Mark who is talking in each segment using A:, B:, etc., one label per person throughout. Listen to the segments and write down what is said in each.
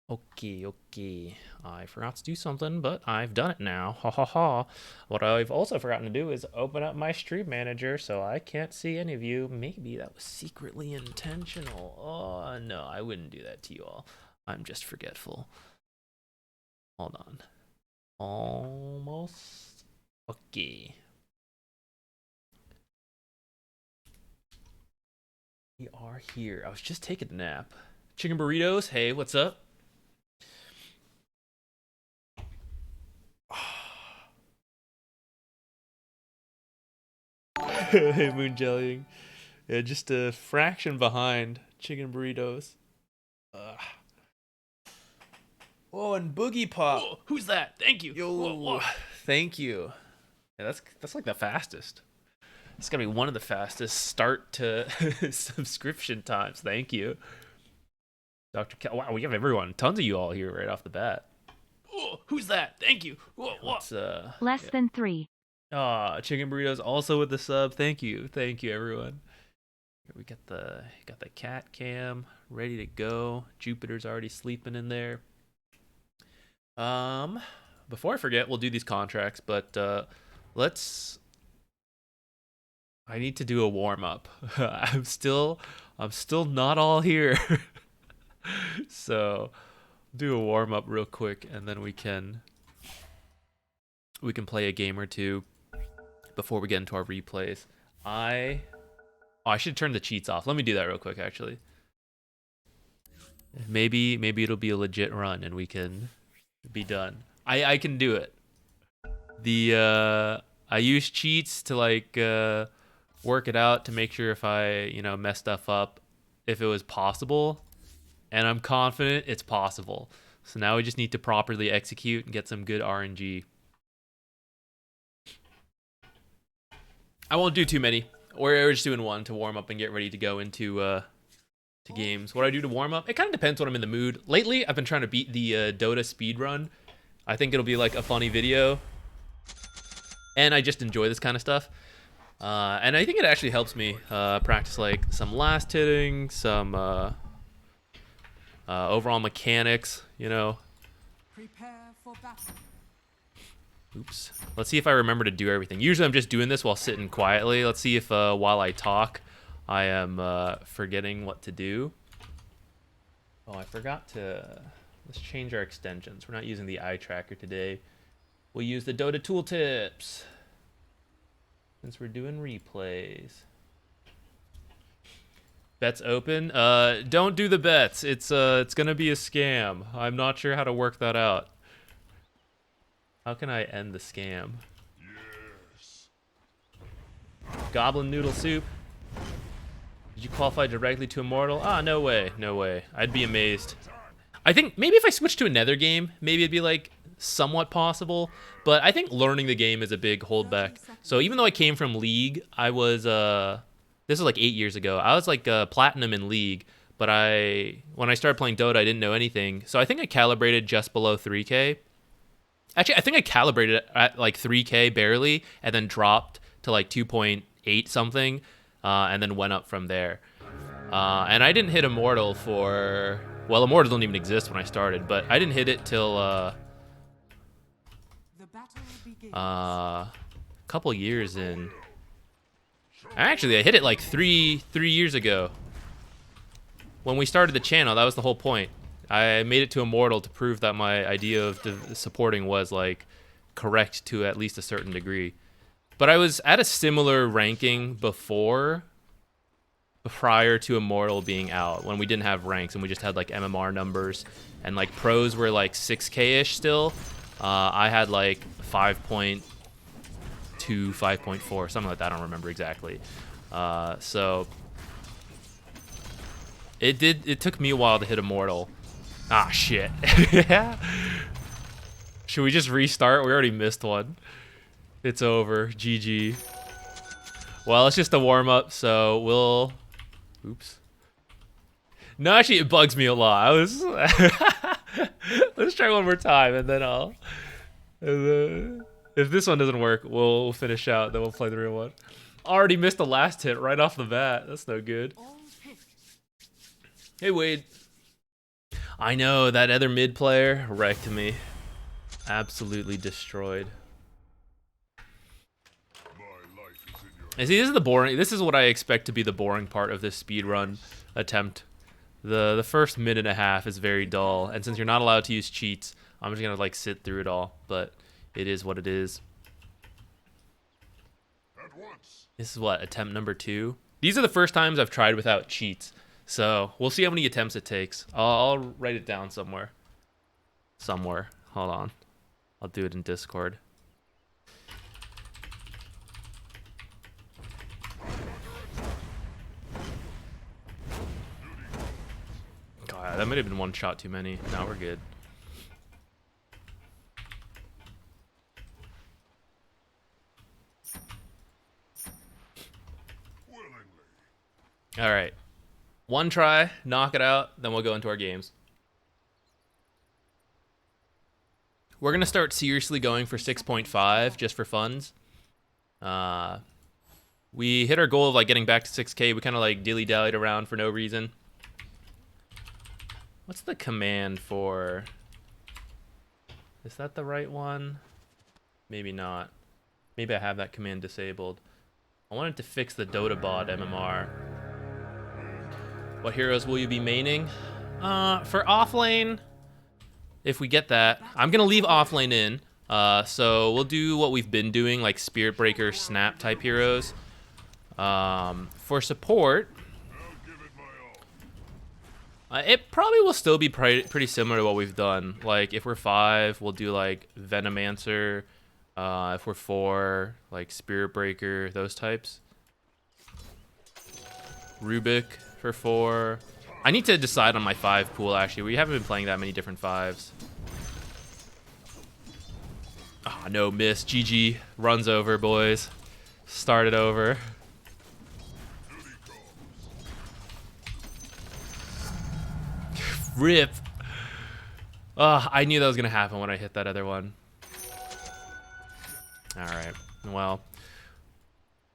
A: Okay, okay. I forgot to do something, but I've done it now. Ha ha ha. What I've also forgotten to do is open up my stream manager so I can't see any of you. Maybe that was secretly intentional. Oh, no, I wouldn't do that to you all. I'm just forgetful. Hold on. Almost. Okay. We are here. I was just taking a nap. Chicken burritos, hey, what's up? Hey, moon jellying. Yeah, just a fraction behind chicken burritos. Ugh. Oh, and Boogie Pop. Whoa, who's that? Thank you. Yo, whoa. Thank you. Yeah, that's like the fastest. It's gotta be one of the fastest start to subscription times. Thank you, Dr. Wow, we have everyone. Tons of you all here right off the bat. Whoa, who's that? Thank you. Whoa, whoa. Let's,
B: Less
A: yeah.
B: than 3.
A: Chicken burritos also with the sub. Thank you, everyone. We got the cat cam ready to go. Jupiter's already sleeping in there. Um, Before I forget, we'll do these contracts, but let's. I need to do a warm up. I'm still not all here. So do a warm up real quick, and then we can play a game or two before we get into our replays. I should turn the cheats off. Let me do that real quick, actually. Maybe it'll be a legit run, and we can be done. I can do it. I use cheats to work it out to make sure if I mess stuff up, if it was possible, and I'm confident it's possible. So now we just need to properly execute and get some good RNG. I won't do too many. We're just doing one to warm up and get ready to go into to games. What I do to warm up, it kind of depends when I'm in the mood. Lately, I've been trying to beat the Dota speed run. I think it'll be like a funny video, and I just enjoy this kind of stuff. And I think it actually helps me practice like some last hitting, some overall mechanics.
C: Prepare for battle.
A: Oops. Let's see if I remember to do everything. Usually I'm just doing this while sitting quietly. Let's see if while I talk, I am forgetting what to do. Oh, I forgot to. Let's change our extensions. We're not using the eye tracker today. We'll use the Dota tooltips since we're doing replays. Bets open. Don't do the bets. It's gonna be a scam. I'm not sure how to work that out. How can I end the scam? Yes. Goblin noodle soup. Did you qualify directly to Immortal? Ah, no way, no way. I'd be amazed. I think maybe if I switch to another game, maybe it'd be like somewhat possible. But I think learning the game is a big holdback. So even though I came from League, I was this was like 8 years ago. I was like platinum in League, but when I started playing Dota, I didn't know anything. So I think I calibrated just below 3K. Actually, I think I calibrated at like 3K barely, and then dropped to like 2.8 something, and then went up from there. And I didn't hit Immortal for... Well, Immortal didn't even exist when I started, but I didn't hit it till a couple years in. Actually, I hit it like three years ago. When we started the channel, that was the whole point. I made it to Immortal to prove that my idea of supporting was like correct to at least a certain degree. But I was at a similar ranking prior to Immortal being out, when we didn't have ranks and we just had like MMR numbers, and like pros were like 6K-ish still. I had like 5.2, 5.4, something like that. I don't remember exactly. So it took me a while to hit Immortal. Ah, shit. Yeah. Should we just restart? We already missed one. It's over. GG. Well, it's just a warm-up, so we'll... Oops. No, actually, it bugs me a lot. Let's try one more time, and then I'll... If this one doesn't work, we'll finish out, then we'll play the real one. Already missed the last hit right off the bat. That's no good. Hey, Wade. I know, that other mid player wrecked me. Absolutely destroyed. And see, this is the boring. This is what I expect to be the boring part of this speedrun attempt. The first minute and a half is very dull, and since you're not allowed to use cheats, I'm just gonna like sit through it all. But it is what it is. This is what, attempt number 2. These are the first times I've tried without cheats, so we'll see how many attempts it takes. I'll write it down somewhere. Hold on. I'll do it in Discord. God, that might have been one shot too many. Now we're good. All right. One try, knock it out, then we'll go into our games. We're going to start seriously going for 6.5 just for funds. We hit our goal of like getting back to 6K. We kind of like dilly-dallied around for no reason. What's the command for... Is that the right one? Maybe not. Maybe I have that command disabled. I wanted to fix the Dotabot MMR. What heroes will you be maining? For offlane, if we get that, I'm gonna leave offlane in. So we'll do what we've been doing, like Spirit Breaker, Snap type heroes. For support, it probably will still be pretty similar to what we've done. Like if we're 5, we'll do like Venomancer. If we're 4, like Spirit Breaker, those types. Rubik for 4. I need to decide on my 5 pool, actually. We haven't been playing that many different 5s. Oh, no miss. GG. Runs over, boys. Start it over. Rip. I knew that was going to happen when I hit that other one. Alright. Well,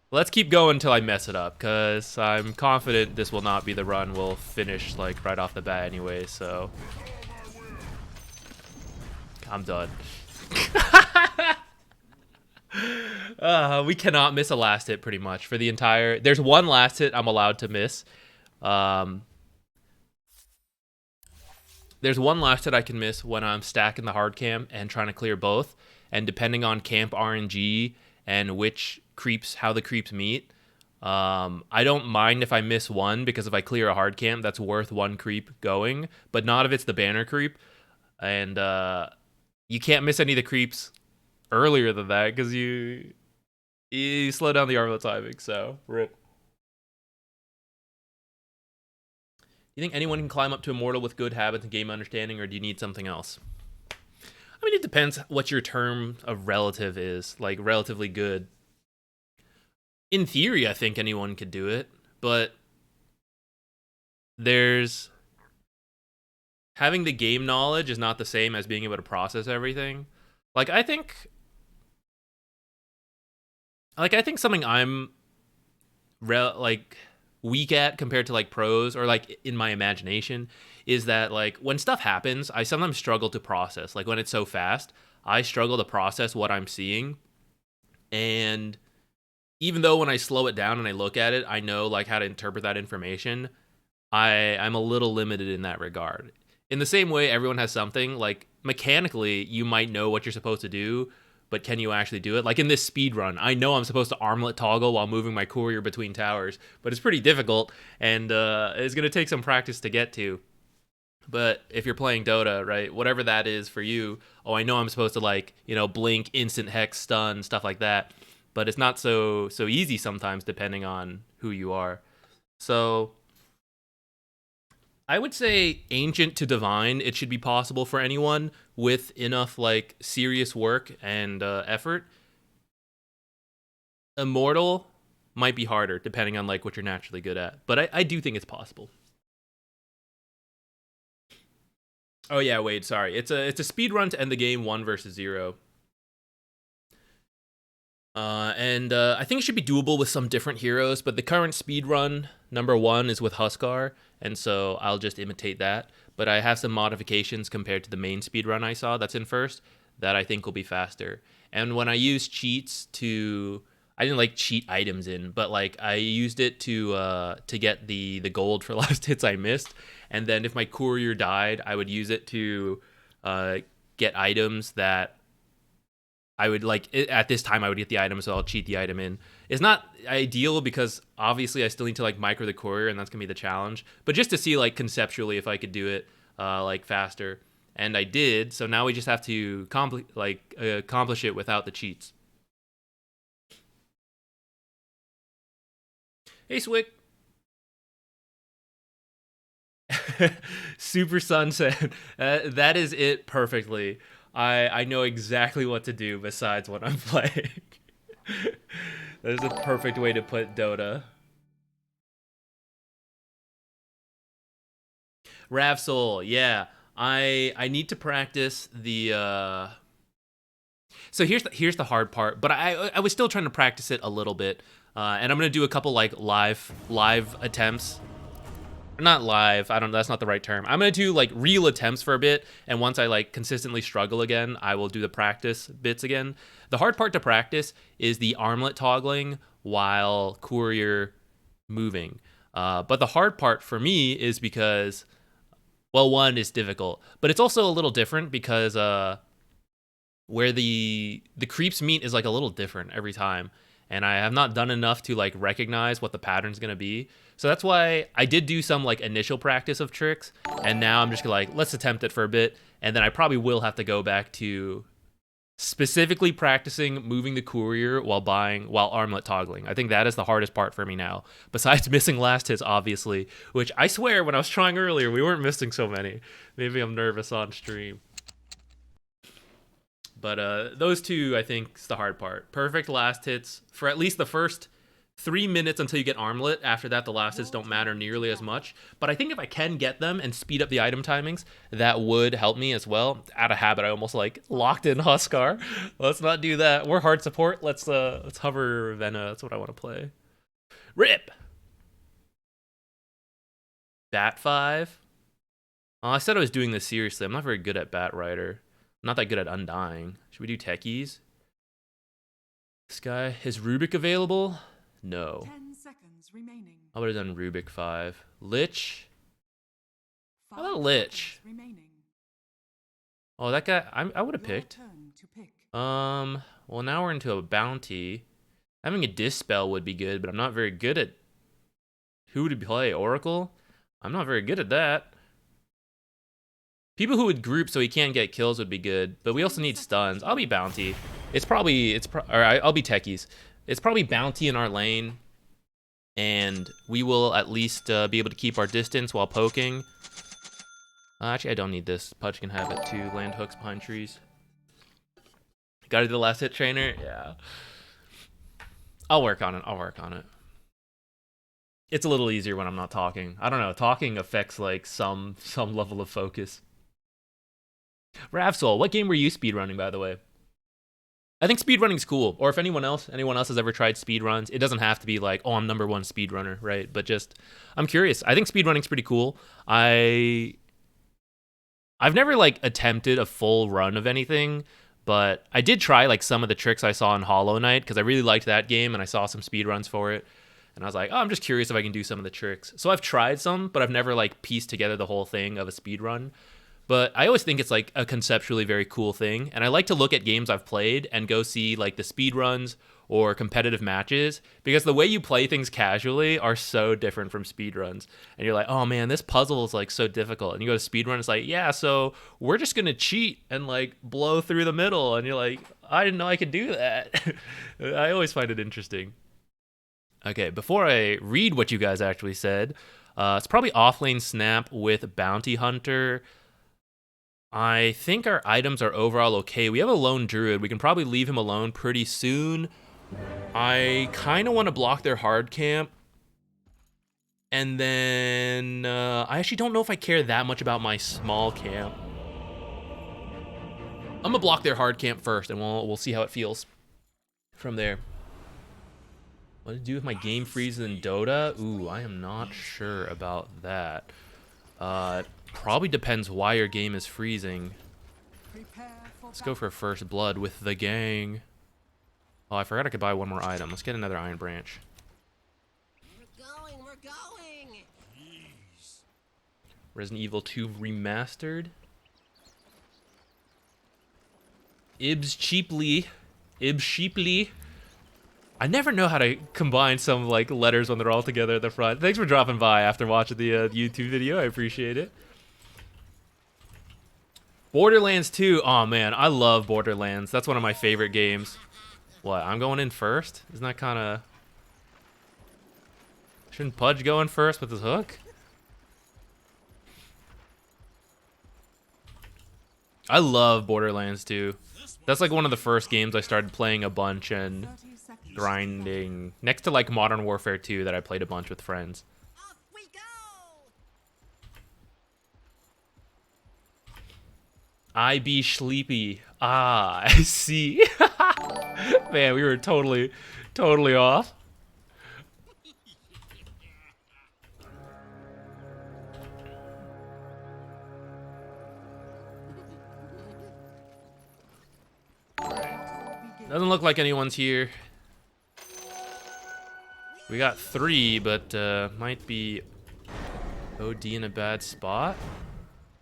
A: let's keep going until I mess it up, because I'm confident this will not be the run we'll finish like right off the bat anyway, so I'm done. We cannot miss a last hit pretty much for the entire... There's one last hit I'm allowed to miss. There's one last hit I can miss when I'm stacking the hard camp and trying to clear both, and depending on camp RNG and which creeps, how the creeps meet, I don't mind if I miss one, because if I clear a hard camp, that's worth one creep going, but not if it's the banner creep. And you can't miss any of the creeps earlier than that, because you slow down the Arvo timing, so rip. Do you think anyone can climb up to Immortal with good habits and game understanding, or do you need something else? I mean, it depends what your term of relative is, like relatively good. In theory, I think anyone could do it, but having the game knowledge is not the same as being able to process everything. Like I think something I'm weak at compared to like pros, or like in my imagination, is that like when stuff happens, I sometimes struggle to process. Like when it's so fast, I struggle to process what I'm seeing. And even though when I slow it down and I look at it, I know like how to interpret that information, I'm a little limited in that regard. In the same way, everyone has something, like mechanically, you might know what you're supposed to do, but can you actually do it? Like in this speed run, I know I'm supposed to armlet toggle while moving my courier between towers, but it's pretty difficult, and it's going to take some practice to get to. But if you're playing Dota, right, whatever that is for you, oh, I know I'm supposed to like, blink, instant hex, stun, stuff like that. But it's not so easy sometimes, depending on who you are. So I would say Ancient to Divine, it should be possible for anyone with enough like serious work and effort. Immortal might be harder, depending on like what you're naturally good at. But I do think it's possible. Oh yeah, Wade, sorry. It's a speed run to end the game 1 versus 0. I think it should be doable with some different heroes, but the current speed run number 1 is with Huskar, and so I'll just imitate that. but I have some modifications compared to the main speed run I saw that's in first that I think will be faster. And when I use cheats to, I didn't like cheat items in, but like I used it to get the gold for last hits I missed. And then if my courier died, I would use it to get items that I would like. At this time I would get the item, so I'll cheat the item in. It's not ideal because obviously I still need to like micro the courier, and that's gonna be the challenge. But just to see like conceptually if I could do it like faster, and I did. So now we just have to accomplish it without the cheats. Hey, Swick. Super Sunset. That is it perfectly. I know exactly what to do besides what I'm playing. That is a perfect way to put Dota. Ravsol, yeah. I need to practice the So here's the hard part, but I was still trying to practice it a little bit. And I'm gonna do a couple like live attempts. Not live, I don't know, that's not the right term. I'm gonna do like real attempts for a bit, and once I like consistently struggle again, I will do the practice bits again. The hard part to practice is the armlet toggling while courier moving. But the hard part for me is because, well, one, it's difficult, but it's also a little different because where the creeps meet is like a little different every time, and I have not done enough to like recognize what the pattern's gonna be. So that's why I did do some like initial practice of tricks, and now I'm just gonna like, let's attempt it for a bit, and then I probably will have to go back to specifically practicing moving the courier while armlet toggling. I think that is the hardest part for me now, besides missing last hits, obviously, which I swear when I was trying earlier, we weren't missing so many. Maybe I'm nervous on stream. But those two, I think, is the hard part. Perfect last hits for at least the first 3 minutes until you get armlet. After that, the last hits don't matter nearly as much. But I think if I can get them and speed up the item timings, that would help me as well. Out of habit, I almost like locked in Huskar. Let's not do that. We're hard support. Let's hover Vena. That's what I want to play. Rip! Bat 5? Oh, I said I was doing this seriously. I'm not very good at Bat Rider. I'm not that good at Undying. Should we do techies? This guy, is Rubik available? No.
C: 10 seconds remaining.
A: I would have done Rubik 5. Lich? How about
C: 5
A: Lich?
C: seconds remaining.
A: Oh, that guy, I would have
C: Your
A: picked.
C: turn to pick.
A: Well, now we're into a bounty. Having a Dispel would be good, but I'm not very good at who to play. Oracle? I'm not very good at that. People who would group so he can't get kills would be good, but we also need stuns. I'll be bounty. I'll be techies. It's probably bounty in our lane, and we will at least be able to keep our distance while poking. Actually, I don't need this. Pudge can have it too. Land hooks behind trees. Gotta do the last hit trainer? Yeah. I'll work on it. It's a little easier when I'm not talking. I don't know. Talking affects like some level of focus. Ravsol, what game were you speedrunning, by the way? I think speedrunning's cool. Or if anyone else has ever tried speedruns, it doesn't have to be like, oh, I'm #1 speedrunner, right? But just, I'm curious. I think speedrunning's pretty cool. I've never like attempted a full run of anything, but I did try like some of the tricks I saw in Hollow Knight because I really liked that game and I saw some speedruns for it. And I was like, oh, I'm just curious if I can do some of the tricks. So I've tried some, but I've never like pieced together the whole thing of a speedrun. But I always think it's like a conceptually very cool thing. And I like to look at games I've played and go see like the speedruns or competitive matches, because the way you play things casually are so different from speedruns. And you're like, oh man, this puzzle is like so difficult. And you go to speedrun, it's like, yeah, so we're just going to cheat and like blow through the middle. And you're like, I didn't know I could do that. I always find it interesting. Okay, before I read what you guys actually said, it's probably offlane snap with Bounty Hunter. I think our items are overall okay. We have a lone druid. We can probably leave him alone pretty soon. I kind of want to block their hard camp. And then I actually don't know if I care that much about my small camp. I'm gonna block their hard camp first, and we'll see how it feels from there. What to do if my game freezes in Dota? Ooh, I am not sure about that. Probably depends why your game is freezing.
C: Prepare for
A: Let's go for first blood with the gang. Oh, I forgot I could buy one more item. Let's get another iron branch.
B: We're going.
A: Resident Evil 2 Remastered. Ibs cheaply. I never know how to combine some like letters when they're all together at the front. Thanks for dropping by after watching the YouTube video. I appreciate it. Borderlands 2. Oh man, I love Borderlands. That's one of my favorite games. What? I'm going in first? Isn't that kind of... Shouldn't Pudge go in first with his hook? I love Borderlands 2. That's like one of the first games I started playing a bunch and
C: 30 seconds.
A: grinding. Next to like Modern Warfare 2 that I played a bunch with friends.
B: Off we go.
A: I be sleepy. Ah, I see. Man, we were totally off. Doesn't look like anyone's here. We got 3, but might be OD in a bad spot.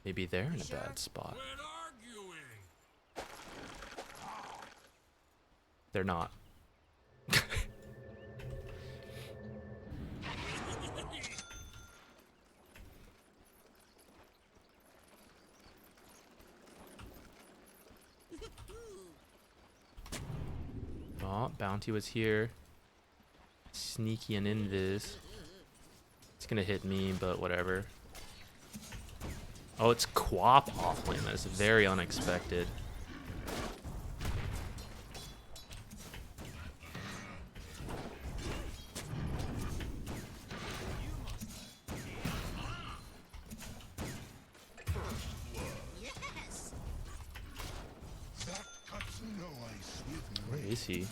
A: Maybe they're in a bad spot. They're not. Oh, Bounty was here. Sneaky and invis. It's gonna hit me, but whatever. Oh, it's Quap offlane. That is very unexpected.
B: Yes.
A: Where is he?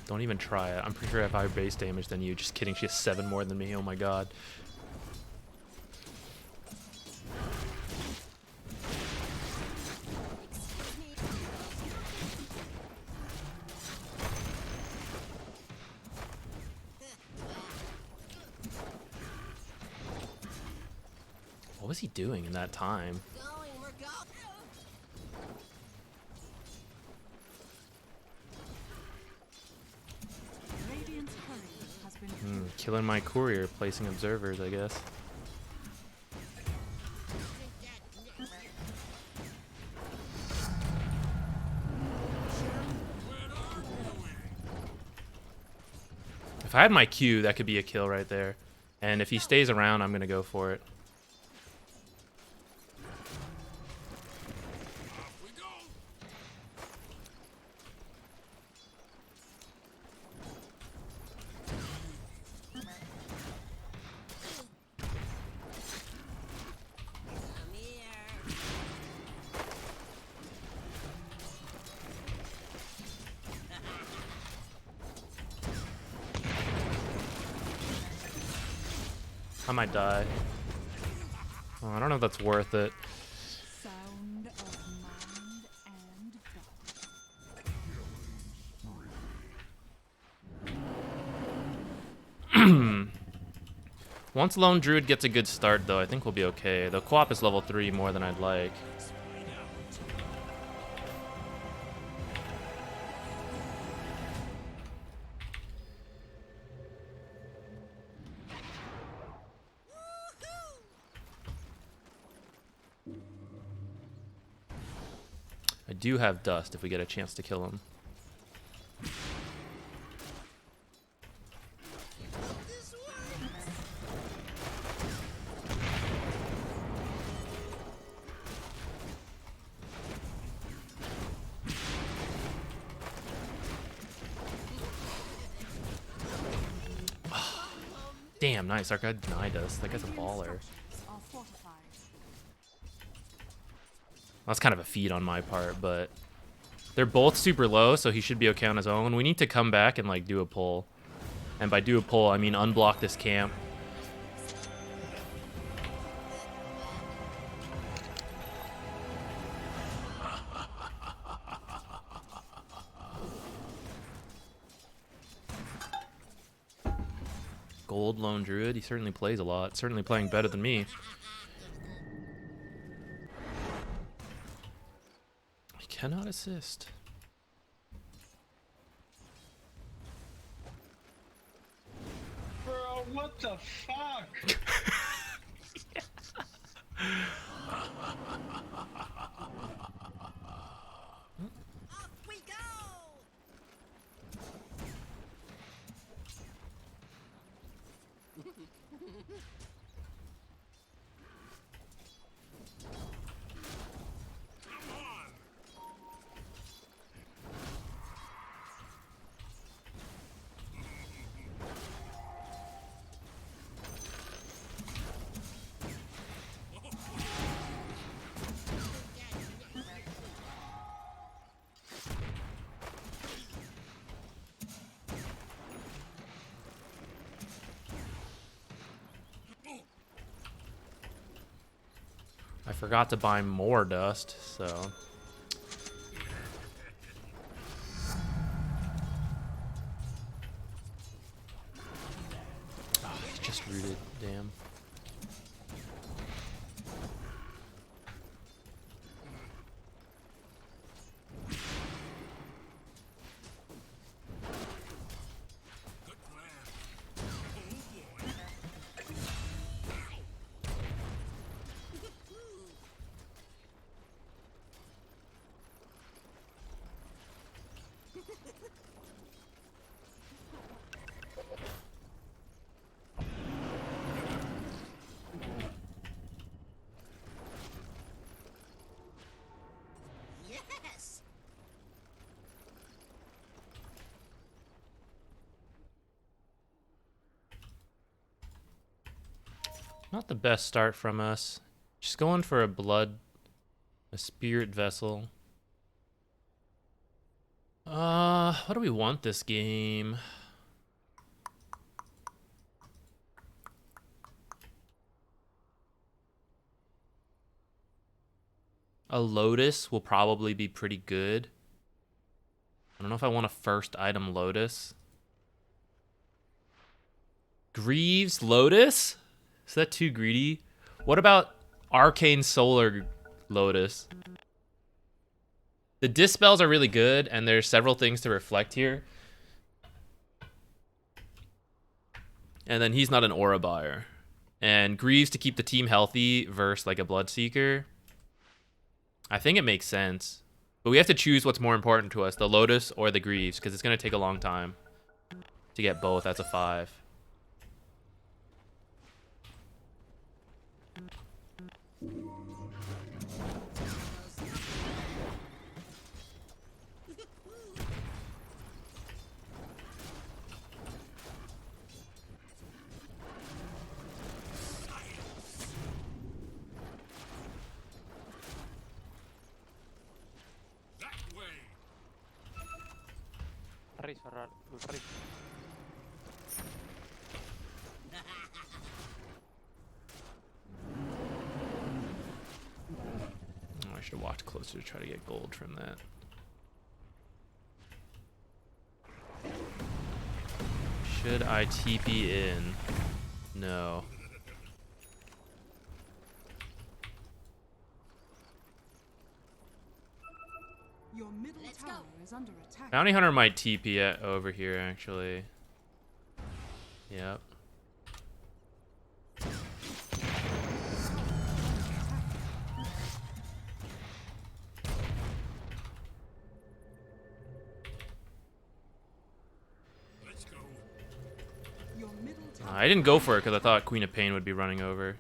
A: Don't even try it. I'm pretty sure I have higher base damage than you. Just kidding. She has 7 more than me. Oh my god. What was he doing in that time?
B: We're going.
C: Radiant's courier has been
A: Killing my courier, placing observers, I guess. If I had my Q, that could be a kill right there. And if he stays around, I'm gonna go for it.
B: Come here.
A: I might die. Oh, I don't know if that's worth it.
C: sound of mind and body.
A: Once Lone Druid gets a good start, though, I think we'll be okay. The co-op is level 3 more than I'd like. I do have Dust if we get a chance to kill him.
B: This works.
A: Damn, nice. Our guy denied us. That guy's a baller.
C: Are fortified.
A: That's kind of a feat on my part, but They're both super low, so he should be okay on his own. We need to come back and like do a pull. And by do a pull, I mean unblock this camp. Gold Lone Druid, he certainly plays a lot. Certainly playing better than me. He cannot assist.
D: Bro, what the fuck?
B: Off we go!
A: I forgot to buy more dust, so. Oh, he's just rooted, damn.
B: Yes!
A: Not the best start from us. Just going for a spirit vessel. What do we want this game? A Lotus will probably be pretty good. I don't know if I want a first item Lotus. Greaves Lotus? Is that too greedy? What about Arcane Solar Lotus? The Dispels are really good, and there's several things to reflect here. And then he's not an aura buyer. And Greaves to keep the team healthy versus like a Bloodseeker. I think it makes sense. But we have to choose what's more important to us, the Lotus or the Greaves, because it's going to take a long time to get both. That's a 5.
E: Farris, Ferrar, Farris.
A: Oh, I should have walked closer to try to get gold from that. Should I TP in? No.
C: Your middle
B: Let's
C: tower
B: go.
C: is under attack.
A: Bounty Hunter might TP over here, actually. Yep.
C: Your middle tower
A: I didn't go for it because I thought Queen of Pain would be running over.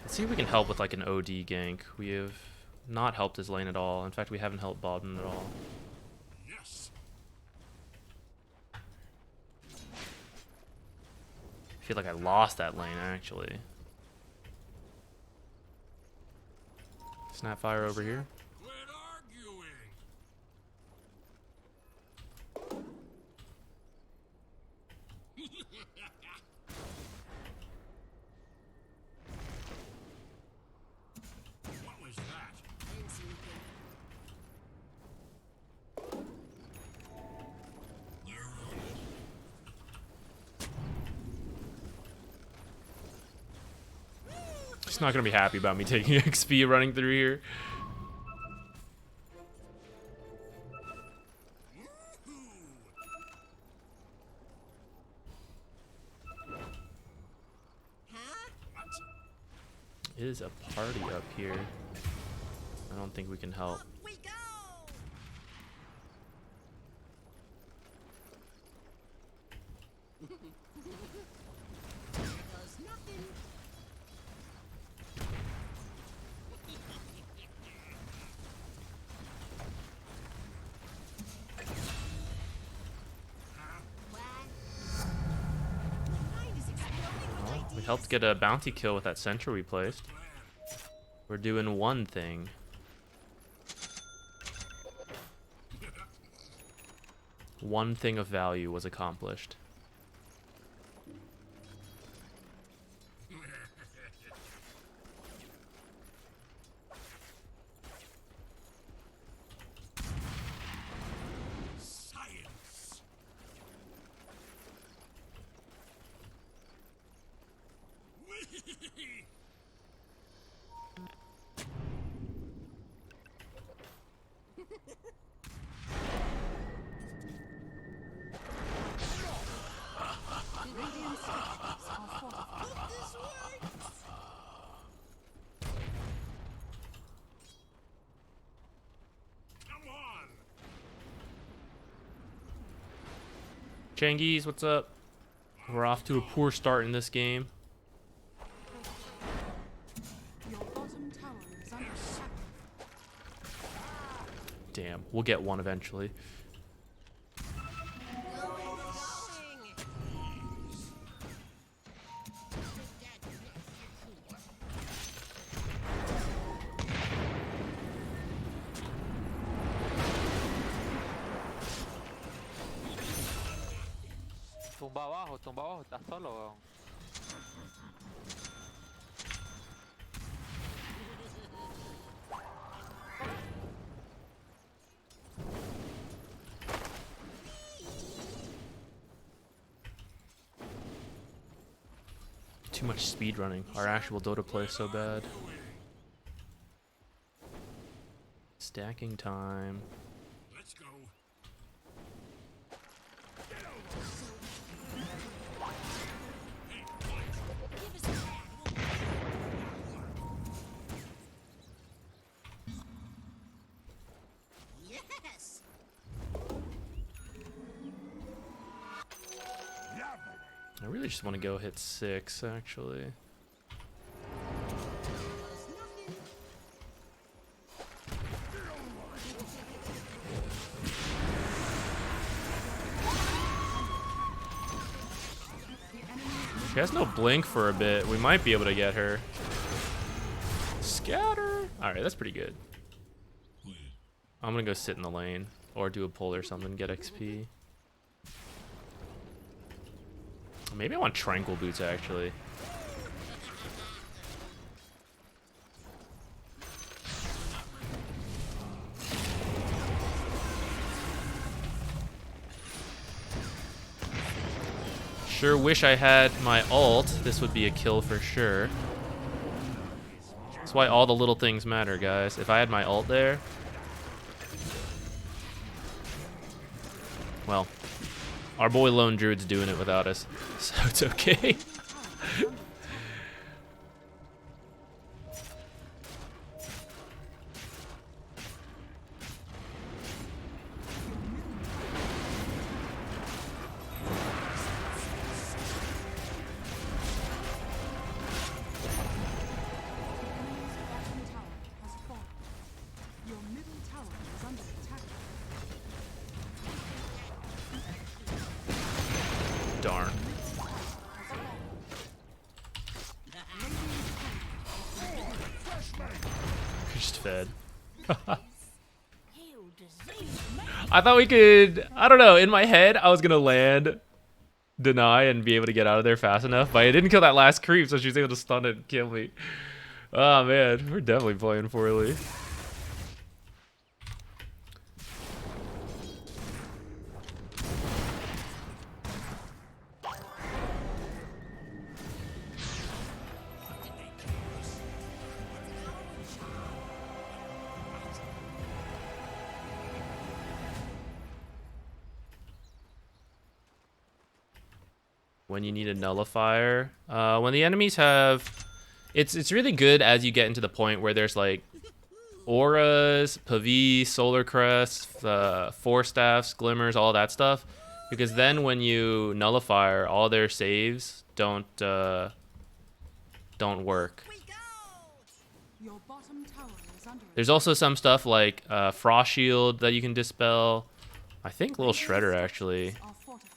A: Let's see if we can help with like an OD gank. We have not helped his lane at all. In fact, we haven't helped bottom at all. I feel like I lost that lane, actually. Snapfire over here.
F: Quit arguing. What was that?
A: He's not gonna be happy about me taking XP running through here.
B: Huh?
A: It is a party up here. I don't think we can help.
B: Off we go! There goes nothing. What? My mind is exploding with
A: Well, we
B: ideas.
A: helped get a bounty kill with that sentry we placed. We're doing one thing. One thing of value was accomplished.
F: Science.
C: Radiant structures are fortified.
B: This works!
F: Come on.
A: Changies, what's up? We're off to a poor start in this game.
C: Your bottom tower is under attack.
A: Damn, we'll get one eventually.
B: Going.
E: Tumba abajo, estás solo, weón.
A: Too much speed running. Our actual Dota play is so bad. Stacking time.
F: Let's go.
B: Give us a hand. Yes!
A: I really just want to go hit 6, actually.
B: Goes nothing.
A: She has no blink for a bit. We might be able to get her. Scatter! Alright, that's pretty good. I'm gonna go sit in the lane. Or do a pull or something, get XP. Maybe I want Tranquil Boots, actually. Sure wish I had my ult. This would be a kill for sure. That's why all the little things matter, guys. If I had my ult there... Well, our boy Lone Druid's doing it without us, so it's okay.
C: Bottom tower has fallen. Your middle tower is under attack.
A: Darn. fed.
B: Heal disease, man.
A: I thought we could. I don't know. In my head, I was gonna land, deny, and be able to get out of there fast enough. But I didn't kill that last creep, so she was able to stun it and kill me. Oh man, we're definitely playing poorly. When you need a nullifier, when the enemies have, it's really good as you get into the point where there's like auras, Pavie, Solar Crest, Four Staffs, Glimmers, all that stuff, because then when you nullifier, all their saves don't work.
B: We go.
C: Your bottom tower is under
A: There's also some stuff like Frost Shield that you can dispel. I think Little Shredder actually.
C: attack. Are fortified.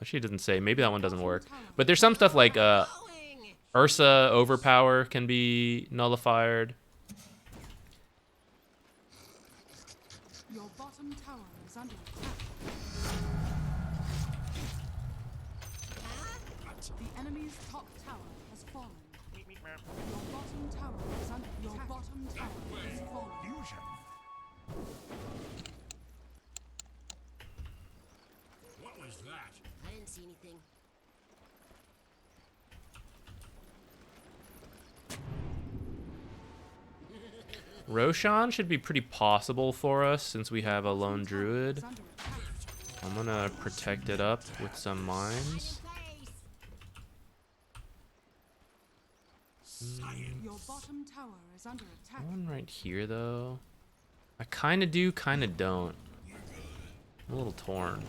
A: Actually, it doesn't say. Maybe that one doesn't work. But there's some stuff like
B: Going.
A: Ursa Overpower can be nullified.
C: Your bottom tower is under attack. The enemy's top tower has fallen. Your bottom tower is under attack. Your bottom tower has fallen.
F: Fusion. What was that?
B: I didn't see anything.
A: Roshan should be pretty possible for us since we have a lone druid.
C: Is under attack.
A: I'm gonna protect it up with some mines.
C: Your bottom tower is under attack.
A: One right here though. I kinda do, kinda don't. I'm a little torn.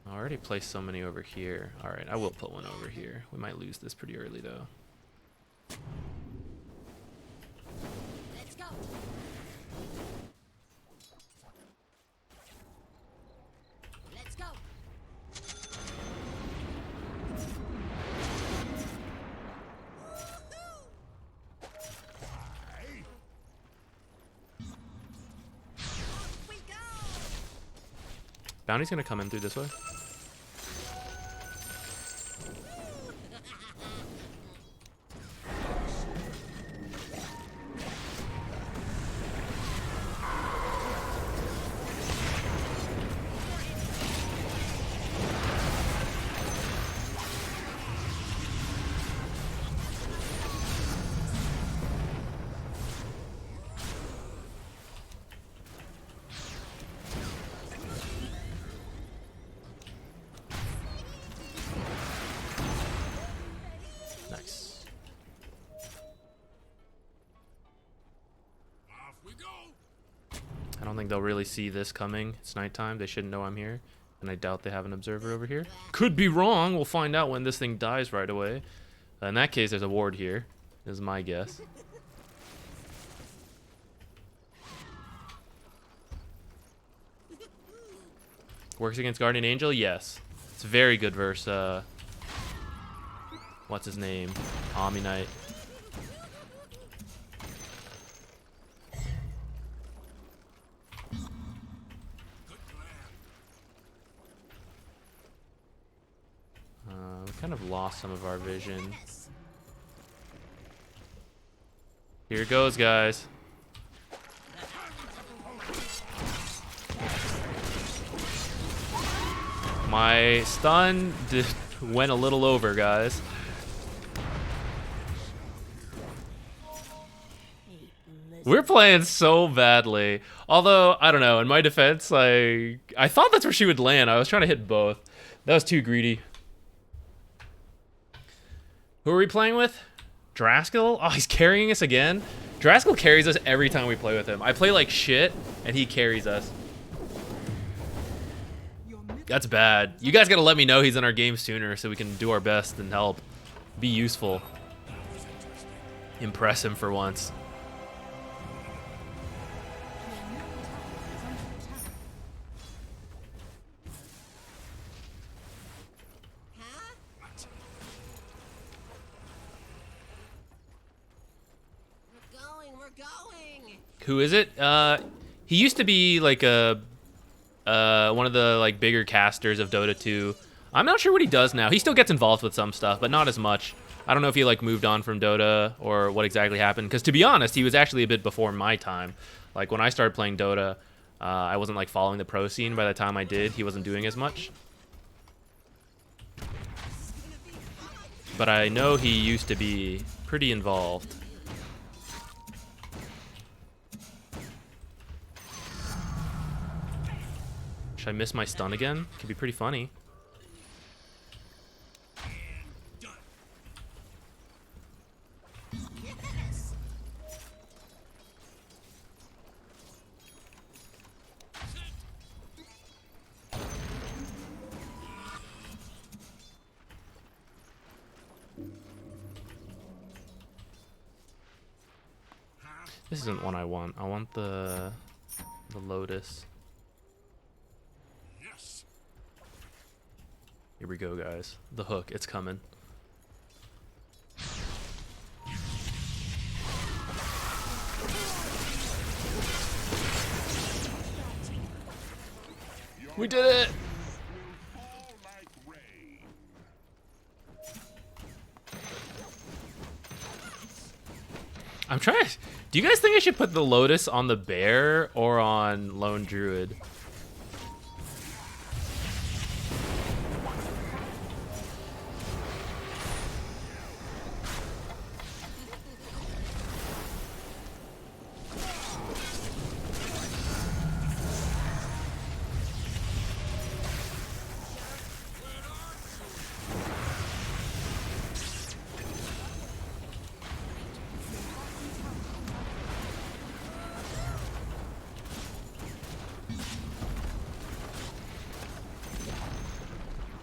A: I already placed so many over here. Alright, I will put one over here. We might lose this pretty early though.
B: Let's go. Let's go. We go.
A: Bounty's gonna come in through this way. Nice.
F: Off we go.
A: I don't think they'll really see this coming. It's nighttime. They shouldn't know I'm here. And I doubt they have an observer over here. Could be wrong. We'll find out when this thing dies right away. In that case, there's a ward here, is my guess. Works against Guardian Angel? Yes. It's very good versus, what's his name? Omni Knight.
F: Good plan.
A: We kind of lost some of our vision.
B: Yes.
A: Here it goes, guys. My stun went a little over, guys. We're playing so badly. Although, I don't know, in my defense, I thought that's where she would land. I was trying to hit both. That was too greedy. Who are we playing with? Draskell? Oh, he's carrying us again? Draskell carries us every time we play with him. I play like shit, and he carries us.
C: Your middle
A: That's bad. You guys gotta let me know he's in our game sooner so we can do our best and help. Be useful. Impress him for once.
B: Huh? We're going. We're going.
A: Who is it? He used to be like a one of the like bigger casters of Dota 2. I'm not sure what he does now. He still gets involved with some stuff, but not as much. I don't know if he like moved on from Dota or what exactly happened. Because to be honest, he was actually a bit before my time. Like when I started playing Dota, I wasn't like following the pro scene. By the time I did, he wasn't doing as much. But I know he used to be pretty involved. Should I miss my stun again? Could be pretty funny.
B: Yes.
A: This isn't one I want. I want the Lotus.
F: Yes.
A: Here we go, guys. The hook, it's coming. We did it! I'm trying. Do you guys think I should put the Lotus on the bear or on Lone Druid?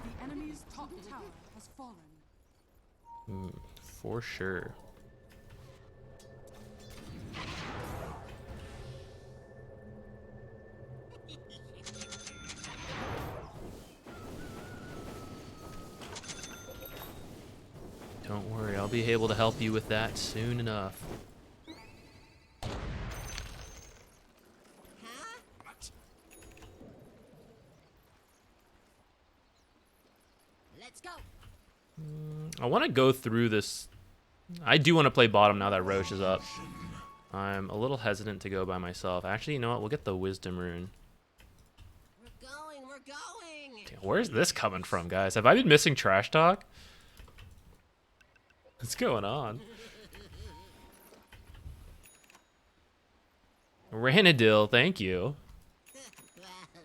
C: The enemy's top tower has fallen.
A: For sure. Don't worry, I'll be able to help you with that soon enough.
B: Huh?
F: What?
B: Let's go.
A: I want to go through this. I do want to play bottom now that Roche is up. I'm a little hesitant to go by myself. Actually, you know what? We'll get the Wisdom Rune.
B: We're going. We're going.
A: Damn, where's this coming from, guys? Have I been missing trash talk? What's going on? Ranadil, thank you.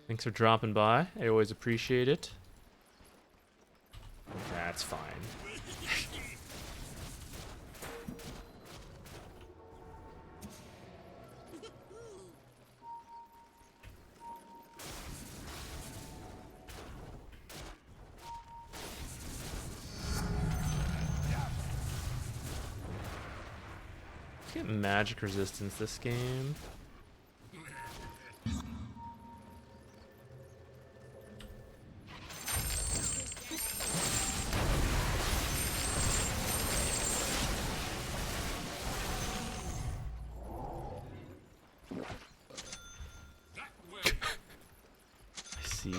A: Thanks for dropping by. I always appreciate it. That's fine. Get magic resistance this game.
F: That way.
A: I see.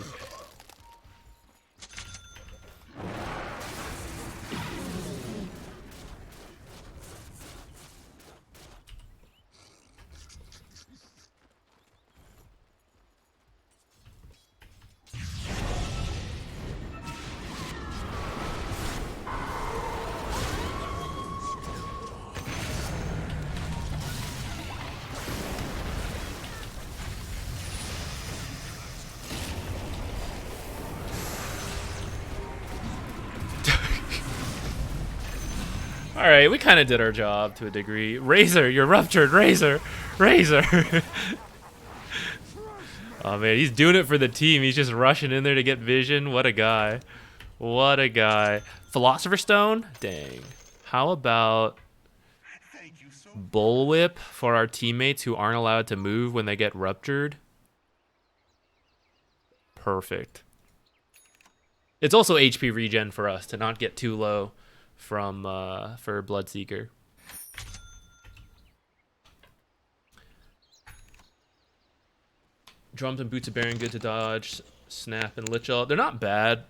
A: All right, we kind of did our job to a degree. Razor, you're ruptured. Razor, Razor. Oh man, he's doing it for the team. He's just rushing in there to get vision. What a guy. What a guy. Philosopher's Stone? Dang. How about Bullwhip for our teammates who aren't allowed to move when they get ruptured? Perfect. It's also HP regen for us to not get too low from for Bloodseeker. Drums and Boots of Bearing, good to dodge. Snap and Lich Ult. They're not bad.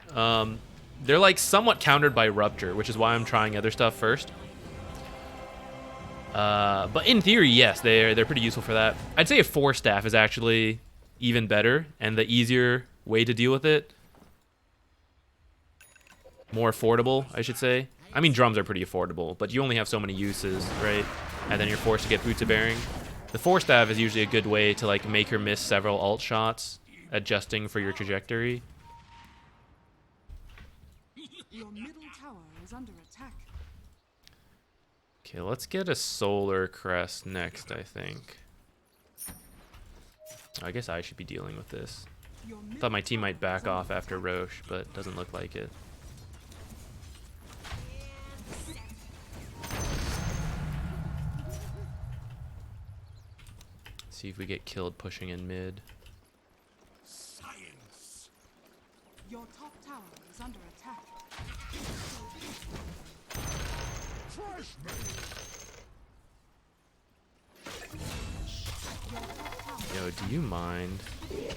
A: They're like somewhat countered by Rupture, which is why I'm trying other stuff first. But in theory, yes, they're pretty useful for that. I'd say a Force Staff is actually even better and the easier way to deal with it. More affordable, I should say. I mean, drums are pretty affordable, but you only have so many uses, right? And then you're forced to get Boots of Bearing. The Force Staff is usually a good way to like make or miss several ult shots, adjusting for your trajectory.
C: Your middle tower is under attack.
A: Okay, let's get a Solar Crest next, I think. I guess I should be dealing with this.
C: Your
A: Thought
C: middle
A: my team might
C: tower is
A: back
C: under
A: off after
C: attack.
A: Roche, but doesn't look like it. See if we get killed pushing in mid.
F: Science.
C: Your top tower is under attack.
F: Fresh me.
C: Your top tower
A: Yo, do you mind?
F: Let's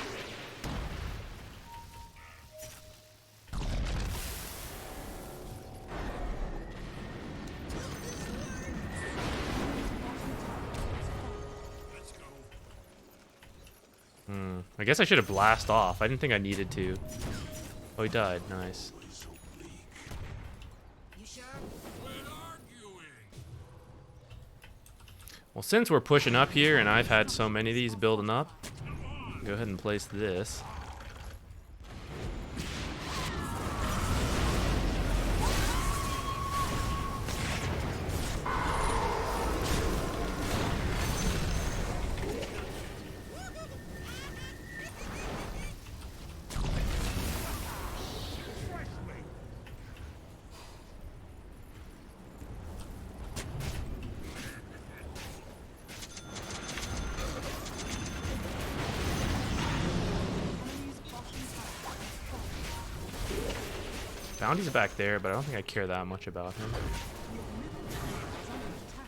F: go.
A: I guess I should have blast off. I didn't think I needed to. Oh, he died. Nice.
F: So bleak.
B: You sure?
F: Quit arguing.
A: Well, since we're pushing up here and I've had so many of these building up, go ahead and place this. Bounty's back there, but I don't think I care that much about him.
C: is under attack.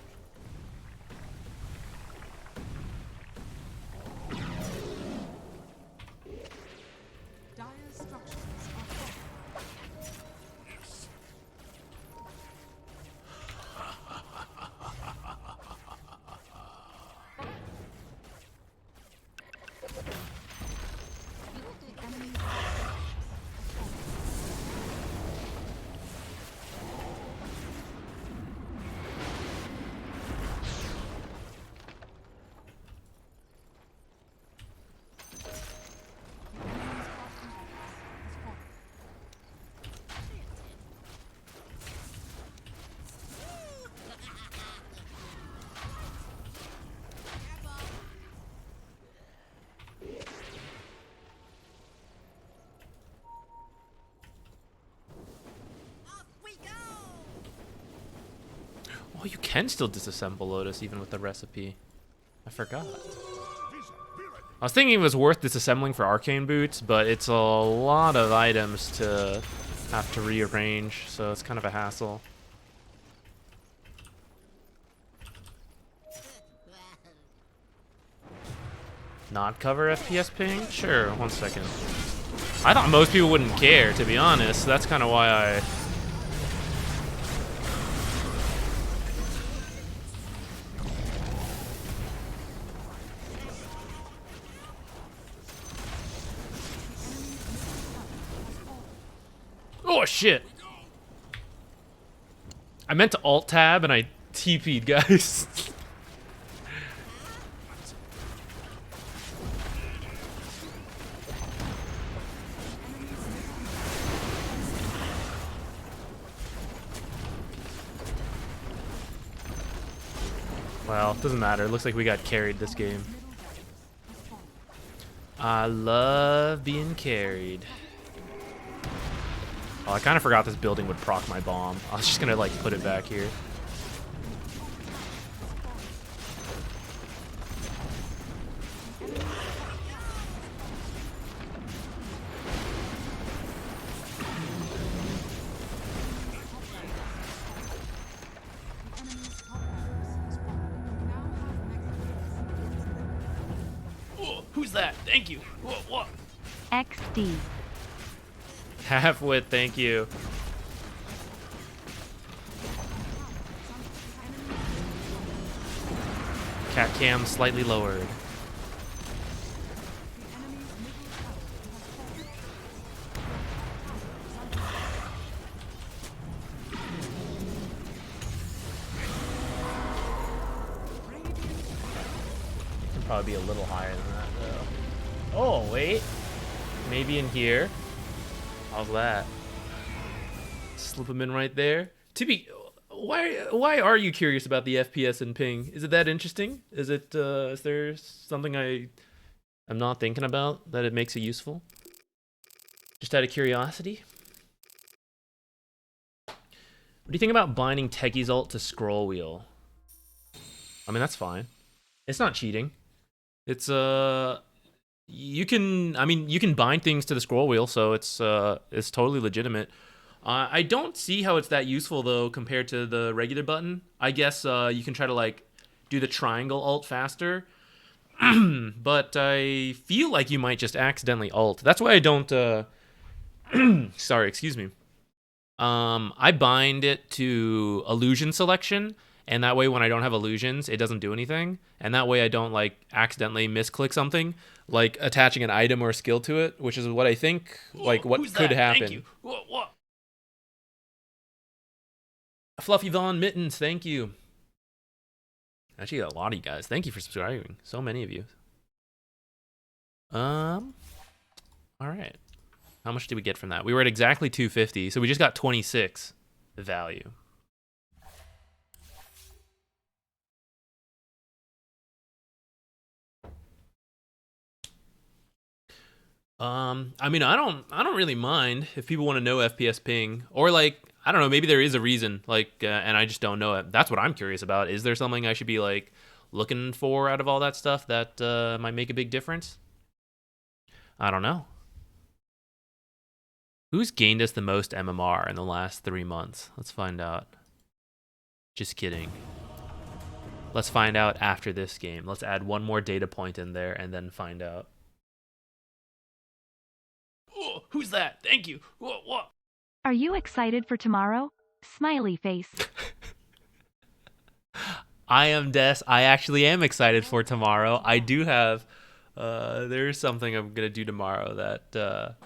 C: Dire structures are falling.
B: Off we go!
A: Oh, you can still disassemble Lotus even with the recipe. I forgot. I was thinking it was worth disassembling for Arcane Boots, but it's a lot of items to have to rearrange, so it's kind of a hassle. Not cover FPS ping? Sure, 1 second. I thought most people wouldn't care, to be honest. That's kind of why I... Oh, shit! I meant to alt-tab and I TP'd, guys. Well, doesn't matter. Looks like we got carried this game. I love being carried. Oh, I kind of forgot this building would proc my bomb. I was just gonna like put it back here.
C: Who's
A: who's that? Thank you. Whoa.
G: XD.
A: Halfwit, thank you. Cat cam slightly lowered.
C: The enemy's middle tower has fallen.
A: Could probably be a little higher than that though. Oh wait, maybe in here. How's that? Slip them in right there. To be, why are you curious about the FPS and ping? Is it that interesting? Is it is there something I'm not thinking about that it makes it useful? Just out of curiosity. What do you think about binding Techie's ult to scroll wheel? I mean, that's fine. It's not cheating. It's you can bind things to the scroll wheel, so it's totally legitimate. I don't see how it's that useful though compared to the regular button. I guess you can try to like do the triangle ult faster, but I feel like you might just accidentally ult. That's why I don't. Sorry, excuse me. I bind it to illusion selection, and that way when I don't have illusions, it doesn't do anything. And that way I don't like accidentally misclick something, like attaching an item or a skill to it, which is what I think, like what could happen. Thank you. Whoa. Fluffy Vaughn Mittens, thank you. Actually, a lot of you guys. Thank you for subscribing. So many of you. All right. How much did we get from that? We were at exactly 250, so we just got 26 value. I mean, I don't really mind if people want to know FPS ping, or like, I don't know, maybe there is a reason, like, and I just don't know it. That's what I'm curious about. Is there something I should be like looking for out of all that stuff that might make a big difference? I don't know. Who's gained us the most MMR in the last 3 months? Let's find out. Just kidding. Let's find out after this game. Let's add one more data point in there and then find out. Oh, who's that? Thank you. Whoa.
G: Are you excited for tomorrow? Smiley face.
A: I am Des. I actually am excited for tomorrow. I do have there's something I'm gonna do tomorrow that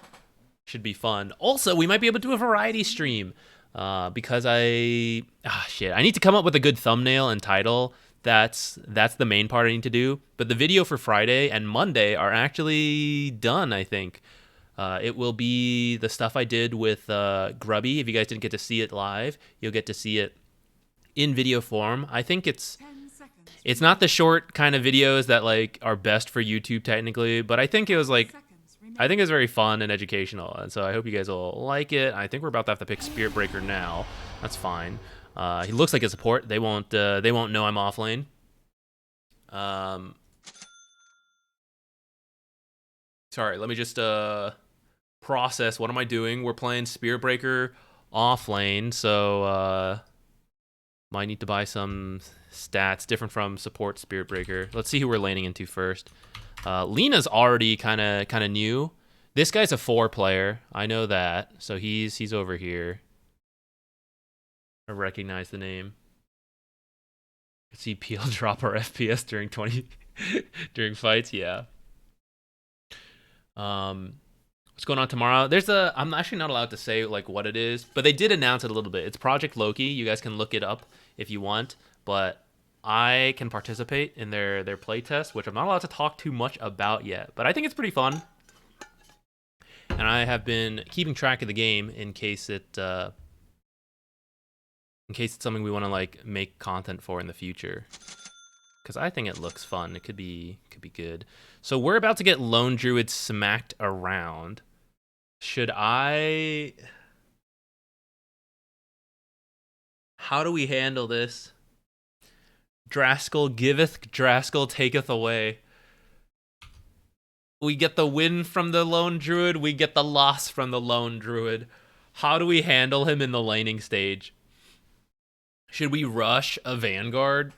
A: should be fun. Also, we might be able to do a variety stream because I need to come up with a good thumbnail and title. That's the main part I need to do. But the video for Friday and Monday are actually done, I think. It will be the stuff I did with Grubby. If you guys didn't get to see it live, you'll get to see it in video form. I think it's not the short kind of videos that like are best for YouTube technically, but I think it was very fun and educational, and so I hope you guys will like it. I think we're about to have to pick Spirit Breaker now. That's fine. He looks like a support. They won't know I'm off lane. Sorry, let me just process. What am I doing? We're playing Spirit Breaker off lane, so might need to buy some stats different from support Spirit Breaker. Let's see who we're laning into first. Lena's already kind of new. This guy's a 4 player. I know that. So he's over here. I recognize the name. See PL drop our FPS during during fights. Yeah. What's going on tomorrow? I'm actually not allowed to say like what it is, but they did announce it a little bit. It's Project Loki. You guys can look it up if you want, but I can participate in their playtest, which I'm not allowed to talk too much about yet, but I think it's pretty fun. And I have been keeping track of the game in case it's something we want to like make content for in the future. Because I think it looks fun. It could be good. So we're about to get Lone Druid smacked around. Should I? How do we handle this? Draskell giveth, Draskell taketh away. We get the win from the Lone Druid, we get the loss from the Lone Druid. How do we handle him in the laning stage? Should we rush a Vanguard?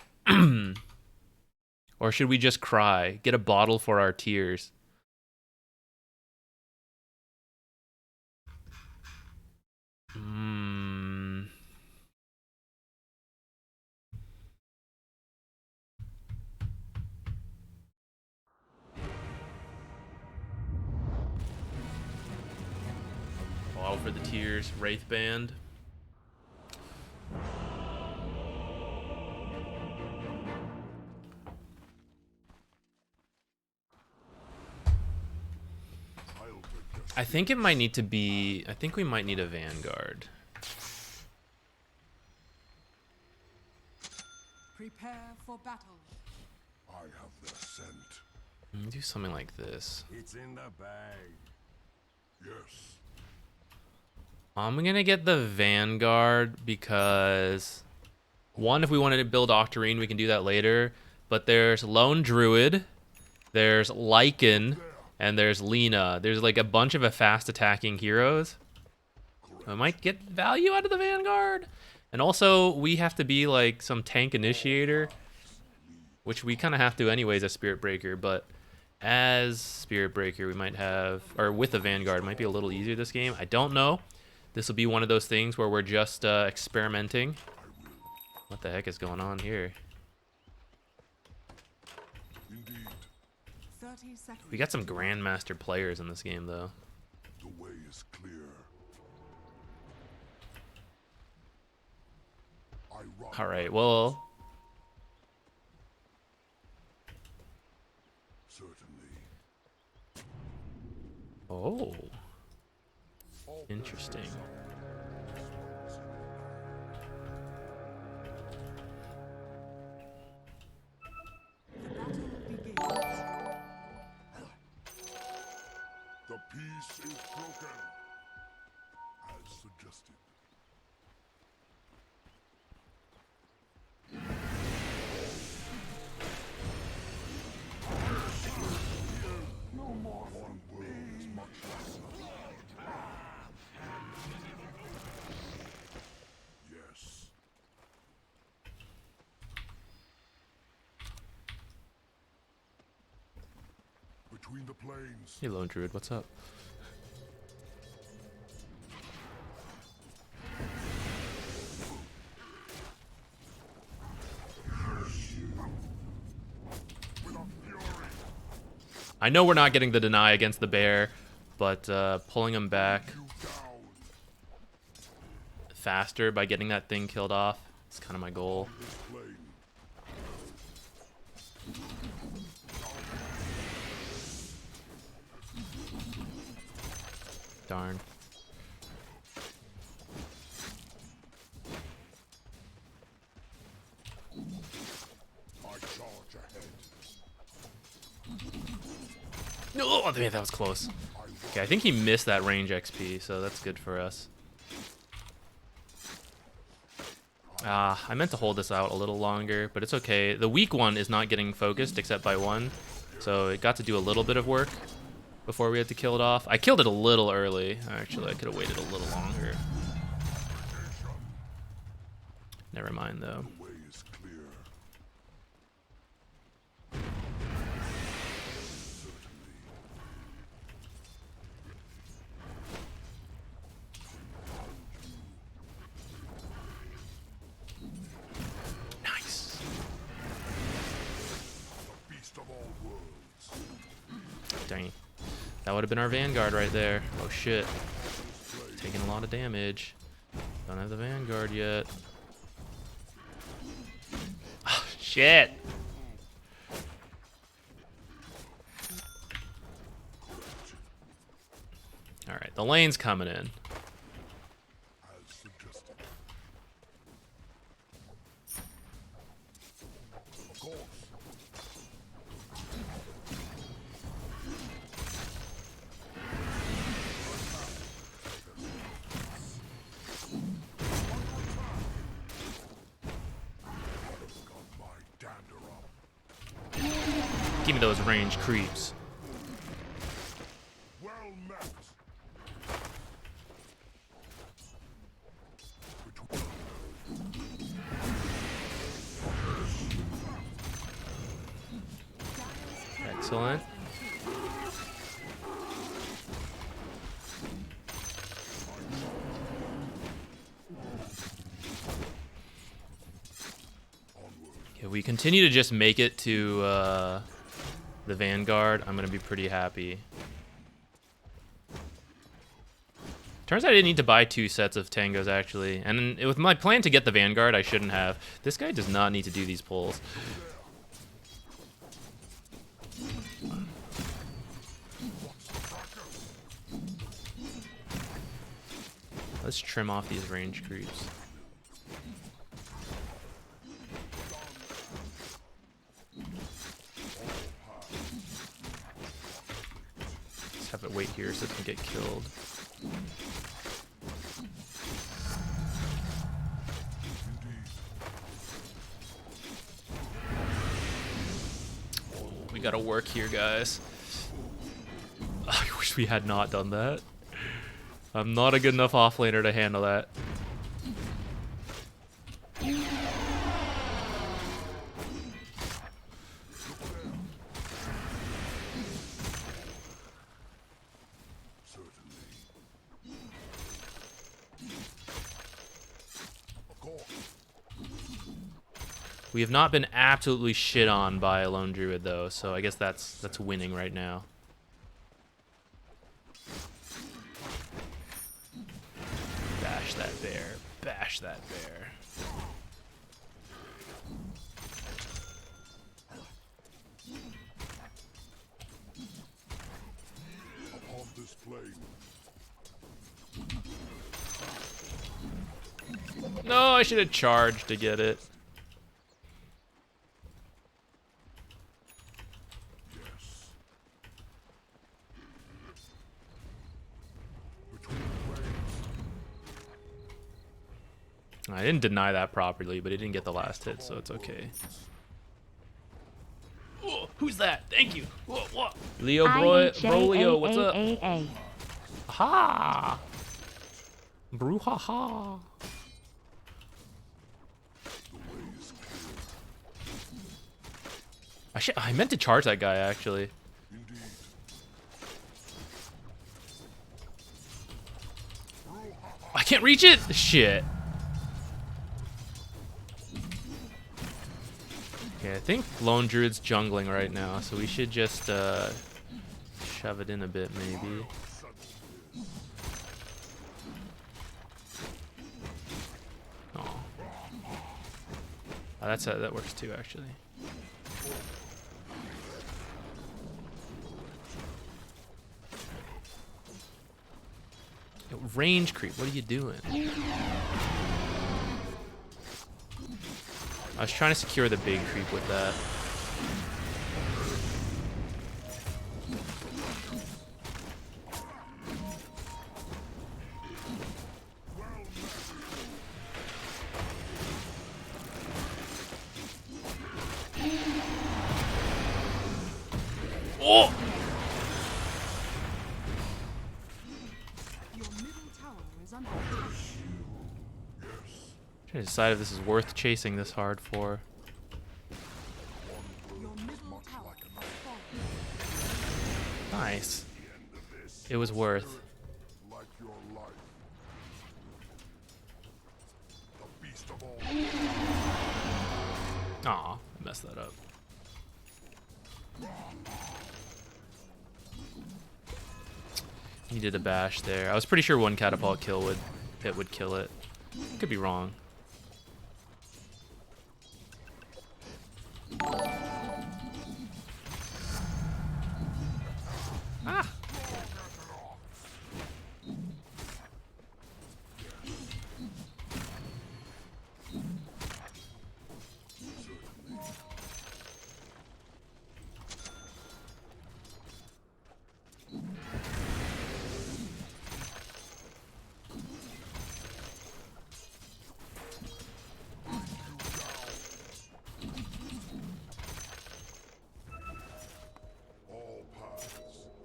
A: Or should we just cry? Get a bottle for our tears? for the tiers. Wraith Band. I think it might need to be... I think we might need a Vanguard.
C: Prepare for battle.
F: I have the scent.
A: Do something like this.
F: It's in the bag. Yes.
A: I'm gonna get the Vanguard because... One, if we wanted to build Octarine, we can do that later. But there's Lone Druid, there's Lycan, and there's Lina. There's like a bunch of fast attacking heroes. I might get value out of the Vanguard. And also, we have to be like some tank initiator, which we kind of have to anyways as Spirit Breaker, but as Spirit Breaker, we might have, or with the Vanguard, it might be a little easier this game. I don't know. This will be one of those things where we're just experimenting. What the heck is going on here?
C: 30 seconds.
A: We got some Grandmaster players in this game, though.
F: The way is clear. I run.
A: All right, well,
F: Certainly.
A: oh, interesting.
C: The battle begins.
F: The peace is broken. As suggested. No more. One world is much less. Yes. Between the plains.
A: Hey, Lone Druid, what's up? I know we're not getting the deny against the bear, but pulling him back faster by getting that thing killed off is kind of my goal. Darn.
F: I charge ahead.
A: Oh, man, that was close. Okay, I think he missed that range XP, so that's good for us. I meant to hold this out a little longer, but it's okay. The weak one is not getting focused except by one, so it got to do a little bit of work before we had to kill it off. I killed it a little early. Actually, I could have waited a little longer. Never mind, though.
F: The way is clear.
A: Nice.
F: The beast of all worlds.
A: Dang. That would have been our Vanguard right there. Oh, shit. Taking a lot of damage. Don't have the Vanguard yet. Oh, shit. Alright, the lane's coming in.
F: As suggested. Of course. Got my dander up.
A: Give me those range creeps.
F: Well met.
A: Excellent. If we continue to just make it to the Vanguard, I'm gonna be pretty happy. Turns out I didn't need to buy 2 sets of tangos, actually. And with my plan to get the Vanguard, I shouldn't have. This guy does not need to do these pulls. Let's trim off these range creeps. Let's have it wait here so it doesn't get killed. We gotta work here, guys. I wish we had not done that. I'm not a good enough offlaner to handle that. We have not been absolutely shit on by a lone druid though, so I guess that's winning right now. Bash that bear. Bash that bear.
F: Upon this plane,
A: No, I should have charged to get it.
F: yes. Between waves,
A: I didn't deny that properly, but he didn't get the last hit, so it's okay. Whoa, who's that? Thank you. Whoa, whoa. Leo Brolio, what's up? Ha! Brouhaha. I meant to charge that guy actually.
F: indeed.
A: I can't reach it. Shit. Okay, I think Lone Druid's jungling right now, so we should just shove it in a bit maybe. Oh, that works too actually. Yo, range creep, what are you doing? I was trying to secure the big creep with that. Oh!
C: Your middle tower is under attack.
A: Trying to decide if this is worth chasing this hard for.
C: Your middle tower has fallen.
A: Nice. It was worth.
F: Like your life. The beast of all.
A: Aw, I messed that up. Needed a bash there. I was pretty sure one catapult kill would kill it. Could be wrong. Ah!
F: All paths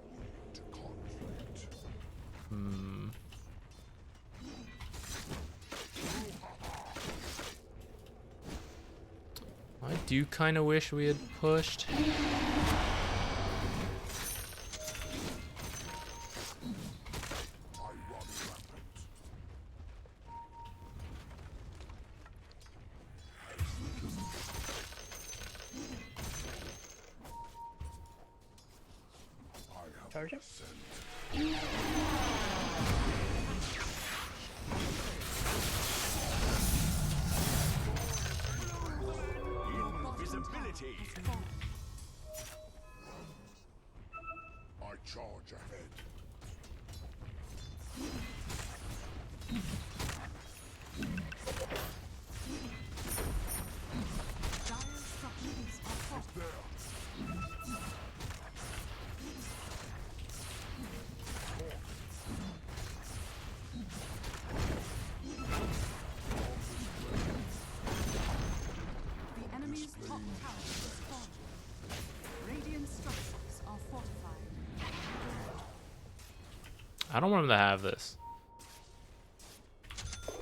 F: lead to conflict.
A: I do kind of wish we had pushed.
F: I run rampant. I have scent. invincibility.
C: has fallen.
F: I charge ahead.
C: Dire structures are fortified. The enemy's top tower has fallen. Radiant structures are fortified.
A: I don't want him to have this.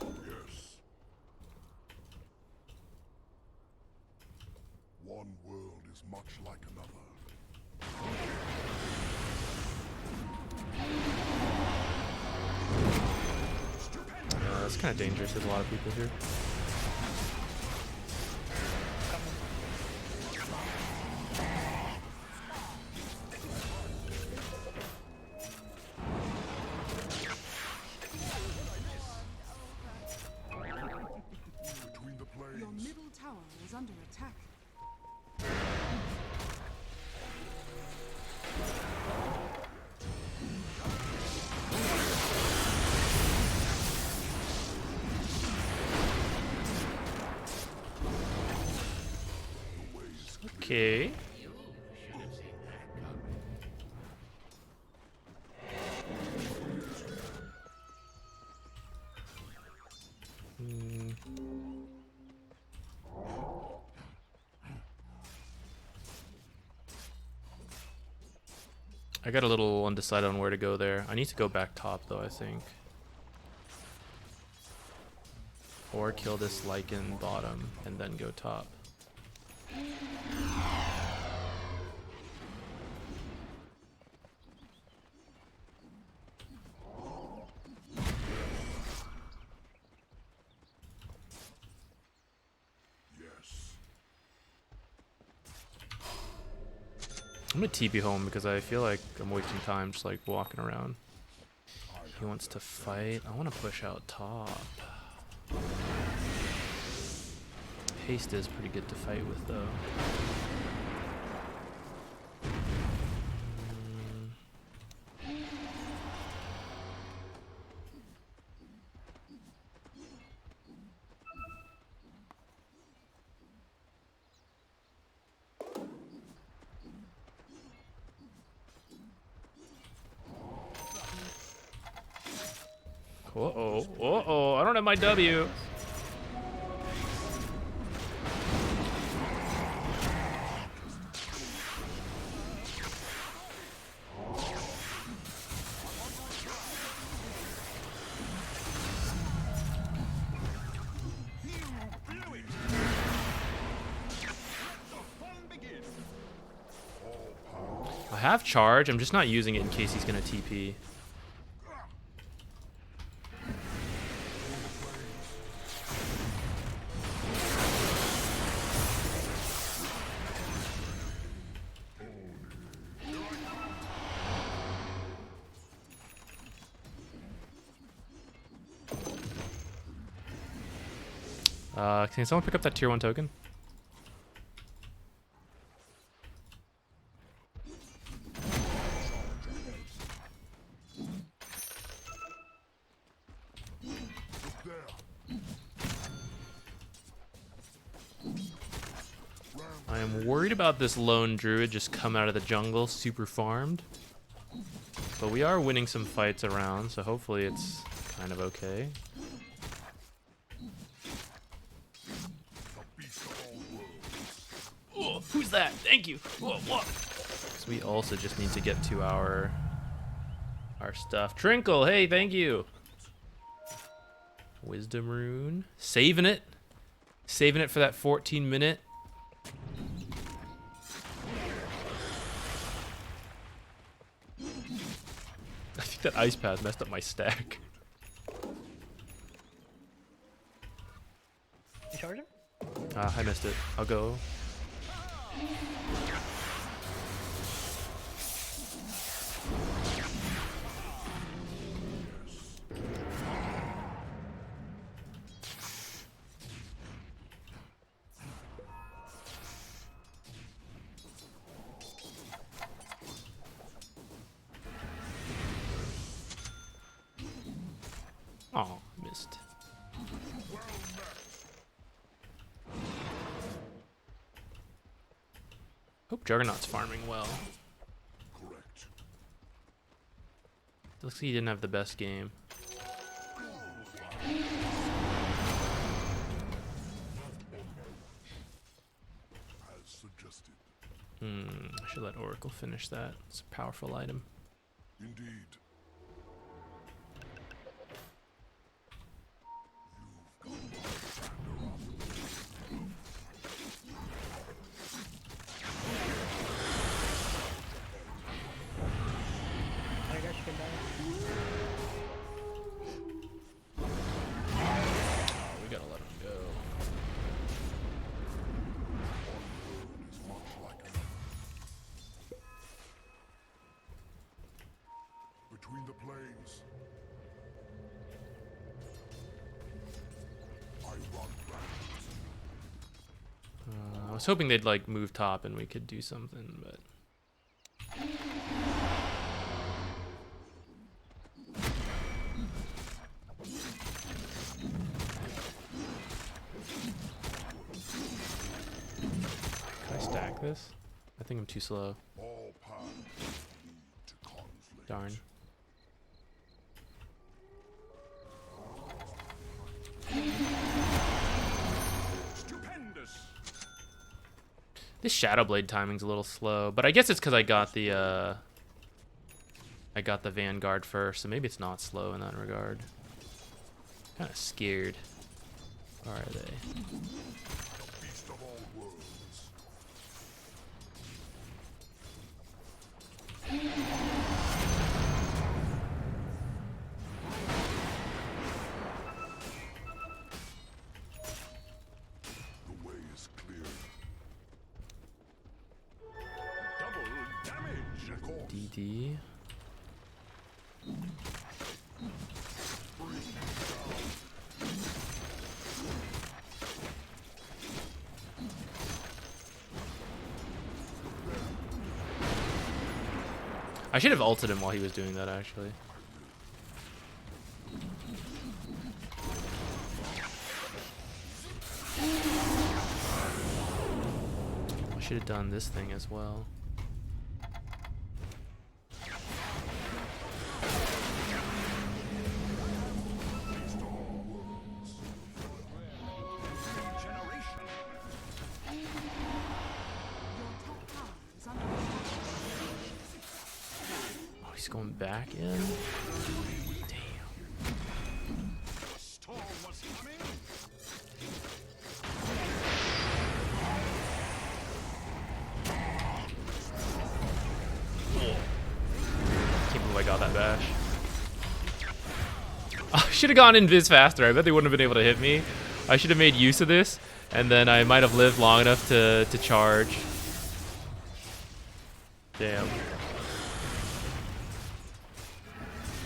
F: Yes. One world is much like another.
A: That's kind of dangerous. There's a lot of people here.
F: Between the
C: Your
F: planes.
C: middle tower is under attack.
A: Okay. I got a little undecided on where to go there. I need to go back top though, I think. Or kill this Lycan bottom and then go top.
F: Yes.
A: I'm gonna TP home because I feel like I'm wasting time just like walking around. He wants to fight. I want to push out top. Haste is pretty good to fight with though. Uh-oh, uh-oh, I don't have my W. I have charge, I'm just not using it in case he's gonna TP. Can someone pick up that tier 1 token? I am worried about this lone druid just come out of the jungle super farmed. But we are winning some fights around, so hopefully it's kind of okay. Oh, who's that? Thank you. Whoa, whoa. So we also just need to get to our stuff. Trinkle, hey, thank you. Wisdom rune. Saving it. Saving it for that 14-minute. I think that ice path messed up my stack.
H: You charge him?
A: I missed it. I'll go. missed. Hope Juggernaut's farming well.
F: Correct.
A: Looks like he didn't have the best game.
F: As suggested.
A: I should let Oracle finish that. It's a powerful item.
F: Indeed.
A: We gotta let him go.
F: Is much like another. Between the planes. I run rampant.
A: I was hoping they'd like move top and we could do something, but can I stack this? I think I'm too slow.
F: All paths lead to conflict.
A: Darn.
F: Stupendous.
A: This Shadowblade timing's a little slow, but I guess it's because I got the Vanguard first, so maybe it's not slow in that regard. Kind of scared. Or are they?
F: Beast of all worlds. The way is clear. Double damage. Of course.
A: DD. I should have ulted him while he was doing that, actually. I should have done this thing as well. Oh, he's going back in? Damn.
F: Storm was coming.
A: Can't believe I got that bash. I should have gone invis faster. I bet they wouldn't have been able to hit me. I should have made use of this, and then I might have lived long enough to charge. Damn.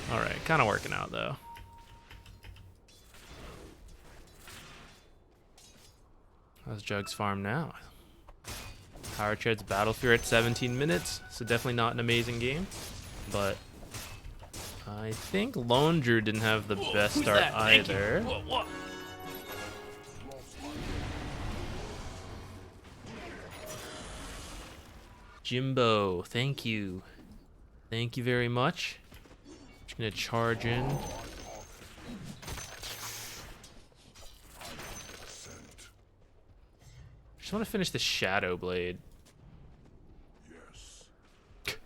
A: Alright, kind of working out, though. How's Jug's farm now? Power Tread's Battle Fear at 17 minutes, so definitely not an amazing game, but I think Lone Drew didn't have the best start either. Jimbo, thank you. Thank you very much. Just gonna charge in. Just want to finish the Shadow Blade.
F: Yes.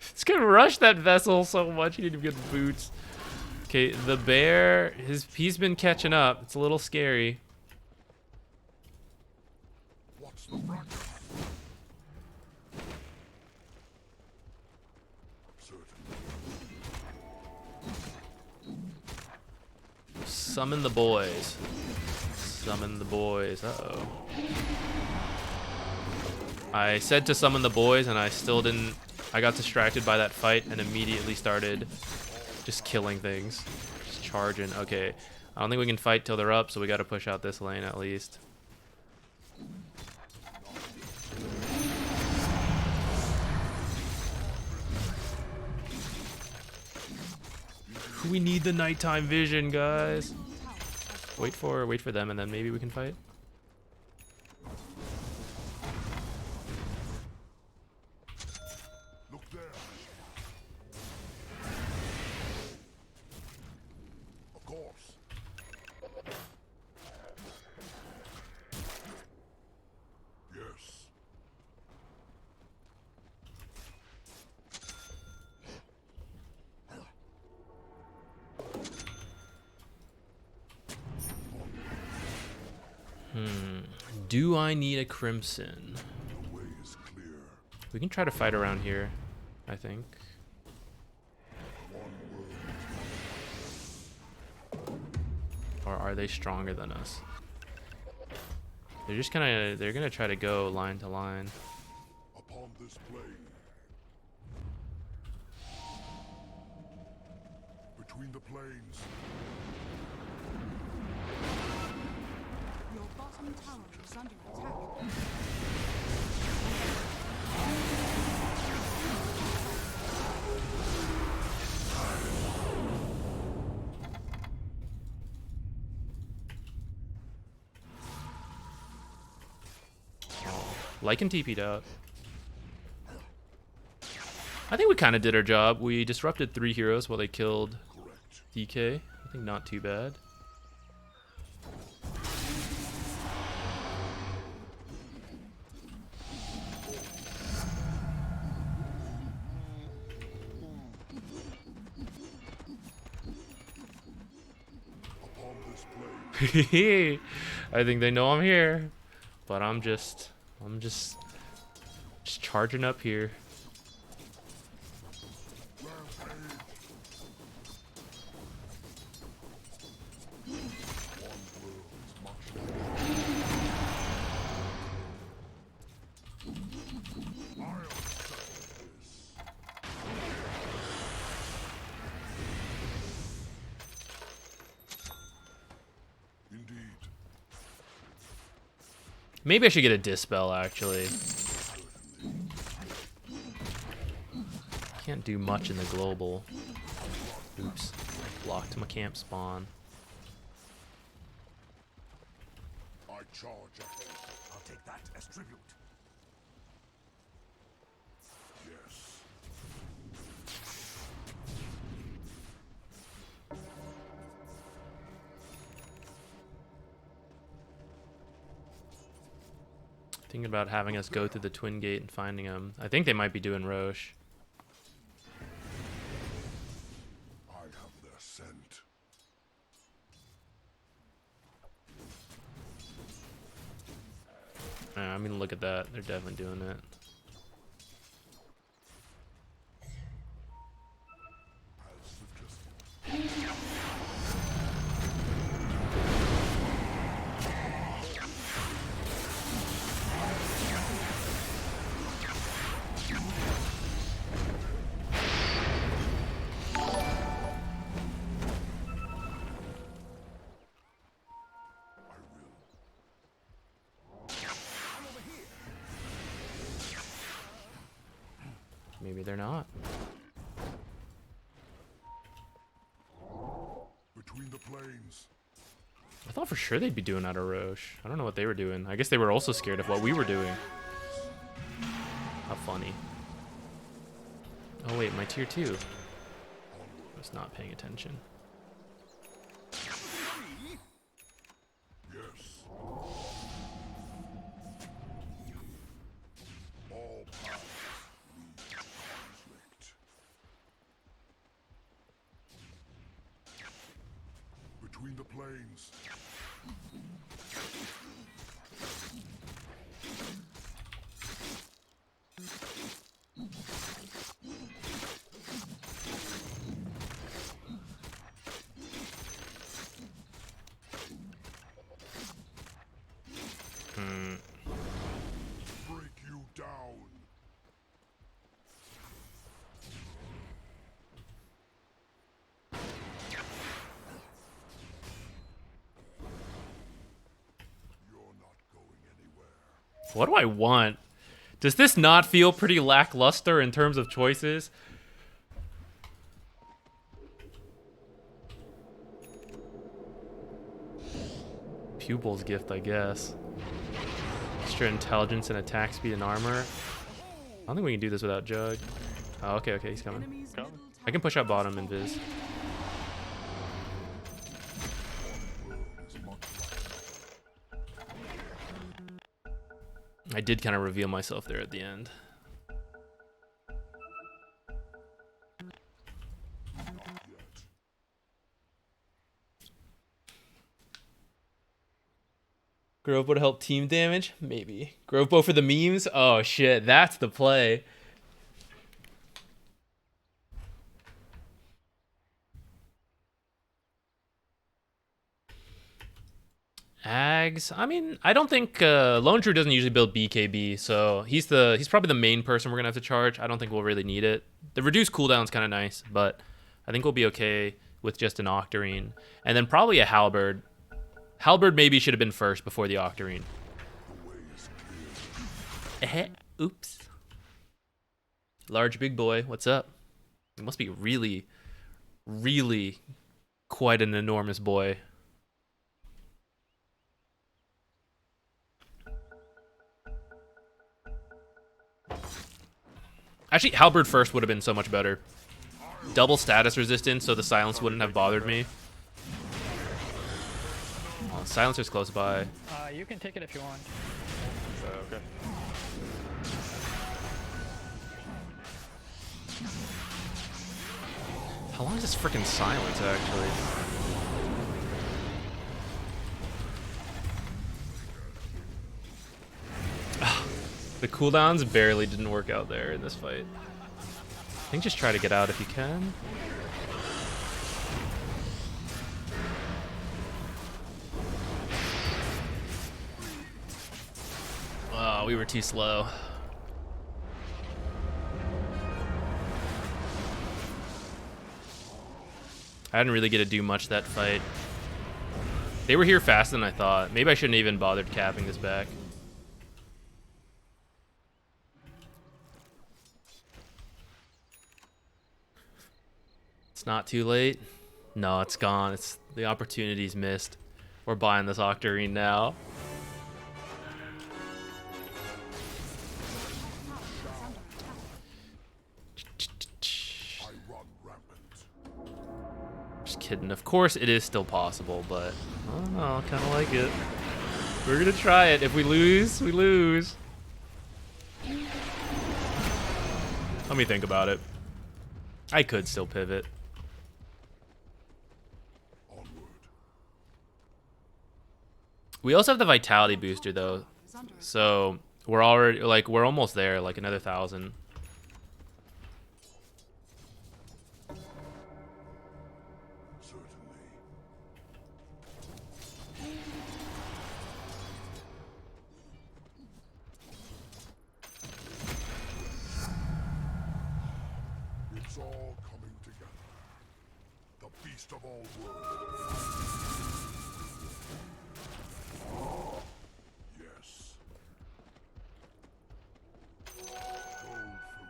A: It's gonna rush that vessel so much. He didn't even get boots. Okay, the bear, he's been catching up. It's a little scary.
F: What's the bracket?
A: Summon the boys. Summon the boys. Uh-oh. I said to summon the boys, and I still didn't. I got distracted by that fight and immediately started just killing things. Just charging. Okay. I don't think we can fight till they're up, so we got to push out this lane at least. We need the nighttime vision, guys. Wait for them, and then maybe we can fight.
F: Look there. Of course. Yes.
A: Do I need a crimson?
F: The way is clear.
A: We can try to fight around here, I think. Or are they stronger than us? They're just they're gonna try to go line to line.
F: Upon this plane. Between the planes.
C: Your bottom tower is under attack.
A: Lycan TP'd out. I think we kind of did our job. We disrupted 3 heroes while they killed
F: Correct.
A: DK. I think not too bad.
F: Upon this plane.
A: I think they know I'm here, but I'm just charging up here.
F: Rampage. One world is much like I'll settle this. Indeed.
A: Maybe I should get a dispel actually. Can't do much in the global. Oops. Blocked my camp spawn.
F: I charge ahead. I'll take that as tribute. Yes.
A: Thinking about having us go through the twin gate and finding them. I think they might be doing Roche.
F: I have their scent.
A: I mean, look at that. They're definitely doing it.
F: As suggested. I will.
A: Maybe they're not.
F: Between the planes.
A: I thought for sure they'd be doing out of Roche. I don't know what they were doing. I guess they were also scared of what we were doing. How funny. Oh wait, my tier 2. I was not paying attention.
F: Yes. All paths lead to conflict. Between the planes. Break you down. You're not going anywhere.
A: What do I want? Does this not feel pretty lackluster in terms of choices? Tubal's gift, I guess. Extra intelligence and attack speed and armor. I don't think we can do this without Jug. Oh, okay, okay, he's coming.
C: Enemy's
E: Come.
C: middle
A: I can push out bottom and Viz. I did kind of reveal myself there at the end. Grove would help team damage? Maybe. Grove bow for the memes? Oh shit, that's the play. Ags. I mean, I don't think Lone True doesn't usually build BKB, so he's probably the main person we're gonna have to charge. I don't think we'll really need it. The reduced cooldown's kind of nice, but I think we'll be okay with just an Octarine, and then probably a Halberd. Halberd maybe should have been first before the Octarine. Oops. Large big boy, what's up? It must be really, really quite an enormous boy. Actually, Halberd first would have been so much better. Double status resistance, so the silence wouldn't have bothered me. Oh, silencer's close by.
H: You can take it if you want.
E: Okay.
A: How long is this freaking silence, actually? The cooldowns barely didn't work out there in this fight. I think just try to get out if you can. Oh, we were too slow. I didn't really get to do much that fight. They were here faster than I thought. Maybe I shouldn't even bothered capping this back. It's not too late. No, it's gone. It's the opportunity's missed. We're buying this Octarine now. Just kidding. Of course, it is still possible, but I kind of like it. We're gonna try it. If we lose, we lose. Let me think about it. I could still pivot. We also have the vitality booster though, so we're already we're almost there, like another 1,000.
F: It's all coming together. The beast of all worlds. Yes. Gold for me.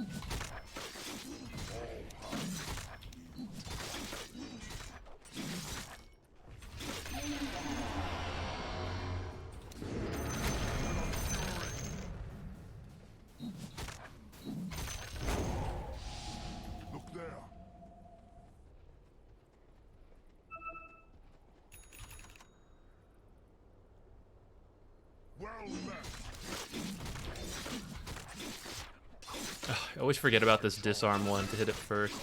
F: All Look there. Well met.
A: I always forget about this disarm one to hit it first.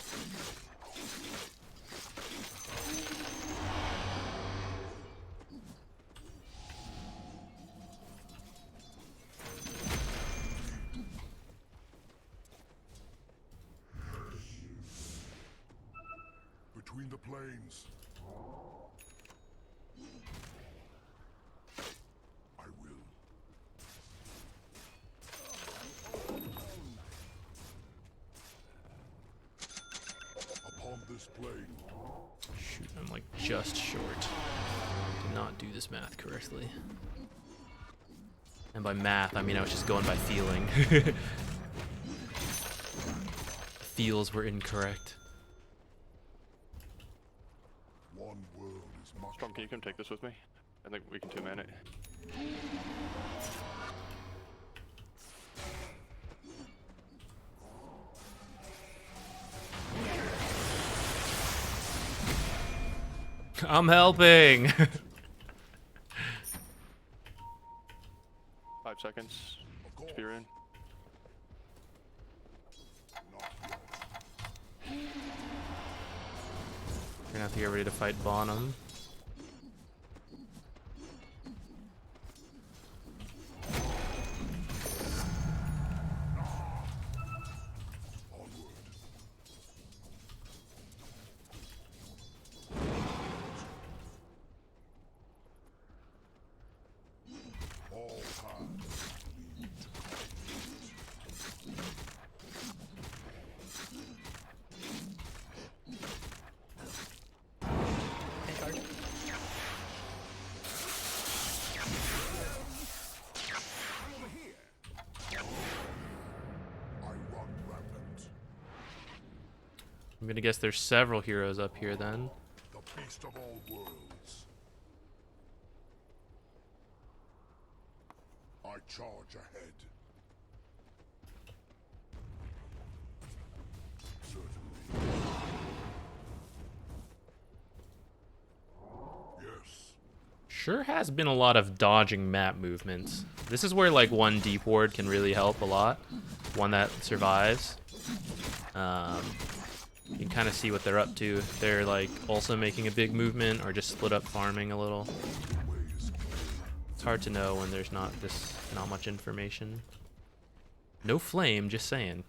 F: Between the plains. I will. Upon this plain.
A: Shoot, I'm like just short. Did not do this math correctly. And by math, I mean I was just going by feeling. Feels were incorrect.
F: One world is much.
I: Storm, can you come take this with me?
H: I think we can two-man it.
A: I'm helping.
H: 5 seconds. Spear in.
A: We're gonna have to get ready to fight Bonham.
F: All paths lead to I run rampant.
A: I'm gonna guess there's several heroes up here then.
F: The beast of all worlds. I charge ahead. Certainly. Yes.
A: Sure has been a lot of dodging map movements. This is where like one deep ward can really help a lot. One that survives. You can kind of see what they're up to. If they're like also making a big movement or just split up farming a little. It's hard to know when there's not much information. No flame, just saying.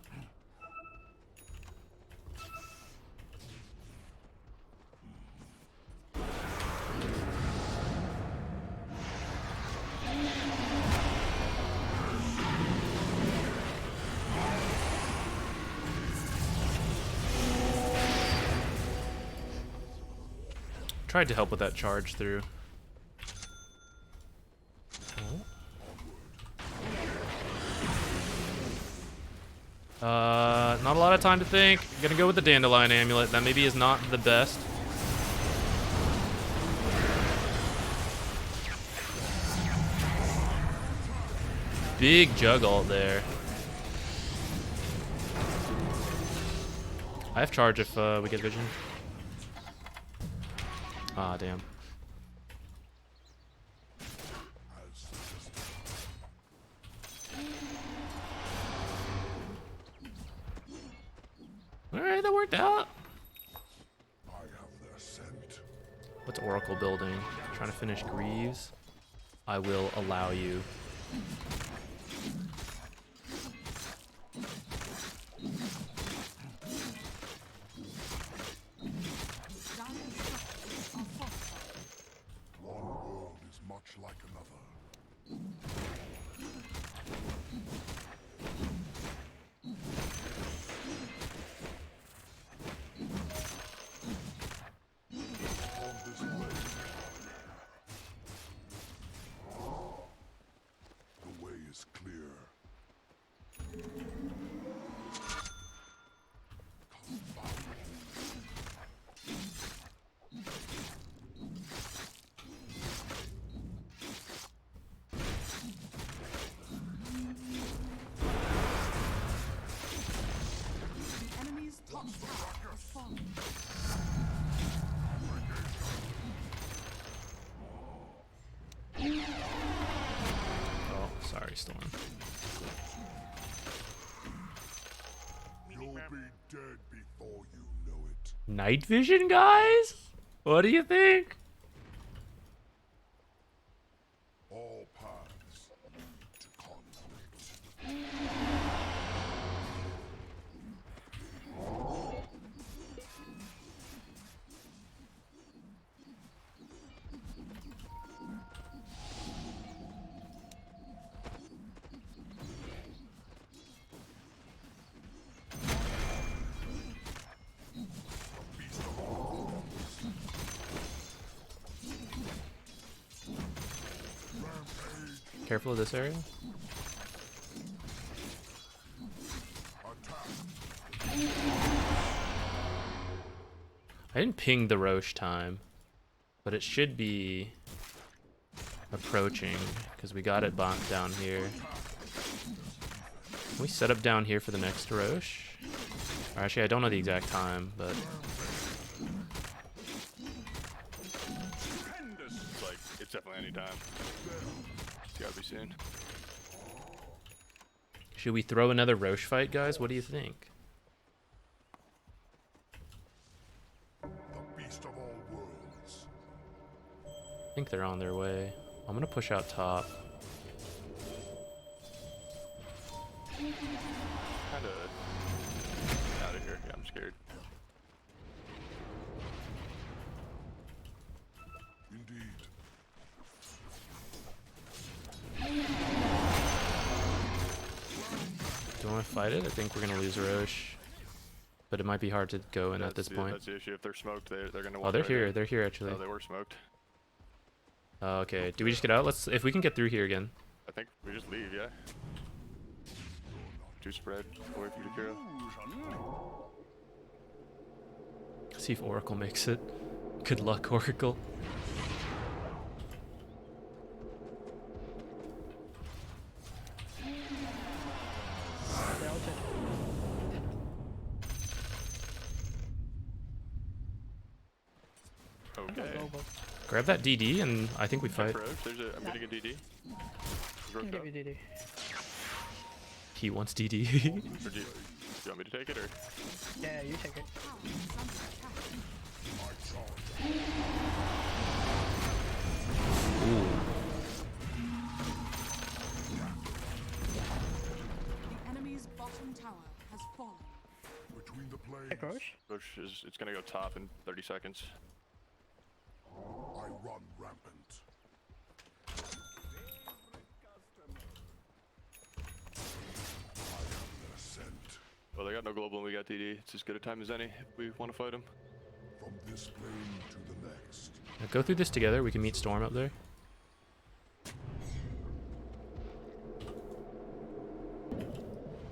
A: Tried to help with that charge through. Not a lot of time to think. I'm gonna go with the Dandelion Amulet. That maybe is not the best. Big Jug ult there. I have charge if we get vision. Ah, damn. Alright, that worked out.
F: I have their scent.
A: What's Oracle building? Trying to finish Greaves? I will allow you.
F: One world is much like another. On this way. The way is clear. Confound
C: The enemy's top tower has fallen.
A: Oh, sorry, Storm.
F: You'll be dead before you know it.
A: Night vision, guys? What do you think?
F: All paths lead to conflict.
A: Careful of this area. I didn't ping the Roche time, but it should be approaching because we got it down here. Can we set up down here for the next Roche? Or actually, I don't know the exact time, but
H: It's like, it's definitely any time. It's gotta be soon.
A: should we throw another Roche fight, guys? What do you think?
F: The beast of all worlds.
A: I think they're on their way. I'm gonna push out top.
H: Kinda out of here. Yeah, I'm scared.
F: Indeed.
A: Do you want to fight it? I think we're gonna lose Roche, but it might be hard to go in at this point.
H: That's the issue. If they're smoked, they're gonna.
A: Oh,
H: walk
A: they're
H: right
A: here.
H: in.
A: They're here actually.
H: Oh, they were smoked.
A: Oh, okay. Do we just get out? Let's. If we can get through here again.
H: I think we just leave. Yeah. Two spread. Away from Jakiro.
A: See if Oracle makes it. Good luck, Oracle.
H: Okay.
A: Grab that DD, and I think we fight.
H: Roche, I'm getting a DD. Roche up.
A: He wants DD.
H: Or do you want me to take it or?
I: Yeah, you take it.
A: Ooh.
C: The enemy's bottom tower has fallen.
F: Between the
I: Take
F: planes,
I: Roche.
H: Roche is. It's gonna go top in 30 seconds.
F: I run rampant. Ascent.
H: Well, they got no global and we got DD. It's as good a time as any if we want to fight them.
F: From this plane to the next.
A: Now go through this together. We can meet Storm up there.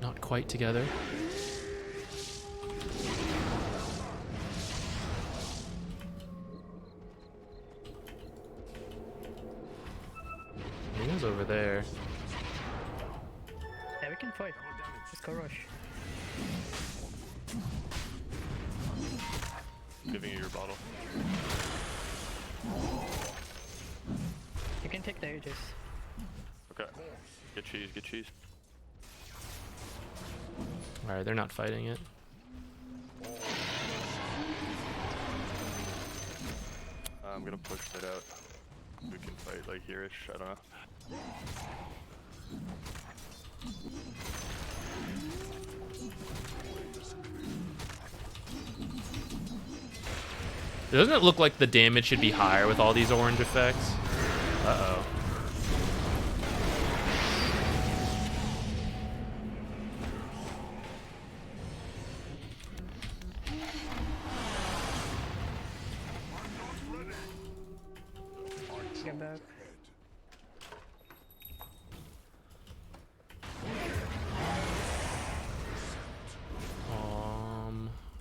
A: Not quite together. He was over there.
I: Yeah, we can fight. Let's go Roche.
H: Giving you your bottle.
I: You can take the Aegis.
H: Okay. Get cheese. Get cheese.
A: Alright, they're not fighting it.
H: I'm gonna push that out. We can fight like here-ish. I don't know.
A: Doesn't it look like the damage should be higher with all these orange effects? Uh-oh.
I: Get back.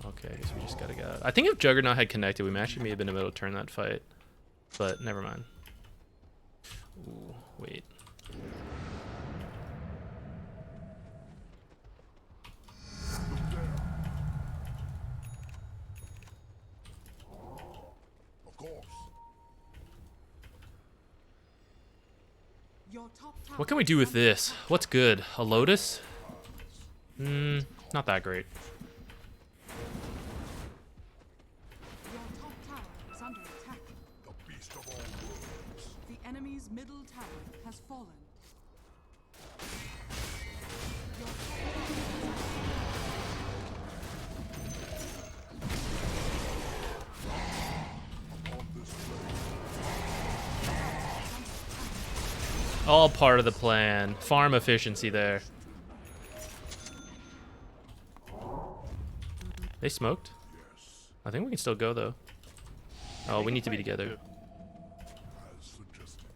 A: Okay, I guess we just gotta get out. I think if Juggernaut had connected, we actually may have been able to turn that fight. But never mind. Ooh, wait.
F: Of course.
C: Your top tower
A: What can we do with this? What's good? A Lotus? Not that great.
C: Your top tower is under attack.
F: The beast of all worlds.
C: The enemy's middle tower has fallen. Your top
F: On this plane.
A: All part of the plan. Farm efficiency there. They smoked?
F: Yes.
A: I think we can still go though. Oh, we need to be together.
F: As suggested.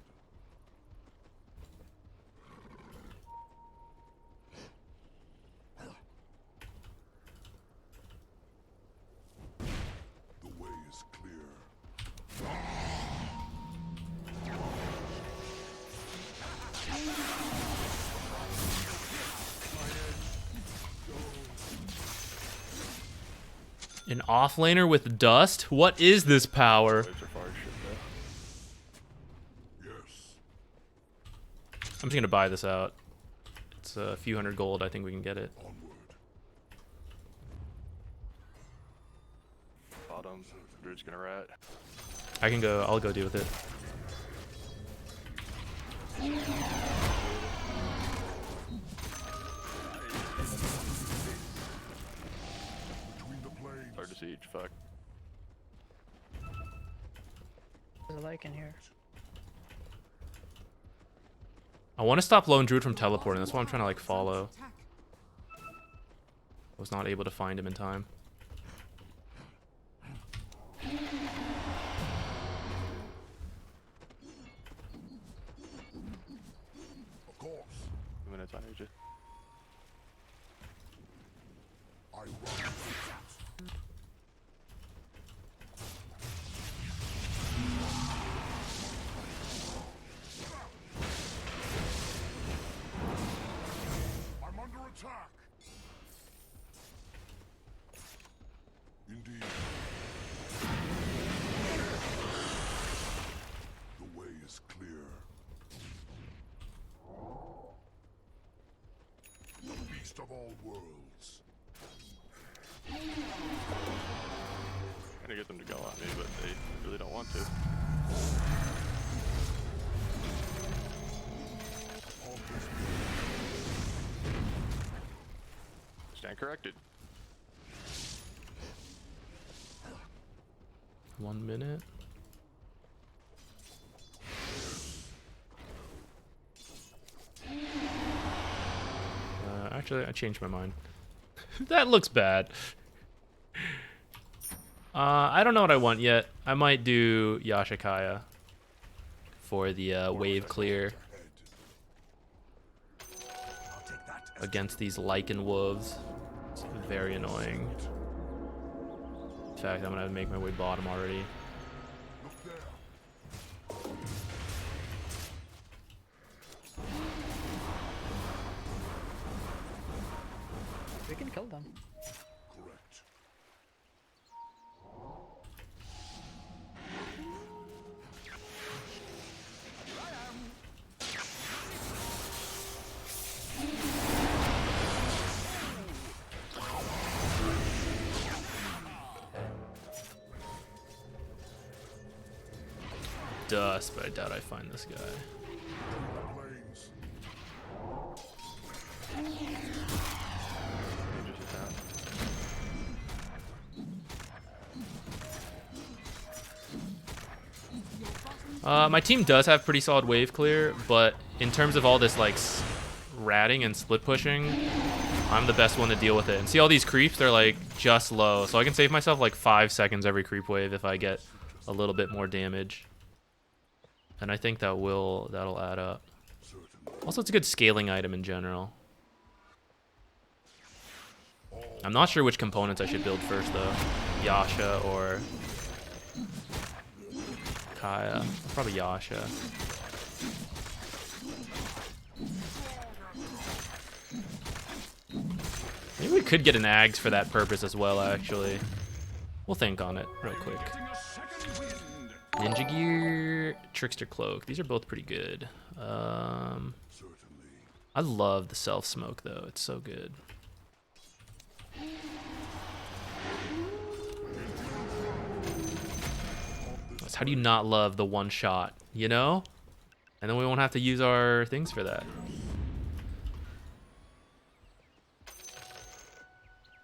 F: The way is clear.
A: An offlaner with dust? What is this power?
H: Waves are far as shit though.
F: Yes.
A: I'm just gonna buy this out. It's a few hundred gold. I think we can get it.
F: Onward.
H: Bottom. Druid's gonna rat.
A: I can go. I'll go deal with it.
F: Between the planes.
H: Hard to siege. Fuck.
I: There's a like in here.
A: I want to stop Lone Druid from teleporting. That's why I'm trying to like follow.
C: Attack.
A: Was not able to find him in time.
F: Of course.
H: 2 minutes on AJ.
F: I run. I'm under attack. Indeed. The way is clear. The beast of all worlds.
H: Trying to get them to go on me, but they really don't want to. Stand corrected.
A: 1 minute. Actually, I changed my mind. That looks bad. I don't know what I want yet. I might do Yashikaya for the wave clear against these Lycan wolves. It's very annoying. In fact, I'm gonna make my way bottom already.
F: Look there.
I: We can kill them.
F: Correct.
A: Dust, but I doubt I find this guy.
F: Planes.
H: Just attack.
A: My team does have pretty solid wave clear, but in terms of all this like ratting and split pushing, I'm the best one to deal with it. And see all these creeps, they're like just low, so I can save myself like 5 seconds every creep wave if I get a little bit more damage. And I think that'll add up. Also, it's a good scaling item in general. I'm not sure which components I should build first though. Yasha or Kaya. Probably Yasha. Maybe we could get an Ags for that purpose as well, actually. We'll think on it real quick. Ninja Gear, Trickster Cloak. These are both pretty good. I love the self smoke though. It's so good. How do you not love the one shot, you know? And then we won't have to use our things for that.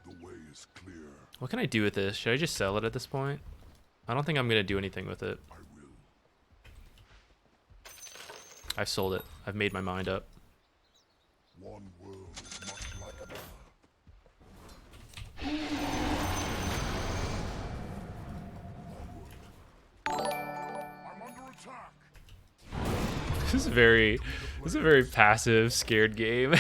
F: The way is clear.
A: What can I do with this? Should I just sell it at this point? I don't think I'm gonna do anything with it.
F: I will.
A: I've sold it. I've made my mind up.
F: One world is much like another. I'm under attack.
A: This is a very passive, scared game.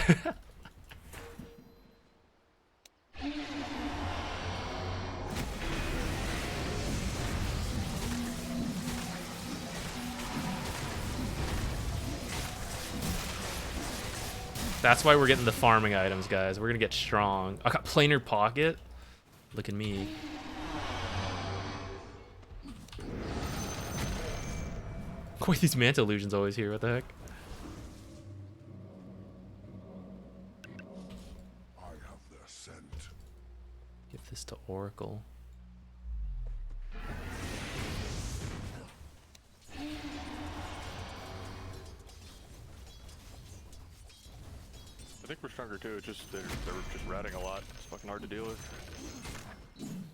A: That's why we're getting the farming items, guys. We're gonna get strong. I got planar pocket. Look at me. Wait, these Manta Illusions always here. What the heck?
F: I have their scent.
A: Give this to Oracle.
H: I think we're stronger too. It's just they're just ratting a lot. It's fucking hard to deal with.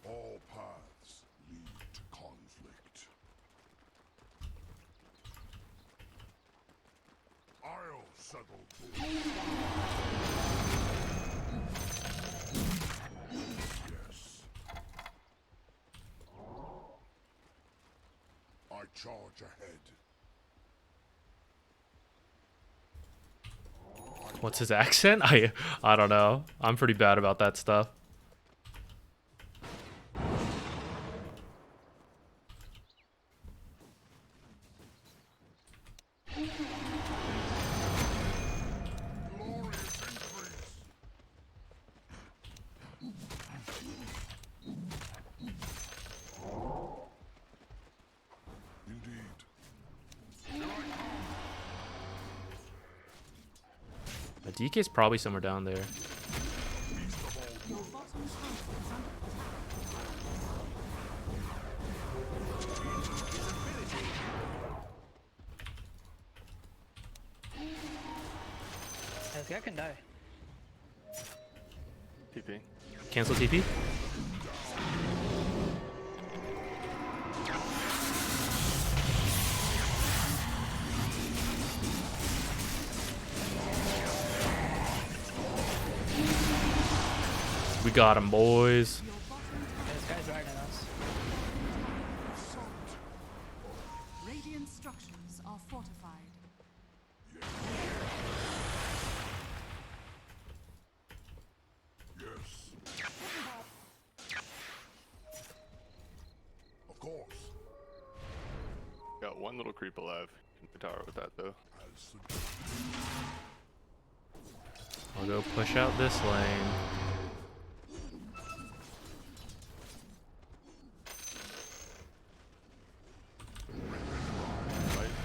F: All paths lead to conflict. I'll settle for yes. I charge ahead.
A: What's his accent? I don't know. I'm pretty bad about that stuff.
F: Glorious increase. Indeed.
A: A DK's probably somewhere down there.
C: Your bottom tower is under
I: This guy can die.
H: TP.
A: Cancel TP. We got him, boys.
C: your bottom
I: Yeah, this guy's dragging us.
C: tower. Radiant structures are fortified.
F: Yes. Of course.
H: Got one little creep alive in the tower with that though.
F: As suggested.
A: I'll go push out this lane.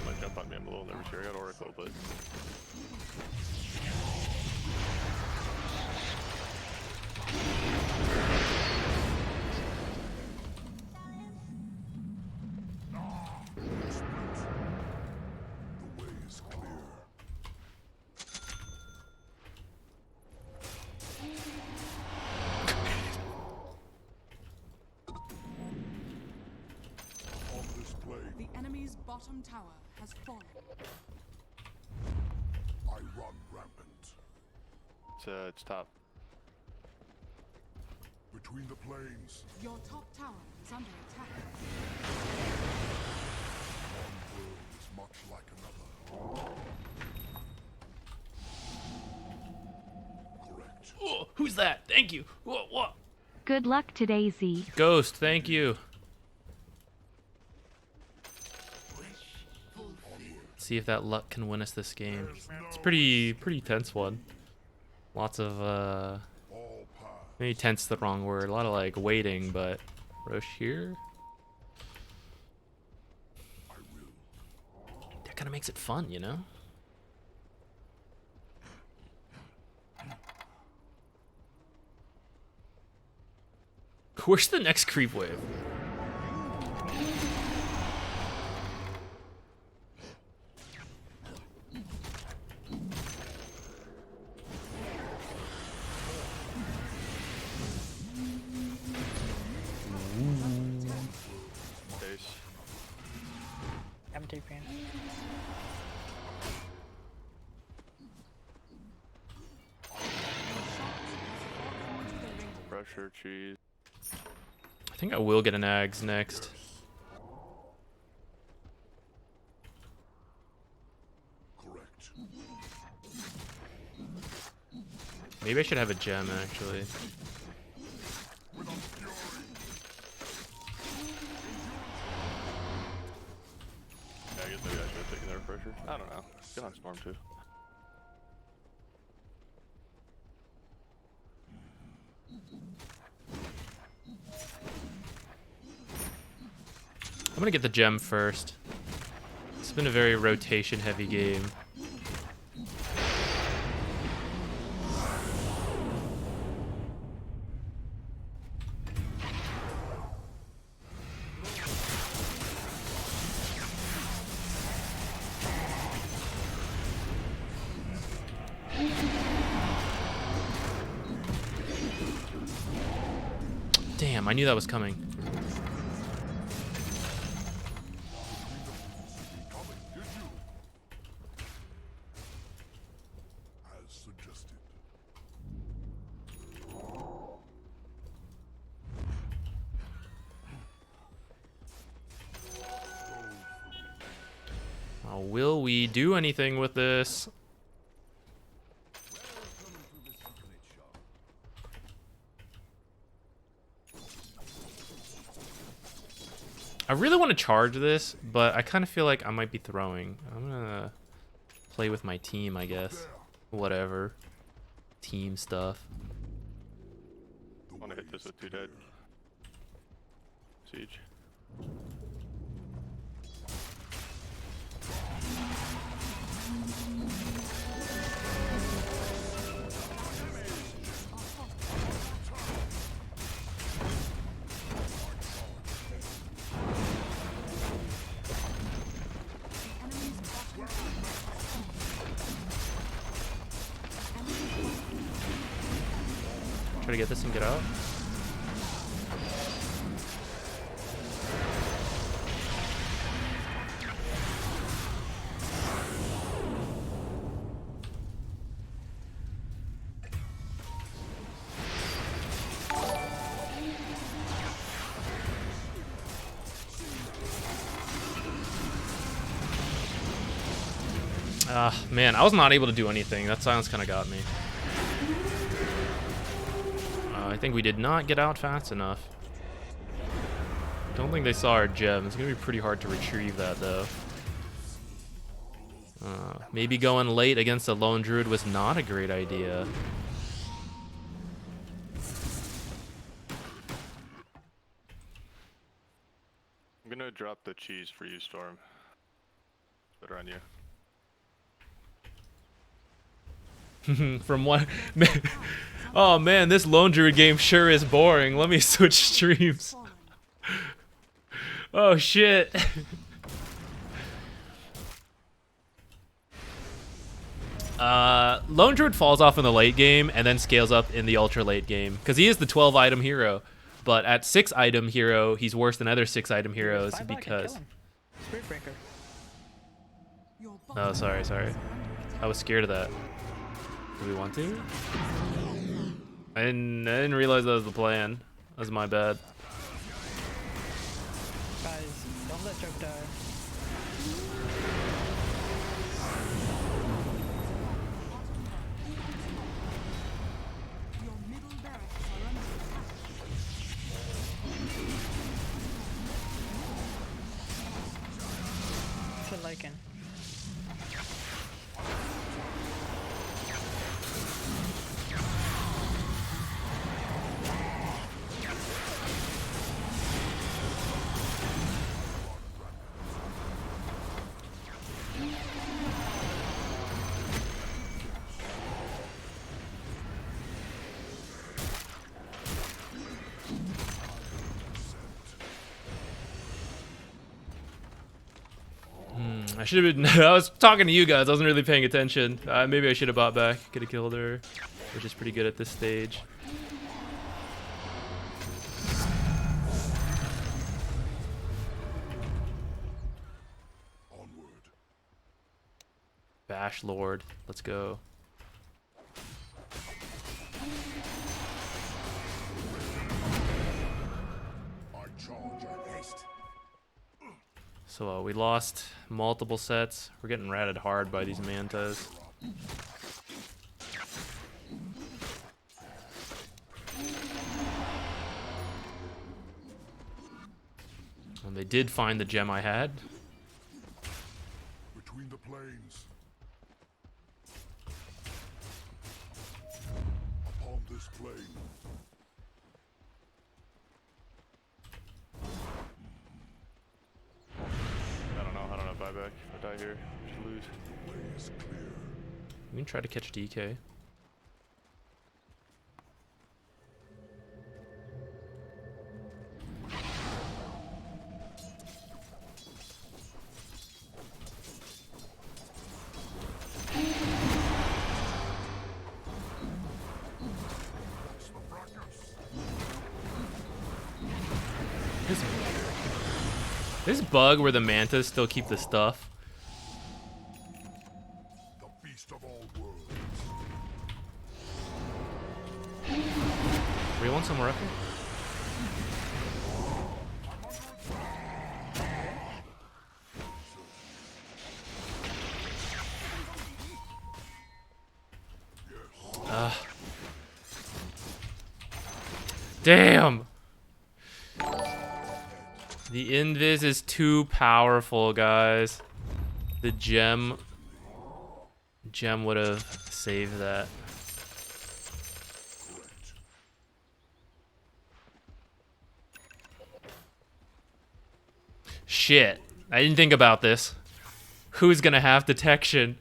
H: Might jump on me. I'm a little nervous here. I got Oracle, but
F: The way is clear. On this plane,
C: The enemy's bottom tower has fallen.
F: I run rampant.
H: it's top.
F: Between the planes,
C: Your top tower is under attack.
F: one world is much like another. Correct.
A: Oh, who's that? Thank you. Whoa.
G: Good luck today, Z.
A: Ghost, thank you. See if that luck can win us this game. It's a pretty tense one. Lots of
F: All paths.
A: maybe tense the wrong word. A lot of like waiting, but Rosh here.
F: I will.
A: That kind of makes it fun, you know? Where's the next creep wave?
H: Base.
I: I'm TPing.
H: Pressure, cheese.
A: I think I will get an Ags next.
F: Correct.
A: Maybe I should have a gem actually.
H: Yeah, I guess maybe I should have taken their pressure. I don't know. Get on Storm too.
A: I'm gonna get the gem first. been a very rotation heavy game. Damn, I knew that was coming.
F: Coming, did you? As suggested.
A: Will we do anything with this? I really want to charge this, but I kind of feel like I might be throwing. I'm gonna play with my team, I guess. Whatever. Team stuff.
H: I want to hit this with 2 dead. Siege.
A: Try to get this and get out. Man, I was not able to do anything. That silence kind of got me. I think we did not get out fast enough. Don't think they saw our gem. It's gonna be pretty hard to retrieve that though. Maybe going late against a lone druid was not a great idea.
H: I'm gonna drop the cheese for you, Storm. Better on you.
A: From what? Oh man, this lone druid game sure is boring. Let me switch streams. Oh shit. Lone druid falls off in the late game and then scales up in the ultra late game because he is the 12 item hero. But at 6 item hero, he's worse than other 6 item heroes because.
I: Spirit Breaker.
A: Oh, sorry. I was scared of that. Do we want to? I didn't realize that was the plan. That was my bad.
I: Guys, don't let Joke die.
C: Your middle barracks are under attack.
I: Kill Lycan.
A: I should have been. I was talking to you guys. I wasn't really paying attention. Maybe I should have bought back. Could have killed her, which is pretty good at this stage.
F: Onward.
A: Bash Lord. Let's go.
F: I charge and haste.
A: So we lost multiple sets. We're getting ratted hard by these mantas. And they did find the gem I had.
F: Between the plains. Upon this plain.
H: I don't know if buyback. If I die here, just lose.
F: The way is clear.
A: We can try to catch DK.
F: That's the fracas.
A: This bug where the mantas still keep the stuff.
F: The beast of all worlds.
A: We want somewhere up here? Damn! The invis is too powerful, guys. The gem would have saved that. Shit. I didn't think about this. Who's gonna have detection?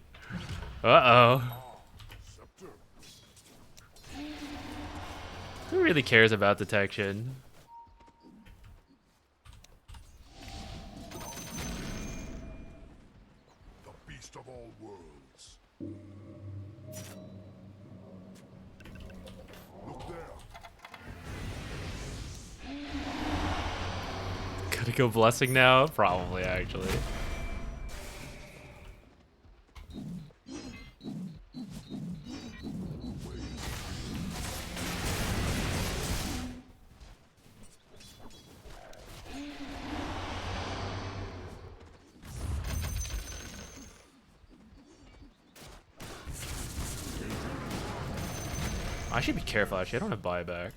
A: Uh-oh. Who really cares about detection?
F: The beast of all worlds. Look there.
A: Gotta go blessing now? Probably, actually. I should be careful, actually. I don't have buyback.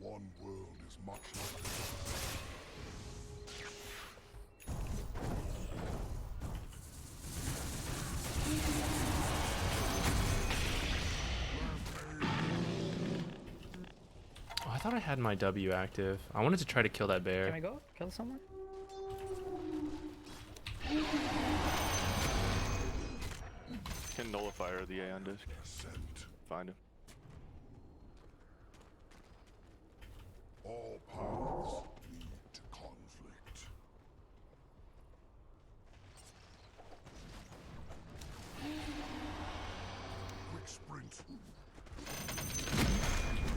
F: One world is much like
A: Oh, I thought I had my W active. I wanted to try to kill that
I: Can I
A: bear.
I: go? Kill someone?
H: Can nullifier the Aeon disc.
F: ascent.
H: Find him.
F: All paths lead to conflict. Quick sprint.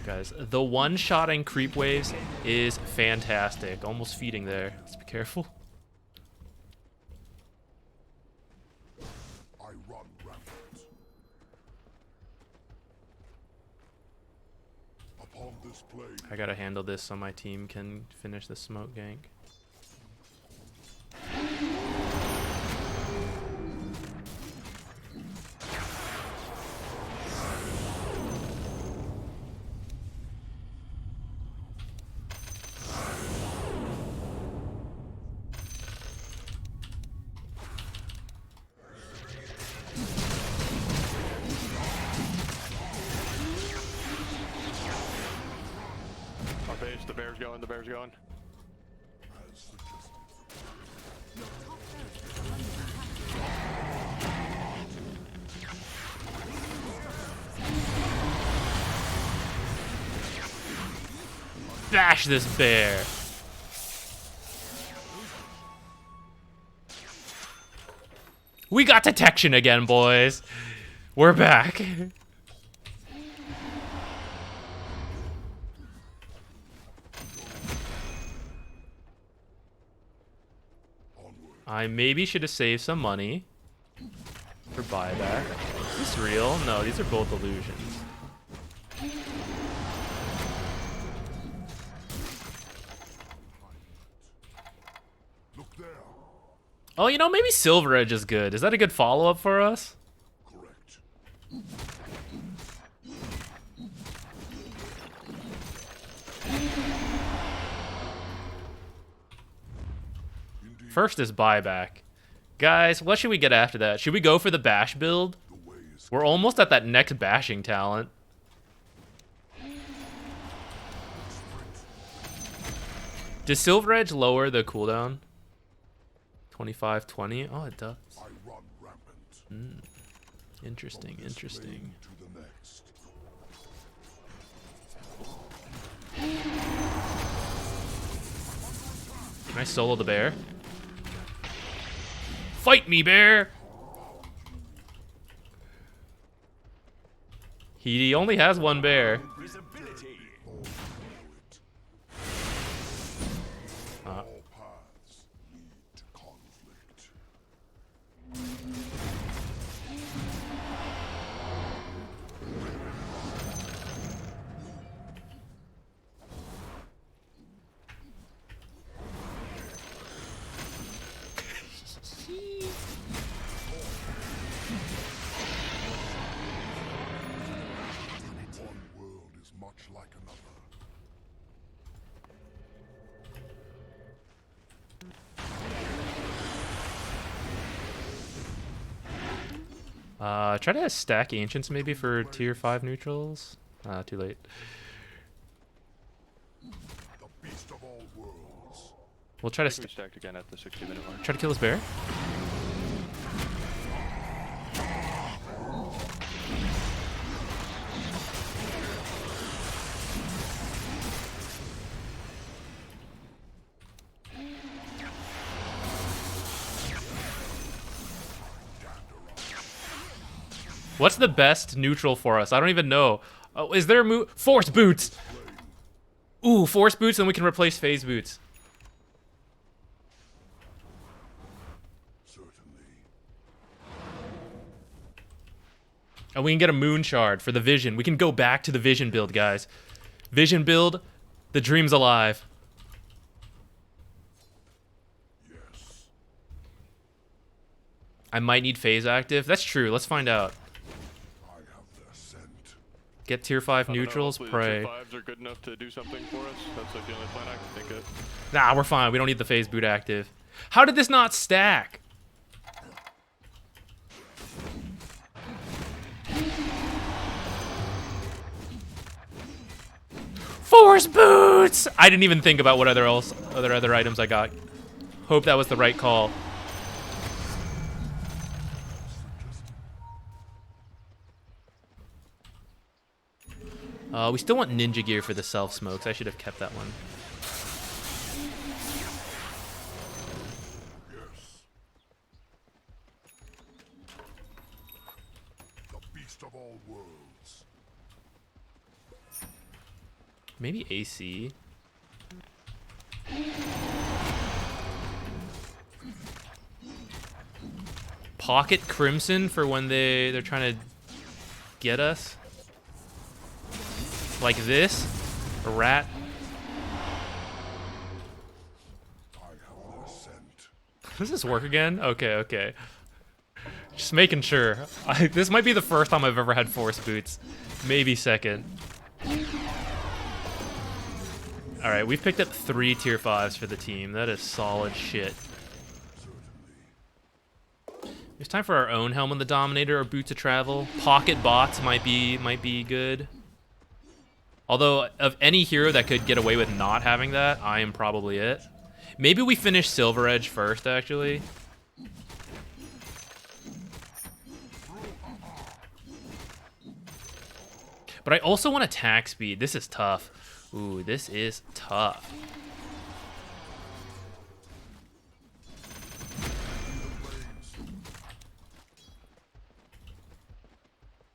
A: Guys, the one-shot and creep waves is fantastic. Almost feeding there. Let's be careful.
F: I run rampant. Upon this plane,
A: I gotta handle this so my team can finish the smoke gank.
H: Our base, the bear's going, the bear's going.
F: as suggested.
A: Bash this bear! We got detection again, boys! We're back!
F: Onward.
A: I maybe should have saved some money for buyback. Is this real? No, these are both illusions.
F: Look there.
A: Oh, you know, maybe Silver Edge is good. Is that a good follow-up for us?
F: Correct. Indeed,
A: First is buyback. Guys, what should we get after that? Should we go for the bash build?
F: the way is
A: We're almost at that next bashing talent. Does Silver Edge lower the cooldown? 25, 20? Oh, it does.
F: I run rampant.
A: Interesting,
F: From this
A: interesting.
F: lane to the next.
A: Can I solo the bear? Fight me, bear! He only has one bear.
F: All paths lead to conflict. One world is much like another.
A: Try to stack ancients maybe for tier 5 neutrals. Too late.
F: The beast of all worlds.
A: We'll try to
H: We stacked again at the 60-minute mark.
A: try to kill this bear. What's the best neutral for us? I don't even know. Oh, is there a move? Force boots! Ooh, force boots, and we can replace phase boots.
F: Certainly.
A: And we can get a moon shard for the vision. We can go back to the vision build, guys. Vision build, the dream's alive.
F: Yes.
A: I might need phase active. That's true. Let's find out.
F: I have their scent.
A: Get tier 5
H: I don't know,
A: neutrals,
H: hopefully the tier
A: pray.
H: 5s are good enough to do something for us. That's like the only plan I can think of.
A: Nah, we're fine. We don't need the phase boot active. How did this not stack? Force boots! I didn't even think about what other items I got. Hope that was the right call. We still want ninja gear for the self smokes. I should have kept that one.
F: Yes. The beast of all worlds.
A: Maybe AC. Pocket Crimson for when they're trying to get us. Like this. A rat.
F: I have their scent.
A: Does this work again? Okay, okay. Just making sure. This might be the first time I've ever had force boots. Maybe second. Alright, we've picked up 3 tier 5s for the team. That is solid shit. It's time for our own Helm of the Dominator or Boots of Travel. Pocket bots might be good. Although, of any hero that could get away with not having that, I am probably it. Maybe we finish Silver Edge first, actually. But I also want attack speed. This is tough. Ooh, this is tough.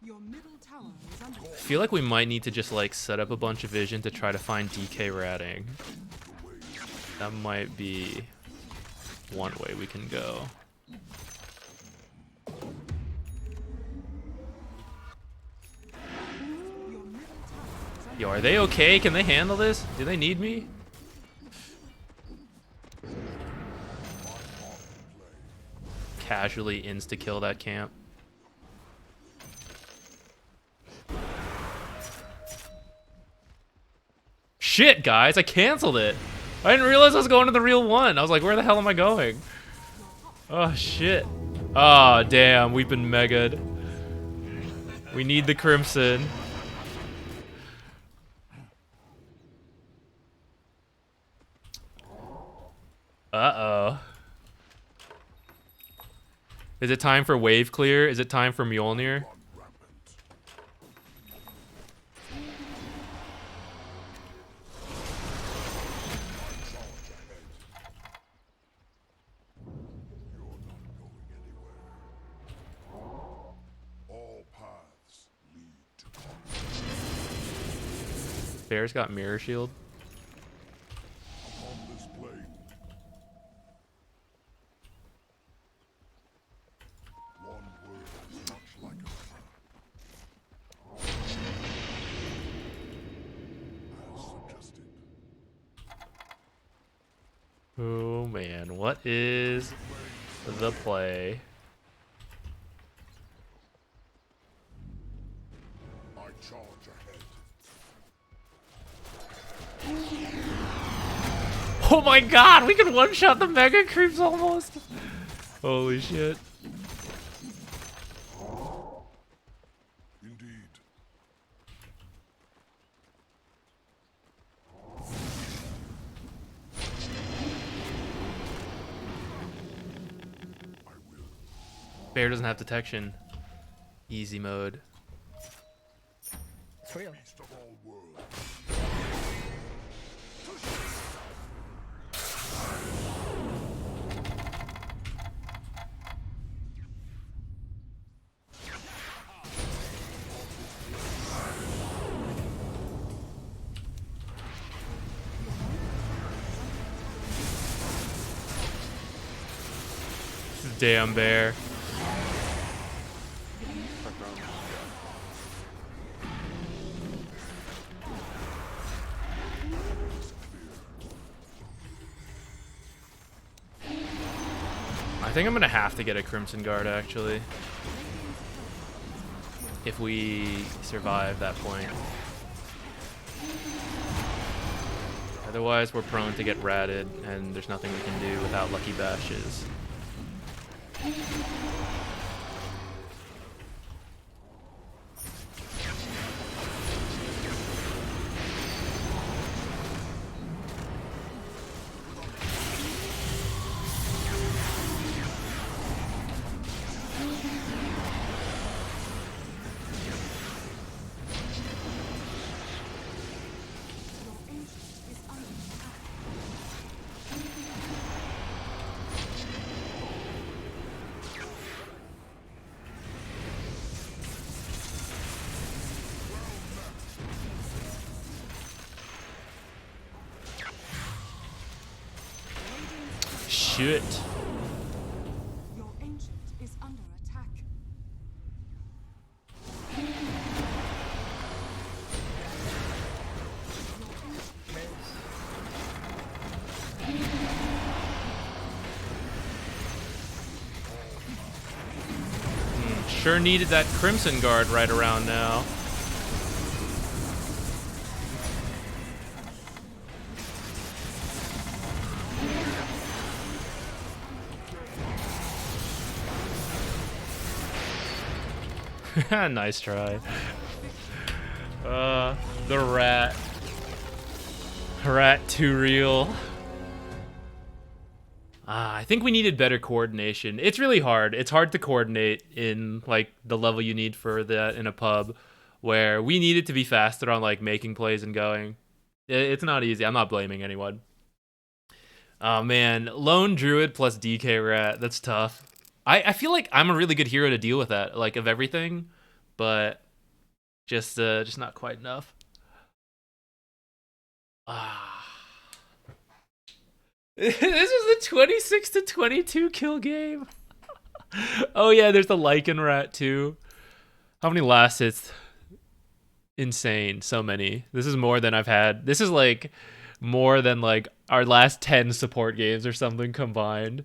C: Your middle tower is under
A: I feel like we might need to just like set up a bunch of vision to try to find DK ratting. That might be one way we can go.
C: your middle tower is under
A: Yo, are they okay? Can they handle this? Do they need me? Casually insta-kill that camp. Shit, guys, I canceled it. I didn't realize I was going to the real one. I was like, where the hell am I going? Oh, shit. Oh, damn, we've been mega'd. We need the Crimson. Uh-oh. Is it time for wave clear? Is it time for Mjolnir?
F: Run rampant. Charge ahead. You're not going anywhere. All paths lead to conflict.
A: Bear's got mirror shield.
F: On this plane. One word is much like another. As suggested.
A: Oh man, what is the play?
F: I charge ahead.
A: Oh my god, we can one-shot the Mega Creeps almost! Holy shit.
F: Indeed. I will.
A: Bear doesn't have detection. Easy mode.
I: It's real.
F: Beast of all worlds.
A: Damn Bear.
H: Fuck wrong.
A: I think I'm gonna have to get a Crimson Guard actually. If we survive that point. Otherwise we're prone to get ratted and there's nothing we can do without Lucky Bashes. Shit.
C: Your ancient is under attack.
A: Sure needed that Crimson Guard right around now. Nice try. The rat. Rat too real. I think we needed better coordination. It's really hard. It's hard to coordinate in like the level you need for that in a pub, where we needed to be faster on like making plays and going. It's not easy. I'm not blaming anyone. Oh man, Lone Druid plus DK Rat. That's tough. I feel like I'm a really good hero to deal with that, like of everything, but just not quite enough. This was a 26-22 kill game. Oh yeah, there's the Lycan Rat too. How many last hits? Insane, so many. This is more than I've had. This is like more than like our last 10 support games or something combined.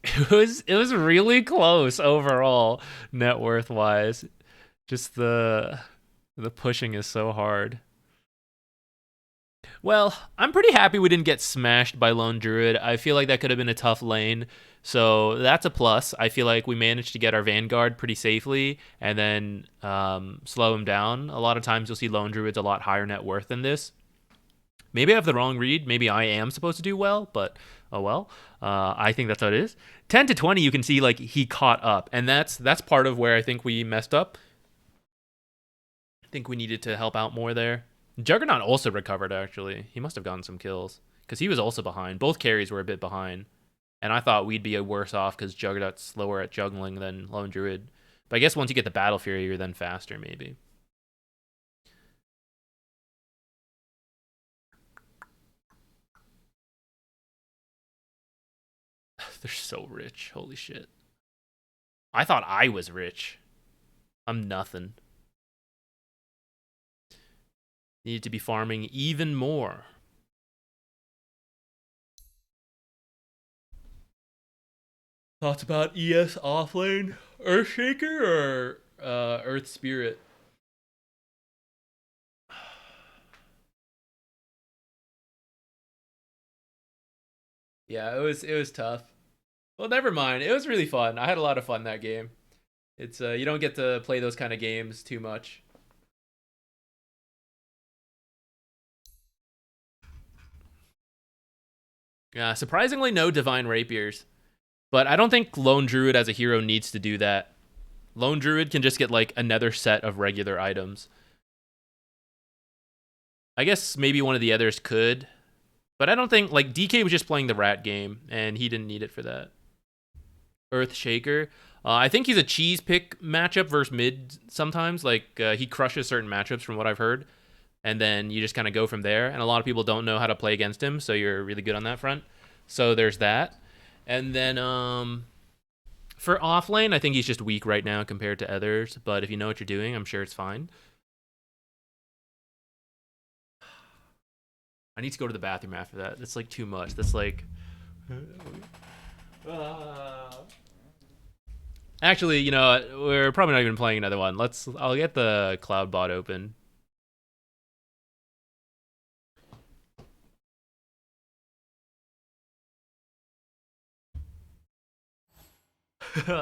A: It was really close overall net worth wise. Just the pushing is so hard. Well, I'm pretty happy we didn't get smashed by Lone Druid. I feel like that could have been a tough lane. So that's a plus. I feel like we managed to get our Vanguard pretty safely and then slow him down. A lot of times you'll see Lone Druids a lot higher net worth than this. Maybe I have the wrong read. Maybe I am supposed to do well, but oh well. I think that's how it is. 10 to 20, you can see like he caught up. And that's part of where I think we messed up. I think we needed to help out more there. Juggernaut also recovered, actually. He must have gotten some kills. Because he was also behind. Both carries were a bit behind. And I thought we'd be worse off because Juggernaut's slower at juggling than Lone Druid. But I guess once you get the Battle Fury, you're then faster, maybe. They're so rich. Holy shit. I thought I was rich. I'm nothing. Need to be farming even more. Thoughts about ES offlane? Earthshaker or Earth Spirit? Yeah, it was tough. Well, never mind. It was really fun. I had a lot of fun that game. It's you don't get to play those kind of games too much. Yeah, surprisingly no Divine Rapiers. But I don't think Lone Druid as a hero needs to do that. Lone Druid can just get like another set of regular items. I guess maybe one of the others could. But I don't think, like, DK was just playing the rat game, and he didn't need it for that. Earthshaker. I think he's a cheese pick matchup versus mid sometimes. Like, he crushes certain matchups from what I've heard. And then you just kind of go from there. And a lot of people don't know how to play against him, so you're really good on that front. So there's that. And then for offlane, I think he's just weak right now compared to others. But if you know what you're doing, I'm sure it's fine. I need to go to the bathroom after that. That's like too much. That's like... Actually, you know, we're probably not even playing another one. I'll get the cloud bot open.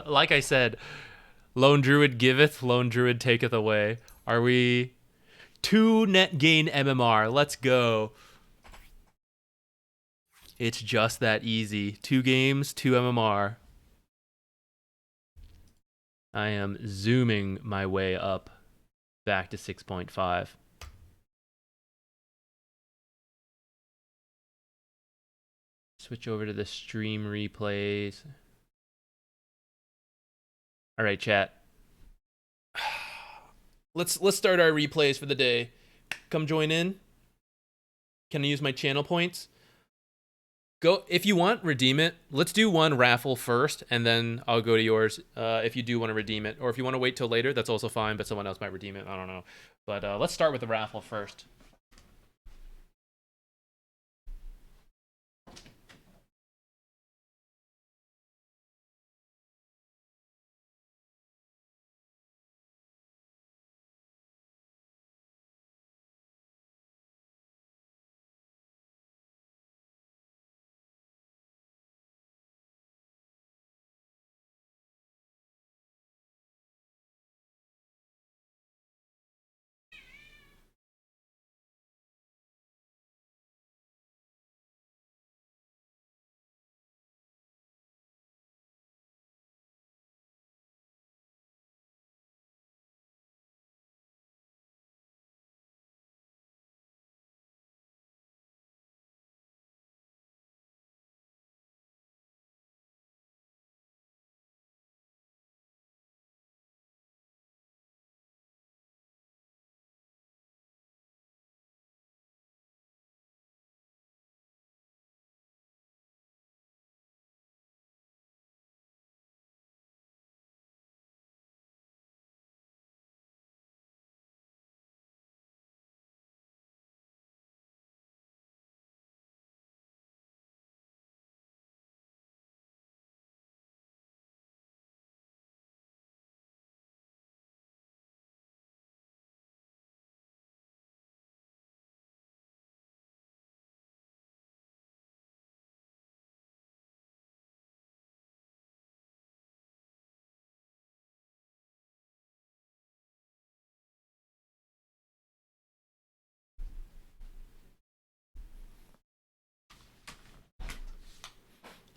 A: Like I said, Lone Druid giveth, Lone Druid taketh away. Are we 2 net gain MMR? Let's go. It's just that easy. 2 games, 2 MMR. I am zooming my way up back to 6.5. Switch over to the stream replays. All right, chat. Let's start our replays for the day. Come join in. Can I use my channel points? Go if you want, redeem it. Let's do one raffle first, and then I'll go to yours if you do want to redeem it. Or if you want to wait till later, that's also fine, but someone else might redeem it. I don't know. But let's start with the raffle first.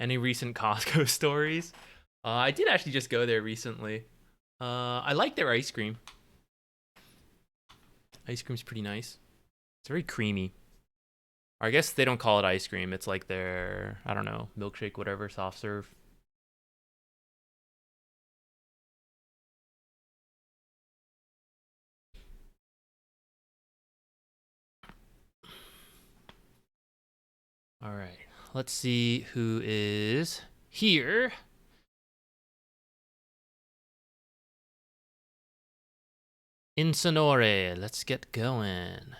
A: Any recent Costco stories? I did actually just go there recently. I like their ice cream. Ice cream's pretty nice. It's very creamy. Or I guess they don't call it ice cream. It's like their, I don't know, milkshake, whatever, soft serve. All right, let's see who is here. In Sonore, let's get going.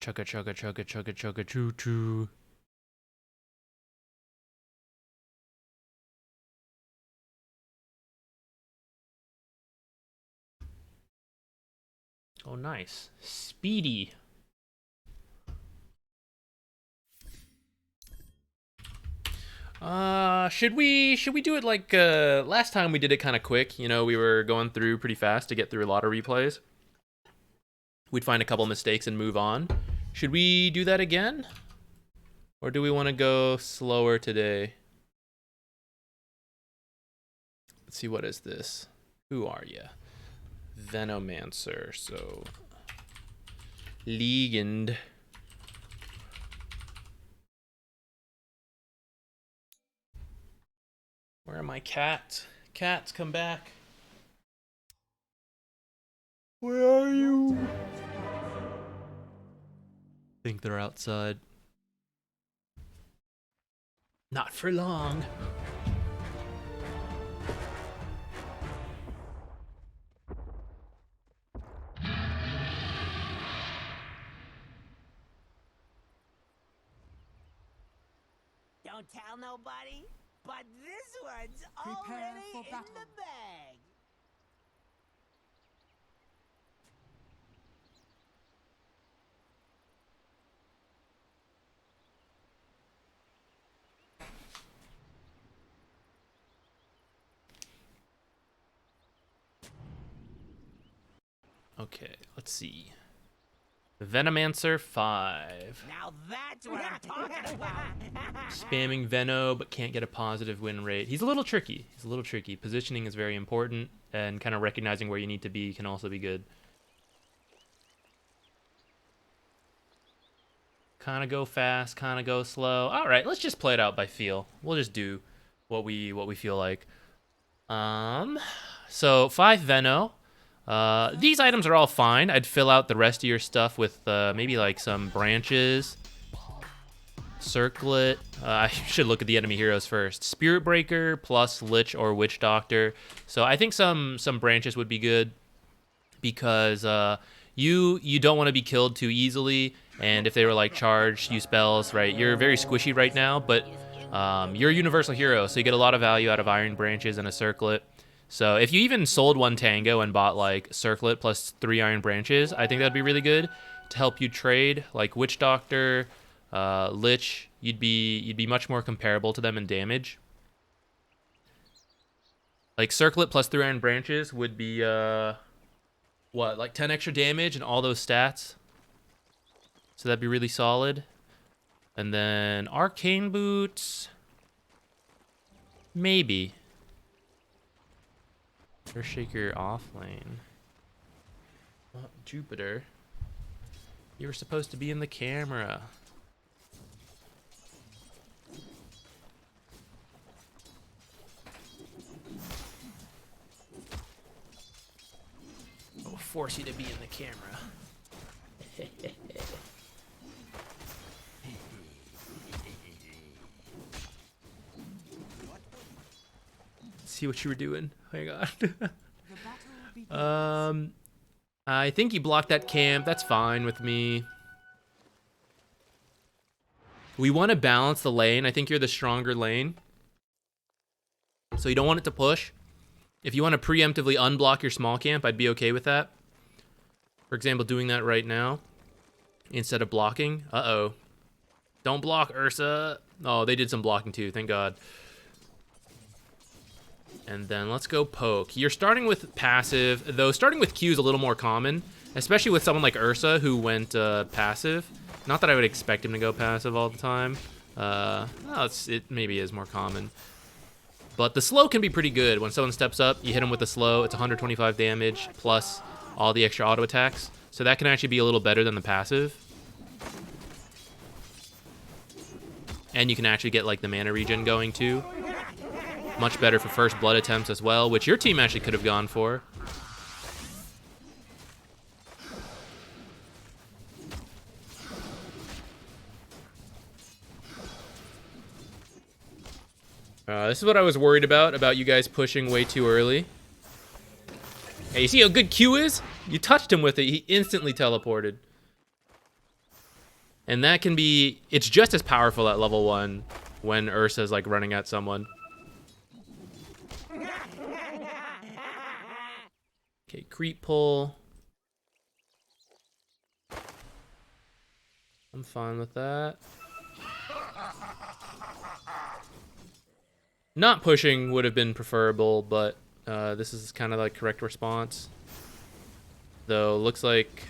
A: Chugga chugga chugga chugga chugga choo choo. Oh, nice. Speedy. Should we do it like last time we did it kind of quick? You know, we were going through pretty fast to get through a lot of replays. We'd find a couple mistakes and move on. Should we do that again? Or do we want to go slower today? Let's see, what is this? Who are you? Venomancer, so Legend. Where are my cats? Cats, come back. Where are you? Think they're outside. Not for long.
J: Don't tell nobody, but this one's
C: Prepare
J: already
C: for
J: in
C: battle.
J: the bag.
A: Okay, let's see. Venomancer 5.
J: Now that's what I'm talking about.
A: Spamming Veno, but can't get a positive win rate. He's a little tricky. Positioning is very important, and kind of recognizing where you need to be can also be good. Kind of go fast, kind of go slow. All right, let's just play it out by feel. We'll just do what we feel like. So 5 Veno. These items are all fine. I'd fill out the rest of your stuff with maybe like some branches, circlet. I should look at the enemy heroes first. Spirit Breaker plus Lich or Witch Doctor. So I think some branches would be good because you don't want to be killed too easily. And if they were like charged, use spells, right? You're very squishy right now, but you're a universal hero, so you get a lot of value out of Iron Branches and a circlet. So if you even sold one Tango and bought like Circlet plus 3 Iron Branches, I think that'd be really good to help you trade. Like Witch Doctor, Lich, you'd be much more comparable to them in damage. Like Circlet plus 3 Iron Branches would be what, like 10 extra damage and all those stats. So that'd be really solid. And then Arcane Boots, maybe. Earthshaker off lane. Oh, Jupiter. You were supposed to be in the camera. I'll force you to be in the camera. See what you were doing. Hang on. I think you blocked that camp. That's fine with me. We want to balance the lane. I think you're the stronger lane. So you don't want it to push. If you want to preemptively unblock your small camp, I'd be okay with that. For example, doing that right now instead of blocking. Uh-oh. Don't block, Ursa. Oh, they did some blocking too. Thank God. And then let's go poke. You're starting with passive, though starting with Q is a little more common. Especially with someone like Ursa who went passive. Not that I would expect him to go passive all the time. Well, it maybe is more common. But the slow can be pretty good. When someone steps up, you hit him with the slow. It's 125 damage plus all the extra auto attacks. So that can actually be a little better than the passive. And you can actually get like the mana regen going too. Much better for first blood attempts as well, which your team actually could have gone for. This is what I was worried about you guys pushing way too early. Hey, you see how good Q is? You touched him with it, he instantly teleported. And that can be, it's just as powerful at level 1 when Ursa's like running at someone. Okay, creep pull. I'm fine with that. Not pushing would have been preferable, but this is kind of like correct response. Though looks like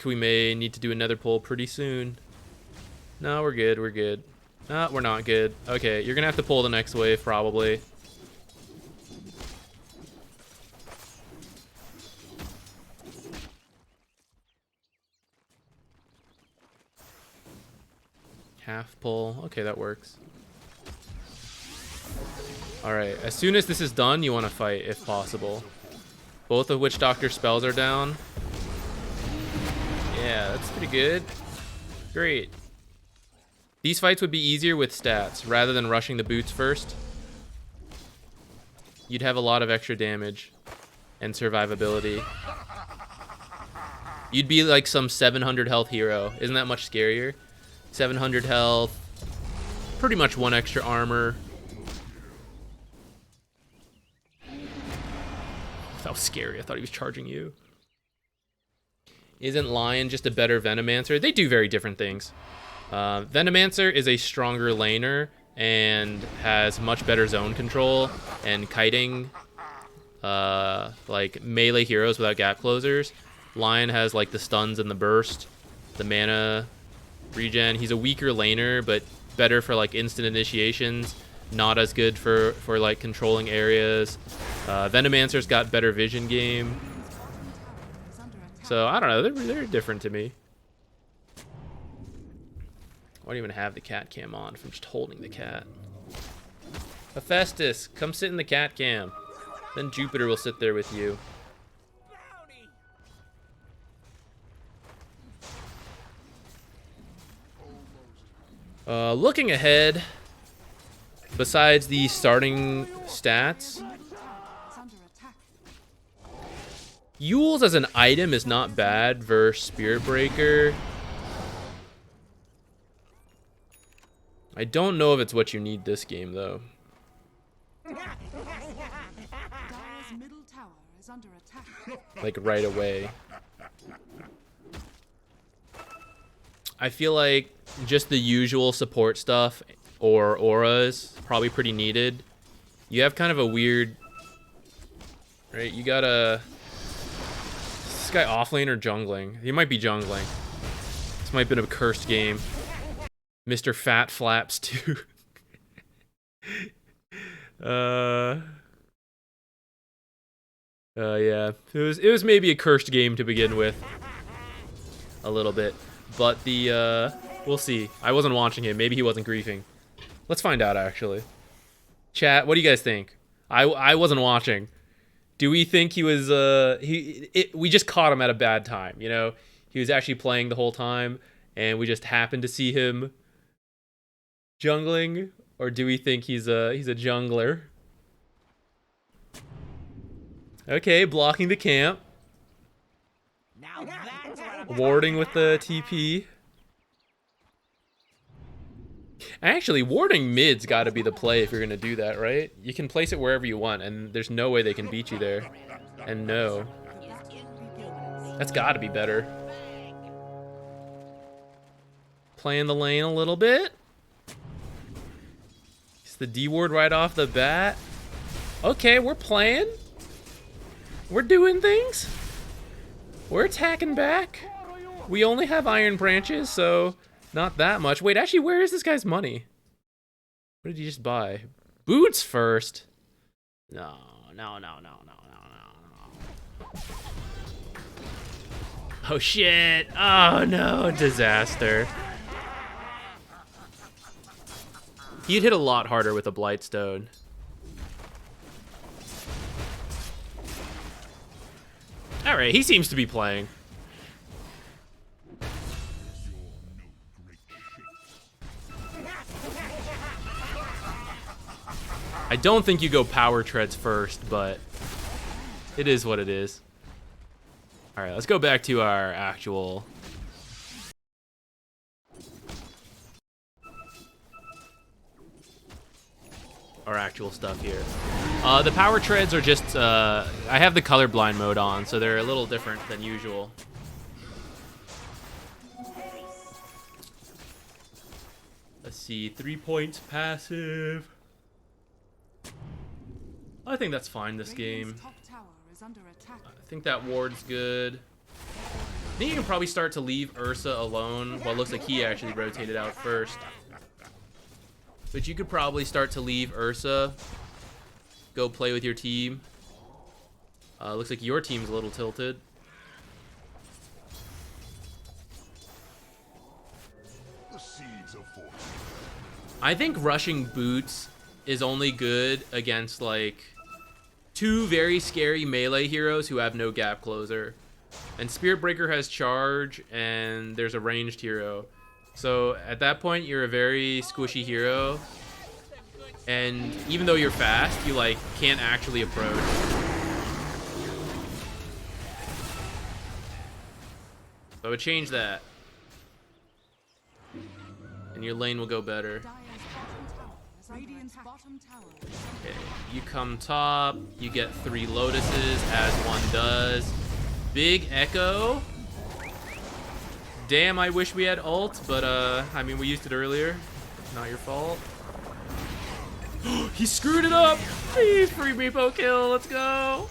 A: we may need to do another pull pretty soon. No, we're good, we're good. No, we're not good. Okay, you're gonna have to pull the next wave probably. Half pull. Okay, that works. Alright, as soon as this is done, you want to fight if possible. Both of Witch Doctor spells are down. Yeah, that's pretty good. Great. These fights would be easier with stats, rather than rushing the boots first. You'd have a lot of extra damage and survivability. You'd be like some 700 health hero. Isn't that much scarier? 700 health, pretty much 1 extra armor. That was scary. I thought he was charging you. Isn't Lion just a better Venomancer? They do very different things. Venomancer is a stronger laner and has much better zone control and kiting, like melee heroes without gap closers. Lion has like the stuns and the burst, the mana regen. He's a weaker laner, but better for like instant initiations. Not as good for like controlling areas. Venomancer's got better vision game. So I don't know, they're different to me. I don't even have the cat cam on from just holding the cat. Hephaestus, come sit in the cat cam. Then Jupiter will sit there with you. Looking ahead, besides the starting stats, Eul's as an item is not bad versus Spirit Breaker. I don't know if it's what you need this game, though.
C: Dire's middle tower is under attack.
A: Like, right away. I feel like just the usual support stuff or auras probably pretty needed. You have kind of a weird... Right, you got a... Is this guy offlane or jungling? He might be jungling. This might have been a cursed game. Mr. Fat Flaps too. Yeah. It was maybe a cursed game to begin with. A little bit. But the, we'll see. I wasn't watching him. Maybe he wasn't griefing. Let's find out, actually. Chat, what do you guys think? I wasn't watching. Do we think he was, we just caught him at a bad time, you know? He was actually playing the whole time, and we just happened to see him jungling? Or do we think he's a jungler? Okay, blocking the camp.
J: Now that's what I'm
A: Warding with the TP. Actually, warding mid's got to be the play if you're going to do that, right? You can place it wherever you want, and there's no way they can beat you there. And no. That's got to be better. Playing the lane a little bit. It's the D ward right off the bat. Okay, we're playing. We're doing things. We're attacking back. We only have iron branches, so not that much. Wait, actually, where is this guy's money? What did he just buy? Boots first. No. Oh shit. Oh no, disaster. He'd hit a lot harder with a Blightstone. Alright, he seems to be playing. I don't think you go power treads first, but it is what it is. Alright, let's go back to our actual... stuff here. The power treads are just, I have the colorblind mode on, so they're a little different than usual. Let's see, 3 points passive. I think that's fine this game.
C: Top tower is under attack.
A: I think that ward's good. I think you can probably start to leave Ursa alone. Well, it looks like he actually rotated out first. But you could probably start to leave Ursa. Go play with your team. Looks like your team's a little tilted.
F: The seeds of fortune.
A: I think rushing boots is only good against like 2 very scary melee heroes who have no gap closer. And Spirit Breaker has charge and there's a ranged hero. So at that point you're a very squishy hero. And even though you're fast, you like can't actually approach. So I would change that. And your lane will go better.
C: Radiant's bottom tower.
A: Okay, you come top, you get 3 lotuses as one does. Big echo. Damn, I wish we had ult, but I mean we used it earlier. Not your fault. He screwed it up! Please, free Meepo kill, let's go!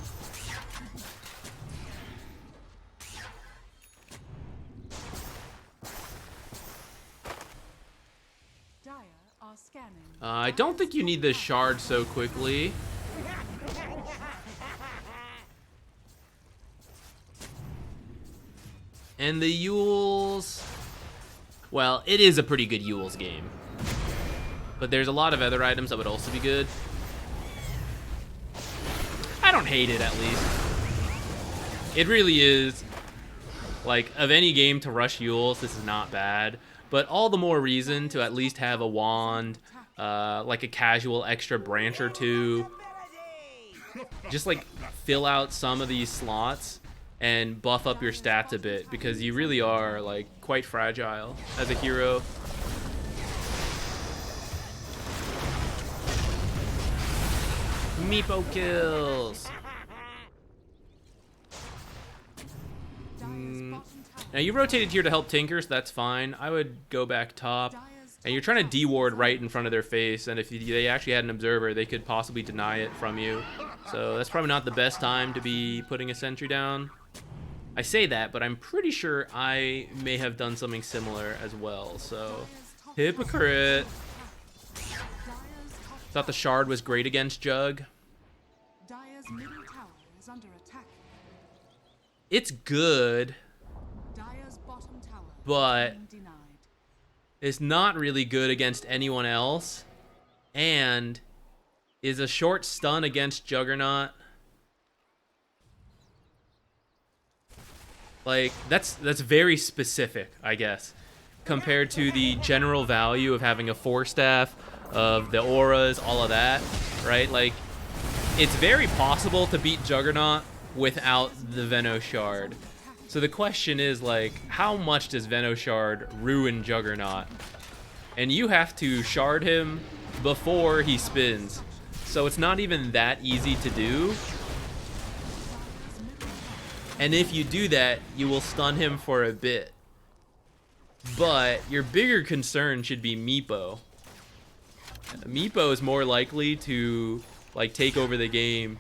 C: Dire are scanning.
A: I don't think you need this shard so quickly. And the Yules... Well, it is a pretty good Yules game. But there's a lot of other items that would also be good. I don't hate it, at least. It really is. Like, of any game to rush Yules, this is not bad. But all the more reason to at least have a wand, like a casual extra branch or 2. Just, like, fill out some of these slots and buff up your stats a bit. Because you really are, like, quite fragile as a hero. Meepo kills. Now you rotated here to help Tinker, so that's fine. I would go back top. And you're trying to deward right in front of their face, and if they actually had an observer, they could possibly deny it from you. So that's probably not the best time to be putting a sentry down. I say that, but I'm pretty sure I may have done something similar as well. So, hypocrite. Thought the shard was great against Jug.
C: Dire's middle tower is under attack.
A: It's good,
C: Dire's bottom tower
A: but
C: being denied.
A: it's not really good against anyone else, and is a short stun against Juggernaut. Like, that's very specific, I guess, compared to the general value of having a 4-staff, of the auras, all of that, right? Like, it's very possible to beat Juggernaut without the Veno Shard. So the question is, like, how much does Veno Shard ruin Juggernaut? And you have to shard him before he spins. So it's not even that easy to do. And if you do that, you will stun him for a bit. But your bigger concern should be Meepo. Meepo is more likely to, like, take over the game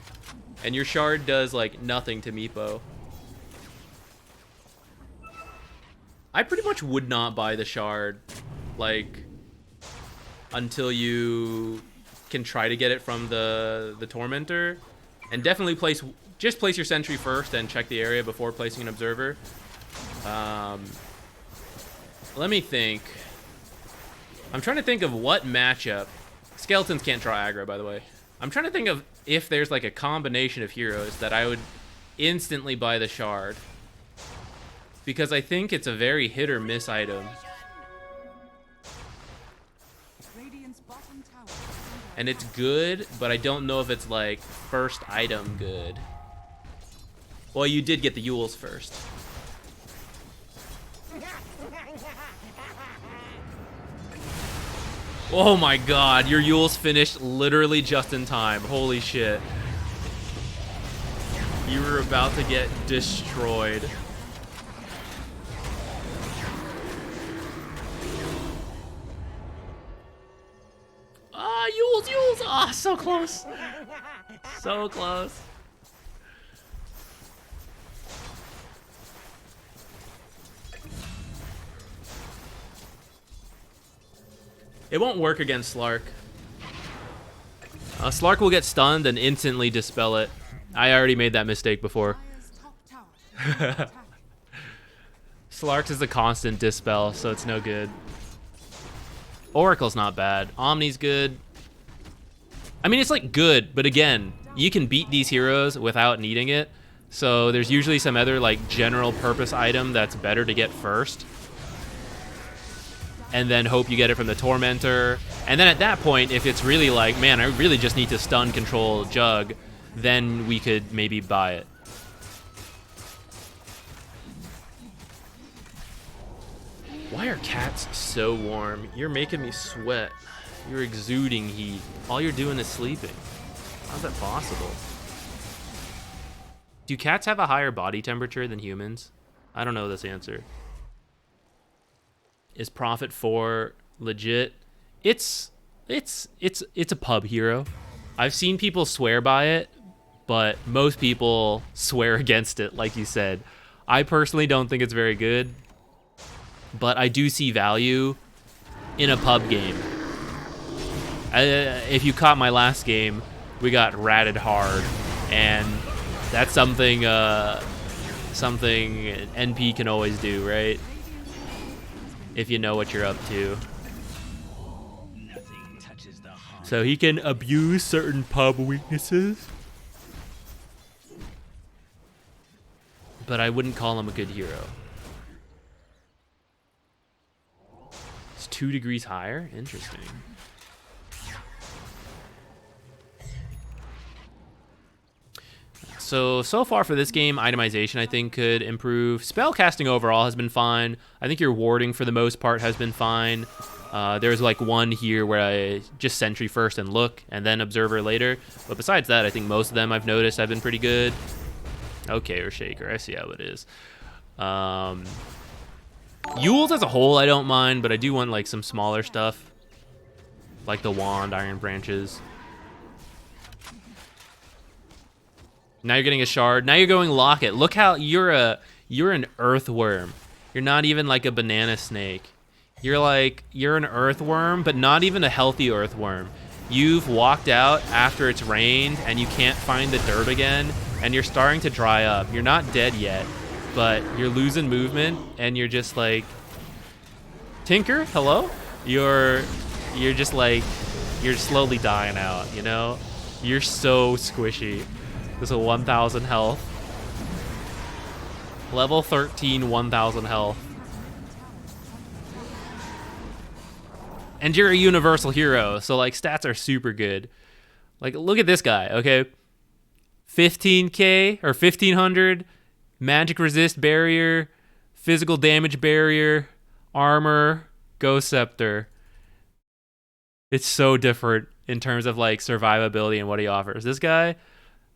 A: And your shard does, like, nothing to Meepo. I pretty much would not buy the shard, like, until you can try to get it from the Tormentor. And definitely just place your sentry first and check the area before placing an observer. Let me think. I'm trying to think of what matchup. Skeletons can't draw aggro, by the way. I'm trying to think of if there's like a combination of heroes that I would instantly buy the shard. Because I think it's a very hit or miss item.
C: Radiant's bottom tower.
A: And it's good, but I don't know if it's like first item good. Well, you did get the Yules first. Oh my god, your Yules finished literally just in time. Holy shit. You were about to get destroyed. Ah, Yules! Ah, so close. So close. It won't work against Slark. Slark will get stunned and instantly dispel it. I already made that mistake before.
C: Dire's top tower.
A: Slark's is a constant dispel, so it's no good. Oracle's not bad. Omni's good. I mean, it's like good, but again, you can beat these heroes without needing it. So there's usually some other like general purpose item that's better to get first. And then hope you get it from the Tormentor. And then at that point, if it's really like, man, I really just need to stun control Jug, then we could maybe buy it. Why are cats so warm? You're making me sweat. You're exuding heat. All you're doing is sleeping. How's that possible? Do cats have a higher body temperature than humans? I don't know this answer. Is Prophet 4 legit? It's a pub hero. I've seen people swear by it, but most people swear against it, like you said. I personally don't think it's very good, but I do see value in a pub game. If you caught my last game, we got ratted hard, and that's something NP can always do, right? If you know what you're up to. So he can abuse certain pub weaknesses. But I wouldn't call him a good hero. It's 2 degrees higher? Interesting. So far for this game, itemization I think could improve. Spellcasting overall has been fine. I think your warding for the most part has been fine. There's like one here where I just sentry first and look, and then observer later. But besides that, I think most of them I've noticed have been pretty good. Okay, or Shaker, I see how it is. Yules as a whole I don't mind, but I do want like some smaller stuff. Like the wand, iron branches. Now you're getting a shard. Now you're going locket. Look how you're an earthworm. You're not even like a banana snake. You're an earthworm, but not even a healthy earthworm. You've walked out after it's rained and you can't find the dirt again, and you're starting to dry up. You're not dead yet, but you're losing movement and you're just like, Tinker, hello? You're just like, you're slowly dying out, you know? You're so squishy. There's a 1,000 health. Level 13, 1,000 health. And you're a universal hero, so like stats are super good. Like look at this guy, okay? 15k or 1,500, magic resist barrier, physical damage barrier, armor, ghost scepter. It's so different in terms of like survivability and what he offers. This guy,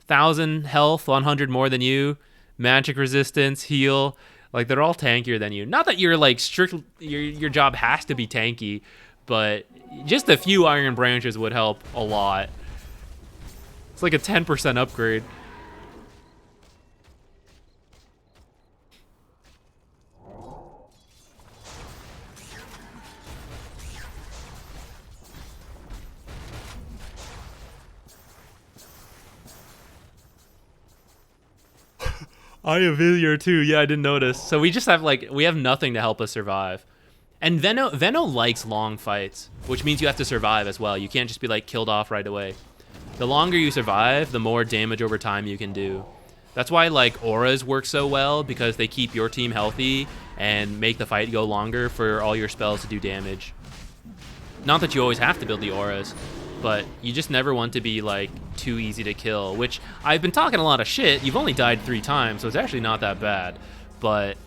A: 1,000 health, 100 more than you, magic resistance, heal, like they're all tankier than you. Not that you're like strict, your job has to be tanky, but just a few iron branches would help a lot. It's like a 10% upgrade. Eye of Villier too. Yeah, I didn't notice. So we just have like we have nothing to help us survive. And Venno likes long fights, which means you have to survive as well. You can't just be like killed off right away. The longer you survive, the more damage over time you can do. That's why like auras work so well, because they keep your team healthy and make the fight go longer for all your spells to do damage. Not that you always have to build the auras, but you just never want to be like too easy to kill, which I've been talking a lot of shit. You've only died 3 times, so it's actually not that bad. But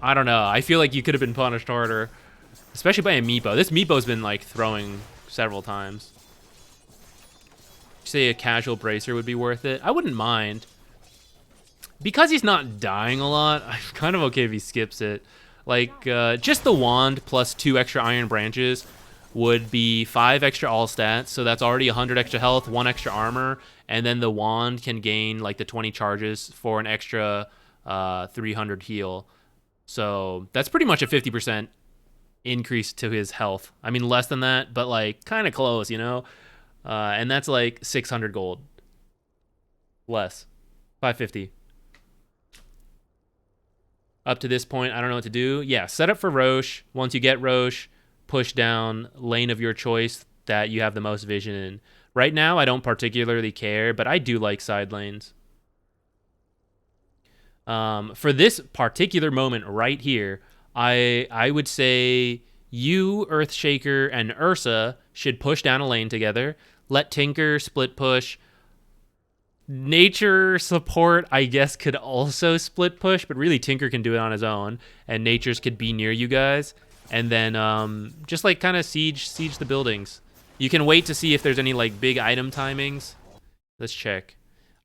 A: I don't know. I feel like you could have been punished harder, especially by a Meepo. This Meepo's been like throwing several times. Say a casual bracer would be worth it. I wouldn't mind. Because he's not dying a lot, I'm kind of okay if he skips it. Like, just the wand plus 2 extra iron branches would be 5 extra all stats, so that's already 100 extra health, 1 extra armor, and then the wand can gain like the 20 charges for an extra 300 heal. So that's pretty much a 50% increase to his health. I mean, less than that, but like kind of close, you know? And that's like 600 gold. Less. 550. Up to this point, I don't know what to do. Yeah, set up for Roche. Once you get Roche, push down lane of your choice that you have the most vision in. Right now, I don't particularly care, but I do like side lanes. For this particular moment right here, I would say you, Earthshaker, and Ursa should push down a lane together. Let Tinker split push. Nature support, I guess, could also split push, but really Tinker can do it on his own, and Nature's could be near you guys, and then just like kind of siege the buildings. You can wait to see if there's any like big item timings. Let's check.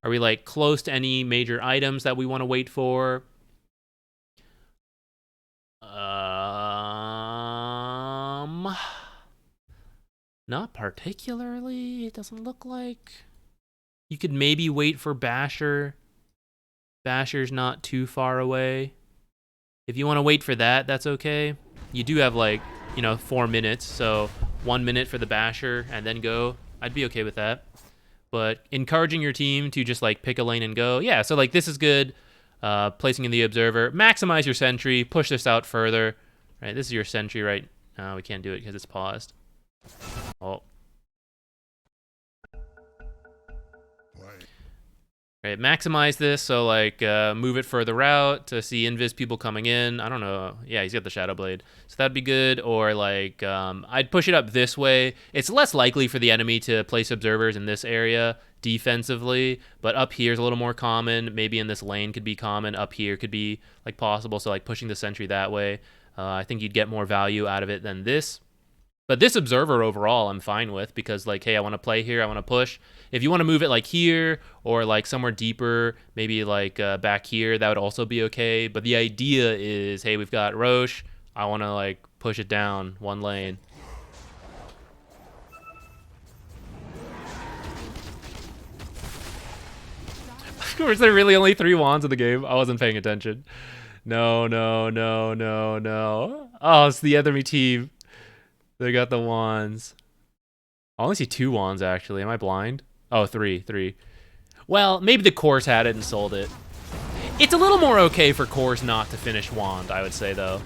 A: Are we like close to any major items that we want to wait for? Not particularly. It doesn't look like. You could maybe wait for Basher. Basher's not too far away. If you want to wait for that, that's okay. You do have like, 4 minutes, so 1 minute for the Basher and then go. I'd be okay with that. But encouraging your team to just like pick a lane and go. Yeah, so like this is good. Placing in the observer. Maximize your sentry. Push this out further. Right, this is your sentry right now. We can't do it because it's paused. Oh. Right, maximize this, so like move it further out to see invis people coming in. I don't know. Yeah, he's got the Shadow Blade, so that'd be good. Or like I'd push it up this way. It's less likely for the enemy to place observers in this area defensively, but up here is a little more common. Maybe in this lane could be common. Up here could be like possible. So like pushing the sentry that way, I think you'd get more value out of it than this. But this observer overall, I'm fine with, because like, hey, I want to play here, I want to push. If you want to move it like here or like somewhere deeper, maybe like back here, that would also be okay. But the idea is, hey, we've got Roche. I want to like push it down 1 lane. Of course, there are really only 3 wands in the game. I wasn't paying attention. No. Oh, it's the enemy team. They got the wands. I only see 2 wands, actually. Am I blind? Oh, 3. Well, maybe the Course had it and sold it. It's a little more okay for Course not to finish wand, I would say, though.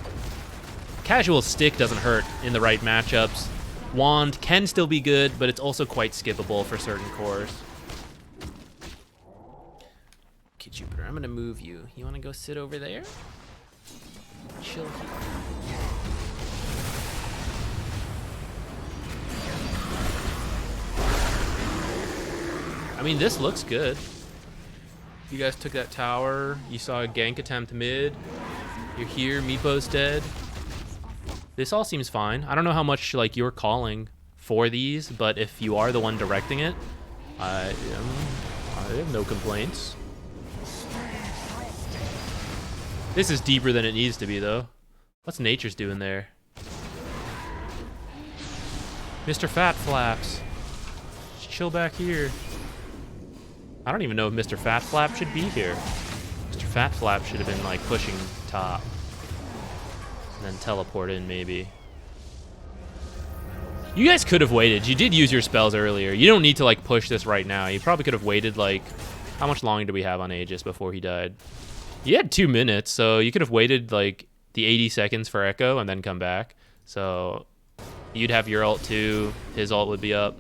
A: Casual stick doesn't hurt in the right matchups. Wand can still be good, but it's also quite skippable for certain cores. Okay, Jupiter, I'm going to move you. You want to go sit over there? Chill here. I mean, this looks good. You guys took that tower. You saw a gank attempt mid. You're here. Meepo's dead. This all seems fine. I don't know how much like you're calling for these, but if you are the one directing it, I have no complaints. This is deeper than it needs to be, though. What's Nature's doing there? Mr. Fat Flaps. Just chill back here. I don't even know if Mr. Fat Flap should be here. Mr. Fat Flap should have been like pushing top. And then teleport in maybe. You guys could have waited. You did use your spells earlier. You don't need to like push this right now. You probably could have waited like... How much longer do we have on Aegis before he died? You had 2 minutes, so you could have waited like the 80 seconds for Echo and then come back. So you'd have your ult too. His ult would be up.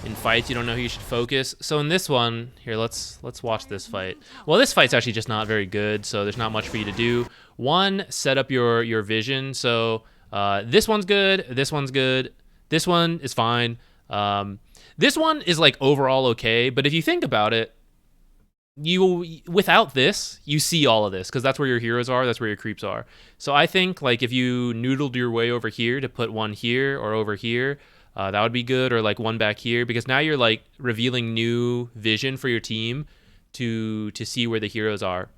A: In fights, you don't know who you should focus. So in this one, here, let's watch this fight. Well, this fight's actually just not very good, so there's not much for you to do. One, set up your vision. So this one's good. This one's good. This one is fine. This one is like overall okay, but if you think about it, without this, you see all of this because that's where your heroes are, that's where your creeps are. So I think like if you noodled your way over here to put one here or over here, that would be good, or like one back here, because now you're like revealing new vision for your team to see where the heroes are.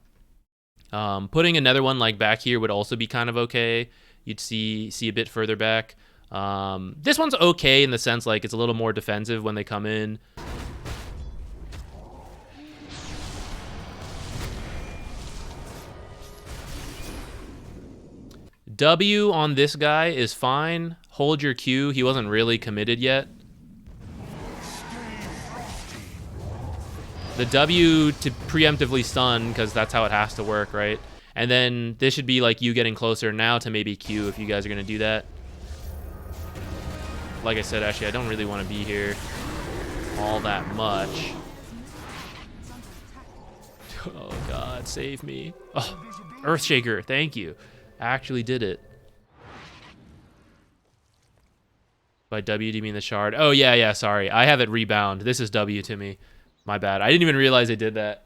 A: Putting another one like back here would also be kind of okay. You'd see a bit further back. This one's okay in the sense like it's a little more defensive when they come in. W on this guy is fine. Hold your Q. He wasn't really committed yet. The W to preemptively stun, because that's how it has to work, right? And then this should be like you getting closer now to maybe Q if you guys are going to do that. Like I said, actually, I don't really want to be here all that much. Oh, God, save me. Oh, Earthshaker, thank you. Actually did it. By W, do you mean the shard? Oh, yeah, sorry. I have it rebound. This is W to me. My bad. I didn't even realize they did that.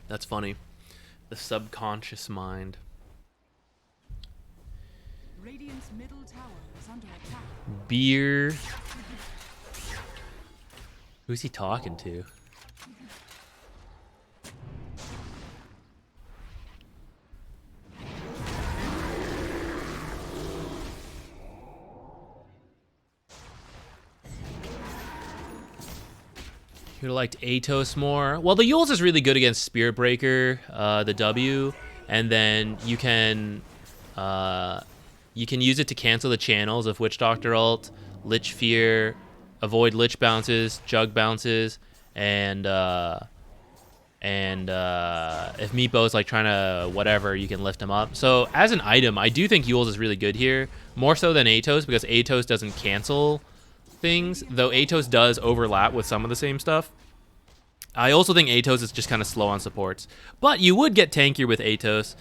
A: That's funny. The subconscious mind.
C: Radiant's middle tower is under attack.
A: Beer. Who's he talking to? You liked Atos more. Well, the Yules is really good against Spirit Breaker, the W, and then you can use it to cancel the channels of Witch Doctor ult, Lich Fear, avoid Lich bounces, Jug bounces, and if Meepo's like trying to whatever, you can lift him up. So as an item, I do think Yules is really good here, more so than Atos, because Atos doesn't cancel things, though Atos does overlap with some of the same stuff. I also think Atos is just kind of slow on supports, but you would get tankier with Atos.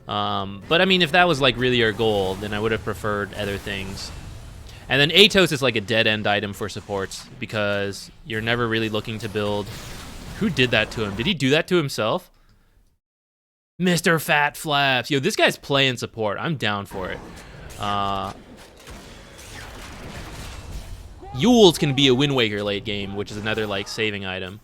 A: But I mean, if that was like really your goal, then I would have preferred other things. And then Atos is like a dead end item for supports because you're never really looking to build. Who did that to him? Did he do that to himself? Mr. Fat Flaps. Yo, this guy's playing support. I'm down for it. Yules can be a Wind Waker late game, which is another like saving item.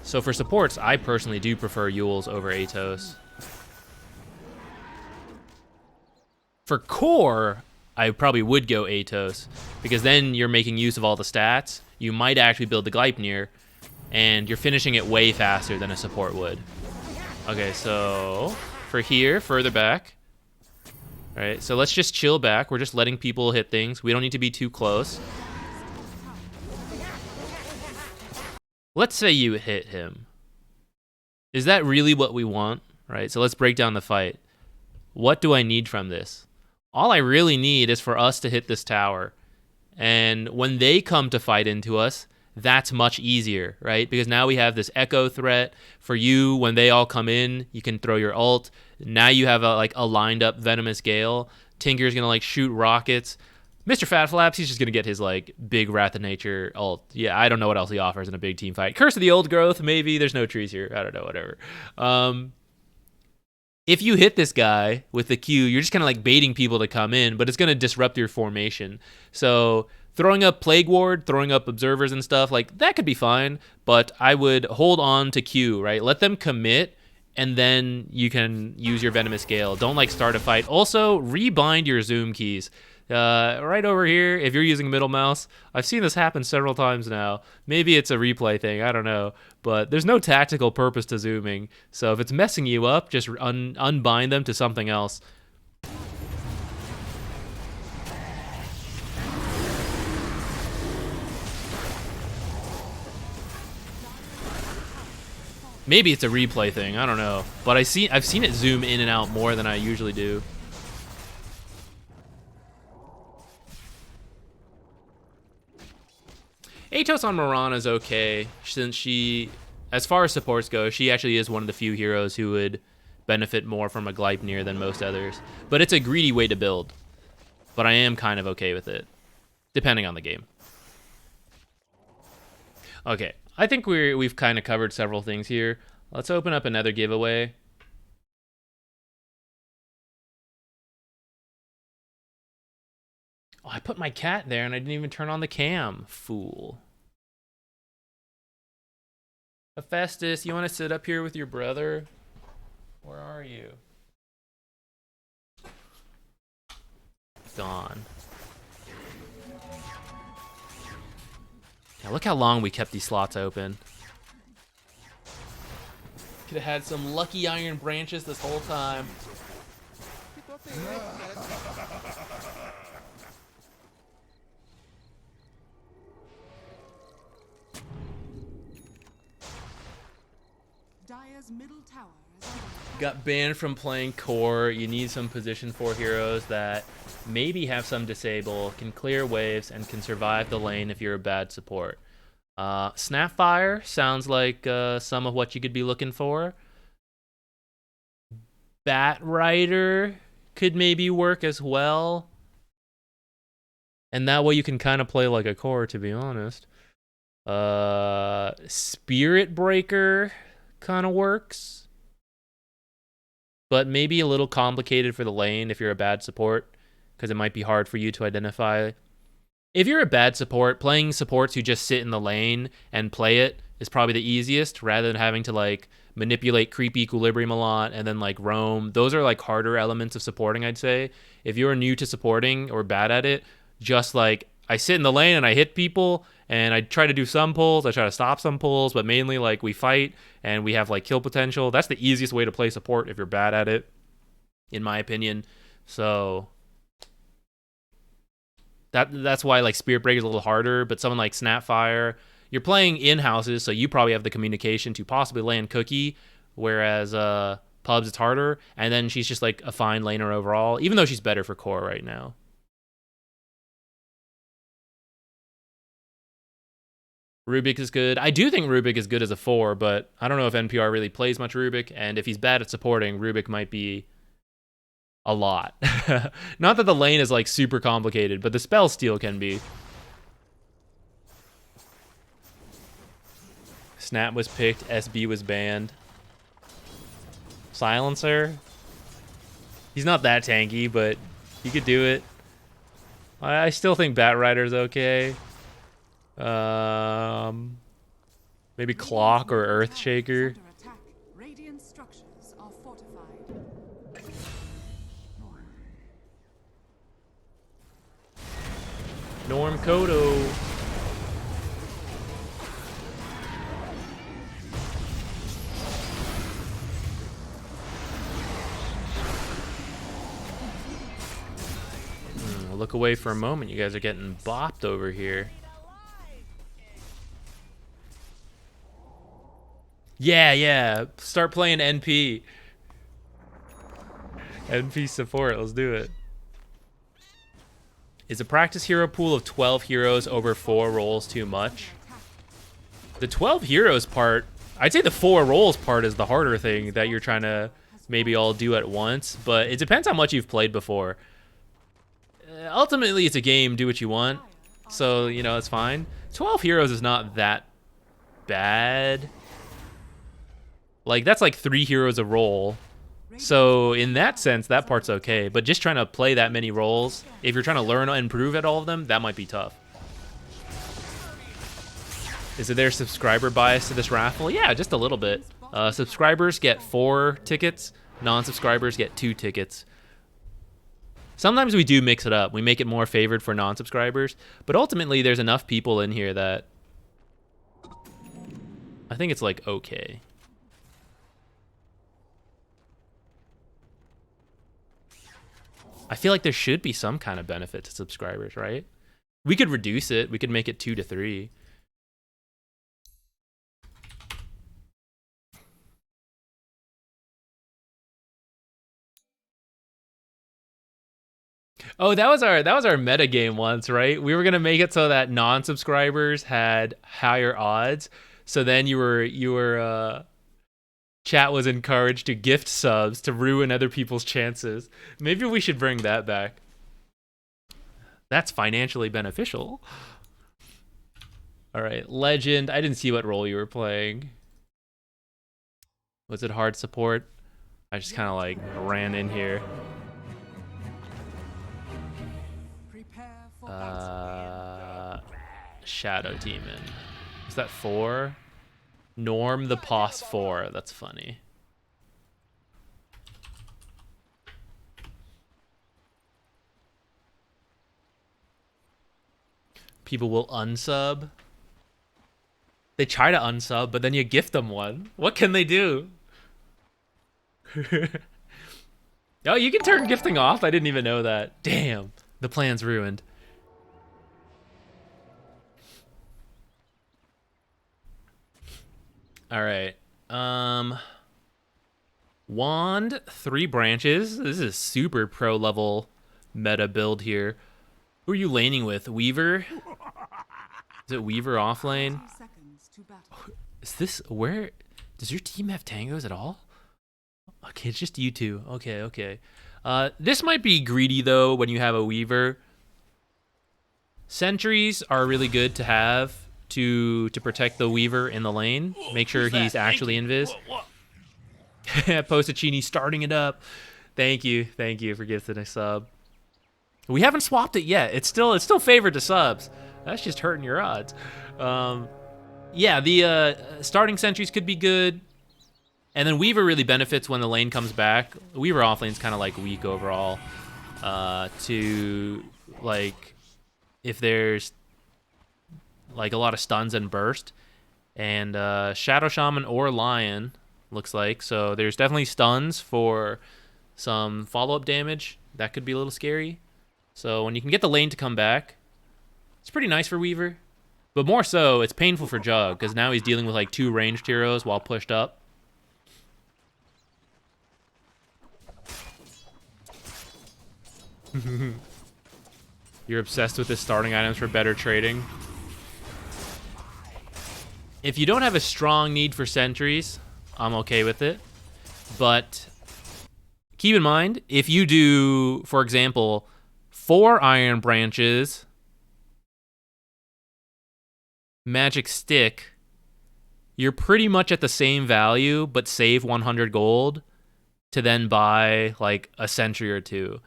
A: So for supports, I personally do prefer Yules over Atos. For core, I probably would go Atos, because then you're making use of all the stats. You might actually build the Gleipnir, and you're finishing it way faster than a support would. Okay, so for here, further back. All right, so let's just chill back. We're just letting people hit things. We don't need to be too close. Let's say you hit him. Is that really what we want? Right, so let's break down the fight. What do I need from this? All I really need is for us to hit this tower. And when they come to fight into us, that's much easier, right? Because now we have this echo threat. For you, when they all come in, you can throw your ult. Now you have a lined up Venomous Gale. Tinker's gonna like shoot rockets. Mr. Fat Flaps, he's just gonna get his like big Wrath of Nature ult. Yeah, I don't know what else he offers in a big team fight. Curse of the Old Growth, maybe. There's no trees here. I don't know, whatever. If you hit this guy with the Q, you're just kind of like baiting people to come in, but it's gonna disrupt your formation. So throwing up Plague Ward, throwing up Observers and stuff, like that could be fine, but I would hold on to Q, right? Let them commit, and then you can use your Venomous Gale. Don't like start a fight. Also, rebind your Zoom keys. Right over here, if you're using middle mouse, I've seen this happen several times now. Maybe it's a replay thing, I don't know. But there's no tactical purpose to zooming. So if it's messing you up, just unbind them to something else. Maybe it's a replay thing, I don't know. But I've seen it zoom in and out more than I usually do. Atos on Mirana is okay, since she, as far as supports go, she actually is one of the few heroes who would benefit more from a Gleipnir than most others. But it's a greedy way to build. But I am kind of okay with it, depending on the game. Okay, I think we've kind of covered several things here. Let's open up another giveaway. Oh, I put my cat there and I didn't even turn on the cam. Fool. Hephaestus, you want to sit up here with your brother? Where are you? Gone. Yeah, look how long we kept these slots open. Could have had some lucky iron branches this whole time.
C: Dire's middle tower is under
A: Got banned from playing core. You need some position 4 heroes that maybe have some disable, can clear waves, and can survive the lane if you're a bad support. Snapfire sounds like some of what you could be looking for. Batrider could maybe work as well. And that way you can kind of play like a core, to be honest. Spirit Breaker kind of works. But maybe a little complicated for the lane if you're a bad support, because it might be hard for you to identify. If you're a bad support, playing supports who just sit in the lane and play it is probably the easiest, rather than having to like manipulate creep equilibrium a lot and then like roam. Those are like harder elements of supporting, I'd say. If you're new to supporting or bad at it, just like I sit in the lane and I hit people and I try to do some pulls, I try to stop some pulls, but mainly like we fight and we have like kill potential. That's the easiest way to play support if you're bad at it, in my opinion. So that's why like Spirit Breaker is a little harder, but someone like Snapfire, you're playing in houses, so you probably have the communication to possibly land Cookie, whereas Pubs it's harder, and then she's just like a fine laner overall, even though she's better for core right now. Rubik is good. I do think Rubik is good as a 4, but I don't know if NPR really plays much Rubik, and if he's bad at supporting, Rubik might be a lot. Not that the lane is like super complicated, but the spell steal can be. Snap was picked, SB was banned. Silencer? He's not that tanky, but he could do it. I still think Batrider's okay. Maybe Clock or Earthshaker.
C: under attack. Radiant structures are fortified.
A: Norm Kodo. Look away for a moment. You guys are getting bopped over here. Yeah. Start playing NP. NP support. Let's do it. Is a practice hero pool of 12 heroes over 4 roles too much? The 12 heroes part, I'd say the 4 roles part is the harder thing that you're trying to maybe all do at once, but it depends how much you've played before. Ultimately, it's a game, do what you want, so, you know, it's fine. 12 heroes is not that bad. Like, that's like 3 heroes a role. So, in that sense, that part's okay. But just trying to play that many roles, if you're trying to learn and improve at all of them, that might be tough. Is there subscriber bias to this raffle? Yeah, just a little bit. Subscribers get 4 tickets. Non-subscribers get 2 tickets. Sometimes we do mix it up. We make it more favored for non-subscribers, but ultimately there's enough people in here that I think it's like okay. I feel like there should be some kind of benefit to subscribers, right? We could reduce it. We could make it 2 to 3. Oh, that was our meta game once, right? We were gonna make it so that non-subscribers had higher odds. So then chat was encouraged to gift subs to ruin other people's chances. Maybe we should bring that back. That's financially beneficial. All right, Legend. I didn't see what role you were playing. Was it hard support? I just kind of like ran in here.
C: Prepare for battle.
A: Shadow Demon. Is that 4? Norm the Pos 4. That's funny. People will unsub. They try to unsub, but then you gift them one. What can they do? Oh, you can turn gifting off? I didn't even know that. Damn. The plan's ruined. All right. Wand, 3 branches. This is super pro level meta build here. Who are you laning with? Weaver? Is it Weaver off lane?
C: 2 seconds to battle.
A: Is this where does your team have tangos at all? Okay, it's just you two. Okay. This might be greedy though when you have a Weaver. Sentries are really good to have to protect the Weaver in the lane. Make sure he's actually invis. Postachini starting it up. Thank you for gifting a sub. We haven't swapped it yet. It's still favored to subs. That's just hurting your odds. Yeah, the starting sentries could be good. And then Weaver really benefits when the lane comes back. Weaver offlane's kind of like weak overall. To like if there's like a lot of stuns and burst. And Shadow Shaman or Lion looks like. So there's definitely stuns for some follow-up damage. That could be a little scary. So when you can get the lane to come back, it's pretty nice for Weaver. But more so, it's painful for Jug, because now he's dealing with like 2 ranged heroes while pushed up. You're obsessed with the starting items for better trading. If you don't have a strong need for sentries, I'm okay with it. But keep in mind, if you do, for example, 4 Iron Branches, Magic Stick, you're pretty much at the same value, but save 100 gold to then buy like a sentry or 2.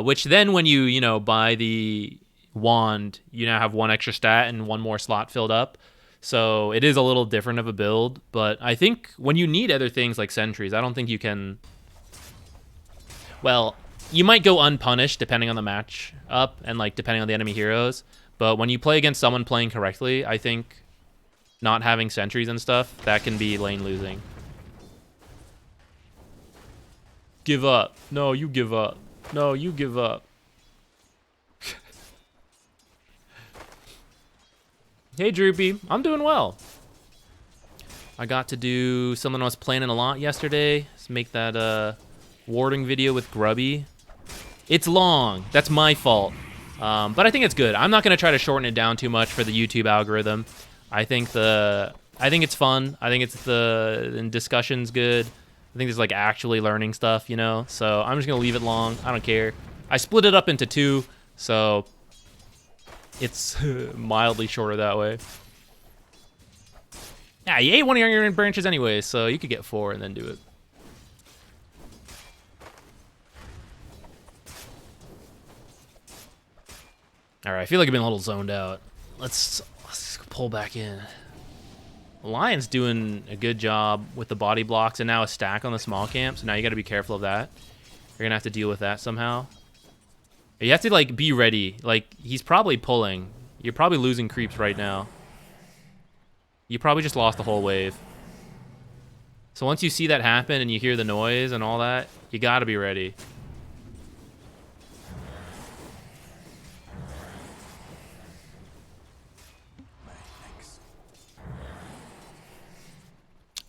A: Which then when you buy the wand, you now have 1 extra stat and 1 more slot filled up. So it is a little different of a build, but I think when you need other things like sentries, I don't think you can... Well, you might go unpunished depending on the match up and like depending on the enemy heroes, but when you play against someone playing correctly, I think not having sentries and stuff, that can be lane losing. Give up. No, you give up. No, you give up. Hey, Droopy. I'm doing well. I got to do something I was planning a lot yesterday. Let's make that warding video with Grubby. It's long. That's my fault. But I think it's good. I'm not going to try to shorten it down too much for the YouTube algorithm. I think it's fun. I think the discussion's good. I think there's like actually learning stuff, So I'm just going to leave it long. I don't care. I split it up into 2, so it's mildly shorter that way. Yeah, you ate one of your Iron Branches anyway, so you could get 4 and then do it. All right, I feel like I've been a little zoned out. Let's pull back in. Lion's doing a good job with the body blocks and now a stack on the small camp, so now you got to be careful of that. You're going to have to deal with that somehow. You have to like be ready. Like he's probably pulling. You're probably losing creeps right now. You probably just lost the whole wave. So once you see that happen and you hear the noise and all that, you gotta be ready.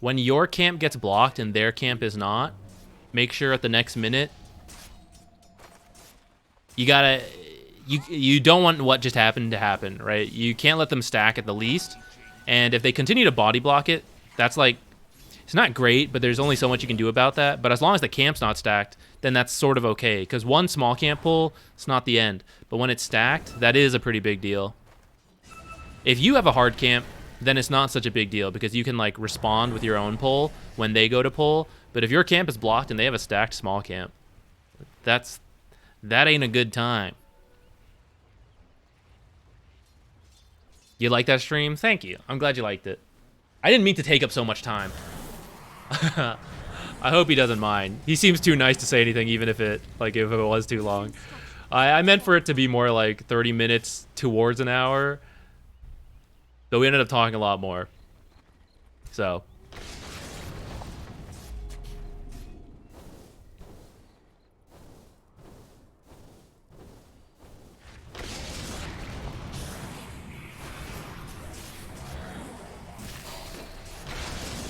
A: When your camp gets blocked and their camp is not, make sure at the next minute you gotta you don't want what just happened to happen, right? You can't let them stack at the least. And if they continue to body block it, that's like, it's not great, but there's only so much you can do about that. But as long as the camp's not stacked, then that's sort of okay. Because one small camp pull, it's not the end. But when it's stacked, that is a pretty big deal. If you have a hard camp, then it's not such a big deal because you can like respond with your own pull when they go to pull. But if your camp is blocked and they have a stacked small camp, that ain't a good time. You like that stream? Thank you. I'm glad you liked it. I didn't mean to take up so much time. I hope he doesn't mind. He seems too nice to say anything, even if it was too long. I meant for it to be more like 30 minutes towards an hour. But we ended up talking a lot more. So.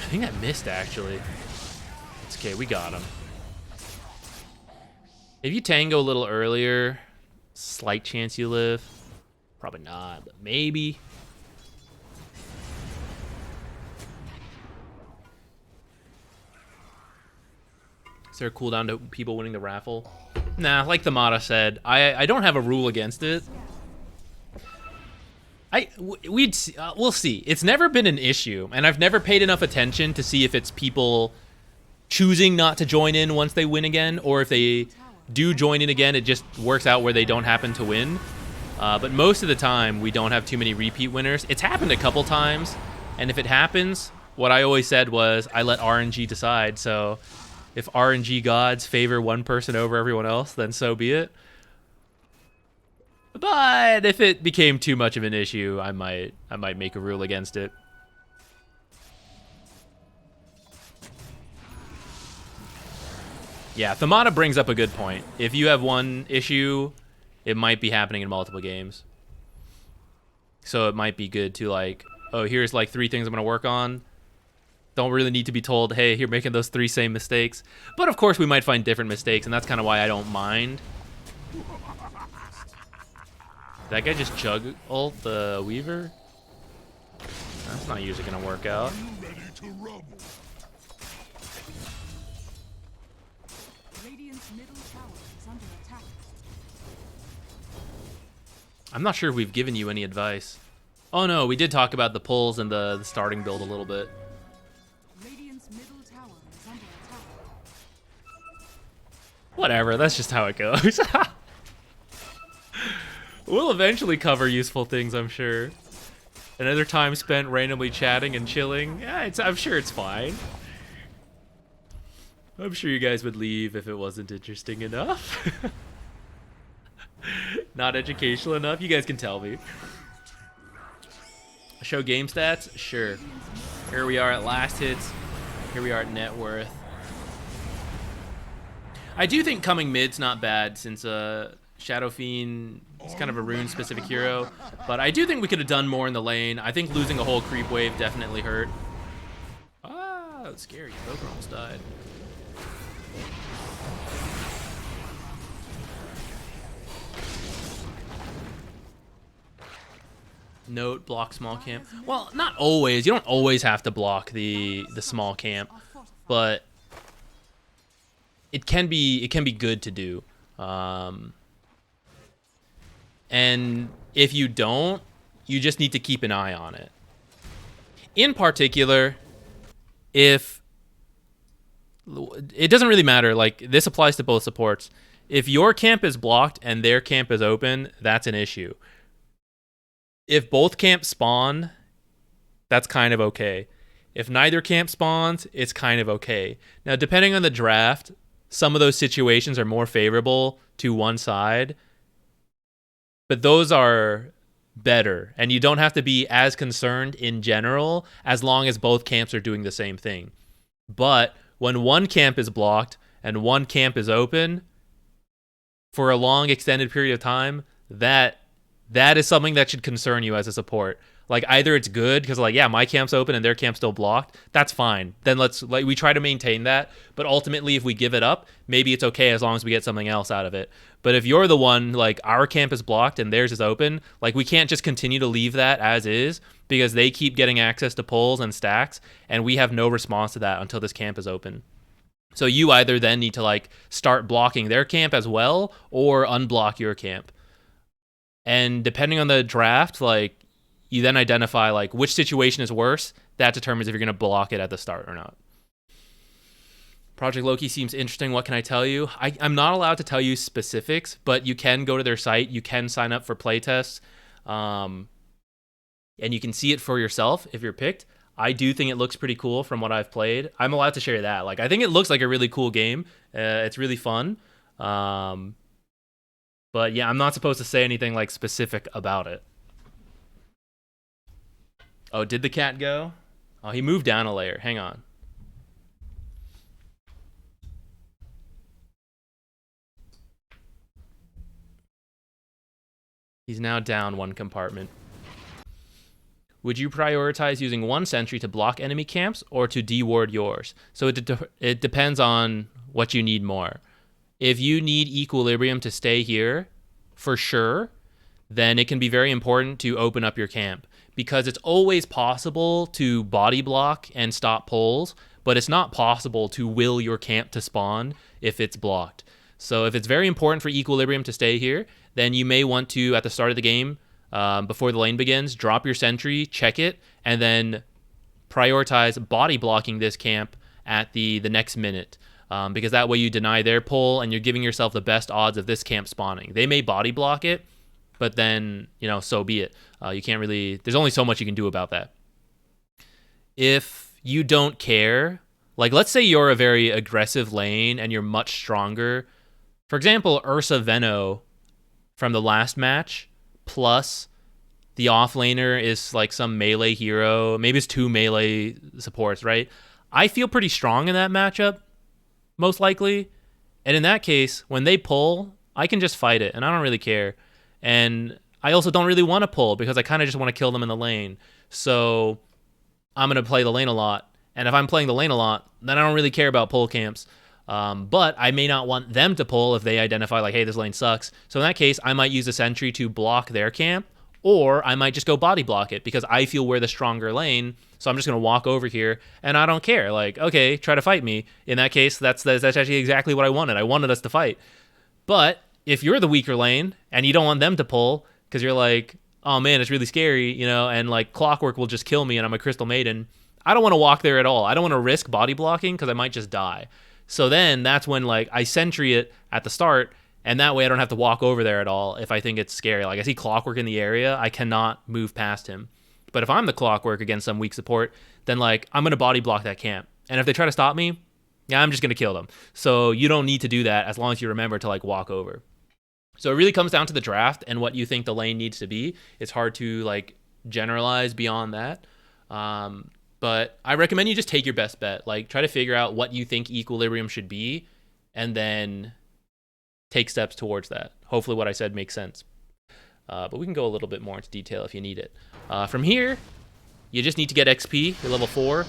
A: I think I missed, actually. It's okay, we got him. If you tango a little earlier, slight chance you live. Probably not, but maybe. Is there a cooldown to people winning the raffle? Nah, like the Mata said, I don't have a rule against it. We'll see. It's never been an issue, and I've never paid enough attention to see if it's people choosing not to join in once they win again, or if they do join in again, it just works out where they don't happen to win. But most of the time, we don't have too many repeat winners. It's happened a couple times, and if it happens, what I always said was I let RNG decide. So if RNG gods favor one person over everyone else, then so be it. But if it became too much of an issue, I might make a rule against it. Yeah, Thamada brings up a good point. If you have one issue, it might be happening in multiple games. So it might be good to like, oh, here's like 3 things I'm going to work on. Don't really need to be told, hey, you're making those 3 same mistakes. But of course we might find different mistakes, and that's kind of why I don't mind. That guy just chug ult the Weaver? That's not usually going to work out.
C: Radiant's middle tower is under attack.
A: I'm not sure if we've given you any advice. Oh no, we did talk about the pulls and the starting build a little bit.
C: Radiant's middle tower is under attack.
A: Whatever, that's just how it goes. We'll eventually cover useful things, I'm sure. Another time spent randomly chatting and chilling. Yeah, I'm sure it's fine. I'm sure you guys would leave if it wasn't interesting enough. Not educational enough. You guys can tell me. Show game stats? Sure. Here we are at last hits. Here we are at net worth. I do think coming mid's not bad since Shadow Fiend is kind of a rune-specific hero, but I do think we could have done more in the lane. I think losing a whole creep wave definitely hurt. Ah, that was scary. Both almost died. Note, block small camp. Well, not always. You don't always have to block the small camp, but it can be good to do. And if you don't, you just need to keep an eye on it. In particular, if it doesn't really matter, like this applies to both supports. If your camp is blocked and their camp is open, that's an issue. If both camps spawn, that's kind of okay. If neither camp spawns, it's kind of okay. Now, depending on the draft, some of those situations are more favorable to one side, but those are better, and you don't have to be as concerned in general as long as both camps are doing the same thing. But when one camp is blocked and one camp is open for a long extended period of time, that is something that should concern you as a support. Like, either it's good because, like, yeah, my camp's open and their camp's still blocked. That's fine. Then we try to maintain that. But ultimately, if we give it up, maybe it's okay as long as we get something else out of it. But if you're the one, like, our camp is blocked and theirs is open, like, we can't just continue to leave that as is because they keep getting access to pulls and stacks, and we have no response to that until this camp is open. So you either then need to, like, start blocking their camp as well or unblock your camp. And depending on the draft, like, you then identify, like, which situation is worse. That determines if you're going to block it at the start or not. Project Loki seems interesting. What can I tell you? I'm not allowed to tell you specifics, but you can go to their site. You can sign up for playtests. And you can see it for yourself if you're picked. I do think it looks pretty cool from what I've played. I'm allowed to share that. Like, I think it looks like a really cool game. It's really fun. But yeah, I'm not supposed to say anything, like, specific about it. Oh, did the cat go? Oh, he moved down a layer. Hang on. He's now down one compartment. Would you prioritize using one sentry to block enemy camps or to deward yours? So it depends on what you need more. If you need equilibrium to stay here, for sure, then it can be very important to open up your camp. Because it's always possible to body block and stop pulls, but it's not possible to will your camp to spawn if it's blocked. So if it's very important for equilibrium to stay here, then you may want to, at the start of the game, before the lane begins, drop your sentry, check it, and then prioritize body blocking this camp at the next minute. Because that way you deny their pull and you're giving yourself the best odds of this camp spawning. They may body block it, but then, you know, so be it. You can't really, there's only so much you can do about that. If you don't care, like, let's say you're a very aggressive lane and you're much stronger. For example, Ursa Venno from the last match, plus the offlaner is like some melee hero. Maybe it's 2 melee supports, right? I feel pretty strong in that matchup, most likely. And in that case, when they pull, I can just fight it, and I don't really care. And I also don't really want to pull because I kind of just want to kill them in the lane. So I'm going to play the lane a lot. And if I'm playing the lane a lot, then I don't really care about pull camps. But I may not want them to pull if they identify, like, hey, this lane sucks. So in that case, I might use a sentry to block their camp, or I might just go body block it because I feel we're the stronger lane. So I'm just going to walk over here, and I don't care. Like, okay, try to fight me. In that case, that's actually exactly what I wanted. I wanted us to fight. But if you're the weaker lane and you don't want them to pull because you're like, oh man, it's really scary, you know, and like Clockwork will just kill me and I'm a Crystal Maiden, I don't want to walk there at all. I don't want to risk body blocking because I might just die. So then that's when, like, I sentry it at the start, and that way I don't have to walk over there at all if I think it's scary. Like, I see Clockwork in the area, I cannot move past him. But if I'm the Clockwork against some weak support, then, like, I'm going to body block that camp. And if they try to stop me, yeah, I'm just going to kill them. So you don't need to do that as long as you remember to, like, walk over. So it really comes down to the draft and what you think the lane needs to be. It's hard to, like, generalize beyond that. But I recommend you just take your best bet. Like, try to figure out what you think equilibrium should be and then take steps towards that. Hopefully what I said makes sense. But we can go a little bit more into detail if you need it. From here, you just need to get XP. You're level 4.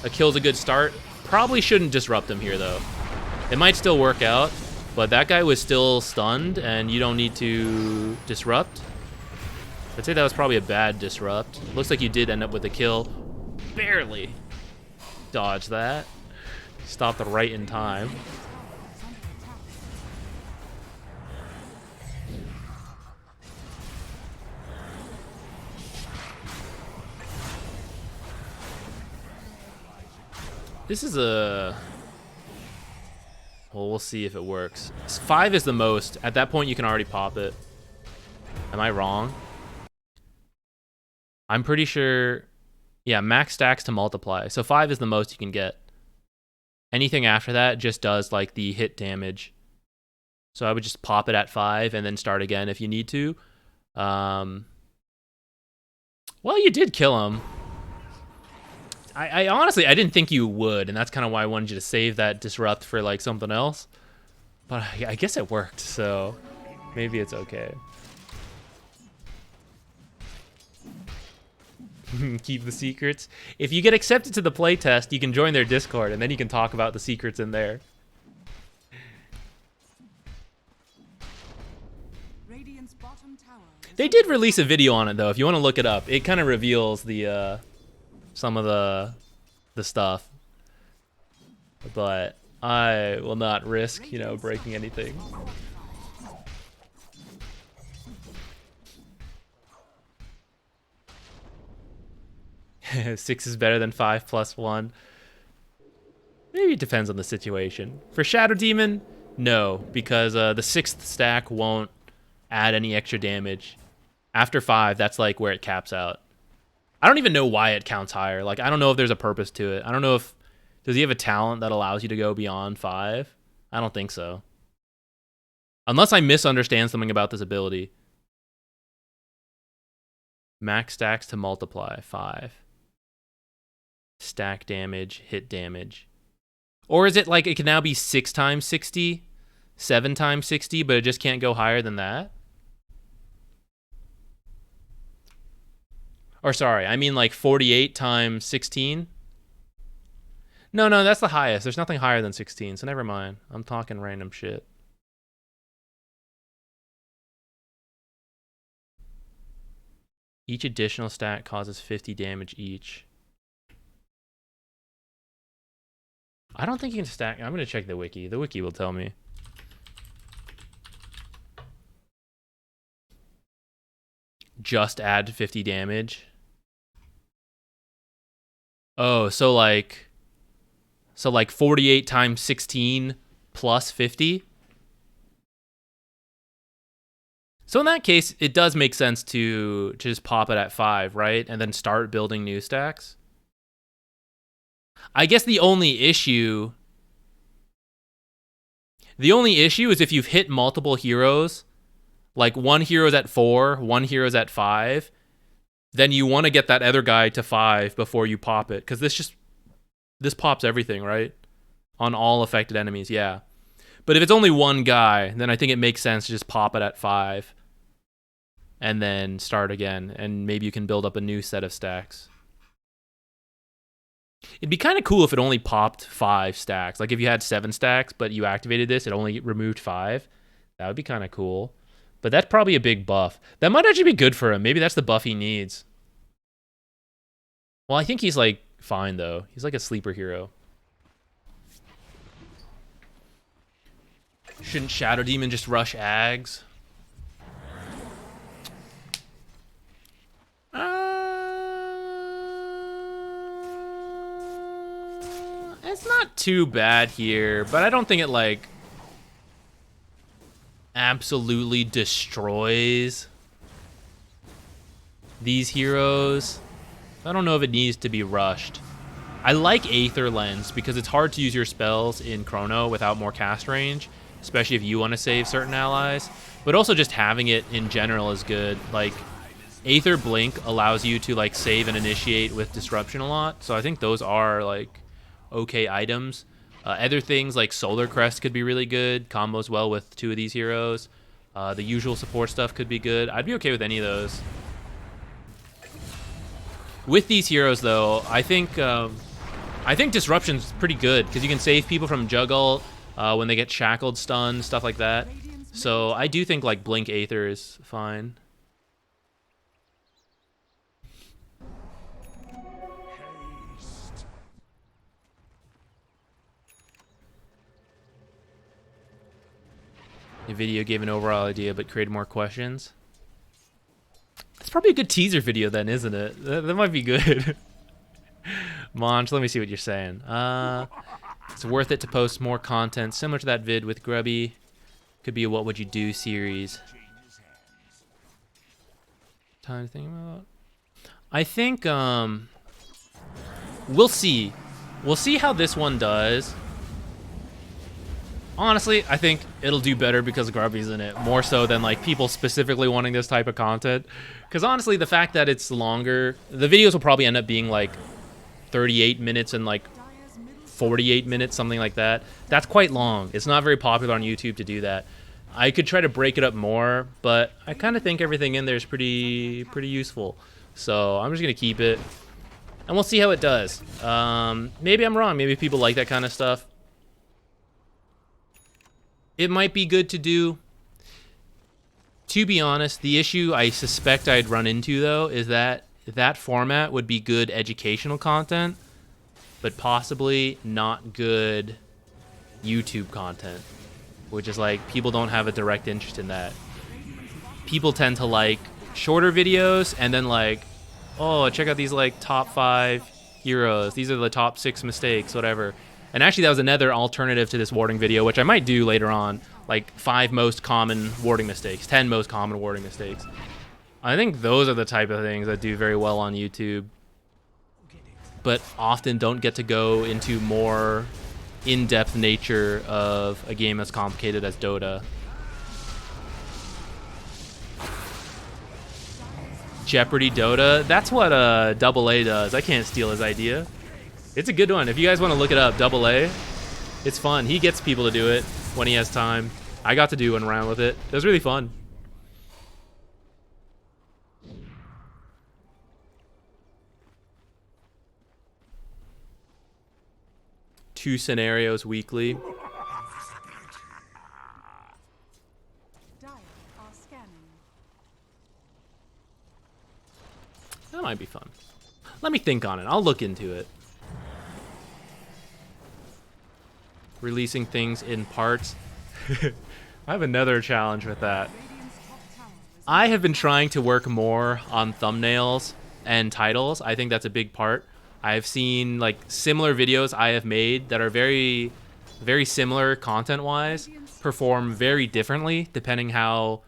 A: A kill's a good start. Probably shouldn't disrupt him here, though. It might still work out, but that guy was still stunned, and you don't need to disrupt. I'd say that was probably a bad disrupt. Looks like you did end up with a kill. Barely dodge that. Stopped right in time. This is a... Well, we'll see if it works. 5 is the most. At that point, you can already pop it. Am I wrong? I'm pretty sure... Yeah, max stacks to multiply. So 5 is the most you can get. Anything after that just does, like, the hit damage. So I would just pop it at 5 and then start again if you need to. Well, you did kill him. I honestly, I didn't think you would, and that's kind of why I wanted you to save that disrupt for like something else. But I guess it worked, so maybe it's okay. Keep the secrets. If you get accepted to the playtest, you can join their Discord, and then you can talk about the secrets in there.
C: Radiant's bottom tower is
A: They did release a video on it though. If you want to look it up, it kind of reveals the some of the stuff. But I will not risk, you know, breaking anything. Six is better than 5+1. Maybe it depends on the situation. For Shadow Demon, no, because the 6th stack won't add any extra damage. After 5, that's like where it caps out. I don't even know why it counts higher. Like, I don't know if there's a purpose to it. I don't know if... Does he have a talent that allows you to go beyond 5? I don't think so. Unless I misunderstand something about this ability. Max stacks to multiply, 5. Stack damage, hit damage. Or is it like it can now be 6 times 60? 7 times 60, but it just can't go higher than that? Or sorry, I mean like 48 times 16? No, that's the highest. There's nothing higher than 16, so never mind. I'm talking random shit. Each additional stack causes 50 damage each. I don't think you can stack... I'm going to check the wiki. The wiki will tell me. Just add 50 damage. Oh, so like 48 times 16 plus 50? So in that case, it does make sense to just pop it at 5, right? And then start building new stacks. I guess the only issue is if you've hit multiple heroes, like one hero's at 4, one hero's at 5, then you want to get that other guy to 5 before you pop it, because this pops everything, right? On all affected enemies, yeah. But if it's only one guy, then I think it makes sense to just pop it at 5 and then start again, and maybe you can build up a new set of stacks. It'd be kind of cool if it only popped 5 stacks. Like if you had 7 stacks, but you activated this, it only removed 5. That would be kind of cool. But that's probably a big buff. That might actually be good for him. Maybe that's the buff he needs. Well, I think he's like fine though. He's like a sleeper hero. Shouldn't Shadow Demon just rush Ags? It's not too bad here, but I don't think it like absolutely destroys these heroes. I don't know if it needs to be rushed. I like Aether Lens because it's hard to use your spells in Chrono without more cast range, especially if you want to save certain allies. But also just having it in general is good. Like Aether Blink allows you to like save and initiate with Disruption a lot, so I think those are like okay items. Other things like Solar Crest could be really good. Combos well with 2 of these heroes. The usual support stuff could be good. I'd be okay with any of those. With these heroes, though, I think Disruption's pretty good because you can save people from Juggle when they get shackled, stunned, stuff like that. So I do think like Blink Aether is fine. The video gave an overall idea, but created more questions. That's probably a good teaser video then, isn't it? That might be good. Monch, let me see what you're saying. It's worth it to post more content similar to that vid with Grubby. Could be a What Would You Do series. Time to think about. I think we'll see. We'll see how this one does. Honestly, I think it'll do better because Grubby's in it, more so than like people specifically wanting this type of content. Because honestly, the fact that it's longer, the videos will probably end up being like 38 minutes and like 48 minutes, something like that. That's quite long. It's not very popular on YouTube to do that. I could try to break it up more, but I kind of think everything in there is pretty useful. So I'm just gonna keep it, and we'll see how it does. Maybe I'm wrong. Maybe people like that kind of stuff. It might be good to do. To be honest, the issue I suspect I'd run into, though, is that that format would be good educational content, but possibly not good YouTube content, which is like people don't have a direct interest in that. People tend to like shorter videos and then like, oh, check out these like top 5 heroes. These are the top 6 mistakes, whatever. And actually, that was another alternative to this warding video, which I might do later on, like 5 most common warding mistakes, 10 most common warding mistakes. I think those are the type of things that do very well on YouTube, but often don't get to go into more in-depth nature of a game as complicated as Dota. Jeopardy Dota, that's what AA does. I can't steal his idea. It's a good one. If you guys want to look it up, AA, it's fun. He gets people to do it when he has time. I got to do one round with it. It was really fun. Two scenarios weekly.
C: Dire are scanning.
A: That might be fun. Let me think on it. I'll look into it. Releasing things in parts. I have another challenge with that. I have been trying to work more on thumbnails and titles. I think that's a big part. I've seen like similar videos I have made that are very similar content-wise perform very differently depending how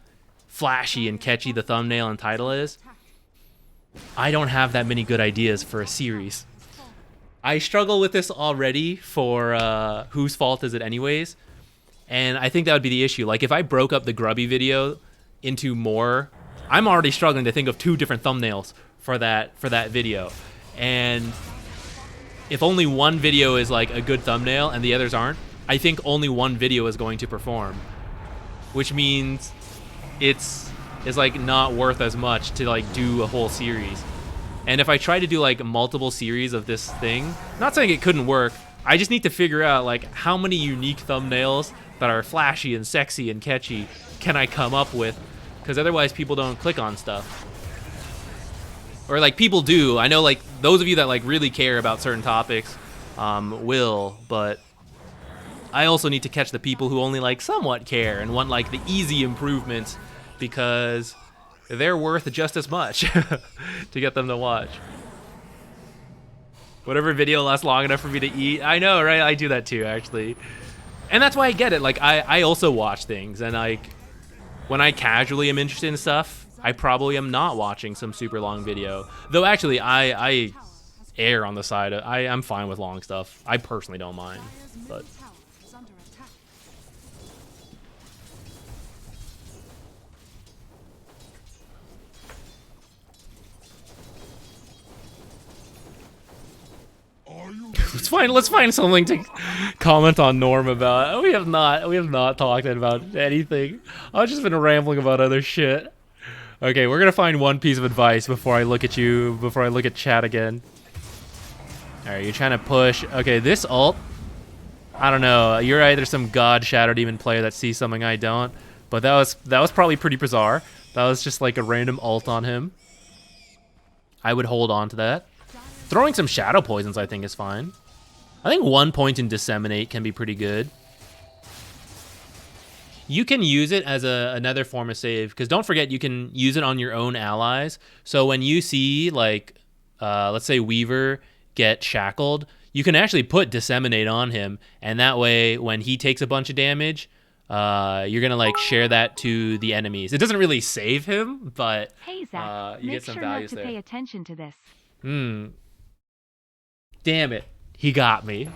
A: flashy and catchy the thumbnail and title is. I don't have that many good ideas for a series. I struggle with this already for Whose Fault Is It Anyways? And I think that would be the issue. Like if I broke up the Grubby video into more, I'm already struggling to think of 2 different thumbnails for that video. And if only one video is like a good thumbnail and the others aren't, I think only one video is going to perform, which means it's like not worth as much to like do a whole series. And if I try to do like multiple series of this thing, not saying it couldn't work, I just need to figure out like how many unique thumbnails that are flashy and sexy and catchy can I come up with, because otherwise people don't click on stuff. Or like people do. I know like those of you that like really care about certain topics will, but I also need to catch the people who only like somewhat care and want like the easy improvements, because they're worth just as much to get them to watch. Whatever video lasts long enough for me to eat. I know, right? I do that too, actually. And that's why I get it. Like, I also watch things, and like, when I casually am interested in stuff, I probably am not watching some super long video. Though, actually, I err on the side of, I'm fine with long stuff. I personally don't mind, but... Let's find something to comment on Norm about. We have not talked about anything. I've just been rambling about other shit. Okay, we're gonna find one piece of advice before I look at chat again. Alright, you're trying to push. Okay, this ult, I don't know. You're right, there's some god Shadow Demon player that sees something I don't. But that was probably pretty bizarre. That was just like a random ult on him. I would hold on to that. Throwing some Shadow Poisons I think is fine. I think 1 point in Disseminate can be pretty good. You can use it as another form of save, because don't forget you can use it on your own allies. So when you see like, let's say Weaver get shackled, you can actually put Disseminate on him, and that way when he takes a bunch of damage, you're gonna like share that to the enemies. It doesn't really save him, but
G: hey Zach,
A: you
G: make
A: get some
G: sure not
A: values
G: to
A: there.
G: pay attention to this.
A: Damn it, he got me.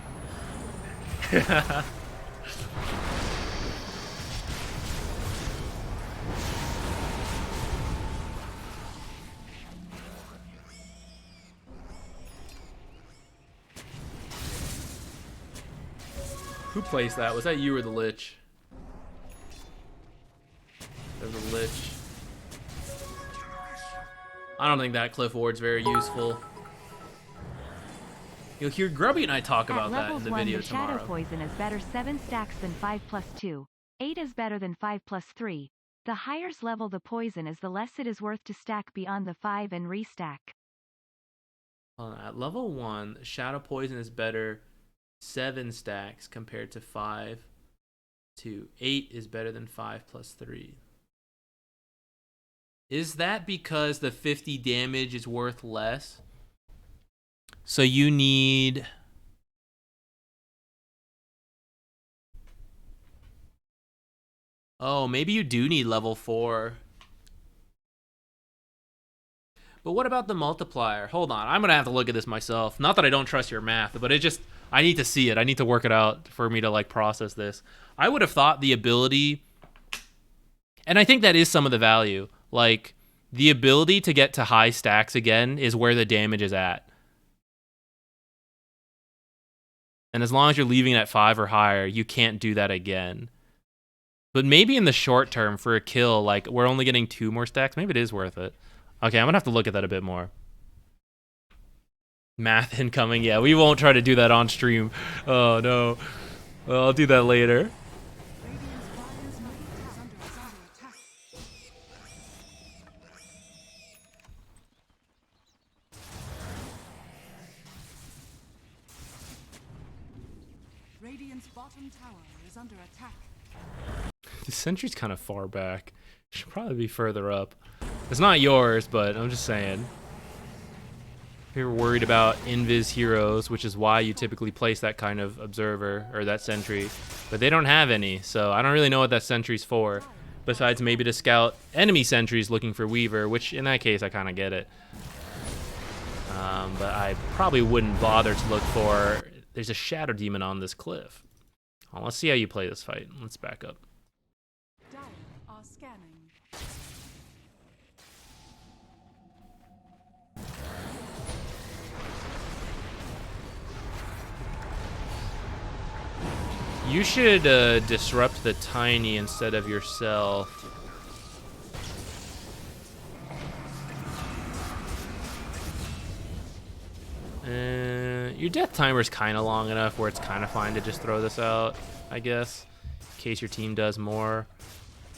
A: Who placed that? Was that you or the Lich? There's a Lich. I don't think that Cliff Ward's very useful. You'll hear Grubby and I talk about that in the video
G: the
A: tomorrow.
G: Shadow Poison is better 7 stacks than 5 plus 2. 8 is better than 5 plus 3. The higher level the poison is, the less it is worth to stack beyond the 5 and restack.
A: At level 1, Shadow Poison is better 7 stacks compared to 5 to 8 is better than 5 plus 3. Is that because the 50 damage is worth less? So you need... Oh, maybe you do need level 4. But what about the multiplier? Hold on, I'm gonna have to look at this myself. Not that I don't trust your math, but it just, I need to see it. I need to work it out for me to like process this. I would have thought the ability, and I think that is some of the value, like the ability to get to high stacks again is where the damage is at. And as long as you're leaving it at 5 or higher, you can't do that again. But maybe in the short term for a kill, like we're only getting 2 more stacks, maybe it is worth it. Okay, I'm gonna have to look at that a bit more. Math incoming, yeah, we won't try to do that on stream. Oh no. Well, I'll do that later.
C: Radiant's Dire's middle tower is under attack. Radiant's bottom tower is under attack.
A: The sentry's kind of far back. Should probably be further up. It's not yours, but I'm just saying. If you're worried about invis heroes, which is why you typically place that kind of observer or that sentry, but they don't have any, so I don't really know what that sentry's for. Besides maybe to scout enemy sentries looking for Weaver, which in that case I kind of get it. But I probably wouldn't bother to look for. There's a Shadow Demon on this cliff. Well, let's see how you play this fight. Let's back up.
C: Dire are scanning.
A: You should disrupt the Tiny instead of yourself. Your death timer is kind of long enough where it's kind of fine to just throw this out, I guess, in case your team does more.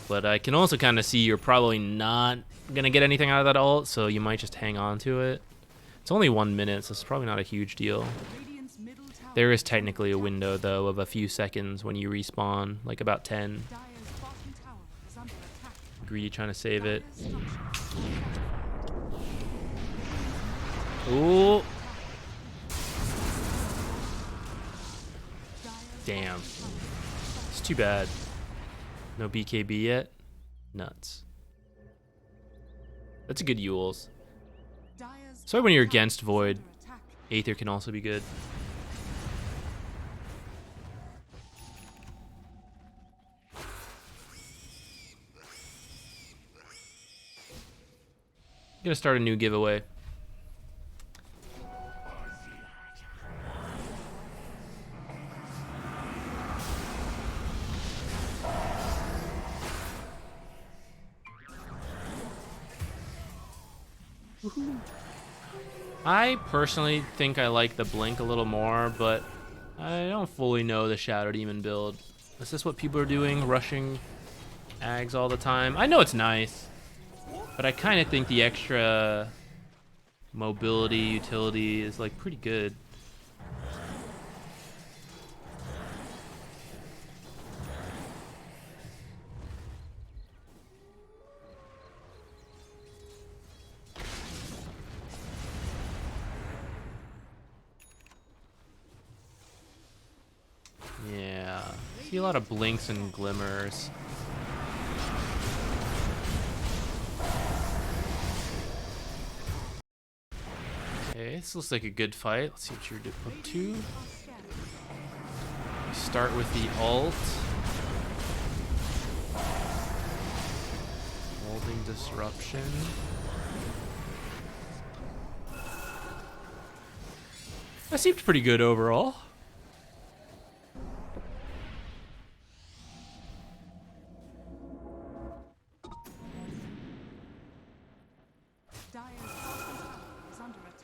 A: But I can also kind of see you're probably not going to get anything out of that ult, so you might just hang on to it. It's only 1 minute, so it's probably not a huge deal.
C: Radiant's middle tower
A: There is technically a window, though, of a few seconds when you respawn, like about 10.
C: Dire's bottom tower is under attack.
A: Greedy trying to save it.
C: Dire's structure.
A: Ooh.
C: Dire's
A: Damn.
C: bottom tower.
A: It's too bad. No BKB yet? Nuts. That's a good Yules.
C: Dire's
A: So when you're
C: top tower
A: against
C: is
A: Void,
C: under attack.
A: Aether can also be good. Gonna start a new giveaway. I personally think I like the Blink a little more, but I don't fully know the Shadow Demon build. Is this what people are doing? Rushing Ags all the time? I know it's nice, but I kind of think the extra mobility utility is like pretty good. Yeah, see a lot of blinks and glimmers. Okay, this looks like a good fight. Let's see what you're up to. Start with the ult. Holding disruption. That seemed pretty good overall.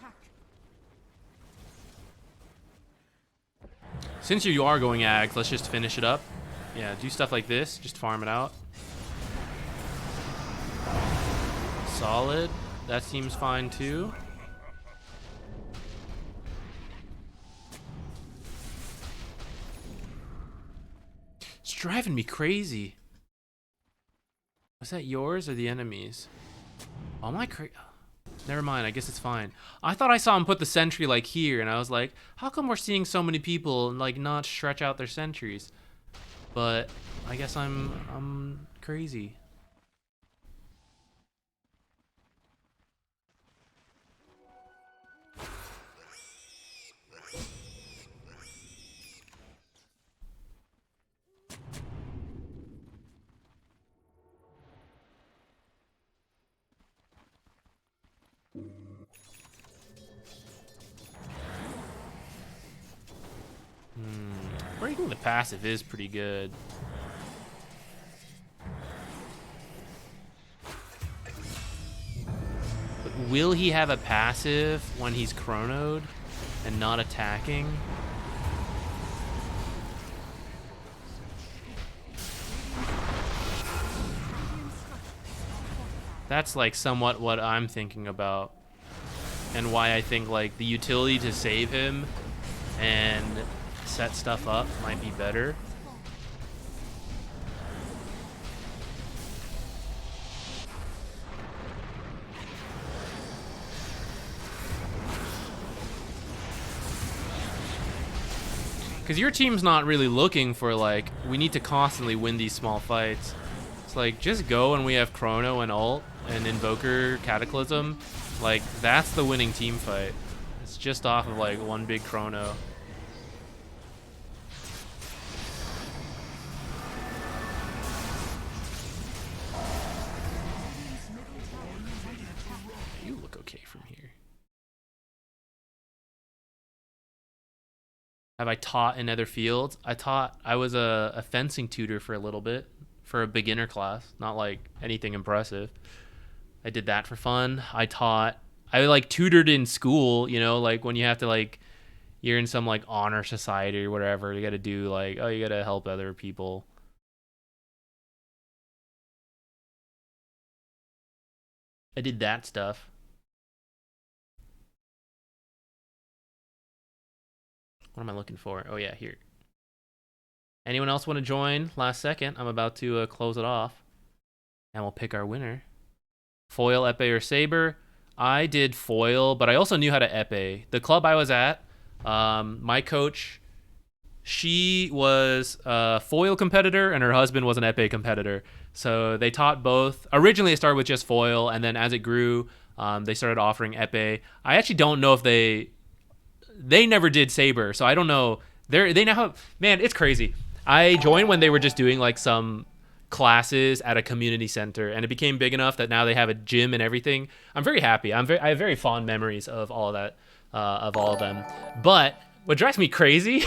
C: attack.
A: Since you are going Ags, let's just finish it up. Yeah, do stuff like this. Just farm it out. Solid. That seems fine too. It's driving me crazy. Was that yours or the enemy's? Oh my never mind, I guess it's fine. I thought I saw him put the sentry like here, and I was like, how come we're seeing so many people like not stretch out their sentries? But I guess I'm crazy. Breaking the passive is pretty good. But will he have a passive when he's chronoed and not attacking? That's like somewhat what I'm thinking about, and why I think like the utility to save him and set stuff up might be better. Because your team's not really looking for like, we need to constantly win these small fights. It's like, just go and we have Chrono and ult and Invoker Cataclysm. Like, that's the winning team fight. It's just off of like one big Chrono. You look okay from here. Have I taught in other fields? I was a fencing tutor for a little bit, for a beginner class, not like anything impressive. I did that for fun. I like tutored in school, you know, like when you have to like, you're in some like honor society or whatever, you got to do like, oh, you got to help other people. I did that stuff. What am I looking for? Oh yeah, here. Anyone else want to join? Last second. I'm about to close it off. And we'll pick our winner. Foil, epee, or saber. I did foil, but I also knew how to epee. The club I was at, my coach, she was a foil competitor and her husband was an epee competitor. So they taught both. Originally it started with just foil, and then as it grew, they started offering epee. I actually don't know if they never did saber, so I don't know. They now have, man, it's crazy. I joined when they were just doing like some classes at a community center, and it became big enough that now they have a gym and everything. I'm very happy. I have very fond memories of all of that, of all of them. But what drives me crazy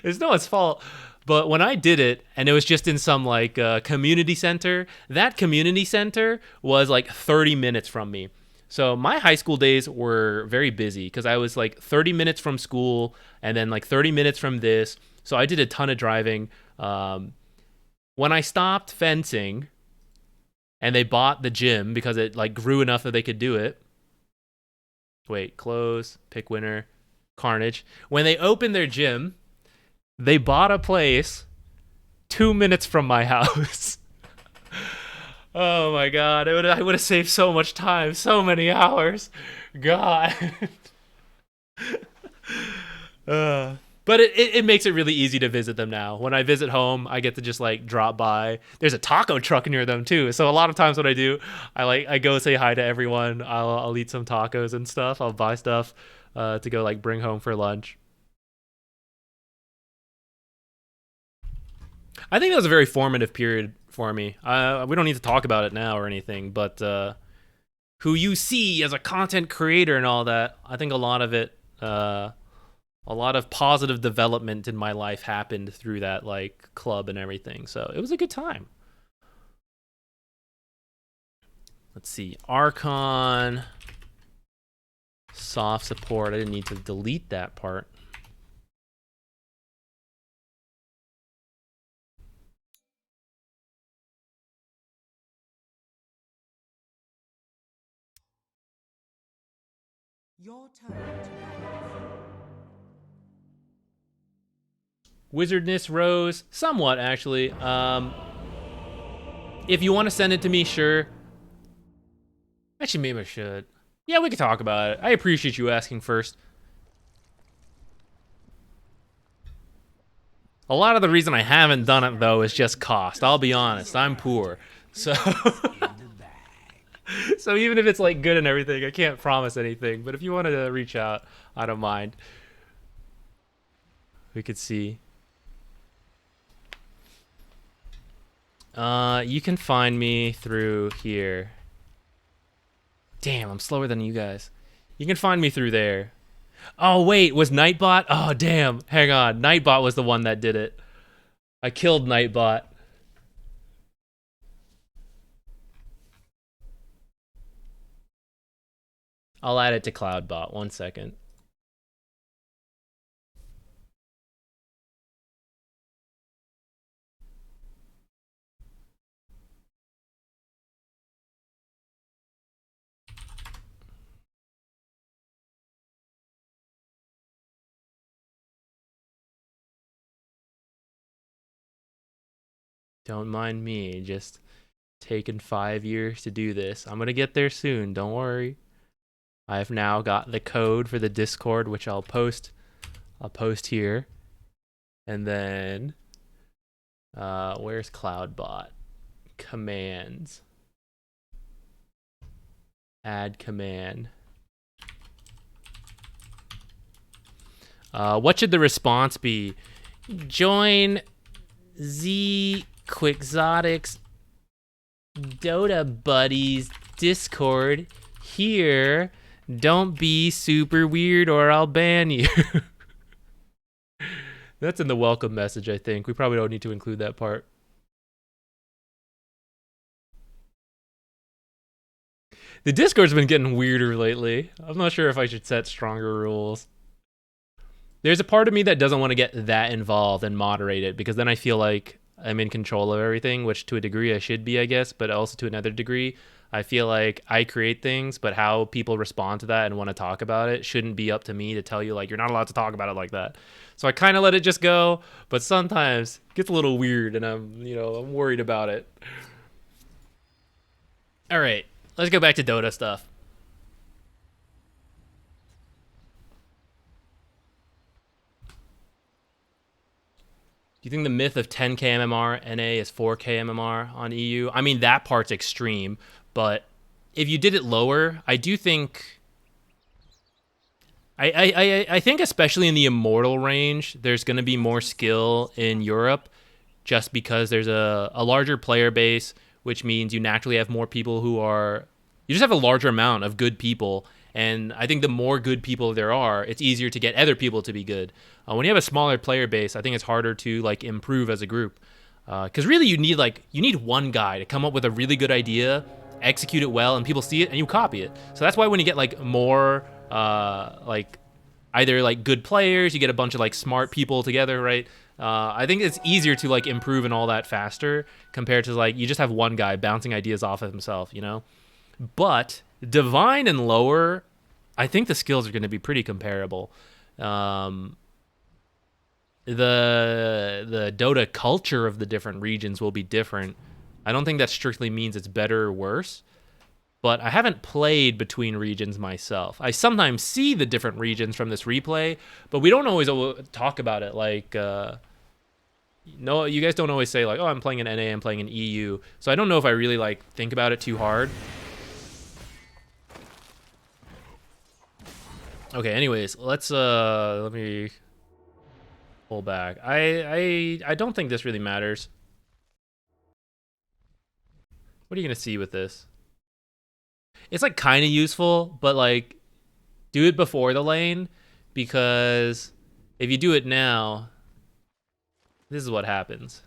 A: is no one's fault. But when I did it, and it was just in some like community center, that community center was like 30 minutes from me. So my high school days were very busy because I was like 30 minutes from school and then like 30 minutes from this. So I did a ton of driving. When I stopped fencing and they bought the gym because it like grew enough that they could do it. Wait, close, pick winner, Carnage. When they opened their gym, they bought a place 2 minutes from my house. Oh my God, I would have saved so much time, so many hours. God. But it makes it really easy to visit them now. When I visit home, I get to just like drop by. There's a taco truck near them too. So a lot of times what I do, I go say hi to everyone. I'll eat some tacos and stuff. I'll buy stuff to go like bring home for lunch. I think that was a very formative period for me. We don't need to talk about it now or anything, but who you see as a content creator and all that, I think a lot of it, a lot of positive development in my life happened through that like club and everything. So it was a good time. Let's see, Archon. Soft support. I didn't need to delete that part.
J: Your turn to
A: Wizardness Rose, somewhat actually. If you want to send it to me, sure. Actually, maybe I should. Yeah, we could talk about it. I appreciate you asking first. A lot of the reason I haven't done it though is just cost. I'll be honest, I'm poor, so so even if it's like good and everything, I can't promise anything. But if you wanted to reach out, I don't mind. We could see. You can find me through here. Damn, I'm slower than you guys. You can find me through there. Oh, wait, was Nightbot? Oh, damn. Hang on. Nightbot was the one that did it. I killed Nightbot. I'll add it to Cloudbot. 1 second. Don't mind me, just taking 5 years to do this. I'm gonna get there soon, don't worry. I've now got the code for the Discord, which I'll post here. And then where's Cloudbot? Commands. Add command. What should the response be? Join Z Quixotics Dota Buddies Discord here. Don't be super weird or I'll ban you. That's in the welcome message, I think. We probably don't need to include that part. The Discord's been getting weirder lately. I'm not sure if I should set stronger rules. There's a part of me that doesn't want to get that involved and moderate it, because then I feel like I'm in control of everything, which to a degree I should be, I guess, but also to another degree, I feel like I create things, but how people respond to that and want to talk about it shouldn't be up to me to tell you, like, you're not allowed to talk about it like that. So I kind of let it just go, but sometimes it gets a little weird and I'm worried about it. All right, let's go back to Dota stuff. Do you think the myth of 10k MMR NA is 4k MMR on EU? I mean, that part's extreme, but if you did it lower, I do think... I think especially in the Immortal range, there's going to be more skill in Europe just because there's a larger player base, which means you naturally have more people who are... You just have a larger amount of good people, and I think the more good people there are, it's easier to get other people to be good. When you have a smaller player base, I think it's harder to like improve as a group. Because really you need one guy to come up with a really good idea, execute it well, and people see it and you copy it. So that's why when you get like more like either like good players, you get a bunch of like smart people together, right? I think it's easier to like improve and all that faster compared to like you just have one guy bouncing ideas off of himself, you know? But Divine and lower, I think the skills are going to be pretty comparable. The Dota culture of the different regions will be different. I don't think that strictly means it's better or worse, but I haven't played between regions myself. I sometimes see the different regions from this replay, but we don't always talk about it. Like, no, you guys don't always say like, oh, I'm playing in NA, I'm playing in EU. So I don't know if I really like think about it too hard. Okay, anyways, let's let me pull back. I don't think this really matters. What are you gonna see with this? It's like kind of useful, but like do it before the lane, because if you do it now, this is what happens.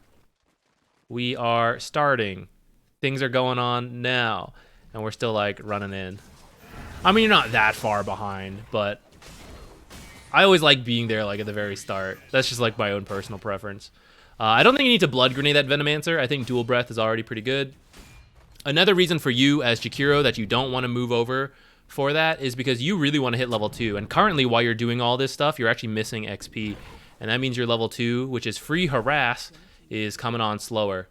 A: We are starting. Things are going on now, and we're still like running in. I mean, you're not that far behind, but I always like being there like at the very start. That's just like my own personal preference. I don't think you need to blood grenade that Venomancer. I think dual breath is already pretty good. Another reason for you as Jakiro that you don't want to move over for that is because you really want to hit level 2. And currently while you're doing all this stuff, you're actually missing XP. And that means your level 2, which is free harass, is coming on slower.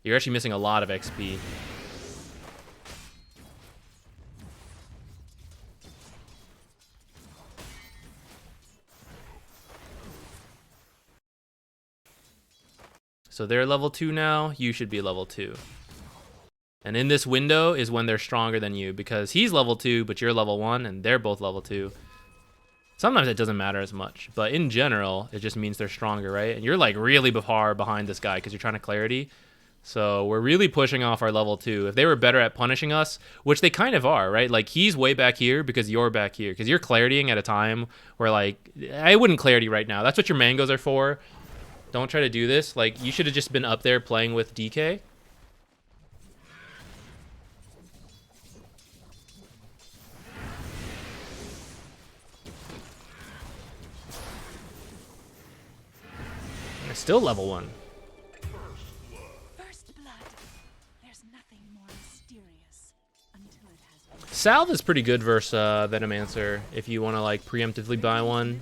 A: You're actually missing a lot of XP. So they're level 2 now, you should be level 2. And in this window is when they're stronger than you, because he's level 2, but you're level 1, and they're both level 2. Sometimes it doesn't matter as much, but in general, it just means they're stronger, right? And you're like really far behind this guy because you're trying to clarity. So we're really pushing off our level 2. If they were better at punishing us, which they kind of are, right? Like he's way back here because you're back here, because you're claritying at a time where like, I wouldn't clarity right now. That's what your mangoes are for. Don't try to do this. Like, you should have just been up there playing with DK. They're still level 1.
B: First blood. There's nothing more mysterious until it has been.
A: Salve is pretty good versus Venomancer if you want to like preemptively buy one.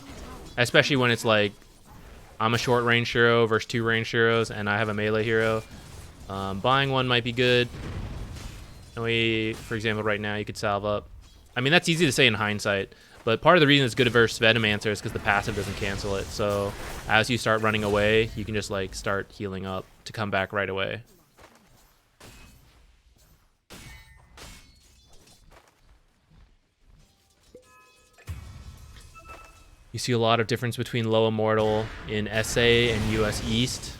A: Especially when it's like, I'm a short range hero versus 2 range heroes, and I have a melee hero. Buying one might be good. And for example, right now you could salve up. I mean, that's easy to say in hindsight, but part of the reason it's good versus Venomancer is because the passive doesn't cancel it. So as you start running away, you can just like start healing up to come back right away. You see a lot of difference between low Immortal in SA and US East.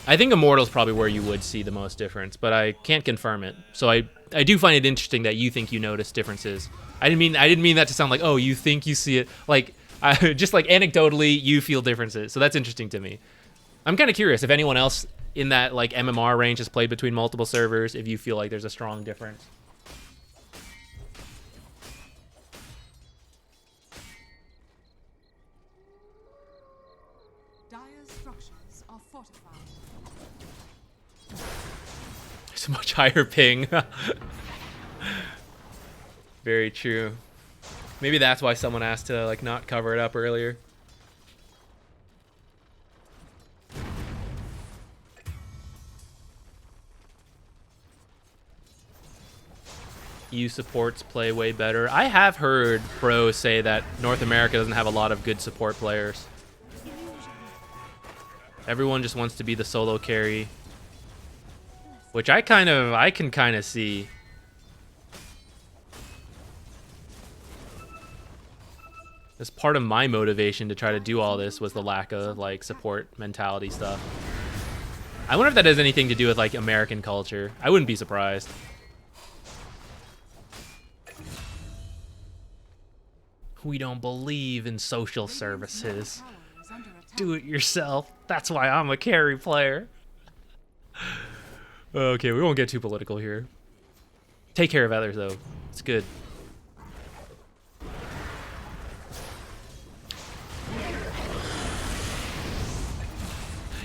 A: I think Immortal is probably where you would see the most difference, but I can't confirm it. So I do find it interesting that you think you notice differences. I didn't mean that to sound like, oh, you think you see it. Like, just like anecdotally, you feel differences. So that's interesting to me. I'm kind of curious if anyone else in that like MMR range has played between multiple servers, if you feel like there's a strong difference.
C: Dire's structures are fortified.
A: There's a much higher ping. Very true. Maybe that's why someone asked to like not cover it up earlier. EU supports play way better. I have heard pros say that North America doesn't have a lot of good support players. Everyone just wants to be the solo carry, which I can kind of see. As part of my motivation to try to do all this was the lack of like support mentality stuff. I wonder if that has anything to do with like American culture. I wouldn't be surprised. We don't believe in social services. Do it yourself. That's why I'm a carry player. Okay, we won't get too political here. Take care of others, though. It's good.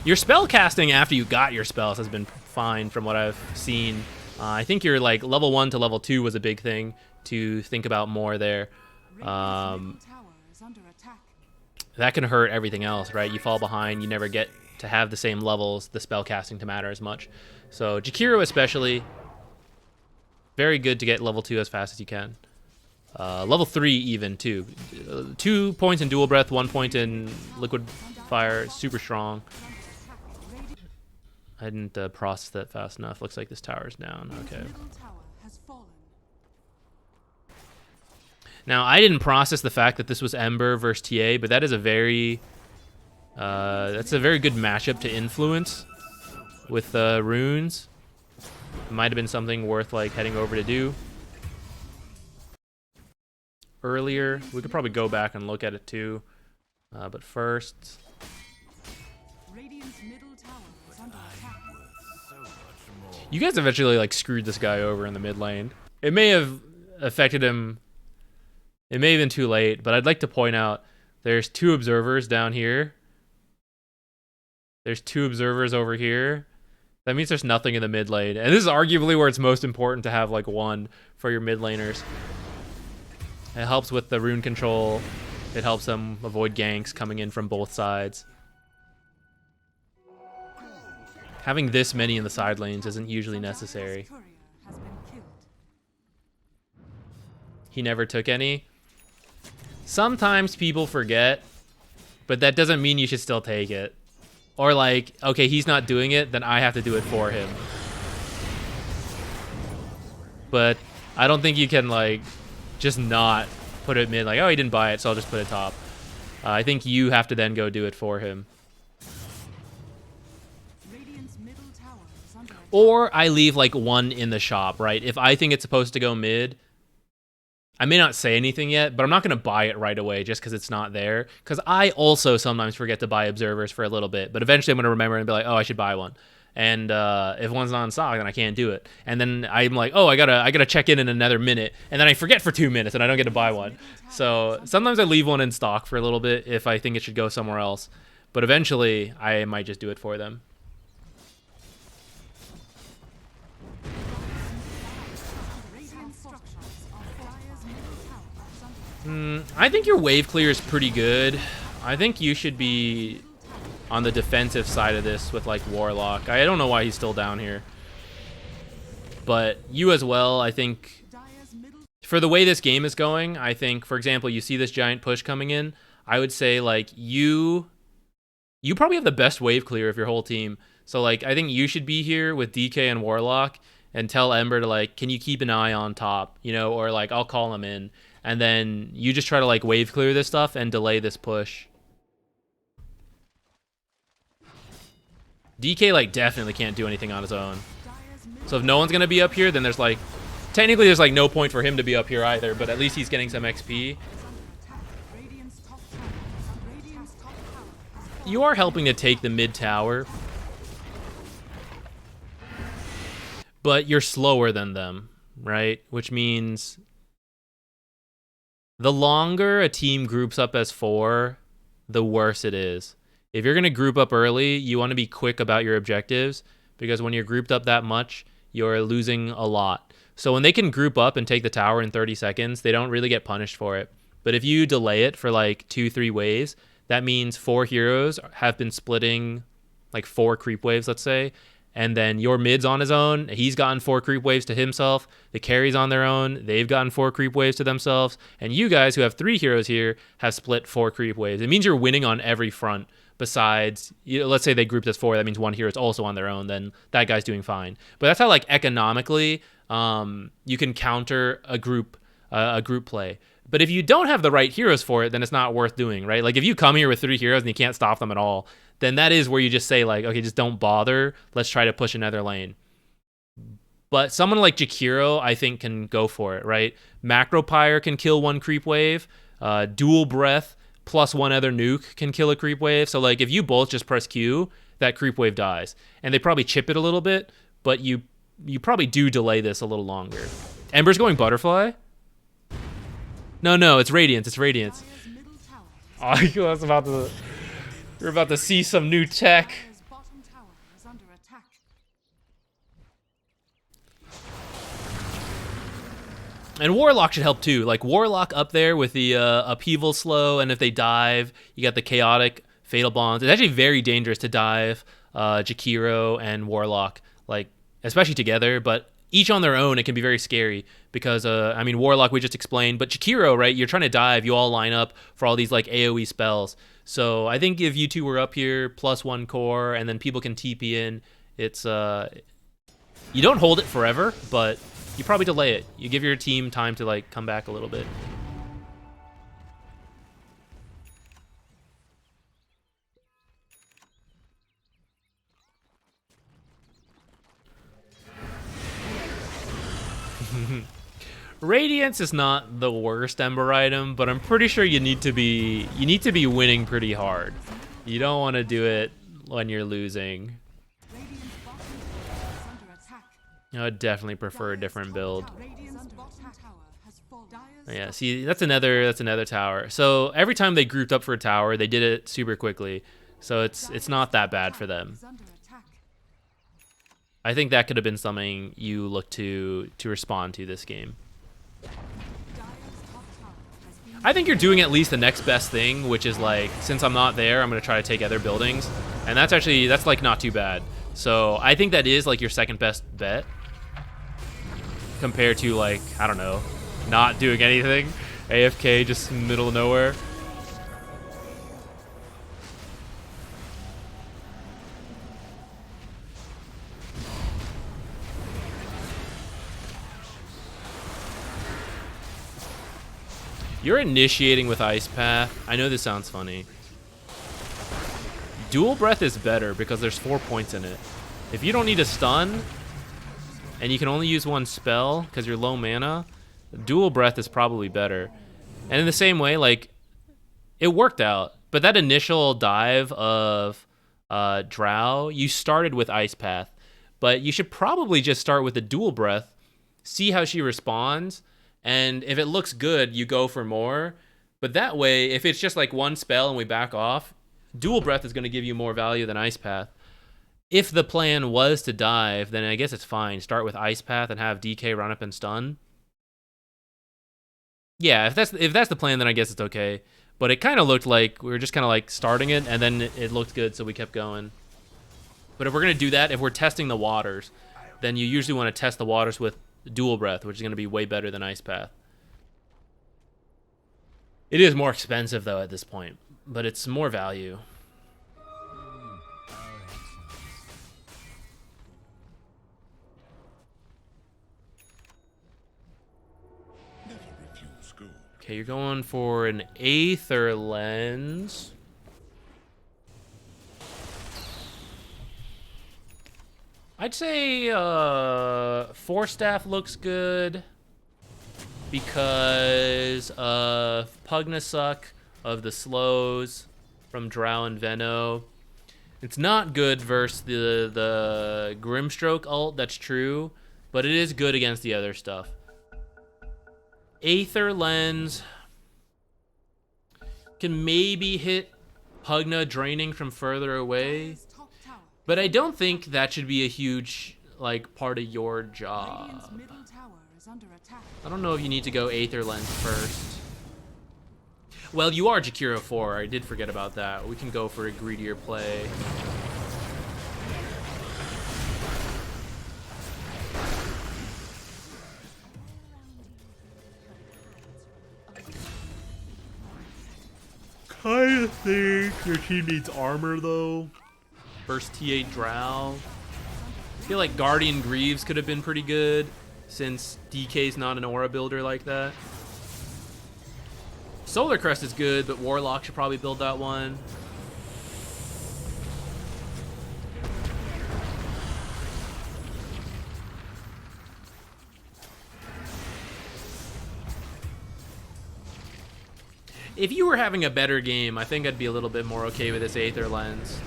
A: Your spell casting after you got your spells has been fine from what I've seen. I think your like level 1 to level 2 was a big thing to think about more there. That can hurt everything else, right? You fall behind, you never get to have the same levels, the spell casting to matter as much. So Jakiro especially, very good to get level 2 as fast as you can. Level 3 even too. 2 points in dual breath, 1 point in liquid fire, super strong. I didn't process that fast enough. Looks like this tower's down. Okay. Now, I didn't process the fact that this was Ember versus TA, but that is a very that's a very good matchup to influence with runes. It might have been something worth like heading over to do earlier. We could probably go back and look at it too, but first. You guys eventually like screwed this guy over in the mid lane. It may have affected him. It may have been too late, but I'd like to point out there's 2 observers down here. There's 2 observers over here. That means there's nothing in the mid lane. And this is arguably where it's most important to have like 1 for your mid laners. It helps with the rune control. It helps them avoid ganks coming in from both sides. Having this many in the side lanes isn't usually necessary.
C: Courier has been killed.
A: He never took any. Sometimes people forget, but that doesn't mean you should still take it. Or like, okay, he's not doing it, then I have to do it for him. But I don't think you can like just not put it mid, like, oh, he didn't buy it, so I'll just put it top. I think you have to then go do it for him.
C: Radiant's middle tower is under attack.
A: Or I leave like 1 in the shop, right? If I think it's supposed to go mid, I may not say anything yet, but I'm not going to buy it right away just because it's not there. Because I also sometimes forget to buy observers for a little bit, but eventually I'm going to remember and be like, oh, I should buy one. And if one's not in stock, then I can't do it. And then I'm like, oh, I gotta check in another minute, and then I forget for 2 minutes, and I don't get to buy one. So sometimes I leave one in stock for a little bit if I think it should go somewhere else. But eventually, I might just do it for them.
C: Radiant structures are Dire's middle tower is under attack.
A: I think your wave clear is pretty good. I think you should be on the defensive side of this with like Warlock. I don't know why he's still down here. But you as well, I think
C: Dire's middle
A: for the way this game is going, I think, for example, you see this giant push coming in, I would say like you probably have the best wave clear of your whole team. So like I think you should be here with DK and Warlock and tell Ember to like, can you keep an eye on top, you know, or like I'll call him in. And then you just try to like wave clear this stuff and delay this push. DK like definitely can't do anything on his own.
C: Dire's middle
A: So if no one's gonna be up here, then there's like technically there's like no point for him to be up here either, but at least he's getting some XP.
C: is under attack. Radiant's top tower is under Radiant's top tower has fallen.
A: You are helping to take the mid tower, but you're slower than them, right? Which means the longer a team groups up as 4, the worse it is. If you're going to group up early, you want to be quick about your objectives, because when you're grouped up that much, you're losing a lot. So when they can group up and take the tower in 30 seconds, they don't really get punished for it. But if you delay it for like 2-3 waves, that means 4 heroes have been splitting like 4 creep waves, let's say, and then your mid's on his own, he's gotten 4 creep waves to himself, the carries on their own, they've gotten 4 creep waves to themselves, and you guys who have 3 heroes here have split 4 creep waves. It means you're winning on every front. Besides, you know, let's say they grouped as 4, that means 1 hero is also on their own, then that guy's doing fine. But that's how like economically you can counter a group play. But if you don't have the right heroes for it, then it's not worth doing, right? Like if you come here with 3 heroes and you can't stop them at all, then that is where you just say like, okay, just don't bother. Let's try to push another lane. But someone like Jakiro, I think, can go for it, right? Macropyre can kill 1 creep wave. Dual Breath plus 1 other nuke can kill a creep wave. So like if you both just press Q, that creep wave dies. And they probably chip it a little bit, but you probably do delay this a little longer. Ember's going butterfly? No, it's Radiance. It's Radiance.
C: Dire's middle tower is
A: Oh, I was about to... We're about to see some new tech.
C: Dire's bottom tower is under attack.
A: And Warlock should help too. Like Warlock up there with the upheaval slow, and if they dive, you got the chaotic fatal bonds. It's actually very dangerous to dive Jakiro and Warlock, like especially together, but each on their own it can be very scary because I mean Warlock we just explained, but Jakiro, right? You're trying to dive, you all line up for all these like AoE spells. So I think if you two were up here plus 1 core and then people can TP in, it's you don't hold it forever, but you probably delay it. You give your team time to like come back a little bit. Radiance is not the worst Ember item, but I'm pretty sure you need to be winning pretty hard. You don't want to do it when you're losing.
C: Radiant's bottom tower is under attack.
A: I would definitely prefer a different build.
C: Radiant's bottom tower has
A: Yeah, see, that's another tower. So every time they grouped up for a tower, they did it super quickly. So it's not that bad for them.
C: Is under attack.
A: I think that could have been something you look to respond to this game.
C: Dire's top tower has been
A: I think you're doing at least the next best thing, which is like, since I'm not there, I'm gonna try to take other buildings, and that's like not too bad. So I think that is like your second best bet compared to like, I don't know, not doing anything, AFK just middle of nowhere. You're initiating with Ice Path. I know this sounds funny. Dual Breath is better because there's 4 points in it. If you don't need a stun, and you can only use one spell because you're low mana, Dual Breath is probably better. And in the same way, like, it worked out. But that initial dive of Drow, you started with Ice Path. But you should probably just start with the Dual Breath, see how she responds, and if it looks good, you go for more. But that way, if it's just like one spell and we back off, Dual Breath is going to give you more value than Ice Path. If the plan was to dive, then I guess it's fine. Start with Ice Path and have DK run up and stun. Yeah, if that's the plan, then I guess it's okay. But it kind of looked like we were just kind of like starting it, and then it looked good, so we kept going. But if we're going to do that, if we're testing the waters, then you usually want to test the waters with Dual Breath, which is going to be way better than Ice Path. It is more expensive, though, at this point, but it's more value. Okay, you're going for an Aether Lens. I'd say Force Staff looks good because of Pugnasuck, of the slows from Drow and Veno. It's not good versus the Grimstroke ult, that's true, but it is good against the other stuff. Aether Lens can maybe hit Pugna draining from further away.
C: Dire's top tower.
A: But I don't think that should be a huge, like, part of your job.
C: Radiant's middle tower is under attack.
A: I don't know if you need to go Aether Lens first. Well, you are Jakiro 4. I did forget about that. We can go for a greedier play. Kind of think your team needs armor, though. First T8 Drow. I feel like Guardian Greaves could have been pretty good, since DK's not an aura builder like that. Solar Crest is good, but Warlock should probably build that one. If you were having a better game, I think I'd be a little bit more okay with this Aether Lens.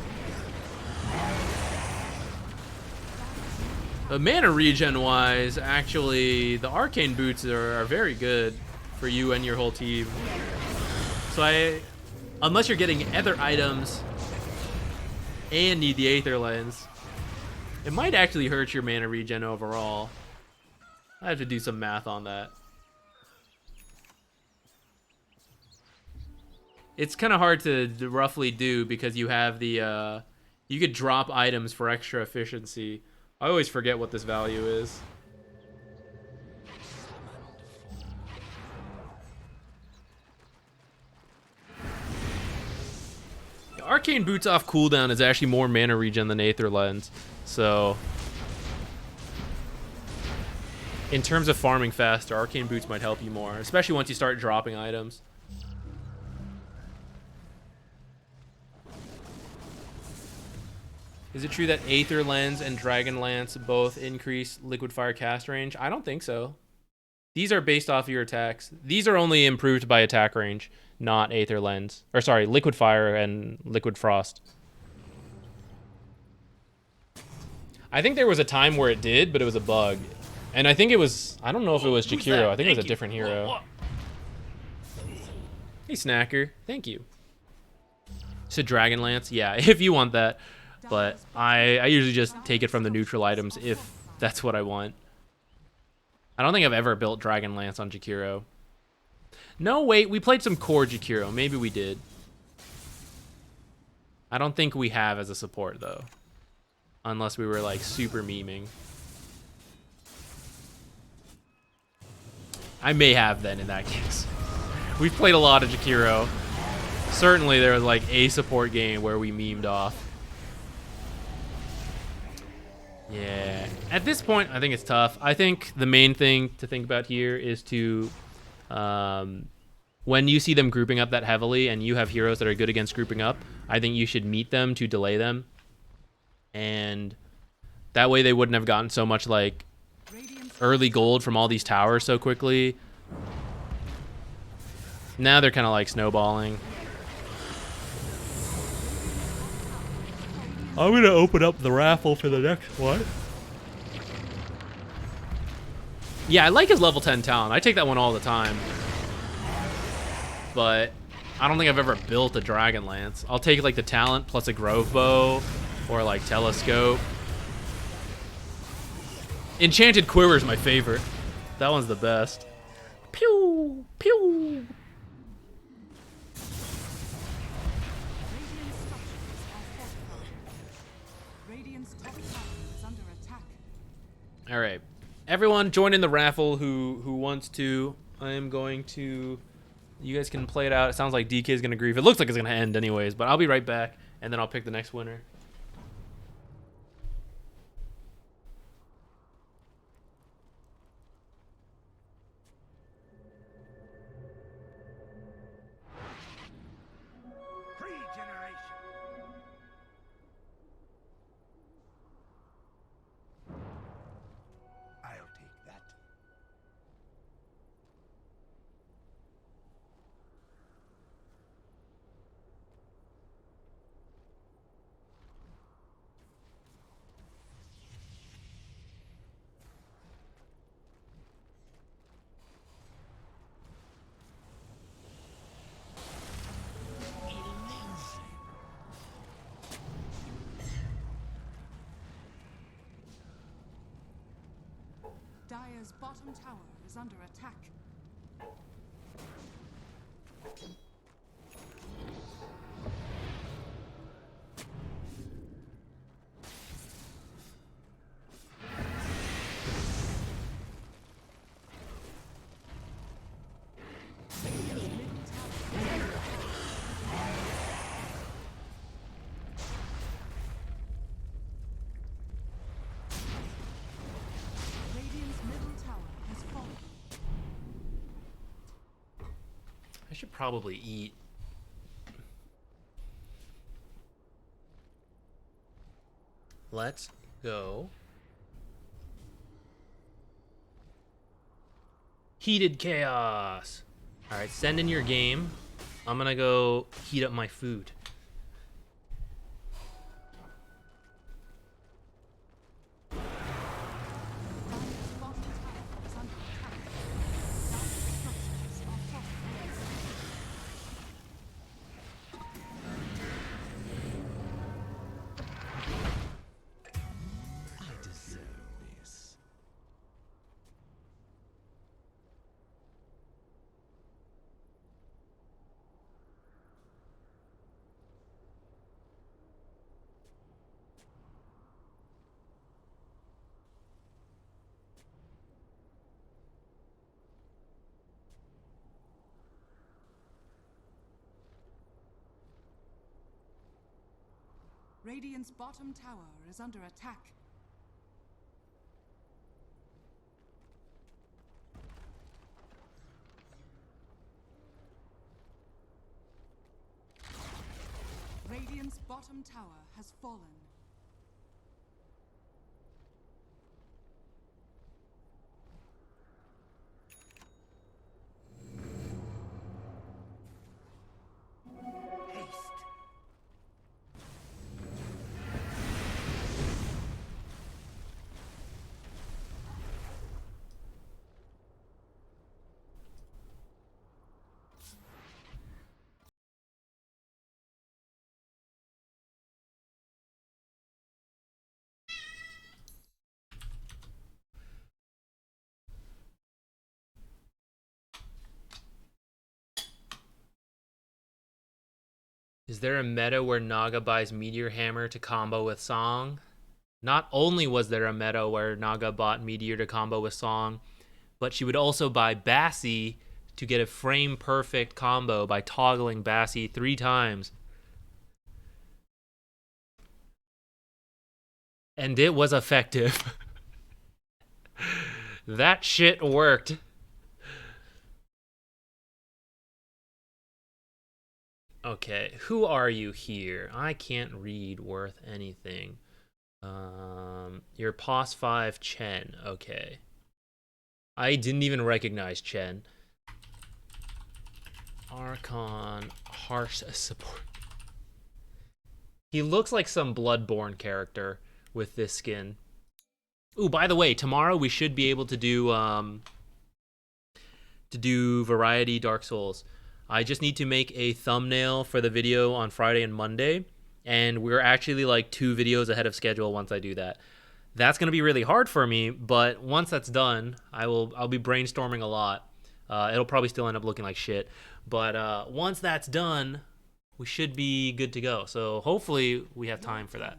A: But mana regen-wise, actually, the Arcane Boots are very good for you and your whole team. So unless you're getting other items and need the Aether Lens, it might actually hurt your mana regen overall. I have to do some math on that. It's kind of hard to roughly do because you have the, you could drop items for extra efficiency. I always forget what this value is. Arcane Boots off cooldown is actually more mana regen than Aether Lens. So, in terms of farming faster, Arcane Boots might help you more, especially once you start dropping items. Is it true that Aether Lens and Dragon Lance both increase Liquid Fire cast range? I don't think so. These are based off your attacks. These are only improved by attack range, not Aether Lens. Or sorry, Liquid Fire and Liquid Frost. I think there was a time where it did, but it was a bug. And I think it was, I don't know if it was Jakiro. I think it was a different hero. Hey, Snacker. Thank you. So Dragonlance, yeah, if you want that. But I usually just take it from the neutral items if that's what I want. I don't think I've ever built Dragonlance on Jakiro. No, wait, we played some core Jakiro. Maybe we did. I don't think we have as a support, though. Unless we were, like, super memeing. I may have, then, in that case. We've played a lot of Jakiro. Certainly there was, like, a support game where we memed off. Yeah. At this point, I think it's tough. I think the main thing to think about here is to... when you see them grouping up that heavily and you have heroes that are good against grouping up, I think you should meet them to delay them. And that way they wouldn't have gotten so much, like, early gold from all these towers so quickly. Now they're kind of, like, snowballing. I'm going to open up the raffle for the next one. Yeah, I like his level 10 talent. I take that one all the time. But I don't think I've ever built a Dragonlance. I'll take like the talent plus a Grove Bow or like Telescope. Enchanted Quiver is my favorite. That one's the best. Pew! Pew!
C: Radiant's top tower is under attack.
A: All right. Everyone join in the raffle who wants to. I am going to... You guys can play it out. It sounds like DK is going to grieve. It looks like it's going to end anyways, but I'll be right back, and then I'll pick the next winner.
J: I'll take that.
C: Dire's bottom tower is under attack.
A: I should probably eat. Let's go. Heated Chaos. All right, send in your game. I'm gonna go heat up my food.
C: Radiant's bottom tower is under attack. Radiant's bottom tower has fallen.
A: Is there a meta where Naga buys Meteor Hammer to combo with Song? Not only was there a meta where Naga bought Meteor to combo with Song, but she would also buy Bassi to get a frame perfect combo by toggling Bassi 3 times. And it was effective. That shit worked. Okay, who are you here? I can't read worth anything. You're POS 5 Chen. Okay. I didn't even recognize Chen. Archon harsh support. He looks like some Bloodborne character with this skin. Ooh, by the way, tomorrow we should be able to do variety Dark Souls. I just need to make a thumbnail for the video on Friday and Monday, and we're actually like 2 videos ahead of schedule once I do that. That's gonna be really hard for me, but once that's done, I'll be brainstorming a lot. It'll probably still end up looking like shit, but once that's done, we should be good to go. So hopefully we have time for that.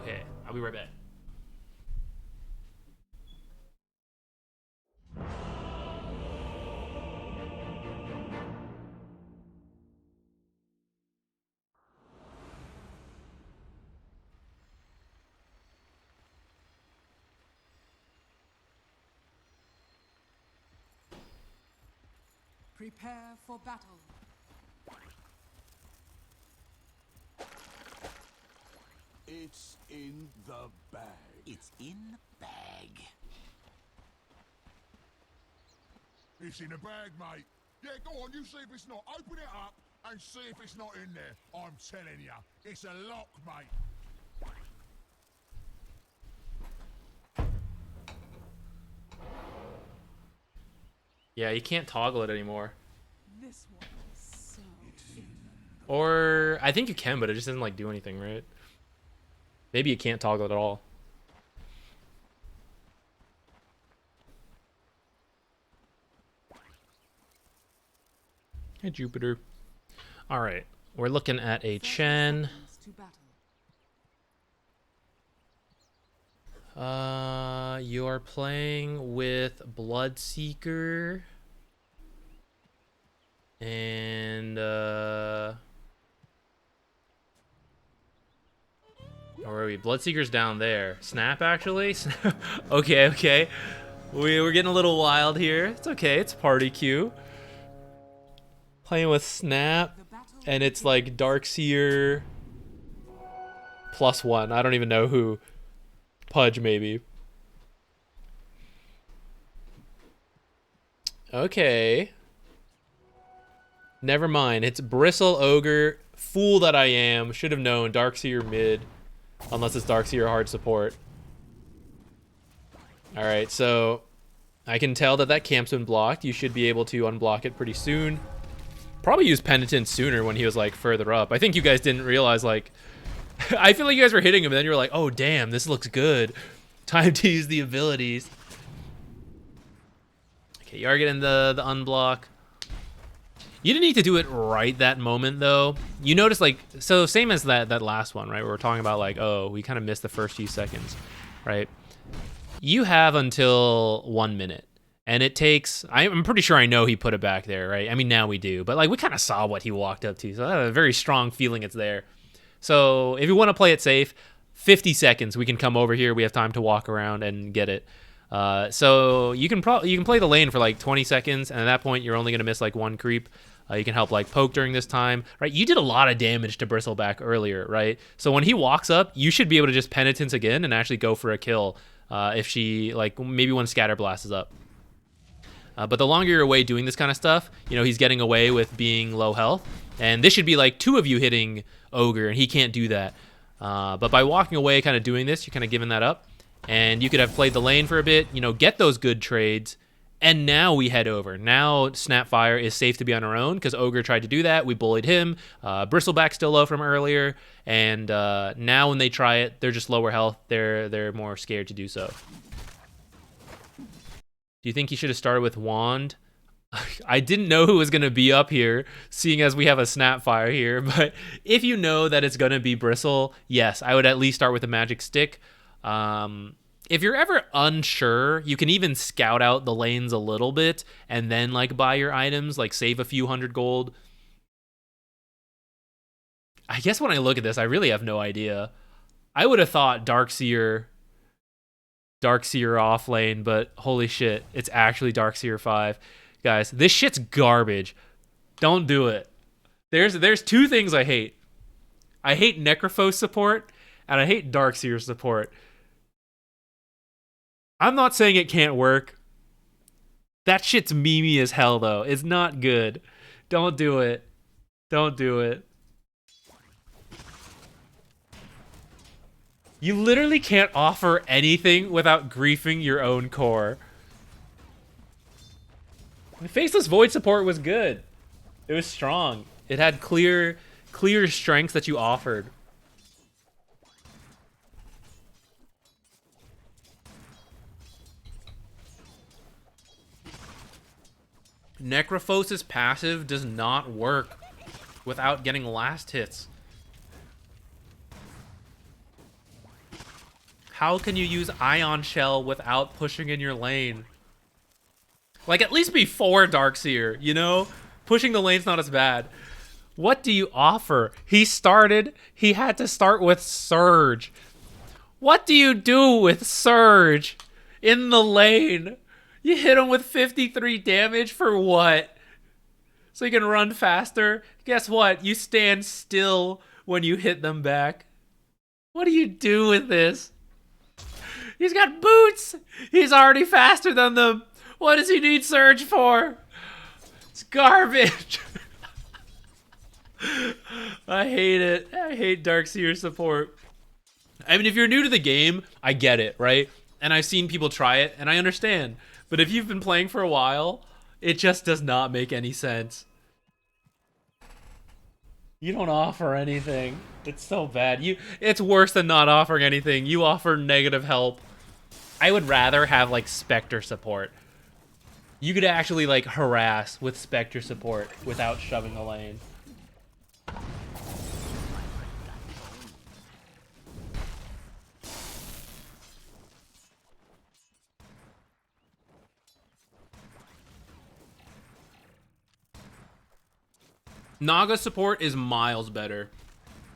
A: Okay, I'll be right back.
C: Prepare for battle.
J: It's in the bag. It's in the bag.
F: It's in the bag, mate. Yeah, go on, you see if it's not. Open it up and see if it's not in there. I'm telling you, it's a lock, mate.
A: Yeah, you can't toggle it anymore.
C: This one is so
A: Or I think you can, but it just doesn't like do anything, right? Maybe you can't toggle it at all. Hey, Jupiter. All right, we're looking at a Chen.
C: to battle.
A: You're playing with Bloodseeker. And, where are we? Bloodseeker's down there. Snap, actually? Okay. We're getting a little wild here. It's okay, it's party queue. Playing with Snap, and it's like Darkseer +1. I don't even know who. Pudge, maybe. Okay. Never mind. It's Bristle, Ogre. Fool that I am. Should have known. Darkseer mid. Unless it's Darkseer hard support. Alright, so I can tell that camp's been blocked. You should be able to unblock it pretty soon. Probably used Penitent sooner when he was like further up. I think you guys didn't realize like I feel like you guys were hitting him and then you were like, oh damn, this looks good. Time to use the abilities. Okay, you are getting the unblock. You didn't need to do it right that moment though. You notice like, so same as that last one, right? Where we're talking about like, oh, we kind of missed the first few seconds, right? You have until 1 minute. And it takes, I'm pretty sure I know he put it back there, right? I mean, now we do. But like, we kind of saw what he walked up to. So I have a very strong feeling it's there. So if you want to play it safe, 50 seconds, we can come over here. We have time to walk around and get it. So you can play the lane for like 20 seconds. And at that point, you're only going to miss like 1 creep. You can help like poke during this time, right? You did a lot of damage to Bristleback earlier, right? So when he walks up, you should be able to just Penitence again and actually go for a kill if she, like, maybe when Scatter Blast is up. But the longer you're away doing this kind of stuff, you know, he's getting away with being low health. And this should be like 2 of you hitting Ogre, and he can't do that. But by walking away, kind of doing this, you're kind of giving that up. And you could have played the lane for a bit, you know, get those good trades. And now we head over. Now Snapfire is safe to be on her own because Ogre tried to do that. We bullied him. Bristleback's still low from earlier. And now when they try it, they're just lower health. They're more scared to do so. Do you think he should have started with Wand? I didn't know who was going to be up here, seeing as we have a Snapfire here, but if you know that it's going to be Bristle, yes, I would at least start with a magic stick. If you're ever unsure, you can even scout out the lanes a little bit and then like buy your items, like save a few hundred gold. I guess when I look at this, I really have no idea. I would have thought Darkseer off lane, but holy shit, it's actually Darkseer 5. Guys, this shit's garbage. Don't do it. There's two things I hate. I hate Necrophos support, and I hate Darkseer support. I'm not saying it can't work. That shit's memey as hell, though. It's not good. Don't do it. Don't do it. You literally can't offer anything without griefing your own core. The Faceless Void support was good. It was strong. It had clear strengths that you offered. Necrophos' passive does not work without getting last hits. How can you use Ion Shell without pushing in your lane? Like, at least before Darkseer, you know? Pushing the lane's not as bad. What do you offer? He had to start with Surge. What do you do with Surge in the lane? You hit him with 53 damage for what? So you can run faster? Guess what? You stand still when you hit them back. What do you do with this? He's got boots! He's already faster than them! What does he need Surge for? It's garbage! I hate it. I hate Darkseer support. I mean, if you're new to the game, I get it, right? And I've seen people try it, and I understand. But if you've been playing for a while, it just does not make any sense. You don't offer anything. It's so bad. It's worse than not offering anything. You offer negative help. I would rather have, like, Spectre support. You could actually, like, harass with Spectre support without shoving the lane. Naga support is miles better.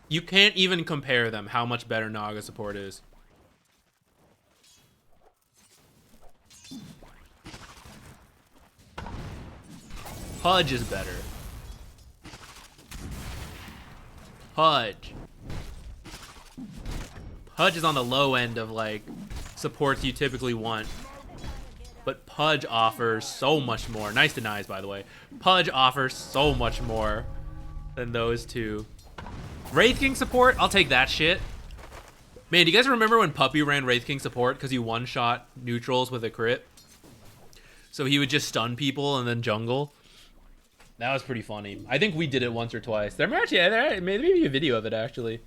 A: You can't even compare them, how much better Naga support is. Pudge is better. Pudge is on the low end of, like, supports you typically want. But Pudge offers so much more. Nice denies, by the way. Pudge offers so much more than those two. Wraith King support, I'll take that shit. Man, do you guys remember when Puppy ran Wraith King support because he one-shot neutrals with a crit? So he would just stun people and then jungle. That was pretty funny. I think we did it once or twice. There may be a video of it, actually.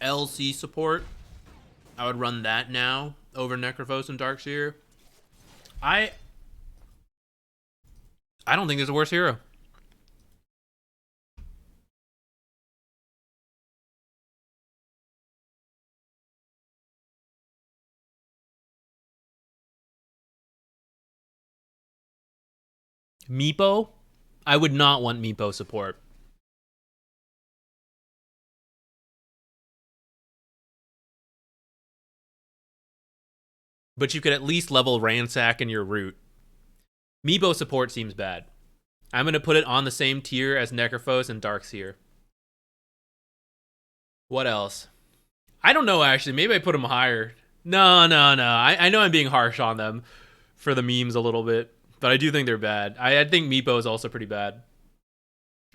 A: LC support. I would run that now over Necrophos and Darkseer. I don't think there's a worse hero. Meepo? I would not want Meepo support. But you could at least level Ransack in your root. Meepo support seems bad. I'm going to put it on the same tier as Necrophos and Darkseer. What else? I don't know, actually. Maybe I put them higher. No. I know I'm being harsh on them for the memes a little bit, but I do think they're bad. I think Meepo is also pretty bad.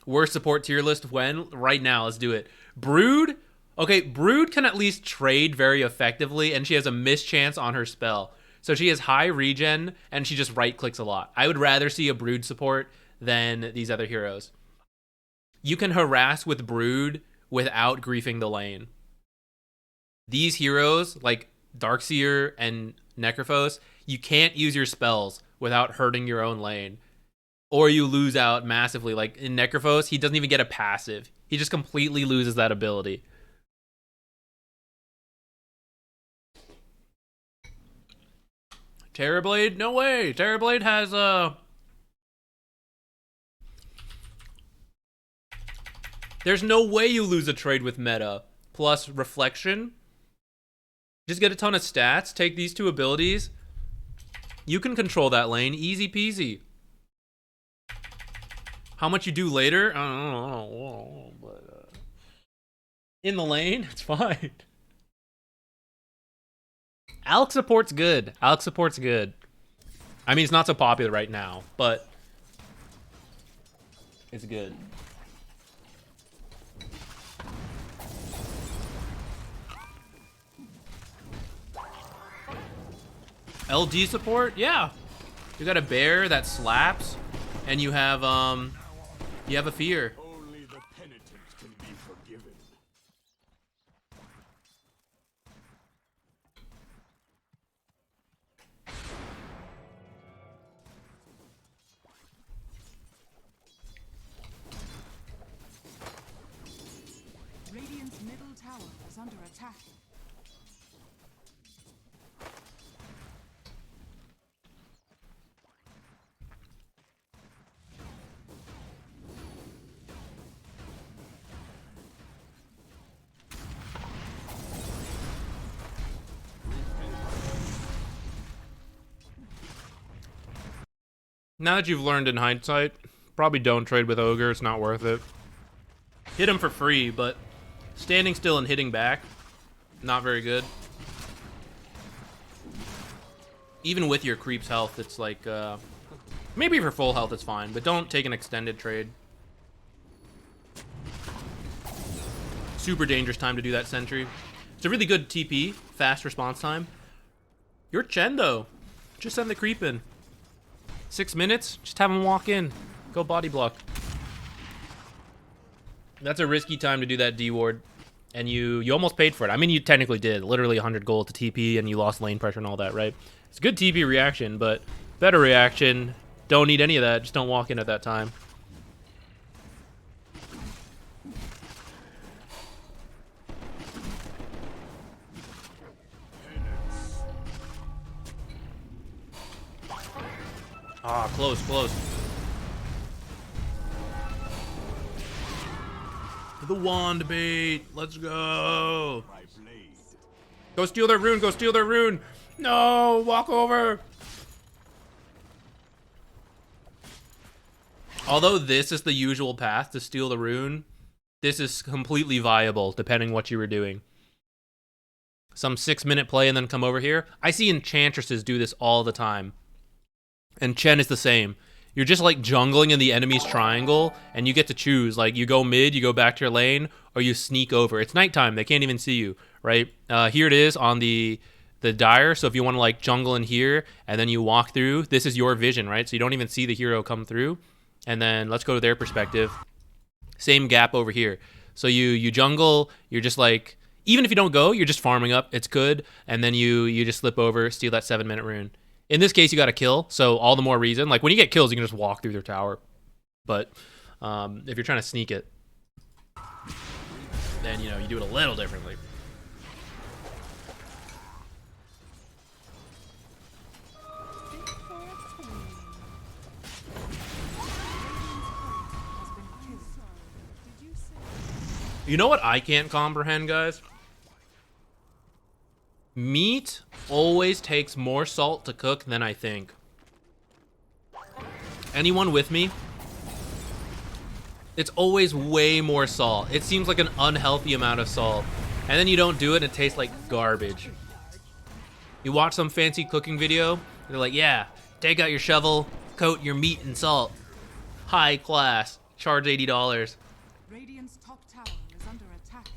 A: Worst support tier list when? Right now, let's do it. Brood? Okay, Brood can at least trade very effectively, and she has a mischance on her spell. So she has high regen, and she just right-clicks a lot. I would rather see a Brood support than these other heroes. You can harass with Brood without griefing the lane. These heroes, like Darkseer and Necrophos, you can't use your spells without hurting your own lane. Or you lose out massively. Like in Necrophos, he doesn't even get a passive. He just completely loses that ability. Terrorblade? No way! Terrorblade has There's no way you lose a trade with meta. Plus Reflection. Just get a ton of stats, take these two abilities. You can control that lane, easy peasy. How much you do later? I don't know, but in the lane, it's fine. Alk support's good. Alk support's good. I mean, it's not so popular right now, but it's good. LD support? Yeah. You got a bear that slaps, and you have a fear.
J: Only the penitent can be forgiven.
C: Radiant's middle tower is under attack.
A: Now that you've learned in hindsight, probably don't trade with Ogre. It's not worth it. Hit him for free, but standing still and hitting back, not very good. Even with your creep's health, it's like, maybe for full health it's fine, but don't take an extended trade. Super dangerous time to do that sentry. It's a really good TP, fast response time. You're Chen though. Just send the creep in. 6 minutes, just have him walk in. Go body block. That's a risky time to do that D ward. And you almost paid for it. I mean, you technically did. Literally 100 gold to TP, and you lost lane pressure and all that, right? It's a good TP reaction, but better reaction. Don't need any of that. Just don't walk in at that time. Ah, close, close. The wand bait. Let's go. Go steal their rune. Go steal their rune. No, walk over. Although this is the usual path to steal the rune, this is completely viable depending what you were doing. Some 6-minute play and then come over here. I see enchantresses do this all the time. And Chen is the same. You're just like jungling in the enemy's triangle, and you get to choose. Like, you go mid, you go back to your lane, or you sneak over. It's nighttime. They can't even see you, right? Here it is on the Dire. So if you want to like jungle in here, and then you walk through, this is your vision, right? So you don't even see the hero come through. And then let's go to their perspective. Same gap over here. So you jungle, you're just like, even if you don't go, you're just farming up. It's good. And then you just slip over, steal that 7-minute rune. In this case, you got to kill, so all the more reason. Like, when you get kills, you can just walk through their tower. But if you're trying to sneak it, then, you know, you do it a little differently. You know what I can't comprehend, guys? Meat always takes more salt to cook than I think. Anyone with me? It's always way more salt. It seems like an unhealthy amount of salt. And then you don't do it and it tastes like garbage. You watch some fancy cooking video, they're like, yeah, take out your shovel, coat your meat in salt. High class. Charge $80.
C: Radiant's top tower is under attack.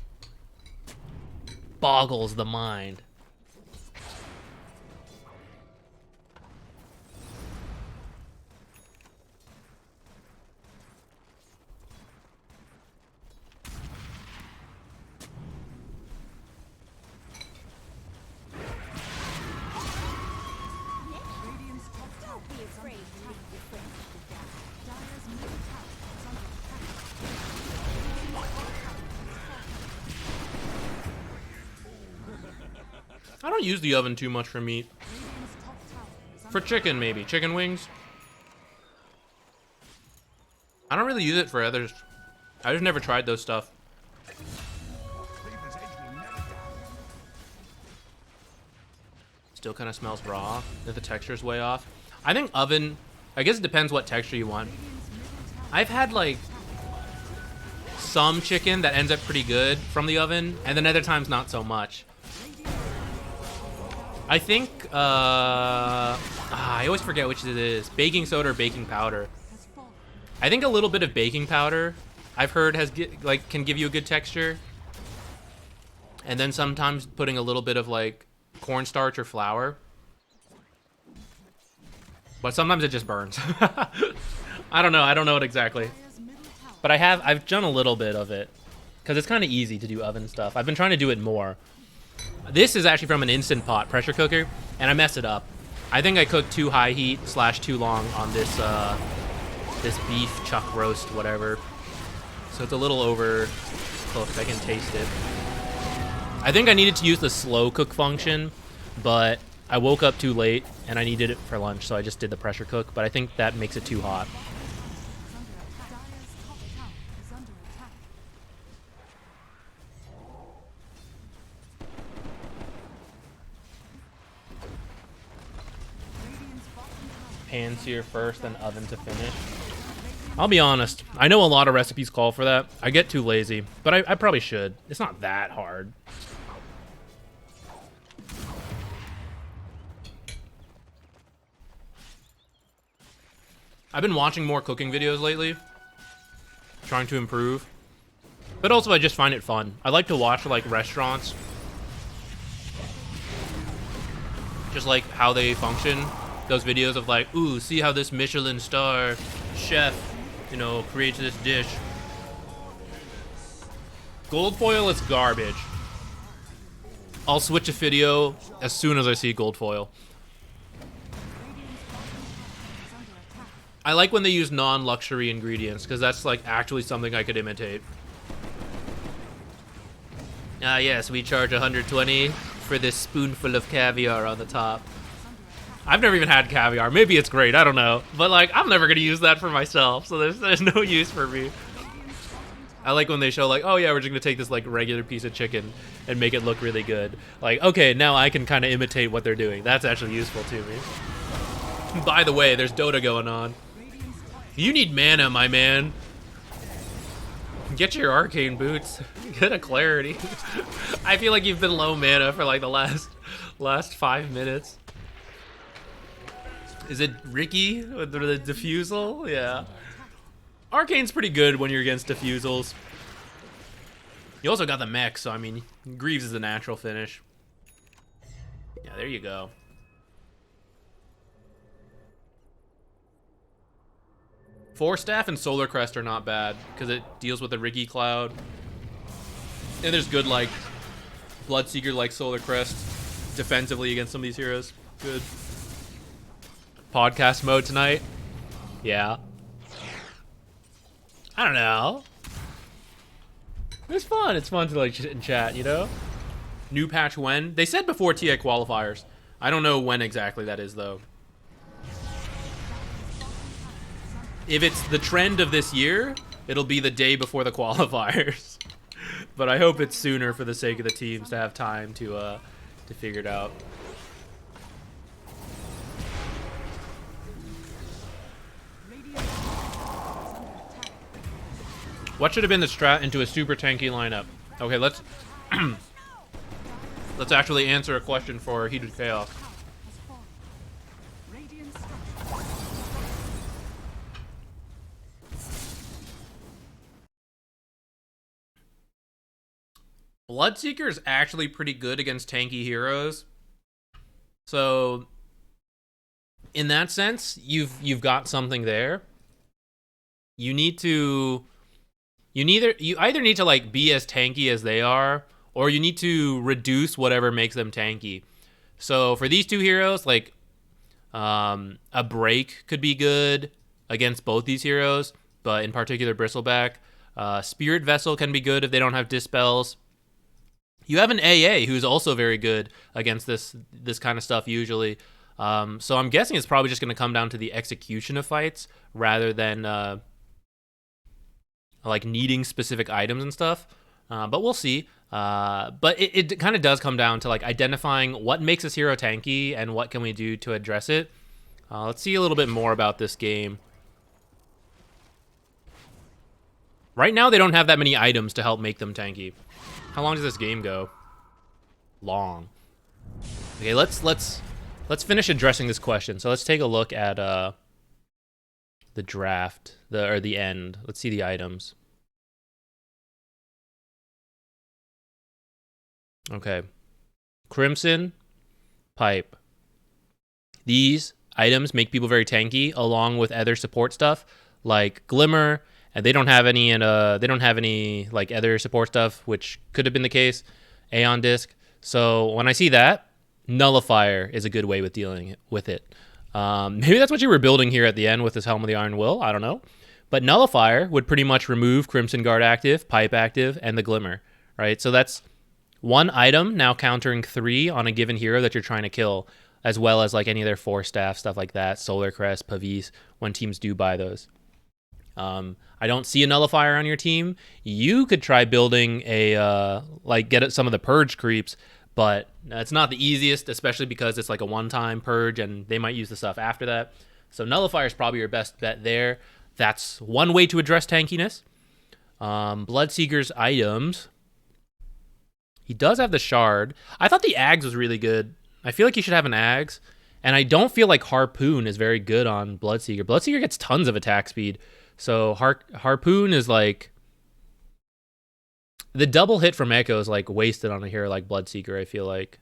A: Boggles the mind. I don't use the oven too much for meat.
C: Radiant's top tower is under
A: For chicken, maybe. Chicken wings. I don't really use it for others. I just never tried those stuff.
F: Cleaver's edge will never die.
A: Still kind of smells raw. If the texture's way off. I think oven, I guess it depends what texture you want. I've had like some chicken that ends up pretty good from the oven, and then other times not so much. I think, I always forget which it is. Baking soda or baking powder.
C: has fallen.
A: I think a little bit of baking powder, I've heard can give you a good texture. And then sometimes putting a little bit of like cornstarch or flour. But sometimes it just burns. I don't know it exactly.
C: Dire's middle tower
A: But I've done a little bit of it. Because it's kind of easy to do oven stuff. I've been trying to do it more. This is actually from an Instant Pot pressure cooker, and I messed it up. I think I cooked too high heat / too long on this this beef chuck roast, whatever. So it's a little overcooked. I can taste it. I think I needed to use the slow cook function, but I woke up too late and I needed it for lunch, so I just did the pressure cook. But I think that makes it too hot.
C: is under attack. Dire's top tower is under attack. Radiant's bottom tower
A: Pan sear first, then oven to finish. I'll be honest. I know a lot of recipes call for that. I get too lazy, but I probably should. It's not that hard. I've been watching more cooking videos lately, trying to improve. But also I just find it fun. I like to watch like restaurants, just like how they function. Those videos of like, ooh, see how this Michelin star chef, you know, creates this dish. Gold foil is garbage. I'll switch a video as soon as I see gold foil. I like when they use non-luxury ingredients, because that's like actually something I could imitate. Ah yes, we charge 120 for this spoonful of caviar on the top. I've never even had caviar. Maybe it's great, I don't know. But like, I'm never gonna use that for myself, so there's no use for me. I like when they show like, oh yeah, we're just gonna take this like regular piece of chicken and make it look really good. Like, okay, now I can kind of imitate what they're doing. That's actually useful to me. By the way, there's Dota going on. You need mana, my man. Get your arcane boots. Get a clarity. I feel like you've been low mana for like the last 5 minutes. Is it Ricky with the diffusal? Yeah. Arcane's pretty good when you're against diffusals. You also got the mech, so I mean, Greaves is a natural finish. Yeah, there you go. Force Staff and Solar Crest are not bad because it deals with the Ricky Cloud. And there's good like Bloodseeker like Solar Crest defensively against some of these heroes. Good. Podcast mode tonight. Yeah. I don't know. It's fun. It's fun to like sit and chat, you know? New patch when? They said before TA qualifiers. I don't know when exactly that is though. If it's the trend of this year, it'll be the day before the qualifiers. But I hope it's sooner for the sake of the teams to have time to figure it out. What should have been the strat into a super tanky lineup? Okay, let's let's actually answer a question for Heated Chaos. Bloodseeker is actually pretty good against tanky heroes. So in that sense, you've got something there. You either need to like be as tanky as they are, or you need to reduce whatever makes them tanky. So for these two heroes, like a break could be good against both these heroes, but in particular Bristleback. Spirit Vessel can be good if they don't have dispels. You have an AA who's also very good against this kind of stuff usually. So I'm guessing it's probably just going to come down to the execution of fights rather than like needing specific items and stuff. But we'll see. But it kind of does come down to like identifying what makes this hero tanky and what can we do to address it. Let's see a little bit more about this game. Right now, they don't have that many items to help make them tanky. How long does this game go? Long. Okay, let's finish addressing this question. So let's take a look at the draft, the end. Let's see the items. Okay. Crimson, Pipe. These items make people very tanky, along with other support stuff like Glimmer, and they don't have any like other support stuff, which could have been the case. Aeon Disc. So when I see that, Nullifier is a good way with dealing with it. Maybe that's what you were building here at the end with this Helm of the Iron Will. I don't know. But Nullifier would pretty much remove Crimson Guard active, Pipe active, and the Glimmer, right? So that's one item now countering 3 on a given hero that you're trying to kill, as well as like any of their 4 staff, stuff like that, Solar Crest, Pavis, when teams do buy those. I don't see a Nullifier on your team. You could try building a, get some of the Purge creeps, but it's not the easiest, especially because it's like a one-time Purge, and they might use the stuff after that. So Nullifier is probably your best bet there. That's one way to address tankiness. Bloodseeker's items. He does have the Shard. I thought the Ags was really good. I feel like he should have an Ags. And I don't feel like Harpoon is very good on Bloodseeker. Bloodseeker gets tons of attack speed. So Harpoon is like... The double hit from Echo is like wasted on a hero like Bloodseeker, I feel like.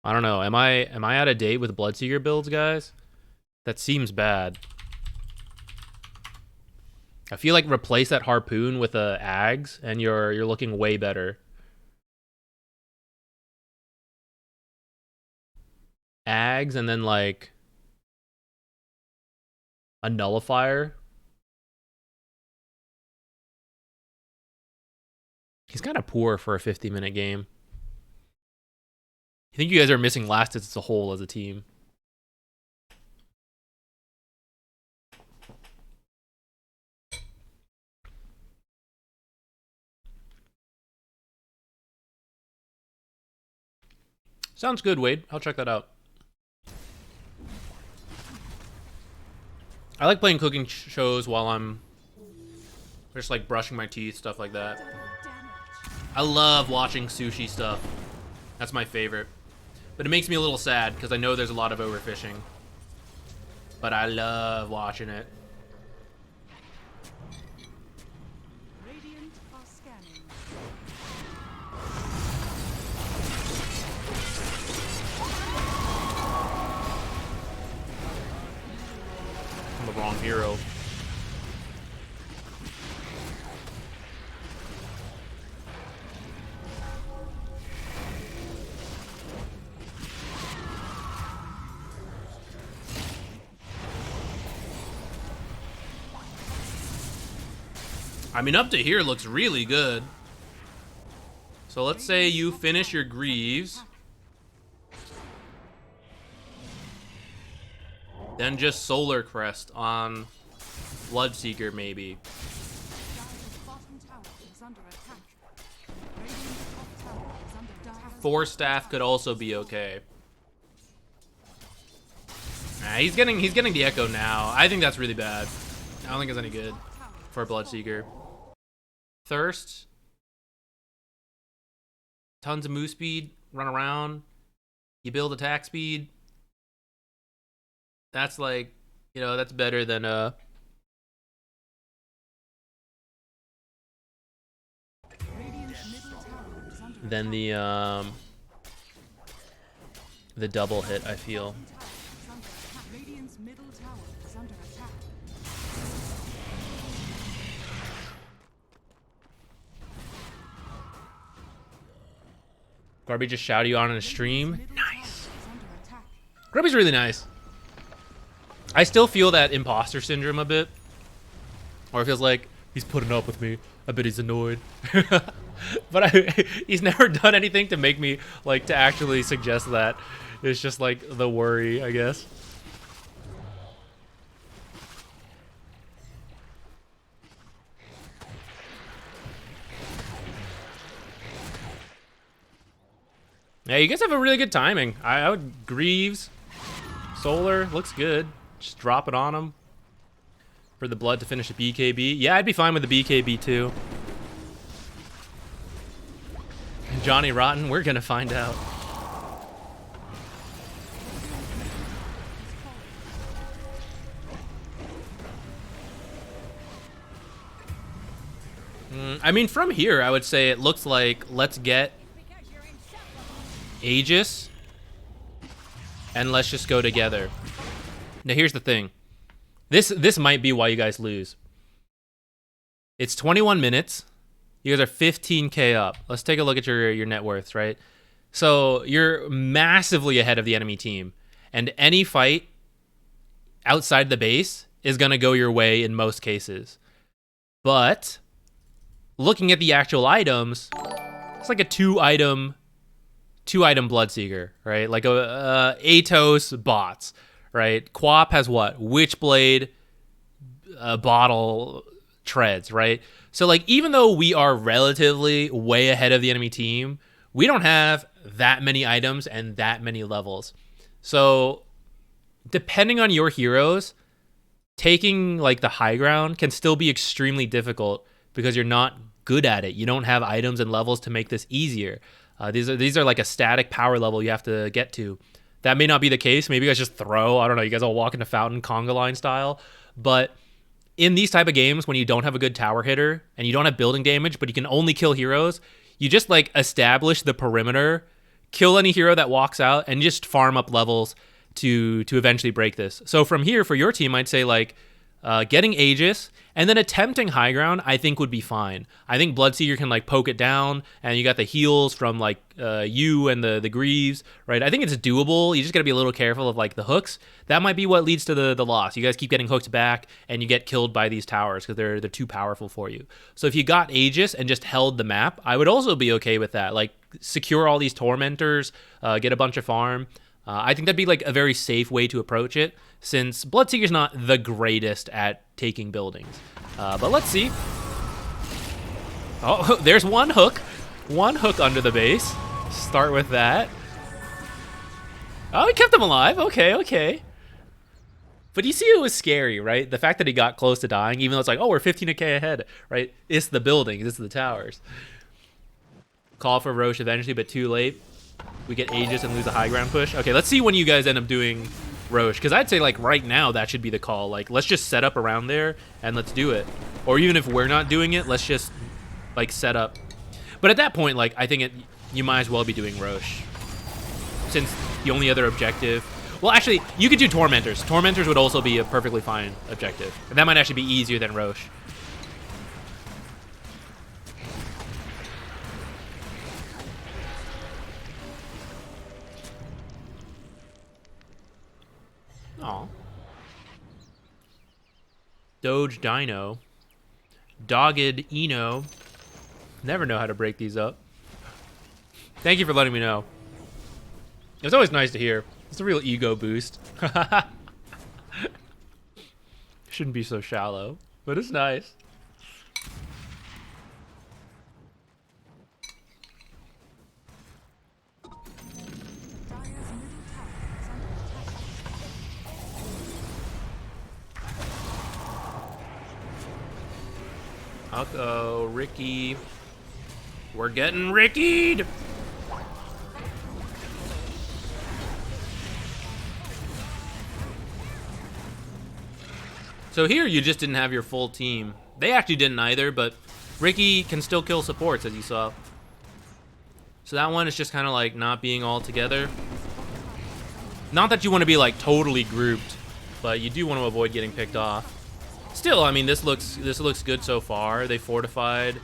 A: I don't know. Am I out of date with Bloodseeker builds, guys? That seems bad. I feel like replace that Harpoon with a Ags and you're looking way better. Ags and then like a Nullifier. He's kind of poor for a 50-minute game. I think you guys are missing Last Hits as a whole as a team. Sounds good, Wade. I'll check that out. I like playing cooking shows while I'm just like brushing my teeth, stuff like that. I love watching sushi stuff. That's my favorite. But it makes me a little sad because I know there's a lot of overfishing. But I love watching it.
B: Radiant are scanning.
A: I'm the wrong hero. I mean, up to here looks really good. So let's say you finish your Greaves. Then just Solar Crest on Bloodseeker, maybe.
C: Dire's bottom tower is under attack. Radiant's top tower is under attack.
A: 4 staff could also be okay. Nah, he's getting the Echo now. I think that's really bad. I don't think it's any good for Bloodseeker. Thirst. Tons of move speed. Run around. You build attack speed. That's like, you know, that's better than the double hit, I feel.
C: Radiant's middle tower is under attack.
A: Grubby just shouted you on a stream. Nice. Grubby's really nice. I still feel that imposter syndrome a bit. Or it feels like He's putting up with me. I bet he's annoyed. But he's never done anything to make me, like, to actually suggest that. It's just, like, the worry, I guess. Yeah, you guys have a really good timing. I would Greaves, Solar, looks good. Just drop it on him for the blood to finish a BKB. Yeah, I'd be fine with the BKB too. Johnny Rotten, we're gonna find out. I mean, from here, I would say it looks like let's get Aegis and let's just go together. Now, here's the thing. This might be why you guys lose. It's 21 minutes. You guys are 15k up. Let's take a look at your net worths, right? So you're massively ahead of the enemy team. And any fight outside the base is going to go your way in most cases. But looking at the actual items, it's like a two item Bloodseeker, right? Like a Atos bots, right? Quap has what? Witchblade, bottle treads, right? So like even though we are relatively way ahead of the enemy team, we don't have that many items and that many levels. So depending on your heroes, taking like the high ground can still be extremely difficult because you're not good at it. You don't have items and levels to make this easier. These are like a static power level you have to get to. That may not be the case. Maybe you guys just throw. I don't know. You guys all walk into fountain conga line style. But in these type of games, when you don't have a good tower hitter and you don't have building damage, but you can only kill heroes, you just like establish the perimeter, kill any hero that walks out, and just farm up levels to eventually break this. So from here, for your team, I'd say like getting Aegis and then attempting high ground, I think would be fine. I think Bloodseeker can like poke it down, and you got the heals from like you and the Greaves, right? I think it's doable. You just gotta be a little careful of like the hooks. That might be what leads to the loss. You guys keep getting hooked back, and you get killed by these towers because they're too powerful for you. So if you got Aegis and just held the map, I would also be okay with that. Like secure all these tormentors, get a bunch of farm. I think that'd be like a very safe way to approach it, since Bloodseeker's not the greatest at taking buildings. But let's see. Oh, there's one hook. One hook under the base. Start with that. Oh, he kept him alive. Okay. But you see it was scary, right? The fact that he got close to dying, even though it's like, oh, we're 15k ahead, right? It's the buildings. It's the towers. Call for Roche eventually, but too late. We get Aegis and lose a high ground push. Okay, let's see when you guys end up doing Roche, because I'd say like right now that should be the call. Like let's just set up around there and let's do it. Or even if we're not doing it, let's just like set up. But at that point, like I think you might as well be doing Roche, since the only other objective. Well, actually, you could do Tormentors. Tormentors would also be a perfectly fine objective, and that might actually be easier than Roche. Aw. Doge Dino. Dogged Eno. Never know how to break these up. Thank you for letting me know. It's always nice to hear. It's a real ego boost. Shouldn't be so shallow, but it's nice. Uh-oh, Ricky. We're getting Rickied! So here you just didn't have your full team. They actually didn't either, but Ricky can still kill supports, as you saw. So that one is just kind of like not being all together. Not that you want to be like totally grouped, but you do want to avoid getting picked off. Still, I mean, this looks good so far. They fortified.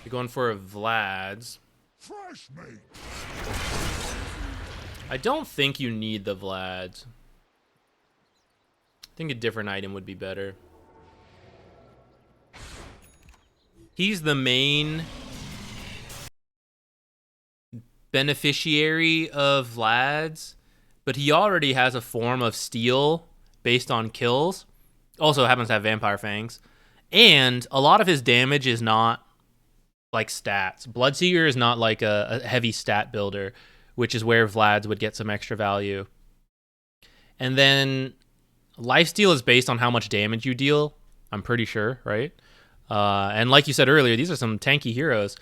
A: You're going for a Vlad's.
F: Fresh meat.
A: I don't think you need the Vlad's. think a different item would be better. He's the main beneficiary of Vlad's, but he already has a form of steel based on kills. Also happens to have Vampire Fangs. And a lot of his damage is not like stats. Bloodseeker is not like a heavy stat builder, which is where Vlad's would get some extra value. And then Lifesteal is based on how much damage you deal, I'm pretty sure, right? And like you said earlier, these are some tanky heroes.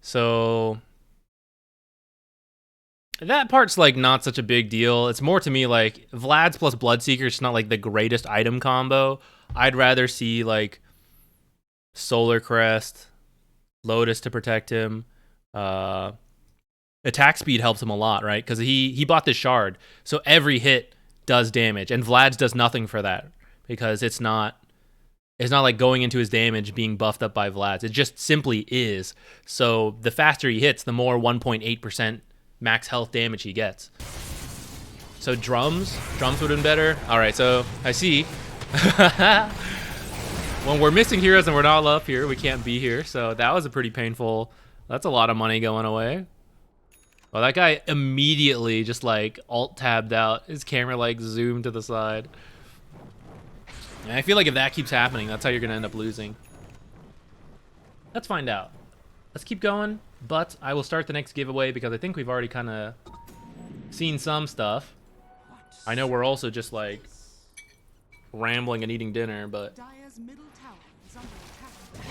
A: So that part's like not such a big deal. It's more to me like Vlad's plus Bloodseeker is not like the greatest item combo. I'd rather see like Solar Crest, Lotus to protect him. Attack speed helps him a lot, right? Because he bought this shard, so every hit does damage, and Vlad's does nothing for that because it's not like going into his damage being buffed up by Vlad's. It just simply is. So the faster he hits, the more 1.8% max health damage he gets. So drums would have been better. All right, so I see. When we're missing heroes and we're not up here, we can't be here. So that was a pretty painful. That's a lot of money going away. Well, that guy immediately just like alt-tabbed out. His camera like zoomed to the side. And I feel like if that keeps happening, that's how you're going to end up losing. Let's find out. Let's keep going, but I will start the next giveaway because I think we've already kind of seen some stuff. I know we're also just like rambling and eating dinner, but
C: Dire's middle tower is under attack.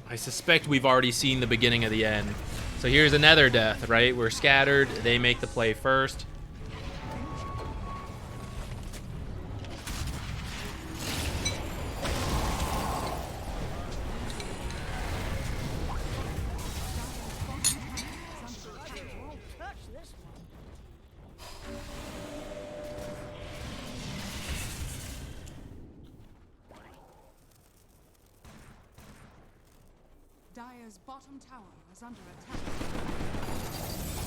A: I suspect we've already seen the beginning of the end. So here's another death, right? We're scattered. They make the play first.
C: Dire's bottom tower is under attack.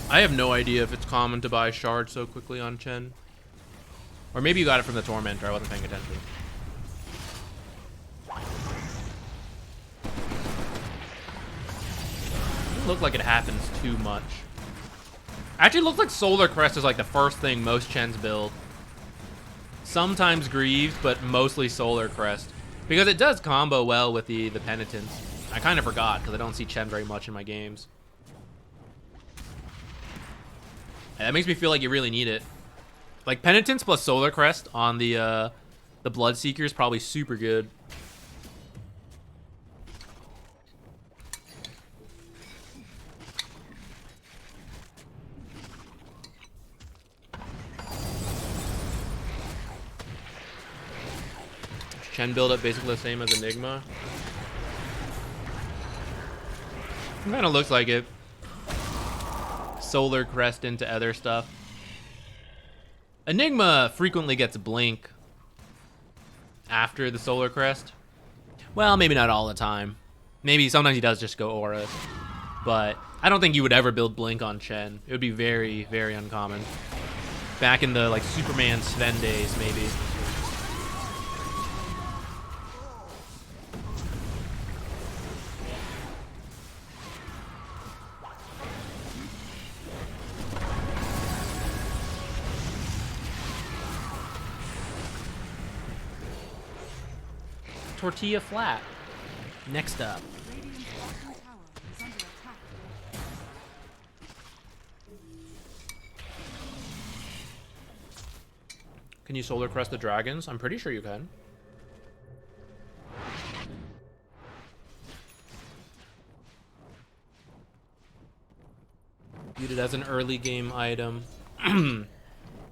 A: I have no idea if it's common to buy shards so quickly on Chen. Or maybe you got it from the Tormentor. I wasn't paying attention. Doesn't look like it happens too much. Actually, it looks like Solar Crest is like the first thing most Chens build. Sometimes Greaves, but mostly Solar Crest. Because it does combo well with the Penitence. I kind of forgot because I don't see Chen very much in my games. And that makes me feel like you really need it. Like Penitence plus Solar Crest on the Bloodseeker is probably super good. Chen build up basically the same as Enigma. Kind of looks like it. Solar Crest into other stuff. Enigma frequently gets Blink after the Solar Crest. Well, maybe not all the time. Maybe sometimes he does just go Aura. But I don't think you would ever build Blink on Chen. It would be very, very uncommon. Back in the like Superman Sven days, maybe. Tortilla flat. Next up.
C: Radiant's bottom tower is under attack.
A: Can you Solar Crest the dragons? I'm pretty sure you can. Viewed it as an early game item. I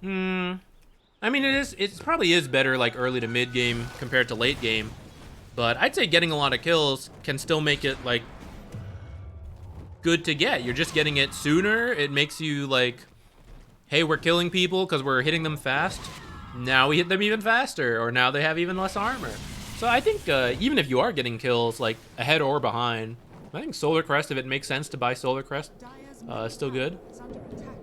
A: mean, it probably is better like early to mid game compared to late game. But I'd say getting a lot of kills can still make it like good to get. You're just getting it sooner. It makes you like, hey, we're killing people because we're hitting them fast. Now we hit them even faster, or now they have even less armor. So I think even if you are getting kills like ahead or behind, I think Solar Crest, if it makes sense to buy Solar Crest, is still good.
C: Is under attack.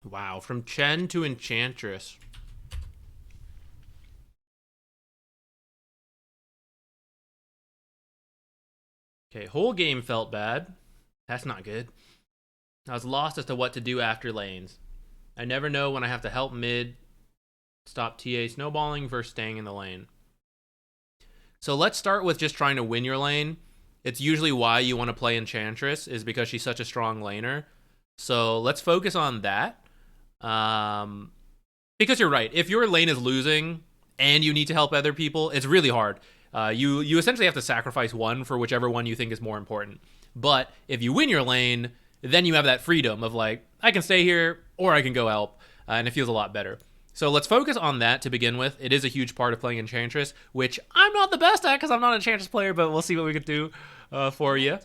A: Wow, from Chen to Enchantress. Okay, whole game felt bad. That's not good. I was lost as to what to do after lanes. I never know when I have to help mid, stop TA snowballing versus staying in the lane. So let's start with just trying to win your lane. It's usually why you want to play Enchantress, is because she's such a strong laner. So let's focus on that. Because you're right. If your lane is losing and you need to help other people, it's really hard. You essentially have to sacrifice one for whichever one you think is more important. But if you win your lane, then you have that freedom of like, I can stay here or I can go help, and it feels a lot better. So let's focus on that to begin with. It is a huge part of playing Enchantress, which I'm not the best at because I'm not an Enchantress player, but we'll see what we can do for you.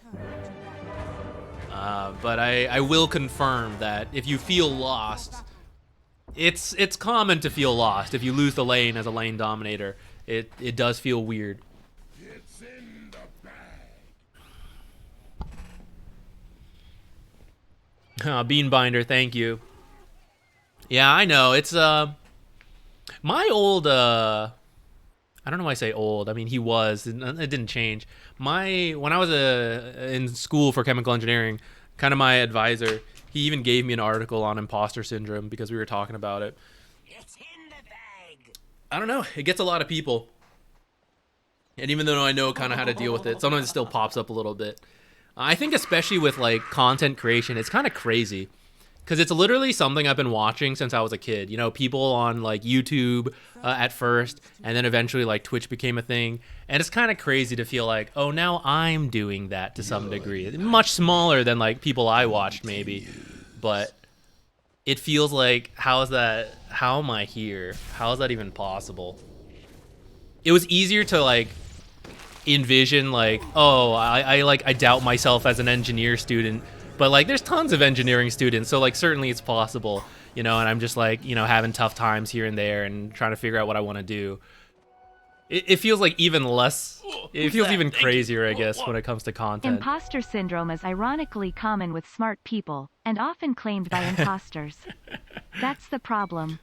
A: But I will confirm that if you feel lost, it's common to feel lost. If you lose the lane as a lane dominator, it does feel weird.
F: It's in the bag.
A: Beanbinder, thank you. Yeah, I know. It's my old I don't know why I say old. I mean, he was. It didn't change. When I was in school for chemical engineering, kind of my advisor, he even gave me an article on imposter syndrome because we were talking about it.
J: It's in the bag.
A: I don't know. It gets a lot of people. And even though I know kind of how to deal with it, sometimes it still pops up a little bit. I think especially with like content creation, it's kind of crazy. Because it's literally something I've been watching since I was a kid. You know, people on like YouTube at first, and then eventually like Twitch became a thing. And it's kind of crazy to feel like, oh, now I'm doing that to some degree. Much smaller than like people I watched maybe. But it feels like, how am I here? How is that even possible? It was easier to like envision like, oh, I doubt myself as an engineer student. But like, there's tons of engineering students, so like, certainly it's possible, you know. And I'm just like, you know, having tough times here and there, and trying to figure out what I want to do. It feels like even less. It feels even crazier, I guess, when it comes to content.
G: Imposter syndrome is ironically common with smart people, and often claimed by imposters. That's the problem.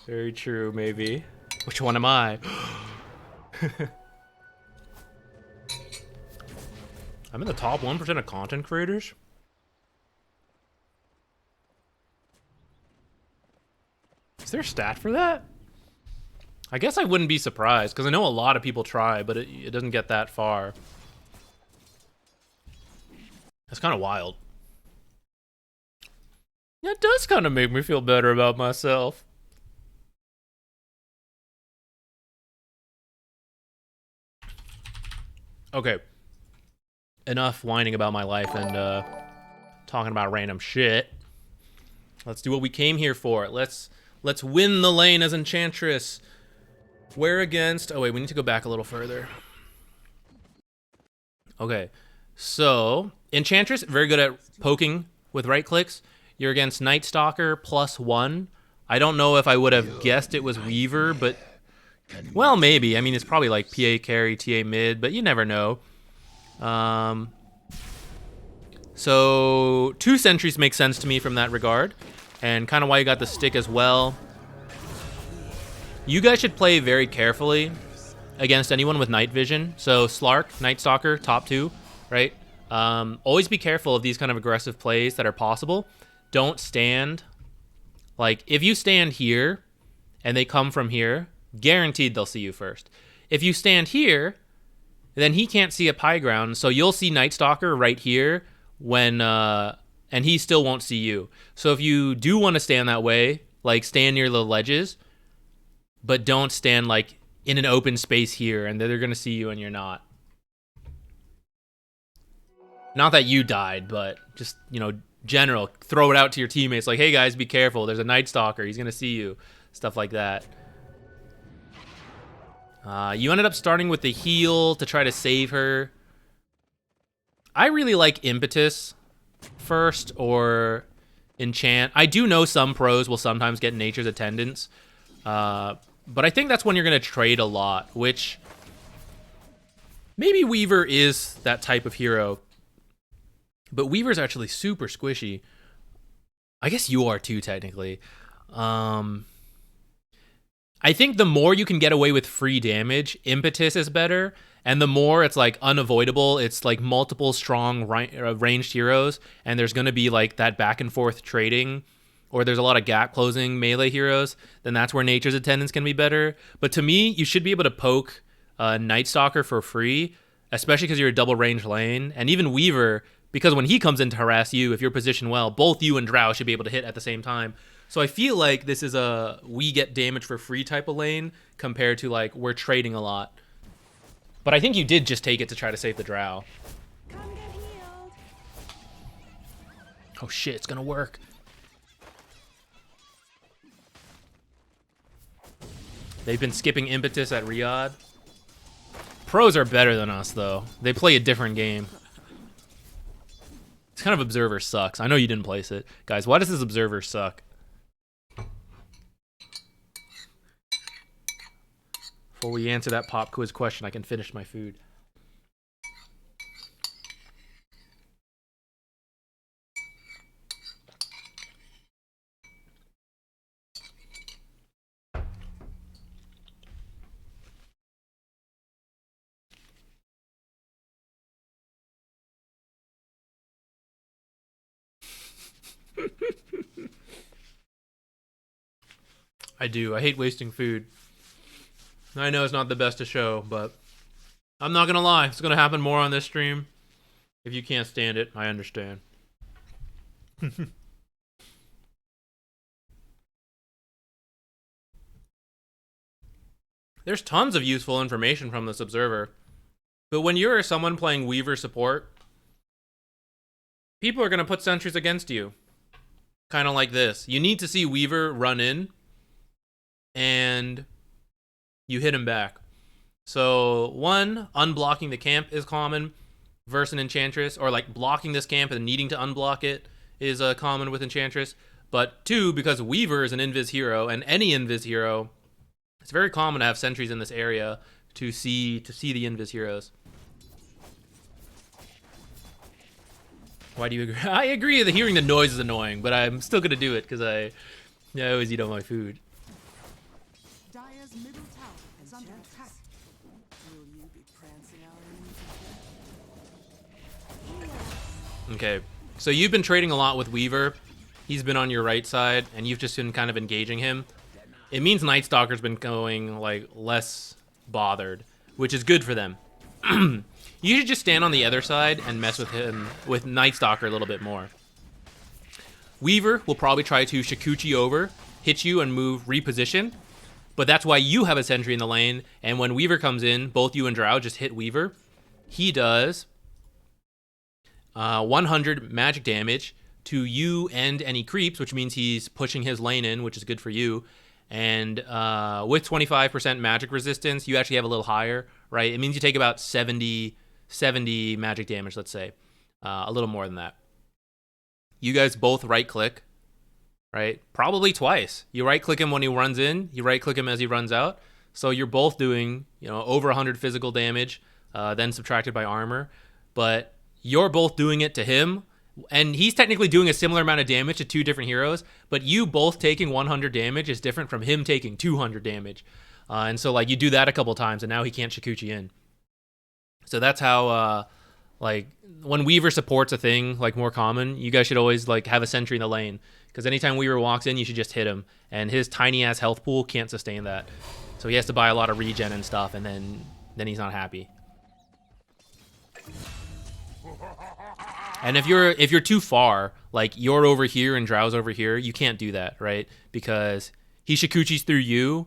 A: Very true, maybe. Which one am I? I'm in the top 1% of content creators. Is there a stat for that? I guess I wouldn't be surprised, because I know a lot of people try, but it doesn't get that far. That's kind of wild. That does kind of make me feel better about myself. Okay. Enough whining about my life and talking about random shit. Let's do what we came here for. Let's win the lane as Enchantress. Where against... Oh, wait, we need to go back a little further. Okay. So, Enchantress, very good at poking with right clicks. You're against Night Stalker +1. I don't know if I would have guessed it was Weaver, but... Well, maybe. I mean, it's probably like PA carry, TA mid, but you never know. So, 2 sentries make sense to me from that regard. And kind of why you got the stick as well. You guys should play very carefully against anyone with night vision. So Slark, Night Stalker, top 2, right? Always be careful of these kind of aggressive plays that are possible. Don't stand. Like, if you stand here and they come from here, guaranteed they'll see you first. If you stand here, then he can't see up high ground, so you'll see Night Stalker right here when... and he still won't see you. So if you do want to stand that way, like stand near the ledges, but don't stand like in an open space here and they're going to see you and you're not. Not that you died, but just, you know, general, throw it out to your teammates like, hey guys, be careful. There's a Night Stalker. He's going to see you. Stuff like that. You ended up starting with the heal to try to save her. I really like Impetus first or Enchant. I do know some pros will sometimes get Nature's Attendance, but I think that's when you're going to trade a lot, which maybe Weaver is that type of hero, but Weaver's actually super squishy. I guess you are too, technically. I think the more you can get away with free damage, Impetus is better. And the more it's like unavoidable, it's like multiple strong ranged heroes, and there's going to be like that back and forth trading, or there's a lot of gap closing melee heroes, then that's where Nature's Attendants can be better. But to me, you should be able to poke Night Stalker for free, especially because you're a double range lane. And even Weaver, because when he comes in to harass you, if you're positioned well, both you and Drow should be able to hit at the same time. So I feel like this is a we get damage for free type of lane compared to like we're trading a lot. But I think you did just take it to try to save the Drow.
B: Come get healed.
A: Oh shit, it's gonna work. They've been skipping Impetus at Riyadh. Pros are better than us, though. They play a different game. This kind of Observer sucks. I know you didn't place it. Guys, why does this Observer suck? Before we answer that pop quiz question, I can finish my food. I do. I hate wasting food. I know it's not the best to show, but I'm not gonna lie. It's gonna happen more on this stream. If you can't stand it, I understand. There's tons of useful information from this Observer. But when you're someone playing Weaver support, people are gonna put sentries against you. Kind of like this. You need to see Weaver run in, and you hit him back. So, one, unblocking the camp is common versus an Enchantress, or like blocking this camp and needing to unblock it is common with Enchantress. But two, because Weaver is an invis hero, and any invis hero, it's very common to have sentries in this area to see the invis heroes. Why do you agree? I agree that hearing the noise is annoying, but I'm still gonna do it because I always eat all my food.
C: Dire's middle tower is under attack. Will you be prancing our
A: Okay, so you've been trading a lot with Weaver. He's been on your right side, and you've just been kind of engaging him. It means Night Stalker's been going like less bothered, which is good for them. You should just stand on the other side and mess with him, with Night Stalker a little bit more. Weaver will probably try to Shikuchi over, hit you and move, reposition. But that's why you have a sentry in the lane, and when Weaver comes in, both you and Drow just hit Weaver. He does 100 magic damage to you and any creeps, which means he's pushing his lane in, which is good for you. And with 25% magic resistance, you actually have a little higher, right? It means you take about 70 magic damage, let's say. A little more than that. You guys both right-click, right? Probably twice. You right-click him when he runs in. You right-click him as he runs out. So you're both doing, over 100 physical damage, then subtracted by armor. But you're both doing it to him. And he's technically doing a similar amount of damage to two different heroes, but you both taking 100 damage is different from him taking 200 damage. And so, like, you do that a couple times, and now he can't Shikuchi in. So that's how, when Weaver supports a thing, like, more common, you guys should always, like, have a sentry in the lane. Because anytime Weaver walks in, you should just hit him. And his tiny-ass health pool can't sustain that. So he has to buy a lot of regen and stuff, and then he's not happy. And if you're too far, like you're over here and Drow's over here, you can't do that, right? Because he Shikuchi's through you,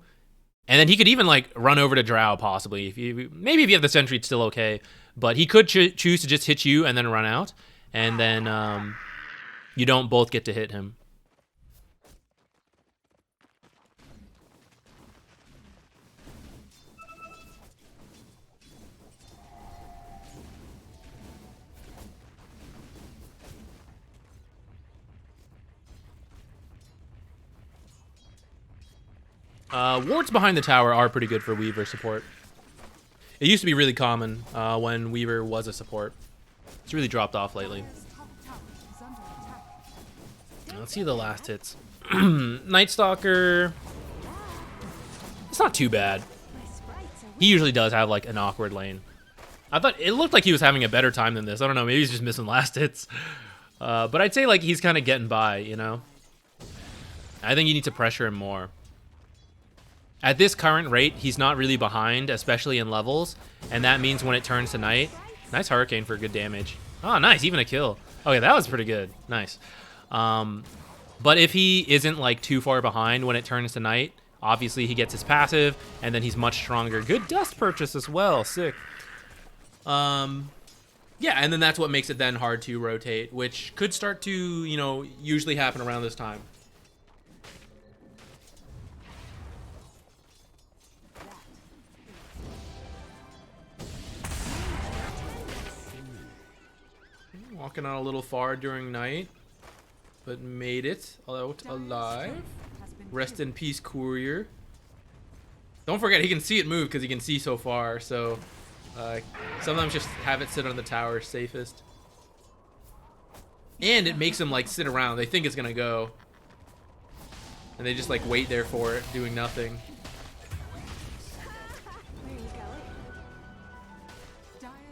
A: and then he could even like run over to Drow possibly. Maybe if you have the sentry, it's still okay. But he could choose to just hit you and then run out, and then you don't both get to hit him. Wards behind the tower are pretty good for Weaver support. It used to be really common when Weaver was a support. It's really dropped off lately. Let's see the last hits. Night Stalker. It's not too bad. He usually does have like an awkward lane. I thought it looked like he was having a better time than this. I don't know. Maybe he's just missing last hits. But I'd say like he's kind of getting by, you know? I think you need to pressure him more. At this current rate, he's not really behind, especially in levels. And that means when it turns to night. Nice Hurricane for good damage. Oh, nice. Even a kill. Okay, that was pretty good. Nice. But if he isn't like too far behind when it turns to night, obviously he gets his passive, and then he's much stronger. Good dust purchase as well. Sick. Yeah, and then that's what makes it then hard to rotate, which could start to, you know, usually happen around this time. Walking out a little far during night, but made it out alive. Rest in peace, Courier. Don't forget, he can see it move because he can see so far, so sometimes just have it sit on the tower safest. And it makes them like sit around. They think it's gonna go, and they just like wait there for it, doing nothing.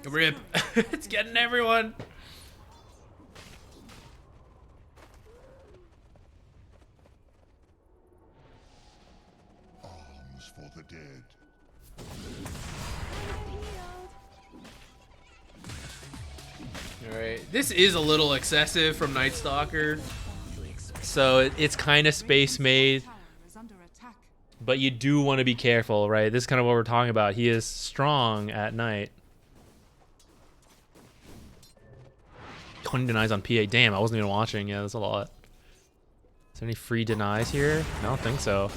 A: Rip. It's getting everyone.
F: Arms for the dead.
A: Alright, this is a little excessive from Night Stalker. So it's kind of space made. But you do want to be careful, right? This is kind of what we're talking about. He is strong at night. 20 denies on PA. Damn, I wasn't even watching. Yeah, that's a lot. Is there any free denies here? I don't think so.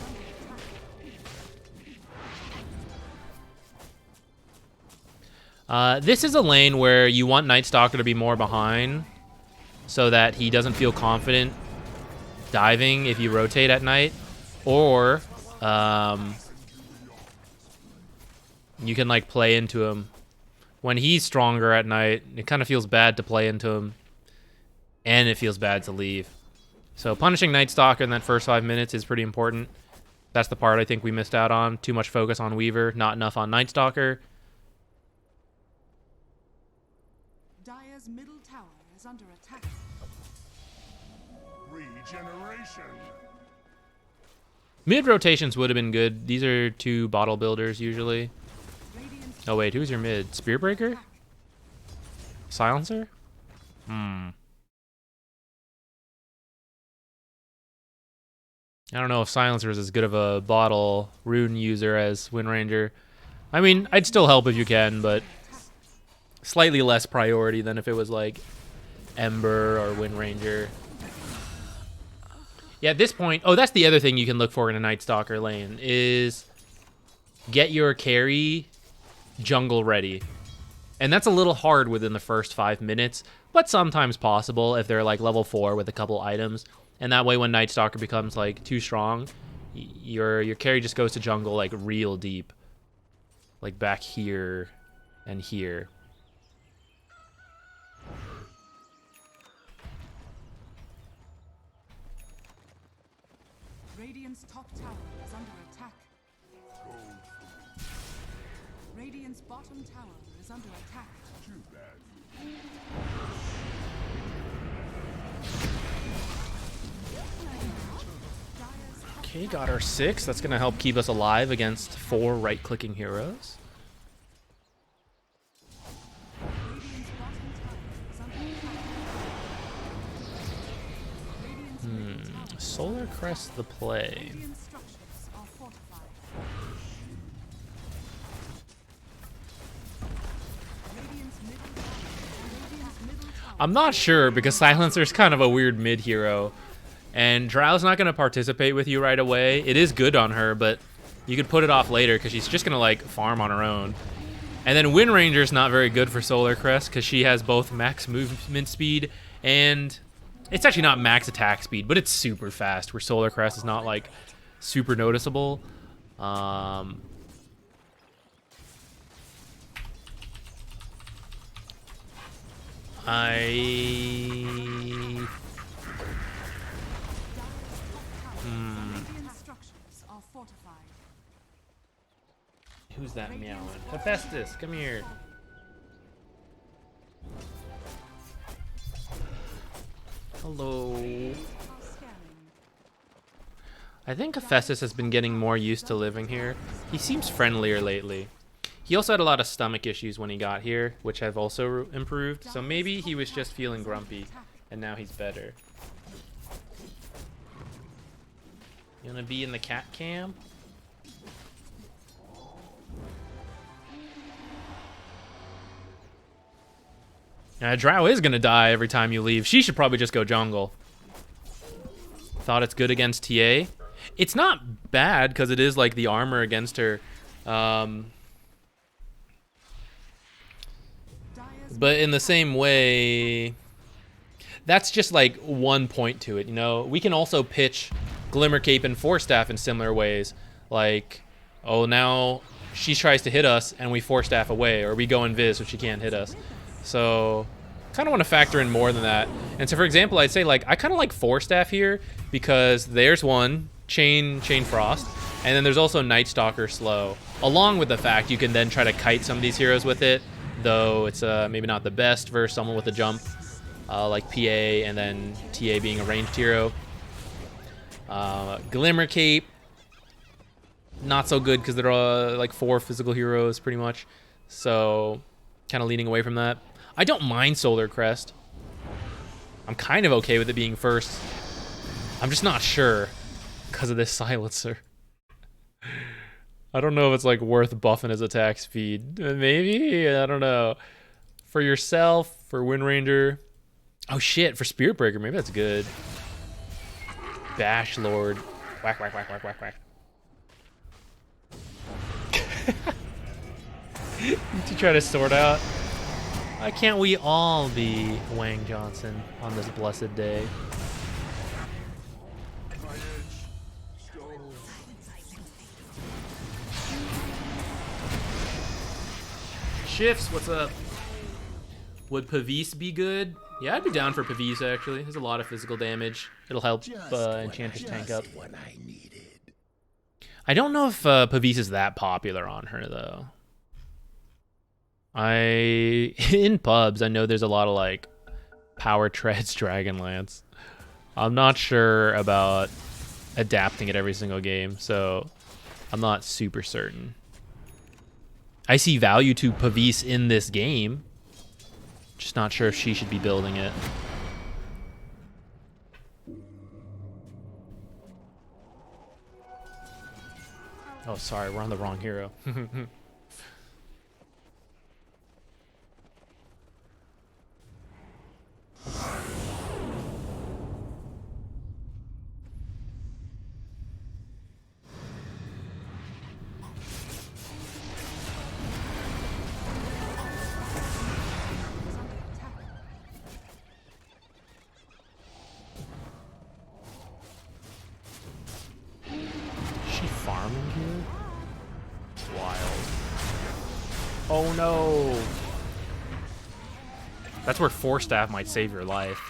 A: This is a lane where you want Night Stalker to be more behind so that he doesn't feel confident diving if you rotate at night. Or you can like play into him. When he's stronger at night, it kind of feels bad to play into him. And it feels bad to leave. So punishing Night Stalker in that first 5 minutes is pretty important. That's the part I think we missed out on. Too much focus on Weaver, not enough on Night Stalker.
C: Dire's middle tower is under attack.
F: Regeneration.
A: Mid rotations would have been good. These are 2 bottle builders usually. Oh wait, who's your mid? Spearbreaker? Silencer? I don't know if Silencer is as good of a bottle rune user as Wind Ranger. I mean, I'd still help if you can, but slightly less priority than if it was like Ember or Wind Ranger. Yeah, at this point, oh, that's the other thing you can look for in a Night Stalker lane is get your carry jungle ready. And that's a little hard within the first 5 minutes, but sometimes possible if they're like level 4 with a couple items. And that way when Night Stalker becomes like too strong, your carry just goes to jungle like real deep. Like back here and here.
C: Radiant's top tower is under attack. Radiant's bottom tower is under attack.
F: Too bad.
A: Okay, got our 6. That's gonna help keep us alive against 4 right-clicking heroes.
C: Radiant's bottom tower is under attack.
A: Solar Crest the play.
C: Radiant structures are fortified. Radiant's middle tower.
A: I'm not sure because Silencer's kind of a weird mid hero. And Drow's not going to participate with you right away. It is good on her, but you could put it off later because she's just going to like farm on her own. And then Wind Ranger's not very good for Solar Crest because she has both max movement speed and it's actually not max attack speed, but it's super fast where Solar Crest is not like super noticeable. Who's that meowing? Hephaestus, come here. Hello.
B: Are scanning.
A: I think Hephaestus has been getting more used to living here. He seems friendlier lately. He also had a lot of stomach issues when he got here, which have also improved. So maybe he was just feeling grumpy, and now he's better. You wanna be in the cat cam? Drow is gonna die every time you leave. She should probably just go jungle. Thought it's good against TA. It's not bad because it is like the armor against her. But in the same way, that's just like one point to it, you know? We can also pitch Glimmer Cape and Force Staff in similar ways. Like, oh, now she tries to hit us and we Force Staff away, or we go invis so she can't hit us. So kind of want to factor in more than that. And so, for example, I'd say like I kind of like Force Staff here because there's one Chain Frost, and then there's also Night Stalker slow. Along with the fact you can then try to kite some of these heroes with it, though it's maybe not the best versus someone with a jump like PA and then TA being a ranged hero. Glimmer Cape, not so good because they're like 4 physical heroes pretty much. So kind of leaning away from that. I don't mind Solar Crest. I'm kind of okay with it being first. I'm just not sure because of this silencer. I don't know if it's like worth buffing his attack speed. Maybe? I don't know. For yourself, for Wind Ranger. Oh shit, for Spirit Breaker, maybe that's good. Bash Lord. Whack, whack, whack, whack, whack, whack. To try to sort out. Why can't we all be Wang Johnson on this blessed day? Shifts, what's up? Would Pavise be good? Yeah, I'd be down for Pavise actually. There's a lot of physical damage. It'll help Enchantress tank up. I don't know if Pavise is that popular on her though. In pubs, I know there's a lot of like Power Treads Dragonlance. I'm not sure about adapting it every single game, so I'm not super certain. I see value to Pavise in this game. Just not sure if she should be building it. Oh, sorry, we're on the wrong hero. Oh no! That's where Force Staff might save your life.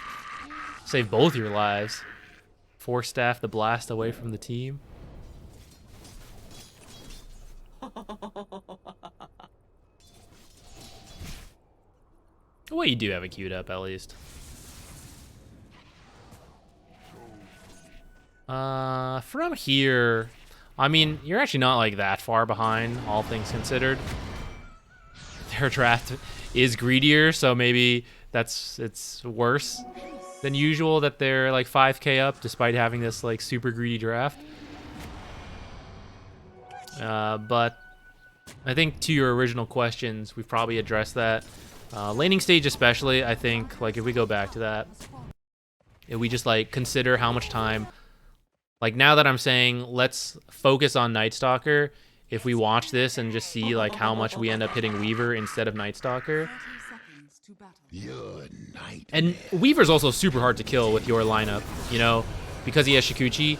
A: Save both your lives. Force Staff the blast away from the team. Well, you do have it queued up at least. From here, I mean, you're actually not like that far behind, all things considered. Their draft is greedier, so maybe it's worse than usual that they're like 5k up despite having this like super greedy draft. But I think to your original questions, we've probably addressed that. Laning stage especially, I think, like if we go back to that, if we just like consider how much time, like now that I'm saying let's focus on Night Stalker, if we watch this and just see like how much we end up hitting Weaver instead of Night Stalker. And Weaver's also super hard to kill with your lineup, you know, because he has Shukuchi.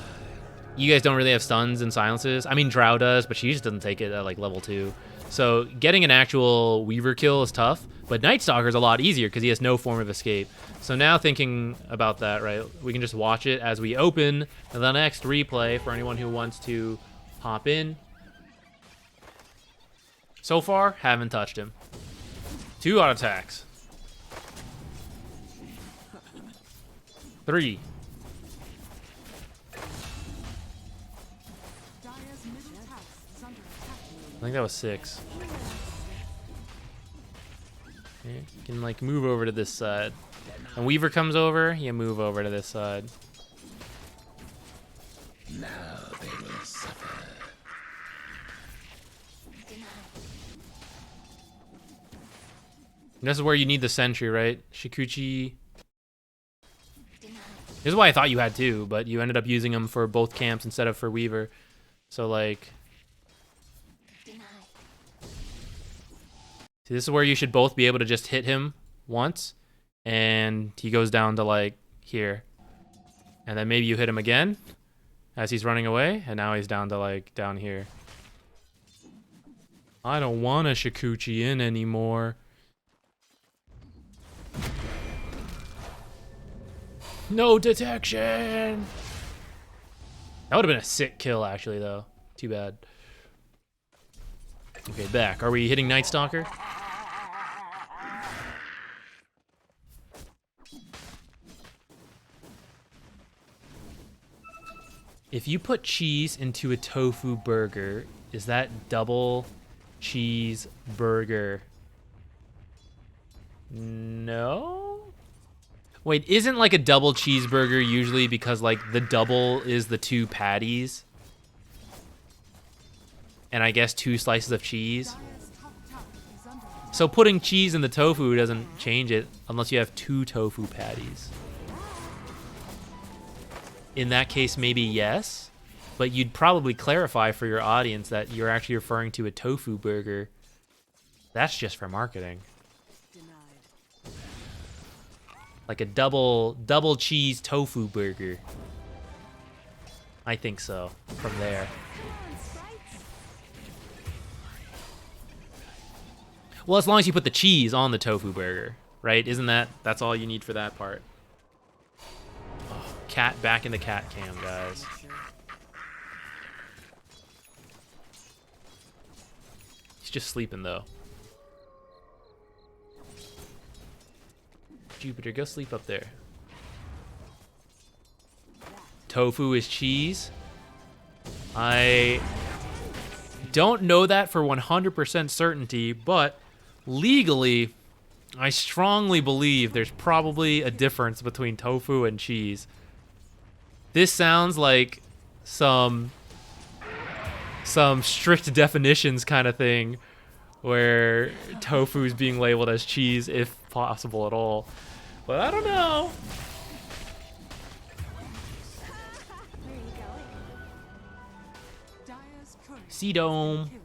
A: You guys don't really have stuns and silences. I mean, Drow does, but she just doesn't take it at like level 2. So getting an actual Weaver kill is tough, but Night Stalker is a lot easier because he has no form of escape. So now thinking about that, right, we can just watch it as we open the next replay for anyone who wants to hop in. So far, haven't touched him. 2 auto attacks. 3.
C: Dire's middle tower is under attack.
A: I think that was 6. Okay, you can like move over to this side. When Weaver comes over, you move over to this side.
J: Now they will suffer.
A: And this is where you need the sentry, right? Shikuchi. This is why I thought you had 2, but you ended up using them for both camps instead of for Weaver. So like, see, this is where you should both be able to just hit him once, and he goes down to like here, and then maybe you hit him again as he's running away, and now he's down to like down here. I don't want a Shikuchi in anymore. No detection. That would have been a sick kill, actually, though. Too bad. Okay, back. Are we hitting Night Stalker? If you put cheese into a tofu burger, is that double cheese burger? No? Wait, isn't like a double cheeseburger usually because like the double is the 2 patties? And I guess 2 slices of cheese?
C: Dire's top tower is under attack.
A: So putting cheese in the tofu doesn't change it unless you have 2 tofu patties. In that case, maybe yes, but you'd probably clarify for your audience that you're actually referring to a tofu burger. That's just for marketing. Like a double cheese tofu burger. I think so, from there. Well, as long as you put the cheese on the tofu burger, right? Isn't that's all you need for that part? Oh, cat back in the cat cam, guys. He's just sleeping though. Jupiter, go sleep up there. Tofu is cheese. I don't know that for 100% certainty, but legally, I strongly believe there's probably a difference between tofu and cheese. This sounds like some strict definitions kind of thing where tofu is being labeled as cheese if possible at all. But I don't know.
C: Dire's courier
A: Sea Dome.
C: killed.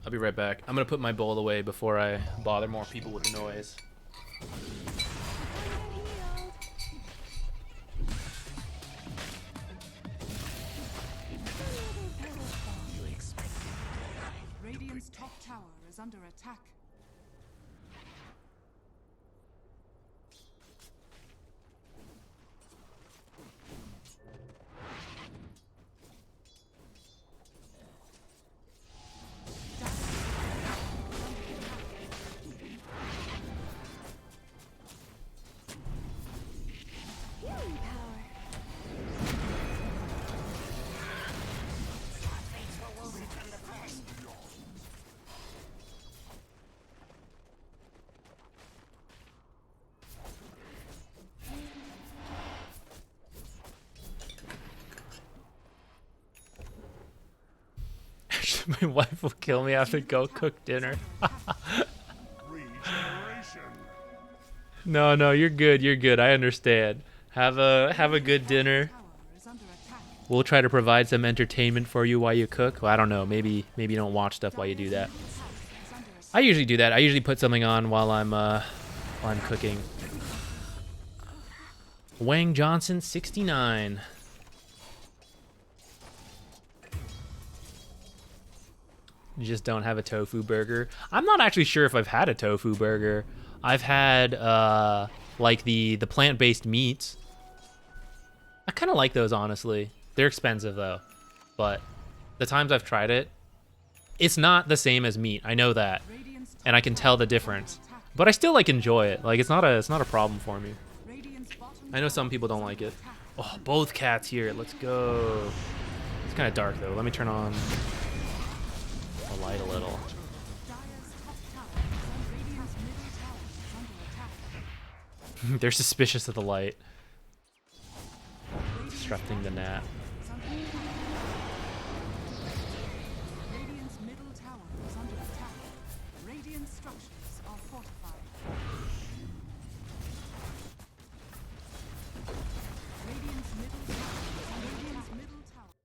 A: I'll be right back. I'm gonna put my bowl away before I bother more people with the noise.
C: Radiant's top tower is under attack.
A: My wife will kill me after go cook dinner. No, you're good. You're good. I understand. Have a good dinner.
C: Tower is under attack.
A: We'll try to provide some entertainment for you while you cook. Well, I don't know. Maybe you don't watch stuff while you do that.
C: Is under attack.
A: I usually do that. I usually put something on while I'm cooking. Wang Johnson 69. You just don't have a tofu burger. I'm not actually sure if I've had a tofu burger. I've had like the plant-based meats. I kind of like those, honestly. They're expensive though, but the times I've tried it, it's not the same as meat. I know that,
C: Radiant's top
A: and I can tell the difference. But I still like enjoy it. Like it's not a problem for me.
C: Radiant's bottom
A: I know some people don't like it. Oh, both cats here. Let's go. It's kind of dark though. Let me turn on the light a little.
C: Dire's top tower is under Radiant's middle tower is under attack.
A: They're suspicious of the light.
C: Radiant's
A: Disrupting the nap.
C: is under attack. Radiant's middle tower is under attack. Radiant structures are fortified. Radiant's middle tower is under Radiant's middle tower.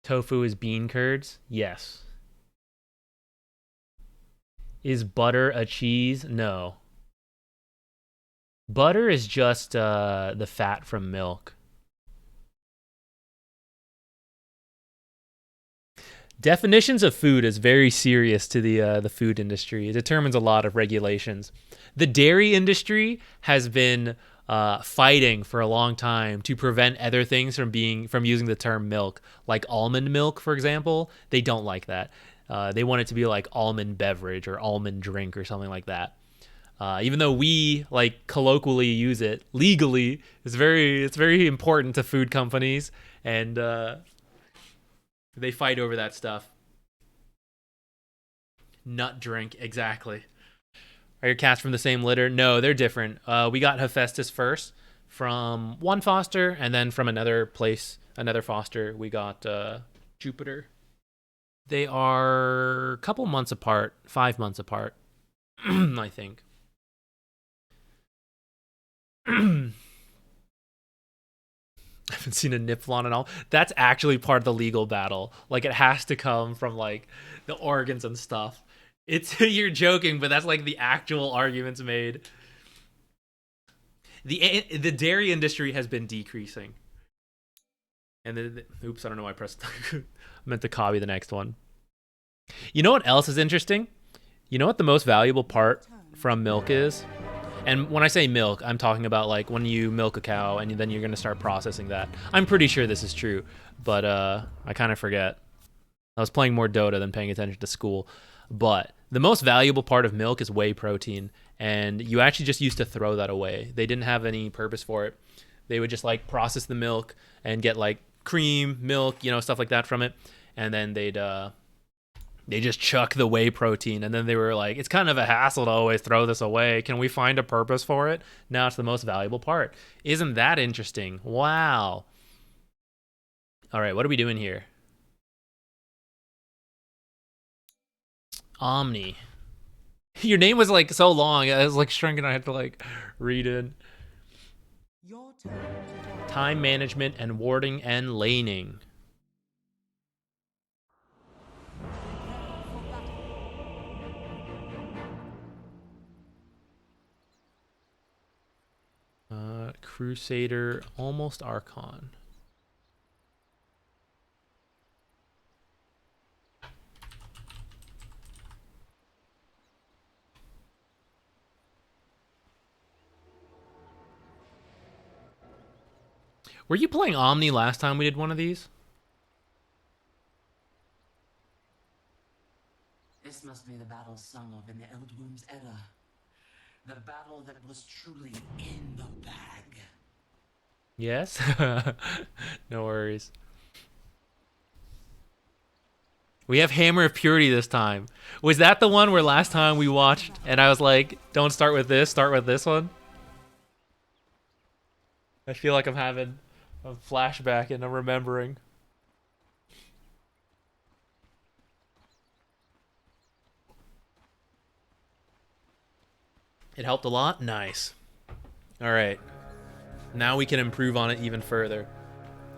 A: Tofu is bean curds? Yes. Is butter a cheese? No. Butter is just the fat from milk. Definitions of food is very serious to the food industry. It determines a lot of regulations. The dairy industry has been fighting for a long time to prevent other things from using the term milk, like almond milk, for example. They don't like that. They want it to be like almond beverage or almond drink or something like that. Even though we like colloquially use it legally, it's very important to food companies, and they fight over that stuff. Nut drink, exactly. Are your cats from the same litter? No, they're different. We got Hephaestus first from one foster, and then from another place, another foster, we got Jupiter. They are a couple months apart, 5 months apart, I think. I haven't seen a Niflon at all. That's actually part of the legal battle. Like, it has to come from, like, the organs and stuff. It's you're joking, but that's, like, the actual arguments made. The dairy industry has been decreasing. And then, oops, I don't know why I pressed. I meant to copy the next one. You know what else is interesting? You know what the most valuable part from milk is? And when I say milk, I'm talking about like when you milk a cow and then you're going to start processing that. I'm pretty sure this is true, but I kind of forget. I was playing more Dota than paying attention to school. But the most valuable part of milk is whey protein, and you actually just used to throw that away. They didn't have any purpose for it. They would just like process the milk and get like cream, milk, stuff like that from it, and then they just chuck the whey protein, and then they were like, it's kind of a hassle to always throw this away. Can we find a purpose for it? Now it's the most valuable part. Isn't that interesting? Wow. All right, what are we doing here? Omni. Your name was like so long. I was like shrinking. I had to like read it.
C: Your turn.
A: Time management and warding and laning. Crusader, almost Archon. Were you playing Omni last time we did one of these?
J: This must be the battle sung of in the Eldwomb's era. The battle that was truly in the bag.
A: Yes? No worries. We have Hammer of Purity this time. Was that the one where last time we watched and I was like, don't start with this, start with this one? I feel like I'm having a flashback and I'm remembering. It helped a lot? Nice. Alright. Now we can improve on it even further.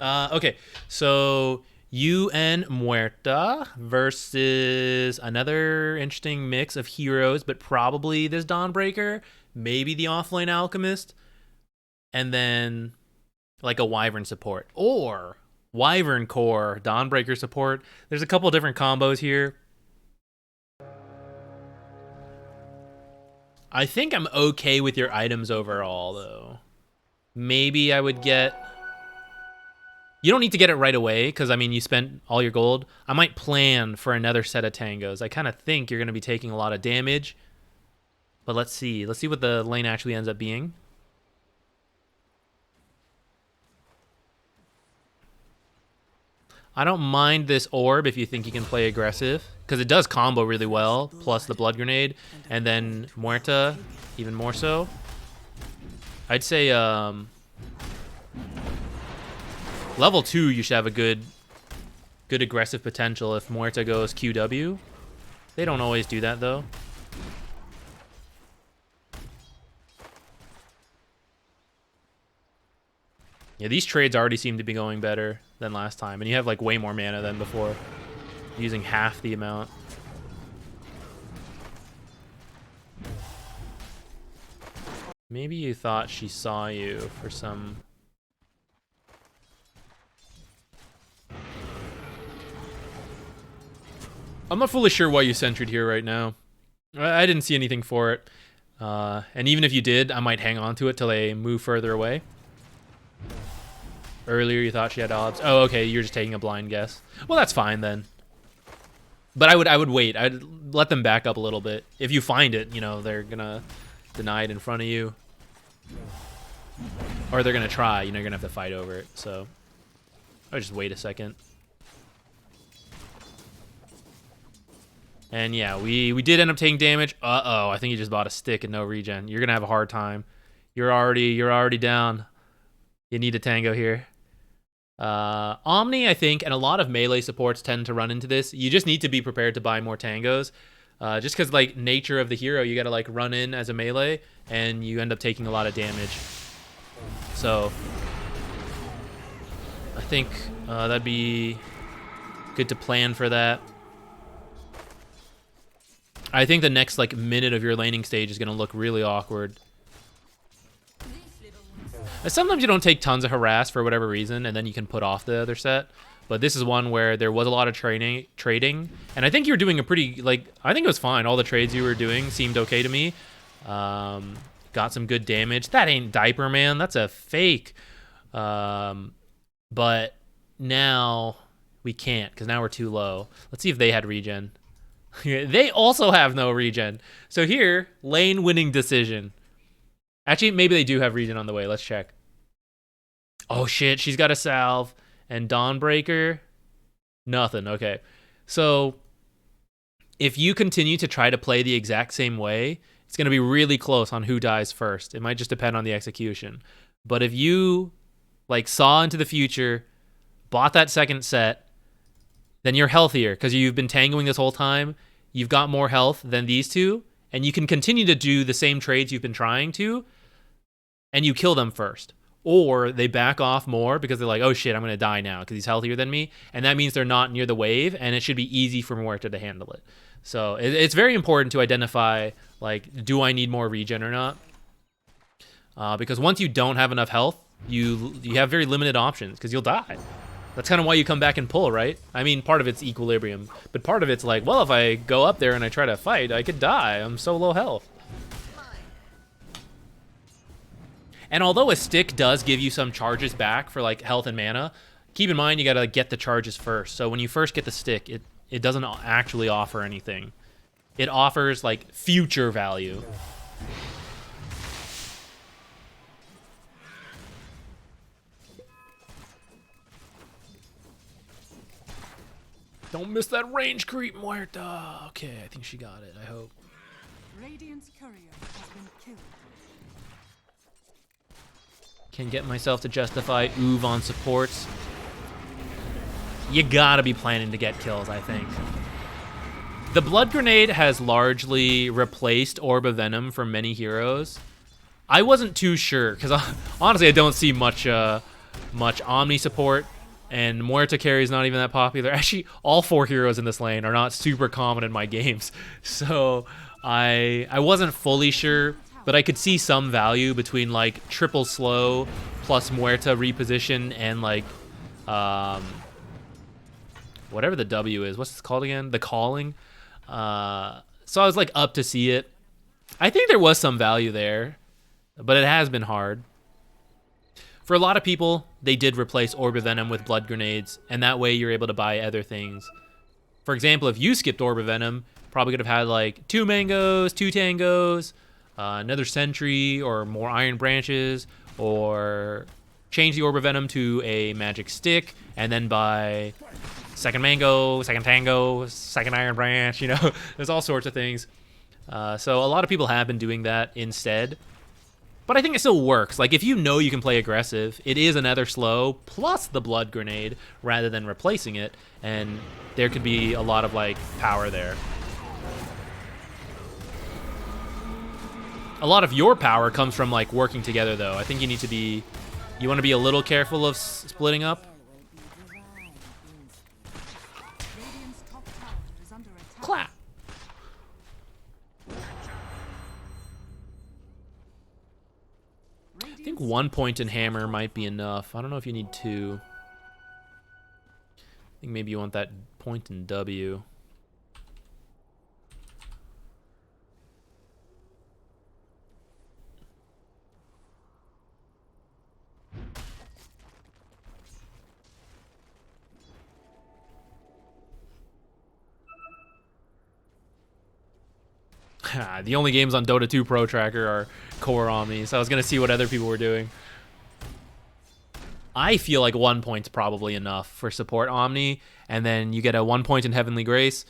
A: Okay, so UN Muerta versus another interesting mix of heroes, but probably this Dawnbreaker, maybe the Offlane Alchemist, and then like a Wyvern support. Or Wyvern Core, Dawnbreaker support. There's a couple different combos here. I think I'm okay with your items overall, though. Maybe I would get... You don't need to get it right away, because, I mean, you spent all your gold. I might plan for another set of tangos. I kind of think you're going to be taking a lot of damage. But let's see. Let's see what the lane actually ends up being. I don't mind this orb if you think you can play aggressive, because it does combo really well, plus the blood grenade, and then Muerta, even more so. I'd say level 2 you should have a good aggressive potential if Muerta goes QW. They don't always do that though. Yeah, these trades already seem to be going better than last time, and you have like way more mana than before, using half the amount. Maybe you thought she saw you for some... I'm not fully sure why you sentry'd here right now. I didn't see anything for it. And even if you did, I might hang on to it till they move further away. Earlier you thought she had obs. Oh, okay, you're just taking a blind guess. Well, that's fine then. But I would wait. I'd let them back up a little bit. If you find it, you know, they're gonna deny it in front of you. Or they're gonna try, you know, you're gonna have to fight over it. So I'll just wait a second. And yeah, we did end up taking damage. Uh-oh, I think you just bought a stick and no regen. You're gonna have a hard time. You're already down. You need a tango here. Omni, I think, and a lot of melee supports tend to run into this. You just need to be prepared to buy more tangos. Just because, like, nature of the hero, you gotta, like, run in as a melee, and you end up taking a lot of damage. So, I think that'd be good to plan for that. I think the next, like, minute of your laning stage is gonna look really awkward. Sometimes you don't take tons of harass for whatever reason, and then you can put off the other set. But this is one where there was a lot of trading, and I think you were doing a pretty, like, I think it was fine. All the trades you were doing seemed okay to me. Got some good damage. That ain't Diaper Man. That's a fake. But now we can't, because now we're too low. Let's see if they had regen. They also have no regen. So here, lane winning decision. Actually, maybe they do have regen on the way. Let's check. Oh shit, she's got a salve. And Dawnbreaker, nothing. Okay. So if you continue to try to play the exact same way, it's going to be really close on who dies first. It might just depend on the execution. But if you, like, saw into the future, bought that second set, then you're healthier because you've been tangoing this whole time. You've got more health than these two, and you can continue to do the same trades you've been trying to, and you kill them first. Or they back off more because they're like, oh shit, I'm going to die now because he's healthier than me. And that means they're not near the wave, and it should be easy for Muerta to handle it. So it's very important to identify, like, do I need more regen or not? Because once you don't have enough health, you have very limited options because you'll die. That's kind of why you come back and pull, right? I mean, part of it's equilibrium, but part of it's like, well, if I go up there and I try to fight, I could die. I'm so low health. And although a stick does give you some charges back for, like, health and mana, keep in mind you gotta, like, get the charges first. So when you first get the stick, it doesn't actually offer anything. It offers, like, future value. Don't miss that range creep, Muerta. Okay, I think she got it, I hope.
C: Radiant's courier has been killed.
A: Can get myself to justify Uv on supports. You gotta be planning to get kills, I think. The Blood Grenade has largely replaced Orb of Venom for many heroes. I wasn't too sure, because honestly I don't see much Omni support, and Muerta carry is not even that popular. Actually, all 4 heroes in this lane are not super common in my games, so I wasn't fully sure. But I could see some value between, like, triple slow plus Muerta reposition and, like, whatever the W is. What's this called again? The Calling. So I was, like, up to see it. I think there was some value there, but it has been hard. For a lot of people, they did replace Orb of Venom with Blood Grenades, and that way you're able to buy other things. For example, if you skipped Orb of Venom, probably could have had like 2 mangoes, 2 tangos, another sentry, or more iron branches, or change the Orb of Venom to a magic stick, and then buy second mango, second tango, second iron branch, you know, there's all sorts of things. So a lot of people have been doing that instead. But I think it still works. Like, if you know you can play aggressive, it is another slow plus the Blood Grenade rather than replacing it, and there could be a lot of, like, power there. A lot of your power comes from, like, working together, though. I think you need to be... You want to be a little careful of splitting up.
C: Radiant's top tower is under attack.
A: Clap! I think 1 point in hammer might be enough. I don't know if you need 2. I think maybe you want that point in W. The only games on Dota 2 Pro Tracker are Core Omni, so I was going to see what other people were doing. I feel like 1 point's probably enough for support Omni, and then you get a 1 point in Heavenly Grace,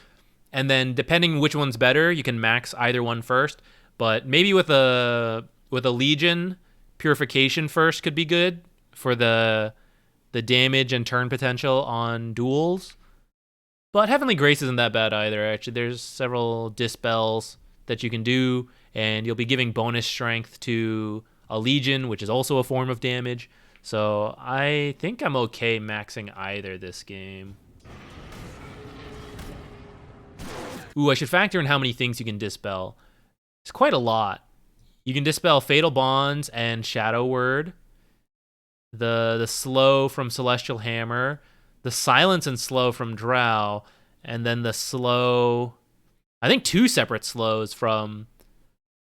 A: and then depending which one's better, you can max either one first, but maybe with a Legion, Purification first could be good for the damage and turn potential on duels. But Heavenly Grace isn't that bad either, actually. There's several dispels that you can do, and you'll be giving bonus strength to a Legion, which is also a form of damage. So I think I'm okay maxing either this game. Ooh, I should factor in how many things you can dispel. It's quite a lot. You can dispel Fatal Bonds and Shadow Word, the slow from Celestial Hammer, the silence and slow from Drow, and then the slow... I think 2 separate slows from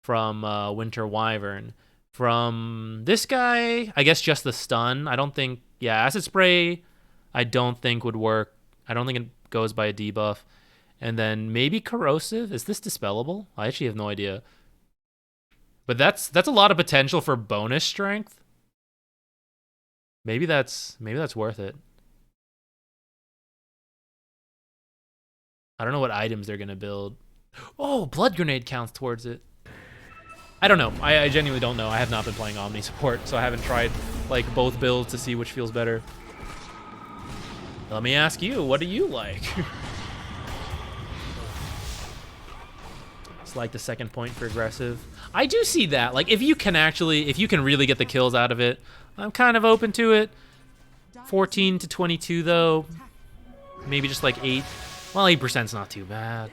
A: Winter Wyvern. From this guy, I guess just the stun. I don't think... Yeah, Acid Spray I don't think would work. I don't think it goes by a debuff. And then maybe Corrosive. Is this dispellable? I actually have no idea. But that's a lot of potential for bonus strength. Maybe that's worth it. I don't know what items they're gonna build. Oh, Blood Grenade counts towards it. I don't know. I genuinely don't know. I have not been playing Omni support, so I haven't tried like both builds to see which feels better. Let me ask you, what do you like? It's like the second point for aggressive. I do see that. Like, if you can really get the kills out of it, I'm kind of open to it. 14 to 22 though. Maybe just like 8. Well, 8%'s not too bad.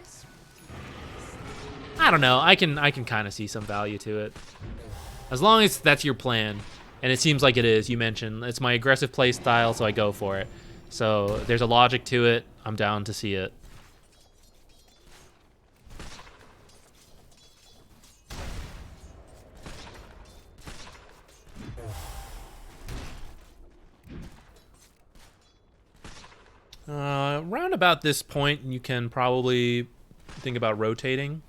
A: I don't know. I can kind of see some value to it. As long as that's your plan. And it seems like it is. You mentioned it's my aggressive play style, so I go for it. So there's a logic to it. I'm down to see it. Around about this point, you can probably think about rotating.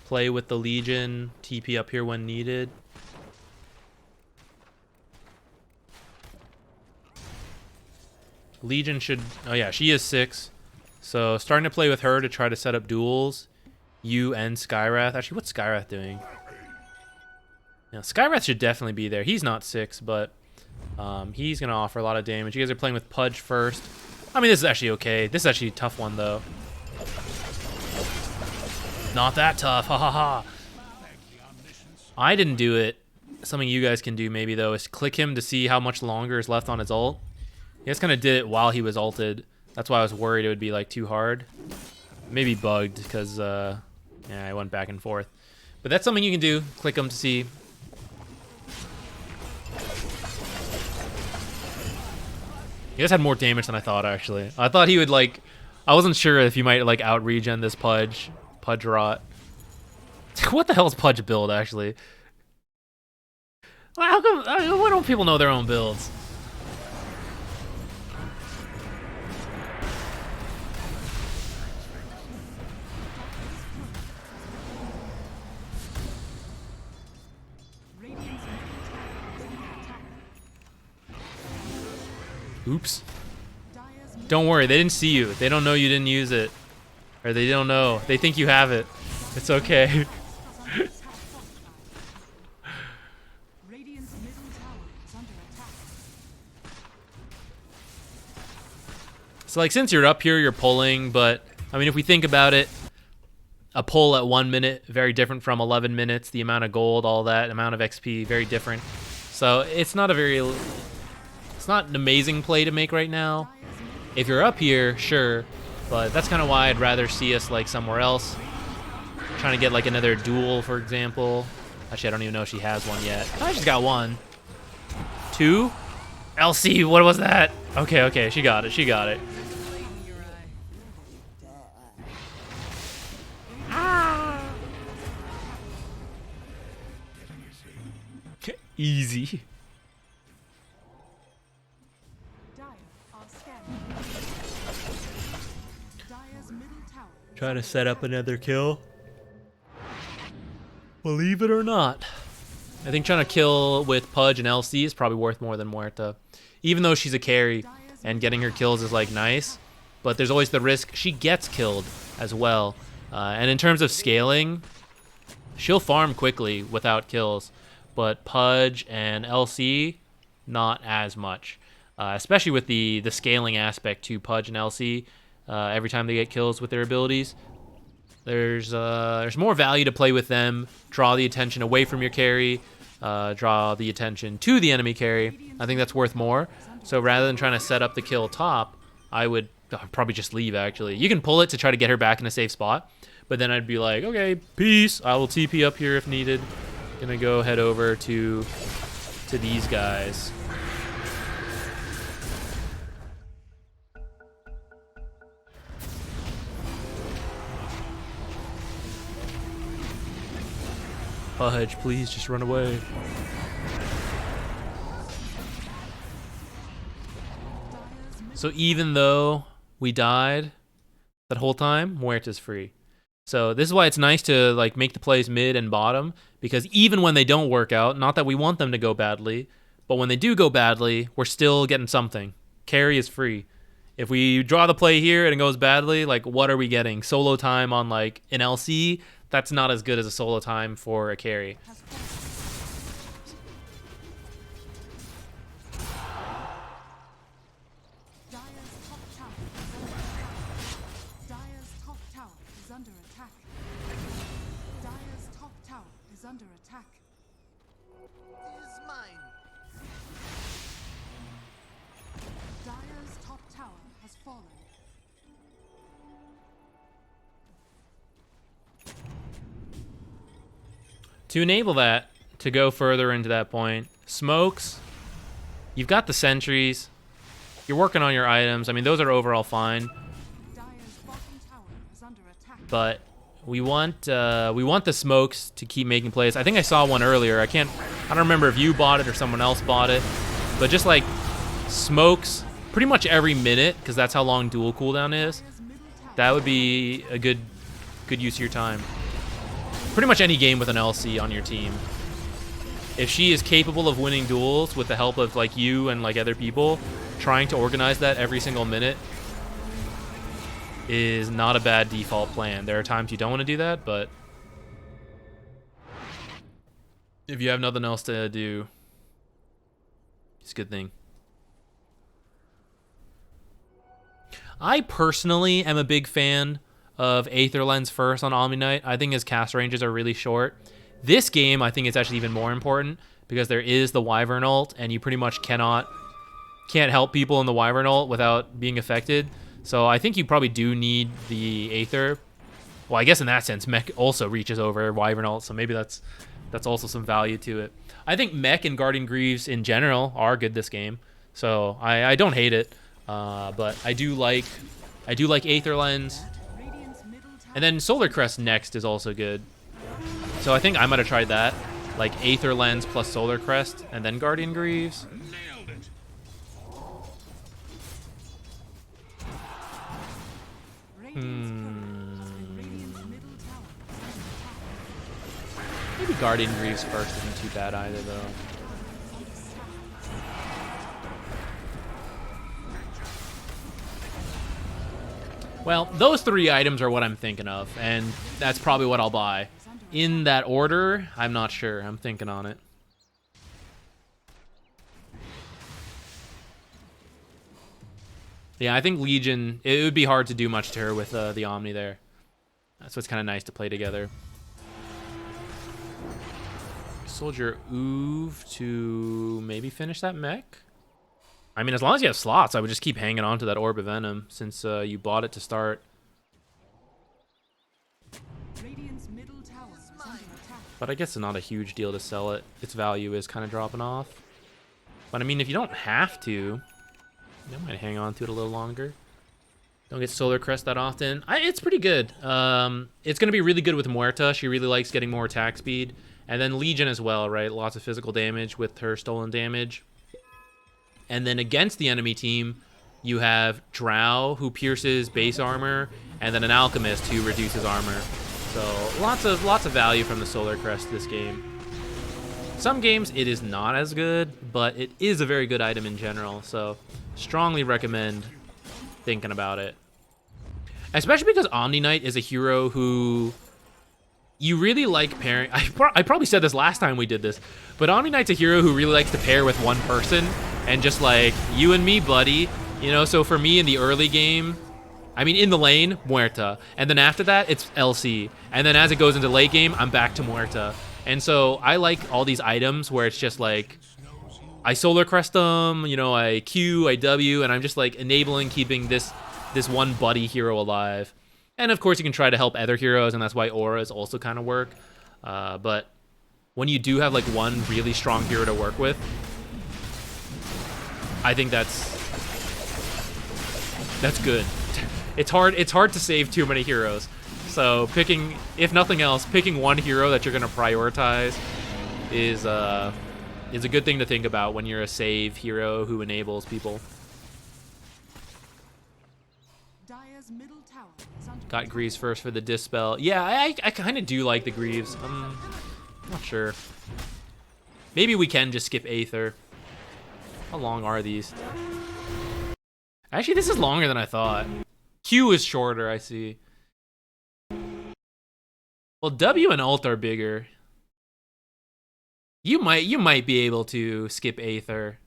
A: Play with the Legion, TP up here when needed. Legion should... Oh yeah, she is 6. So starting to play with her to try to set up duels. You and Skywrath. Actually, what's Skywrath doing? Yeah, Skywrath should definitely be there. He's not 6, but he's going to offer a lot of damage. You guys are playing with Pudge first. I mean, this is actually okay. This is actually a tough one, though. Not that tough. Ha ha ha. I didn't do it. Something you guys can do maybe, though, is click him to see how much longer is left on his ult. He just kind of did it while he was ulted. That's why I was worried it would be like too hard. Maybe bugged because yeah, I went back and forth. But that's something you can do. Click him to see. He just had more damage than I thought, actually. I thought he would like... I wasn't sure if he might like out-regen this Pudge Rot. What the hell is Pudge build, actually? How come, why don't people know their own builds? Oops. Don't worry, they didn't see you. They don't know you didn't use it. Or they don't know. They think you have it. It's okay.
C: Radiant's middle tower is under attack.
A: So like since you're up here, you're pulling, but I mean if we think about it, a pull at 1 minute, very different from 11 minutes, the amount of gold, all that, amount of XP, very different. So it's not an amazing play to make right now. If you're up here, sure, but that's kind of why I'd rather see us like somewhere else. Trying to get like another duel, for example. Actually, I don't even know if she has one yet. Oh, she's got one. Two? LC, what was that? Okay, she got it, Easy.
C: Dire are scanning. Dire's middle tower.
A: Try to set up another kill. Believe it or not. I think trying to kill with Pudge and LC is probably worth more than Muerta. Even though she's a carry and getting her kills is like nice, but there's always the risk she gets killed as well. And in terms of scaling, she'll farm quickly without kills, but Pudge and LC, not as much. Especially with the scaling aspect to Pudge and LC. Every time they get kills with their abilities, there's more value to play with them, draw the attention away from your carry, draw the attention to the enemy carry. I think that's worth more. So rather than trying to set up the kill top, I would probably just leave, actually. You can pull it to try to get her back in a safe spot, but then I'd be like, okay, peace. I will TP up here if needed. Gonna go head over to these guys. Pudge, please just run away. So even though we died that whole time, Muerta's free. So this is why it's nice to like make the plays mid and bottom, because even when they don't work out, not that we want them to go badly, but when they do go badly, we're still getting something. Carry is free. If we draw the play here and it goes badly, like what are we getting? Solo time on like an LC? That's not as good as a solo time for a carry.
C: Dire's top tower is under attack. Dire's top tower is under attack.
J: Is mine.
C: Dire's top tower has fallen.
A: To enable that, to go further into that point, smokes, you've got the sentries, you're working on your items. I mean, those are overall fine.
C: Dire's bottom tower is under attack.
A: But we want the smokes to keep making plays. I think I saw one earlier. I don't remember if you bought it or someone else bought it. But just like smokes pretty much every minute, because that's how long dual cooldown is. That would be a good use of your time. Pretty much any game with an LC on your team. If she is capable of winning duels with the help of like you and like other people, trying to organize that every single minute is not a bad default plan. There are times you don't want to do that, but if you have nothing else to do, it's a good thing. I personally am a big fan of Aether Lens first on Omni Knight. I think his cast ranges are really short. This game, I think it's actually even more important because there is the Wyvern ult, and you pretty much can't help people in the Wyvern ult without being affected. So I think you probably do need the Aether. Well, I guess in that sense, Mech also reaches over Wyvern ult, so maybe that's also some value to it. I think Mech and Guardian Greaves in general are good this game, so I don't hate it, but I do like Aether Lens. And then Solar Crest next is also good. So I think I might have tried that. Like Aether Lens plus Solar Crest, and then Guardian Greaves. Maybe Guardian Greaves first isn't too bad either, though. Well, those 3 items are what I'm thinking of, and that's probably what I'll buy. In that order, I'm not sure. I'm thinking on it. Yeah, I think Legion, it would be hard to do much to her with the Omni there. So it's kind of nice to play together. Soldier Oov to maybe finish that mech? I mean, as long as you have slots, I would just keep hanging on to that Orb of Venom since you bought it to start.
C: Radiant's middle tower is under attack.
A: But I guess it's not a huge deal to sell it. Its value is kind of dropping off. But I mean, if you don't have to, I might hang on to it a little longer. Don't get Solar Crest that often. It's pretty good. It's going to be really good with Muerta. She really likes getting more attack speed. And then Legion as well, right? Lots of physical damage with her stolen damage. And then against the enemy team, you have Drow, who pierces base armor, and then an Alchemist who reduces armor. So lots of value from the Solar Crest this game. Some games it is not as good, but it is a very good item in general. So strongly recommend thinking about it. Especially because Omni Knight is a hero who you really like pairing. I probably said this last time we did this, but Omni Knight's a hero who really likes to pair with one person and just like, you and me, buddy. You know, so for me in the early game, I mean, in the lane, Muerta. And then after that, it's LC. And then as it goes into late game, I'm back to Muerta. And so I like all these items where it's just like, I Solar Crest them, you know, I Q, I W, and I'm just like enabling keeping this one buddy hero alive. And of course you can try to help other heroes, and that's why auras also kind of work. But when you do have like one really strong hero to work with, I think that's good. It's hard to save too many heroes. So picking, if nothing else, picking one hero that you're gonna prioritize is a good thing to think about when you're a save hero who enables people.
C: Dire's middle tower is under
A: Got Greaves first for the Dispel. Yeah, I kind of do like the Greaves. I'm not sure. Maybe we can just skip Aether. How long are these? Actually, this is longer than I thought. Q is shorter, I see. Well, W and Ult are bigger. You might be able to skip Aether.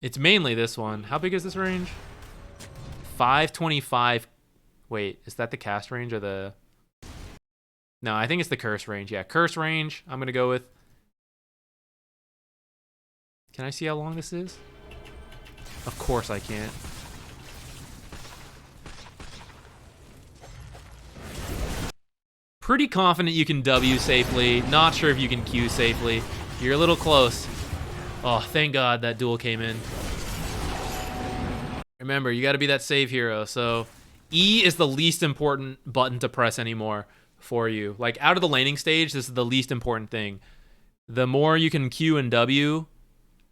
A: It's mainly this one. How big is this range? 525. Wait, is that the cast range or the... No, I think it's the curse range. Yeah, curse range. I'm going to go with... Can I see how long this is? Of course I can't. Pretty confident you can W safely. Not sure if you can Q safely. You're a little close. Oh, thank God that duel came in. Remember, you got to be that save hero. So E is the least important button to press anymore for you. Like out of the laning stage, this is the least important thing. The more you can Q and W,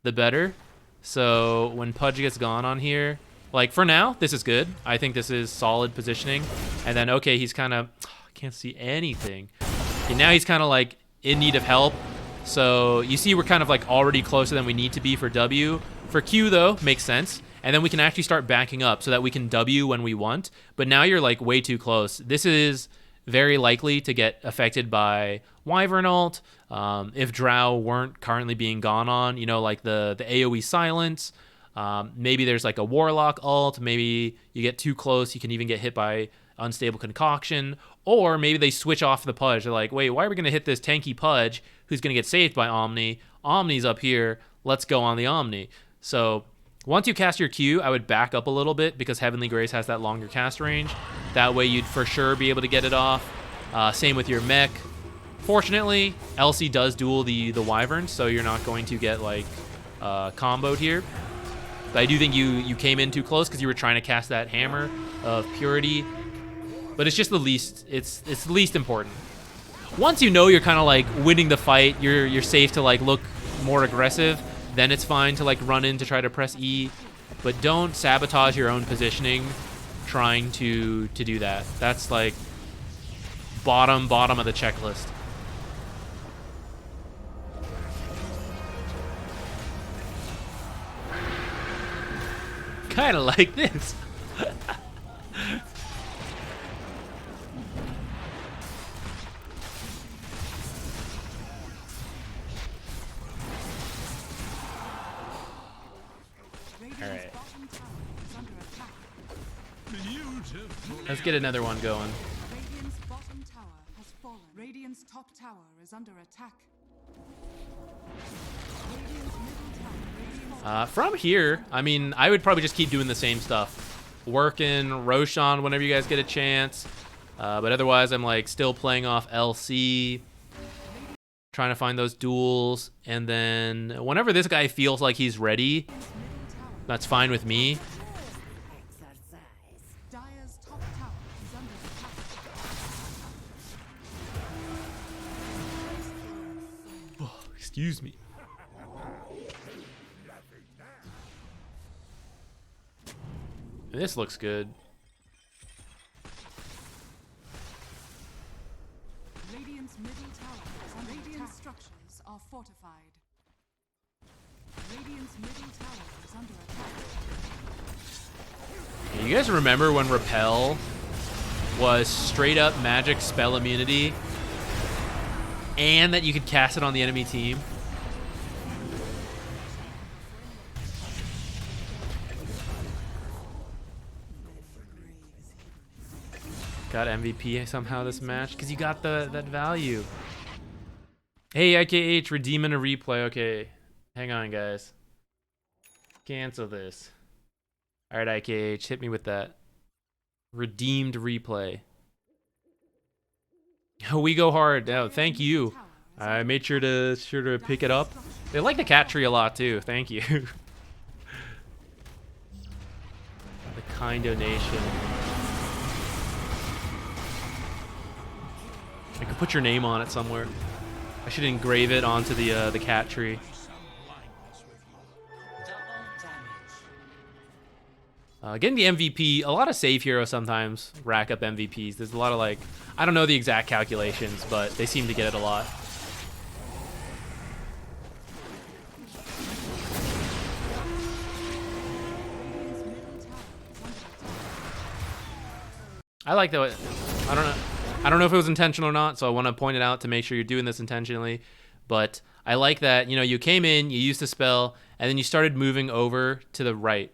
A: the better. So when Pudge gets gone on here, like for now, this is good. I think this is solid positioning. And then, okay, he's kind of... Can't see anything. Okay, now he's kind of like in need of help. So you see we're kind of like already closer than we need to be for W. For Q though, makes sense. And then we can actually start backing up so that we can W when we want. But now you're like way too close. This is very likely to get affected by Wyvern ult. If Drow weren't currently being gone on, you know, like the AoE silence. Maybe there's like a Warlock ult. Maybe you get too close. You can even get hit by Unstable Concoction. Or maybe they switch off the Pudge. They're like, wait, why are we going to hit this tanky Pudge who's going to get saved by Omni? Omni's up here. Let's go on the Omni. So once you cast your Q, I would back up a little bit because Heavenly Grace has that longer cast range. That way you'd for sure be able to get it off. Same with your mech. Fortunately, Elsie does duel the Wyvern, so you're not going to get like comboed here. But I do think you came in too close because you were trying to cast that Hammer of Purity. But it's just the least, it's the least important. once you know you're kind of like winning the fight, you're safe to like look more aggressive, then it's fine to like run in to try to press E, but don't sabotage your own positioning trying to do that. That's like bottom of the checklist. Kind of like this. Alright. Let's get another one going.
C: Radiant's bottom tower has fallen. Radiant's top tower is under attack. Radiant's middle tower. Radiant's
A: From here, I mean, I would probably just keep doing the same stuff. Working Roshan whenever you guys get a chance. But otherwise, I'm like still playing off LC. Trying to find those duels. And then whenever this guy feels like he's ready, that's fine with me.
C: Dire's top tower is under attack.
A: Excuse me. This looks good.
C: Radiant's middle tower is under Radiant structures are fortified. Radiant's middle tower is under attack.
A: You guys remember when Repel was straight up magic spell immunity and that you could cast it on the enemy team? Got MVP somehow this match because you got that value. Hey, IKH, redeeming a replay. Okay, hang on, guys. Cancel this. All right, IKH, hit me with that. Redeemed replay. We go hard. Oh, thank you. I made sure to pick it up. They like the cat tree a lot too. Thank you. The kind donation. I could put your name on it somewhere. I should engrave it onto the cat tree. Getting the MVP, a lot of save heroes sometimes rack up MVPs. There's a lot of like, I don't know the exact calculations, but they seem to get it a lot. I like that. I don't know if it was intentional or not, so I want to point it out to make sure you're doing this intentionally. But I like that, you know, you came in, you used the spell, and then you started moving over to the right.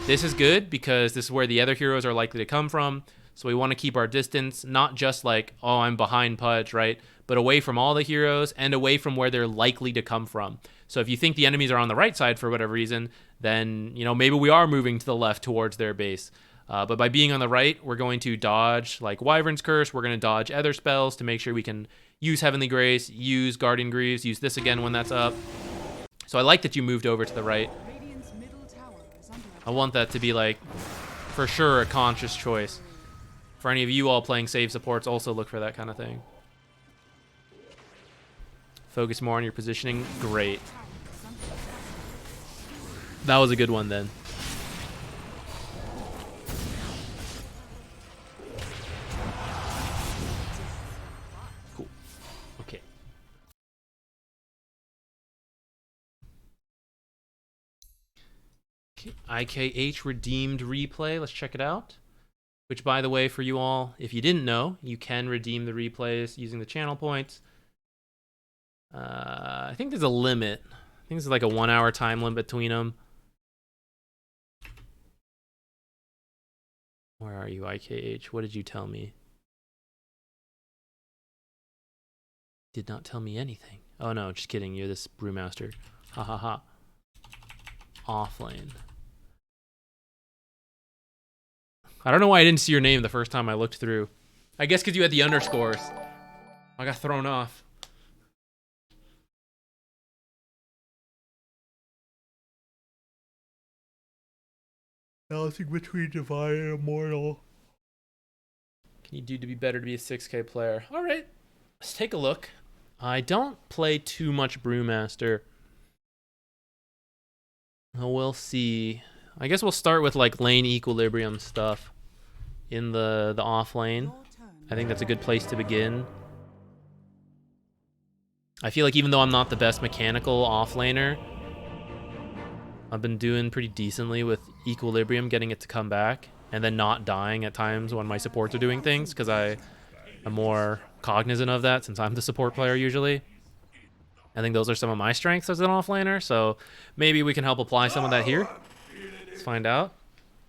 A: This is good because this is where the other heroes are likely to come from. So we want to keep our distance, not just like, oh, I'm behind Pudge, right? But away from all the heroes and away from where they're likely to come from. So if you think the enemies are on the right side for whatever reason, then, you know, maybe we are moving to the left towards their base. But by being on the right, we're going to dodge like Wyvern's Curse. We're going to dodge other spells to make sure we can use Heavenly Grace, use Guardian Greaves, use this again when that's up. So I like that you moved over to the right. I want that to be like, for sure, a conscious choice. For any of you all playing save supports, also look for that kind of thing. Focus more on your positioning. Great. That was a good one then. Cool. Okay. IKH redeemed replay. Let's check it out. Which, by the way, for you all, if you didn't know, you can redeem the replays using the channel points. I think there's a limit. I think there's like a 1 hour time limit between them. Where are you, IKH? What did you tell me? Did not tell me anything. Oh no, just kidding. You're this brewmaster. Ha ha ha. Offlane. I don't know why I didn't see your name the first time I looked through. I guess because you had the underscores. I got thrown off. Balancing between Divine and Immortal. Can you do to be better to be a 6K player? Alright. Let's take a look. I don't play too much Brewmaster. We'll see. I guess we'll start with like lane equilibrium stuff in the off lane. I think that's a good place to begin. I feel like even though I'm not the best mechanical off laner, I've been doing pretty decently with equilibrium, getting it to come back, and then not dying at times when my supports are doing things, because I am more cognizant of that since I'm the support player usually. I think those are some of my strengths as an offlaner, so maybe we can help apply some of that here. Let's find out.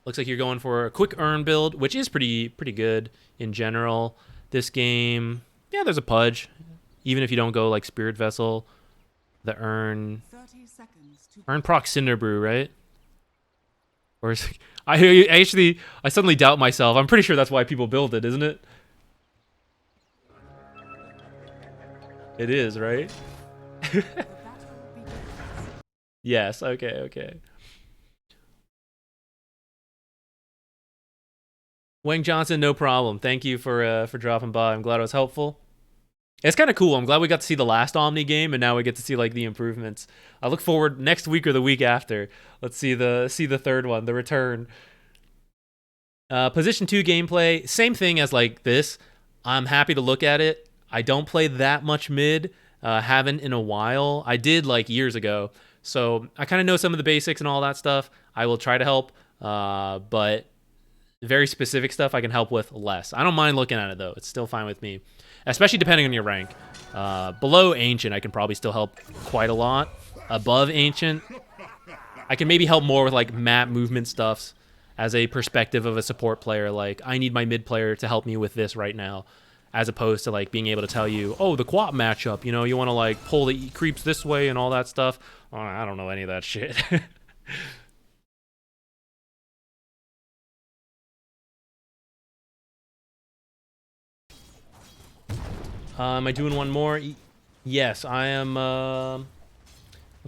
A: Looks like you're going for a quick urn build, which is pretty good in general. This game, yeah, there's a pudge. Even if you don't go like Spirit Vessel, the urn proc Cinderbrew, right? Or is, I suddenly doubt myself. I'm pretty sure that's why people build it, isn't it? It is, right? Yes, okay. Wang Johnson, no problem. Thank you for dropping by. I'm glad it was helpful. It's kind of cool. I'm glad we got to see the last Omni game, and now we get to see like the improvements. I look forward next week or the week after. Let's see the third one, the return. Position 2 gameplay, same thing as like this. I'm happy to look at it. I don't play that much mid. Haven't in a while. I did like years ago. So I kind of know some of the basics and all that stuff. I will try to help, but very specific stuff I can help with less. I don't mind looking at it though. It's still fine with me, especially depending on your rank. Below Ancient, I can probably still help quite a lot. Above Ancient, I can maybe help more with like map movement stuffs as a perspective of a support player. Like, I need my mid player to help me with this right now, as opposed to like being able to tell you, oh, the Quap matchup, you know, you want to like pull the creeps this way and all that stuff. Oh, I don't know any of that shit. Am I doing one more? Yes, I am. What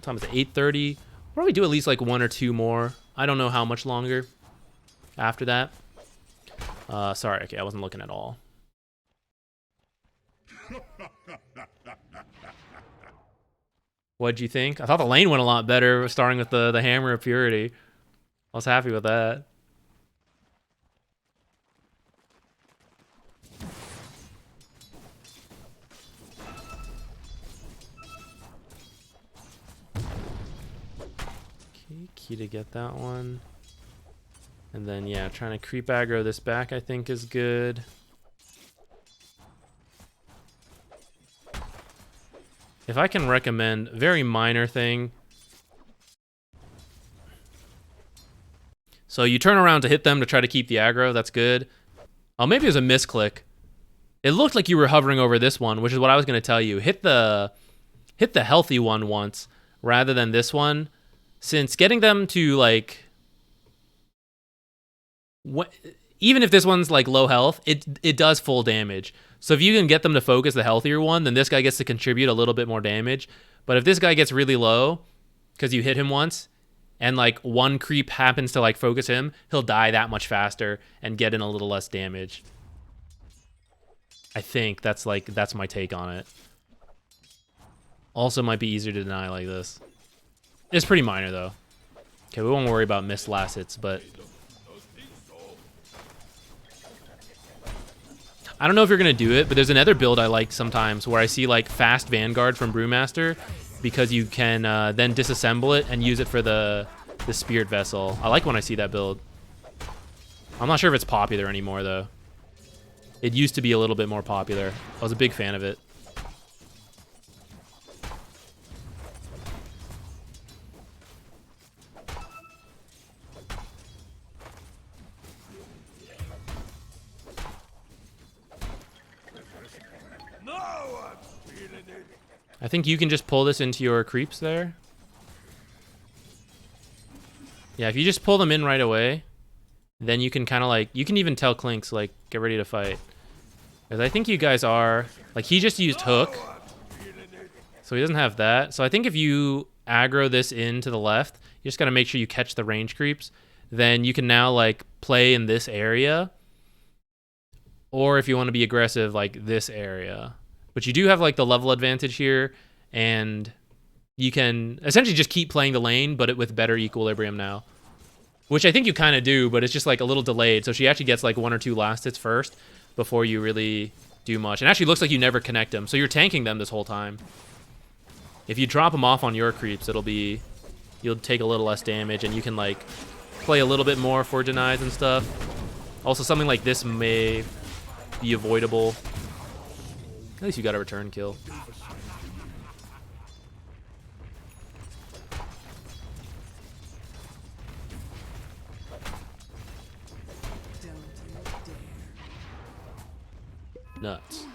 A: time is it? 8:30. Probably do at least like one or two more. I don't know how much longer after that. Sorry, okay, I wasn't looking at all. What'd you think? I thought the lane went a lot better, starting with the Hammer of Purity. I was happy with that. Okay, key to get that one. And then, yeah, trying to creep aggro this back, I think, is good. If I can recommend, very minor thing. So you turn around to hit them to try to keep the aggro, that's good. Oh, maybe it was a misclick. It looked like you were hovering over this one, which is what I was going to tell you. Hit the healthy one once rather than this one. Since getting them to like... even if this one's like low health, it does full damage. So if you can get them to focus the healthier one, then this guy gets to contribute a little bit more damage. But if this guy gets really low, because you hit him once, and like one creep happens to like focus him, he'll die that much faster and get in a little less damage. I think that's my take on it. Also might be easier to deny like this. It's pretty minor though. Okay, we won't worry about missed last hits, but... I don't know if you're going to do it, but there's another build I like sometimes where I see like fast Vanguard from Brewmaster, because you can then disassemble it and use it for the Spirit Vessel. I like when I see that build. I'm not sure if it's popular anymore though. It used to be a little bit more popular. I was a big fan of it. I think you can just pull this into your creeps there. Yeah, if you just pull them in right away, then you can kind of like, you can even tell Clinks, like, get ready to fight. Because I think you guys are, like, he just used Hook, so he doesn't have that. So I think if you aggro this in to the left, you just got to make sure you catch the range creeps. Then you can now, like, play in this area. Or if you want to be aggressive, like, this area. But you do have like the level advantage here, and you can essentially just keep playing the lane, but with better equilibrium now. Which I think you kind of do, but it's just like a little delayed. So she actually gets like 1 or 2 last hits first before you really do much. And actually looks like you never connect them. So you're tanking them this whole time. If you drop them off on your creeps, you'll take a little less damage, and you can like play a little bit more for denies and stuff. Also, something like this may be avoidable. At least you got a return kill. Nuts.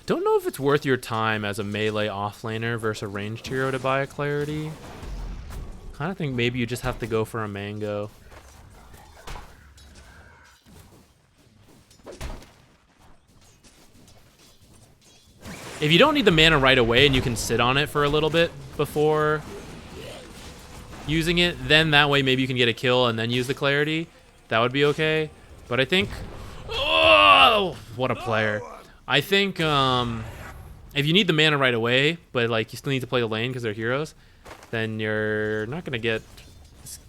A: Don't know if it's worth your time as a melee offlaner versus a ranged hero to buy a clarity. Kind of think maybe you just have to go for a mango. If you don't need the mana right away and you can sit on it for a little bit before using it, then that way maybe you can get a kill and then use the clarity. That would be okay. But I think... Oh, what a player. I think if you need the mana right away, but like you still need to play the lane because they're heroes, then you're not going to get...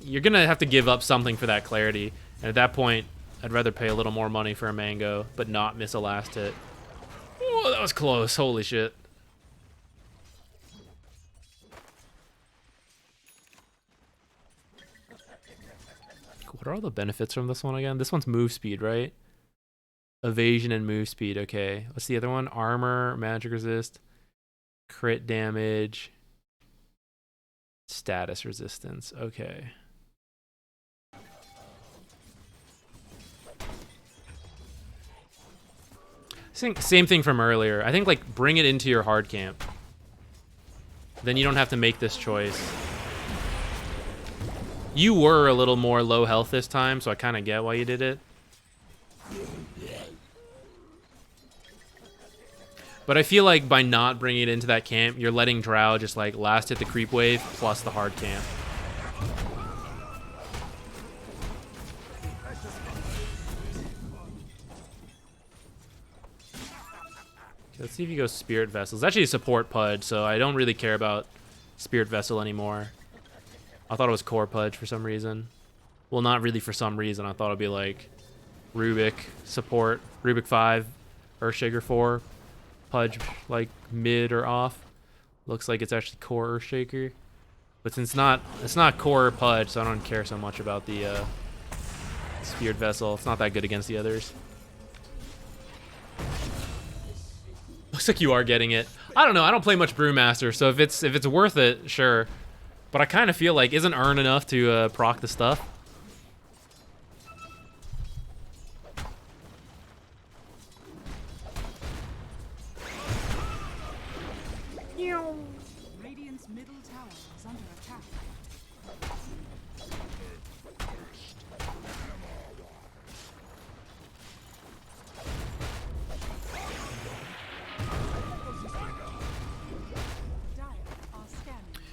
A: You're going to have to give up something for that clarity. And at that point, I'd rather pay a little more money for a mango, but not miss a last hit. Oh, that was close. Holy shit. What are all the benefits from this one again? This one's move speed, right? Evasion and move speed. Okay. What's the other one? Armor, magic resist, crit damage, status resistance. Okay. Same thing from earlier. I think like bring it into your hard camp. Then you don't have to make this choice. You were a little more low health this time, so I kind of get why you did it. But I feel like by not bringing it into that camp, you're letting Drow just like last hit the creep wave plus the hard camp. Okay, let's see if you go Spirit Vessel. It's actually a support Pudge, so I don't really care about Spirit Vessel anymore. I thought it was core Pudge for some reason. Well, not really for some reason. I thought it'd be like Rubik support, Rubik 5, Earthshaker 4, Pudge like mid or off. Looks like it's actually core Earthshaker. But since it's not core Pudge, so I don't care so much about the Spirit Vessel. It's not that good against the others. Looks like you are getting it. I don't know. I don't play much Brewmaster, so if it's worth it, sure. But I kind of feel like isn't Earn enough to proc the stuff?
C: Radiant's middle tower is under attack.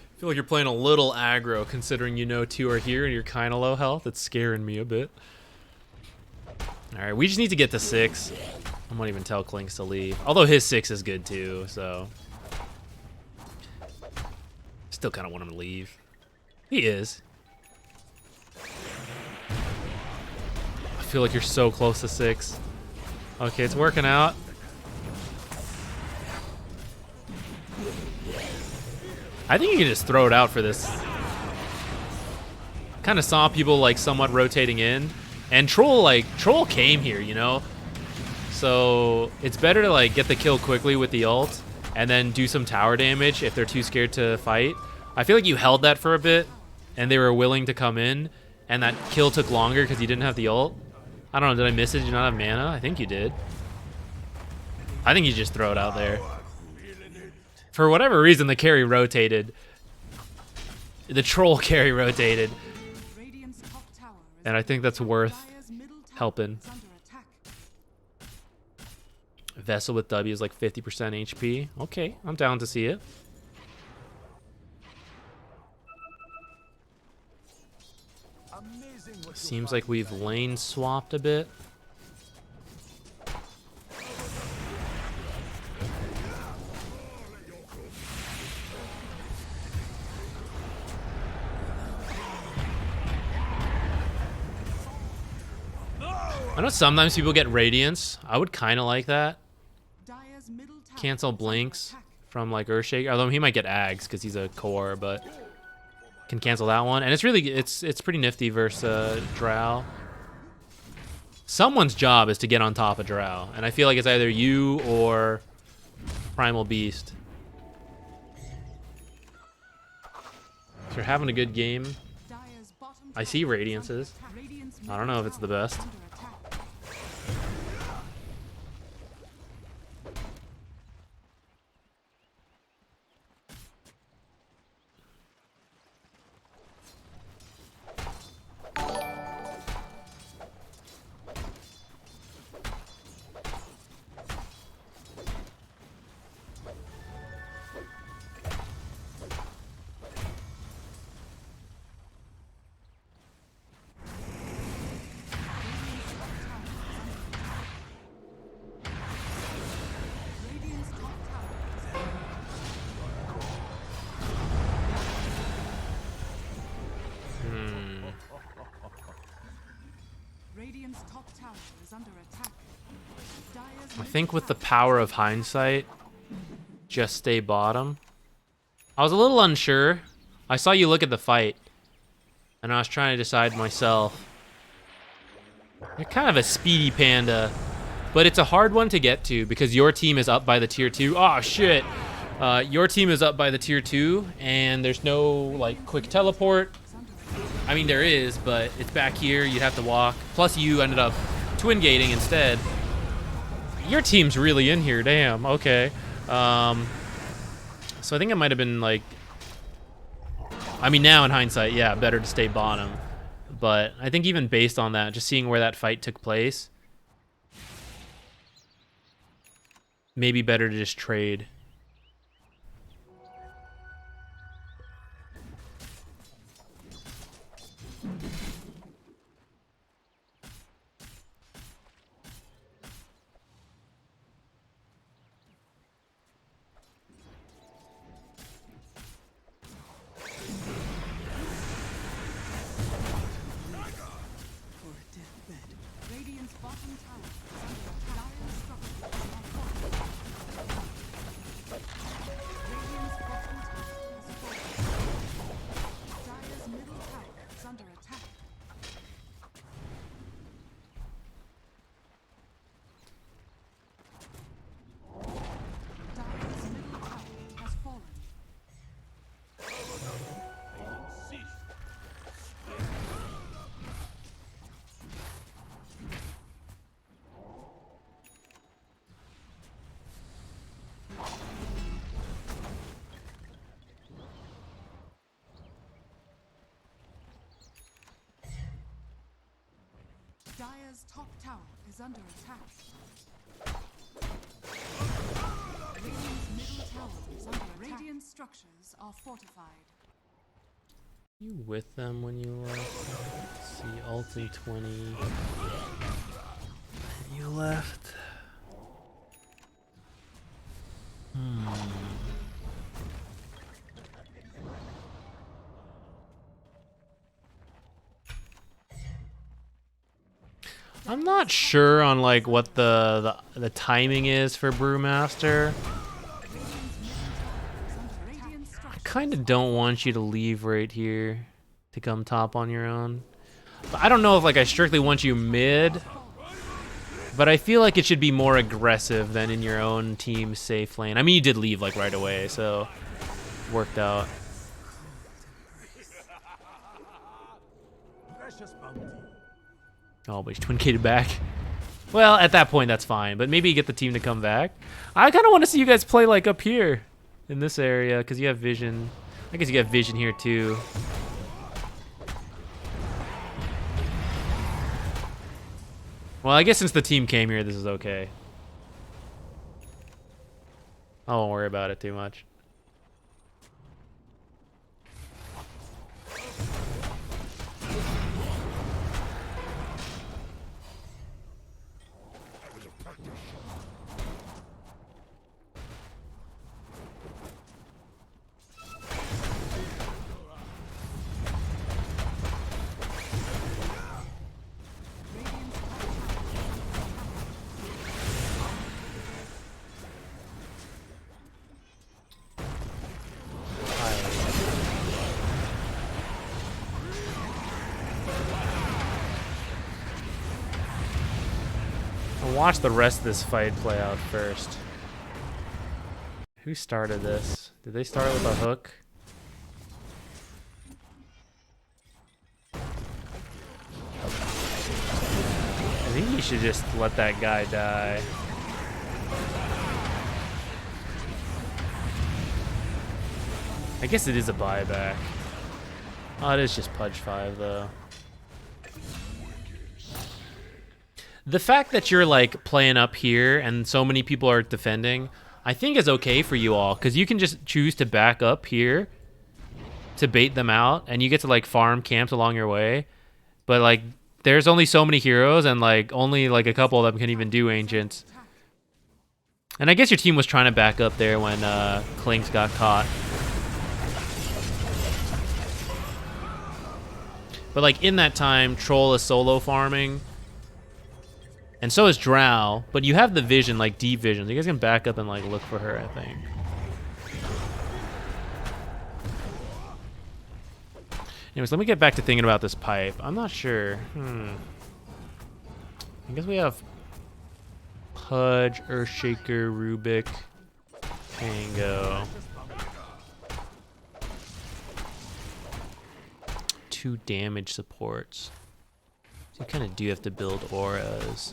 A: I feel like you're playing a little aggro considering you know 2 are here and you're kind of low health. It's scaring me a bit. Alright, we just need to get to 6. I won't even tell Clinks to leave. Although his 6 is good too, so... Still kind of want him to leave. He is. I feel like you're so close to 6. Okay, it's working out. I think you can just throw it out for this. Kind of saw people like somewhat rotating in, and Troll came here, you know. So it's better to like get the kill quickly with the ult, and then do some tower damage if they're too scared to fight. I feel like you held that for a bit, and they were willing to come in, and that kill took longer because you didn't have the ult. I don't know. Did I miss it? Did you not have mana? I think you did. I think you just throw it out there. For whatever reason, the carry rotated. The Troll carry rotated. And I think that's worth helping. Vessel with W is like 50% HP. Okay, I'm down to see it. Seems like we've lane swapped a bit. I know sometimes people get Radiance. I would kind of like that.
C: Dire's middle tower
A: Cancel
C: is under
A: Blinks
C: attack.
A: from like Earthshaker. Although he might get Ags because he's a core, but can cancel that one. And it's really it's pretty nifty versus Drow. Someone's job is to get on top of Drow, and I feel like it's either you or Primal Beast. If you're having a good game,
C: Dire's bottom
A: I
C: tower
A: see
C: is under
A: Radiances.
C: attack. Radiant's
A: I don't know if it's the best.
C: under attack. Radiant's top tower Radiant's top tower is under attack. Dire's
A: I think with the
C: middle tower
A: power of hindsight, just stay bottom. I was a little unsure. I saw you look at the fight, and I was trying to decide myself. You're kind of a speedy panda, but it's a hard one to get to because your team is up by the tier 2. Oh shit! Your team is up by the tier 2, and there's no like quick teleport. I mean there is, but it's back here. You'd have to walk. Plus you ended up twin gating instead. Your team's really in here. Damn. Okay. So I think it might have been like. I mean now in hindsight, yeah, better to stay bottom. But I think even based on that, just seeing where that fight took place, maybe better to just trade.
C: Radiant's bottom tower is under attack. Dire's structures are fortified. Radiant's bottom tower is fortified. Dire's middle tower is under attack. Dire's middle tower has fallen. Dire's top tower is under attack. Radiant's middle tower is under attack. Radiant structures are fortified.
A: You with them when you left? Let's see, ulti 20. You left. I'm not sure on like what the timing is for Brewmaster. I kind of don't want you to leave right here to come top on your own. But I don't know if like I strictly want you mid, but I feel like it should be more aggressive than in your own team's safe lane. I mean, you did leave like right away, so worked out. Oh, but he's twin-gated back. Well, at that point, that's fine. But maybe you get the team to come back. I kind of want to see you guys play, like, up here in this area, because you have vision. I guess you got vision here, too. Well, I guess since the team came here, this is okay. I won't worry about it too much. watch the rest of this fight play out first. Who started this? Did they start with a hook? I think you should just let that guy die. I guess it is a buyback. Oh, it is just Pudge 5 though. The fact that you're like playing up here and so many people are defending, I think is okay for you all, because you can just choose to back up here to bait them out, and you get to like farm camps along your way. But like, there's only so many heroes, and like only like a couple of them can even do ancients. And I guess your team was trying to back up there when Clinks got caught. But like in that time, Troll is solo farming. And so is Drow, but you have the vision, like deep vision. So you guys can back up and like look for her, I think. Anyways, let me get back to thinking about this pipe. I'm not sure. I guess we have Pudge, Earthshaker, Rubik, Pango. 2 damage supports. So you kind of do have to build auras.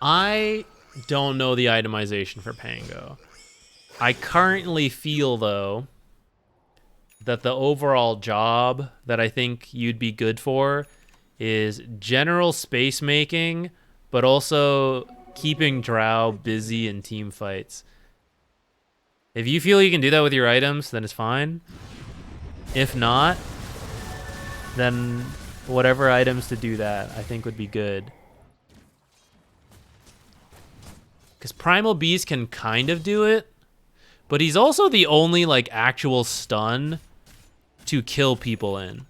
A: I don't know the itemization for Pango. I currently feel, though, that the overall job that I think you'd be good for is general space making, but also keeping Drow busy in team fights. If you feel you can do that with your items, then it's fine. If not, then whatever items to do that, I think would be good. Because Primal Beast can kind of do it, but he's also the only like actual stun to kill people in.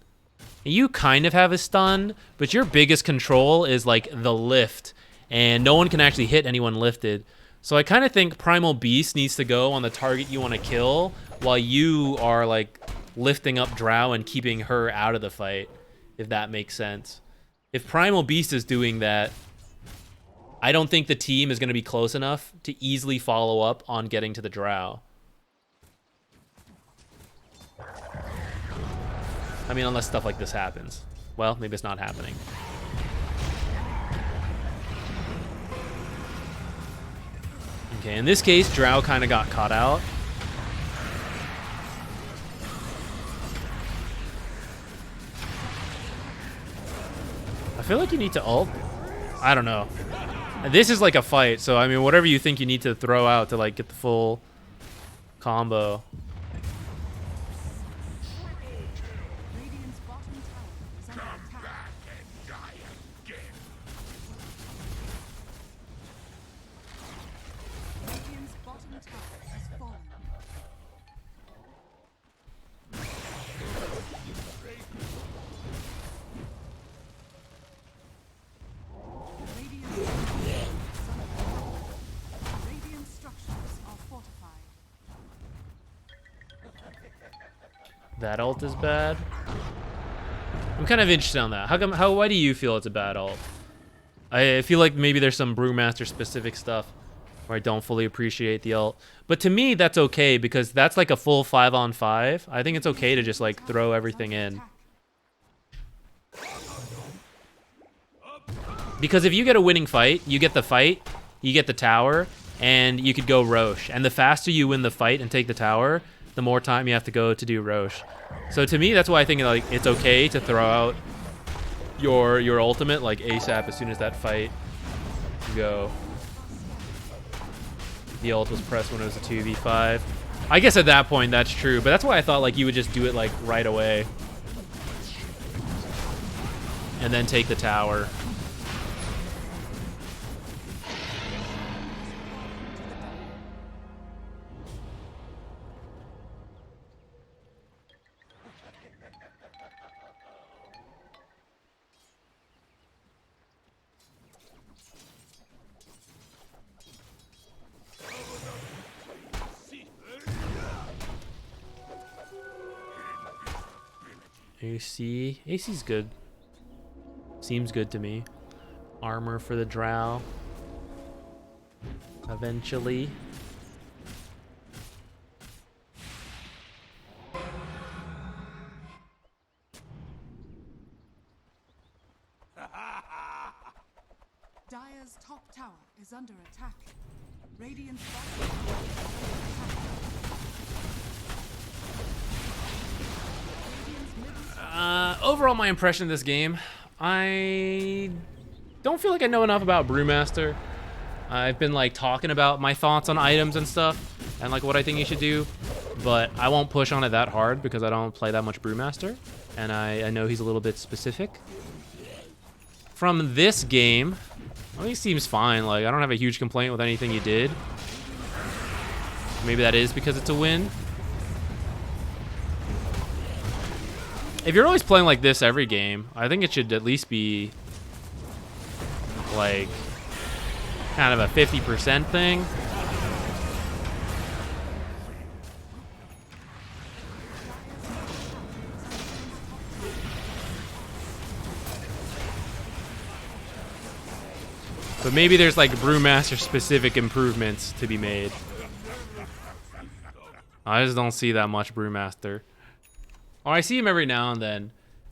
A: You kind of have a stun, but your biggest control is like the lift, and no one can actually hit anyone lifted. So I kind of think Primal Beast needs to go on the target you want to kill, while you are like lifting up Drow and keeping her out of the fight, if that makes sense. If Primal Beast is doing that, I don't think the team is going to be close enough to easily follow up on getting to the Drow. I mean, unless stuff like this happens. Well, maybe it's not happening. Okay, in this case, Drow kind of got caught out. I feel like you need to ult. I don't know. This is like a fight, so I mean, whatever you think you need to throw out to like get the full combo.
C: Radiant's bottom tower is under attack. Radiant's bottom tower has fallen. Radiant structures are fortified.
A: That ult is bad. I'm kind of interested on that. Why do you feel it's a bad ult? I feel like maybe there's some Brewmaster specific stuff where I don't fully appreciate the ult. But to me, that's okay because that's like a full 5-on-5. I think it's okay to just like throw everything in. Because if you get a winning fight, you get the fight, you get the tower, and you could go Roche. And the faster you win the fight and take the tower, the more time you have to go to do Roche. So to me, that's why I think like it's okay to throw out your ultimate like ASAP as soon as that fight go. The ult was pressed when it was a 2v5. I guess at that point that's true, but that's why I thought like you would just do it like right away. And then take the tower. AC. AC's good. Seems good to me. Armor for the drow. Eventually.
C: Dire's top tower is under attack. Radiant's bottom tower is under attack. Radiant's middle
A: Overall, my impression of this game, I don't feel like I know enough about Brewmaster. I've been like talking about my thoughts on items and stuff, and like what I think you should do, but I won't push on it that hard because I don't play that much Brewmaster, and I know he's a little bit specific. From this game, I think he seems fine. Like, I don't have a huge complaint with anything he did. Maybe that is because it's a win. If you're always playing like this every game, I think it should at least be like kind of a 50% thing. But maybe there's like Brewmaster specific improvements to be made. I just don't see that much Brewmaster. Or I see him every now and then,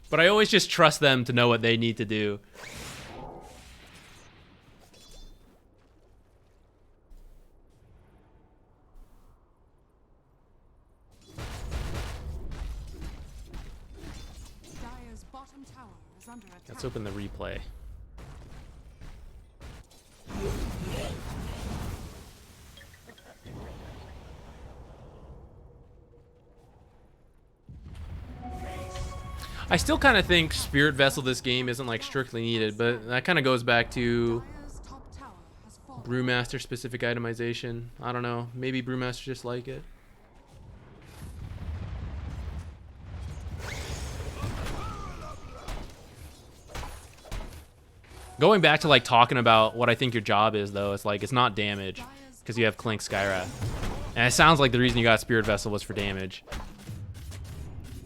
A: but I always just trust them to know what they need to do.
C: Dire's bottom tower is under attack.
A: Let's open the replay. I still kind of think Spirit Vessel this game isn't like strictly needed, but that kind of goes back to
C: Dire's top tower has fallen.
A: Brewmaster specific itemization. I don't know. Maybe Brewmaster just like it. Going back to like talking about what I think your job is though, it's like it's not damage because you have Clink Skywrath. And it sounds like the reason you got Spirit Vessel was for damage.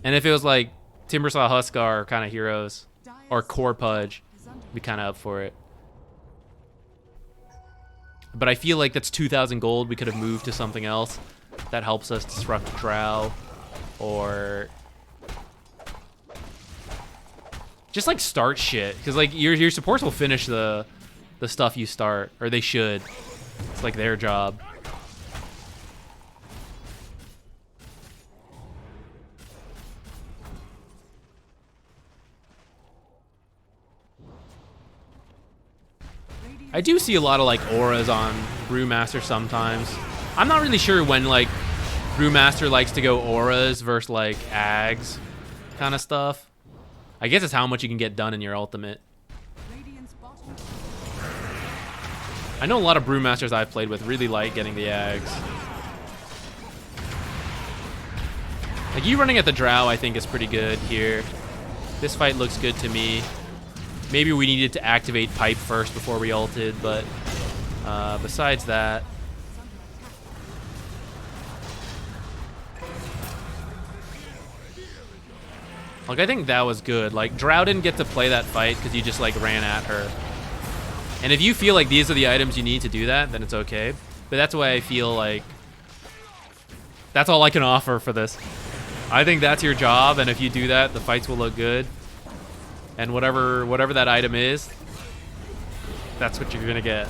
A: And if it was like Timbersaw Huskar kind of heroes or Core Pudge, be kind of up for it. But I feel like that's 2,000 gold. We could have moved to something else that helps us disrupt Drow, or just like start shit, because like your supports will finish the stuff you start, or they should. It's like their job. I do see a lot of like auras on Brewmaster sometimes. I'm not really sure when like Brewmaster likes to go auras versus like Ags kind of stuff. I guess it's how much you can get done in your ultimate.
C: Radiant's bottom
A: I know a lot of Brewmasters I've played with really like getting the Ags. Like you running at the Drow I think is pretty good here. This fight looks good to me. Maybe we needed to activate Pipe first before we ulted, but besides that, like I think that was good. Like Drow didn't get to play that fight because you just like ran at her. And if you feel like these are the items you need to do that, then it's okay. But that's why I feel like that's all I can offer for this. I think that's your job, and if you do that, the fights will look good. And whatever that item is, that's what you're gonna get.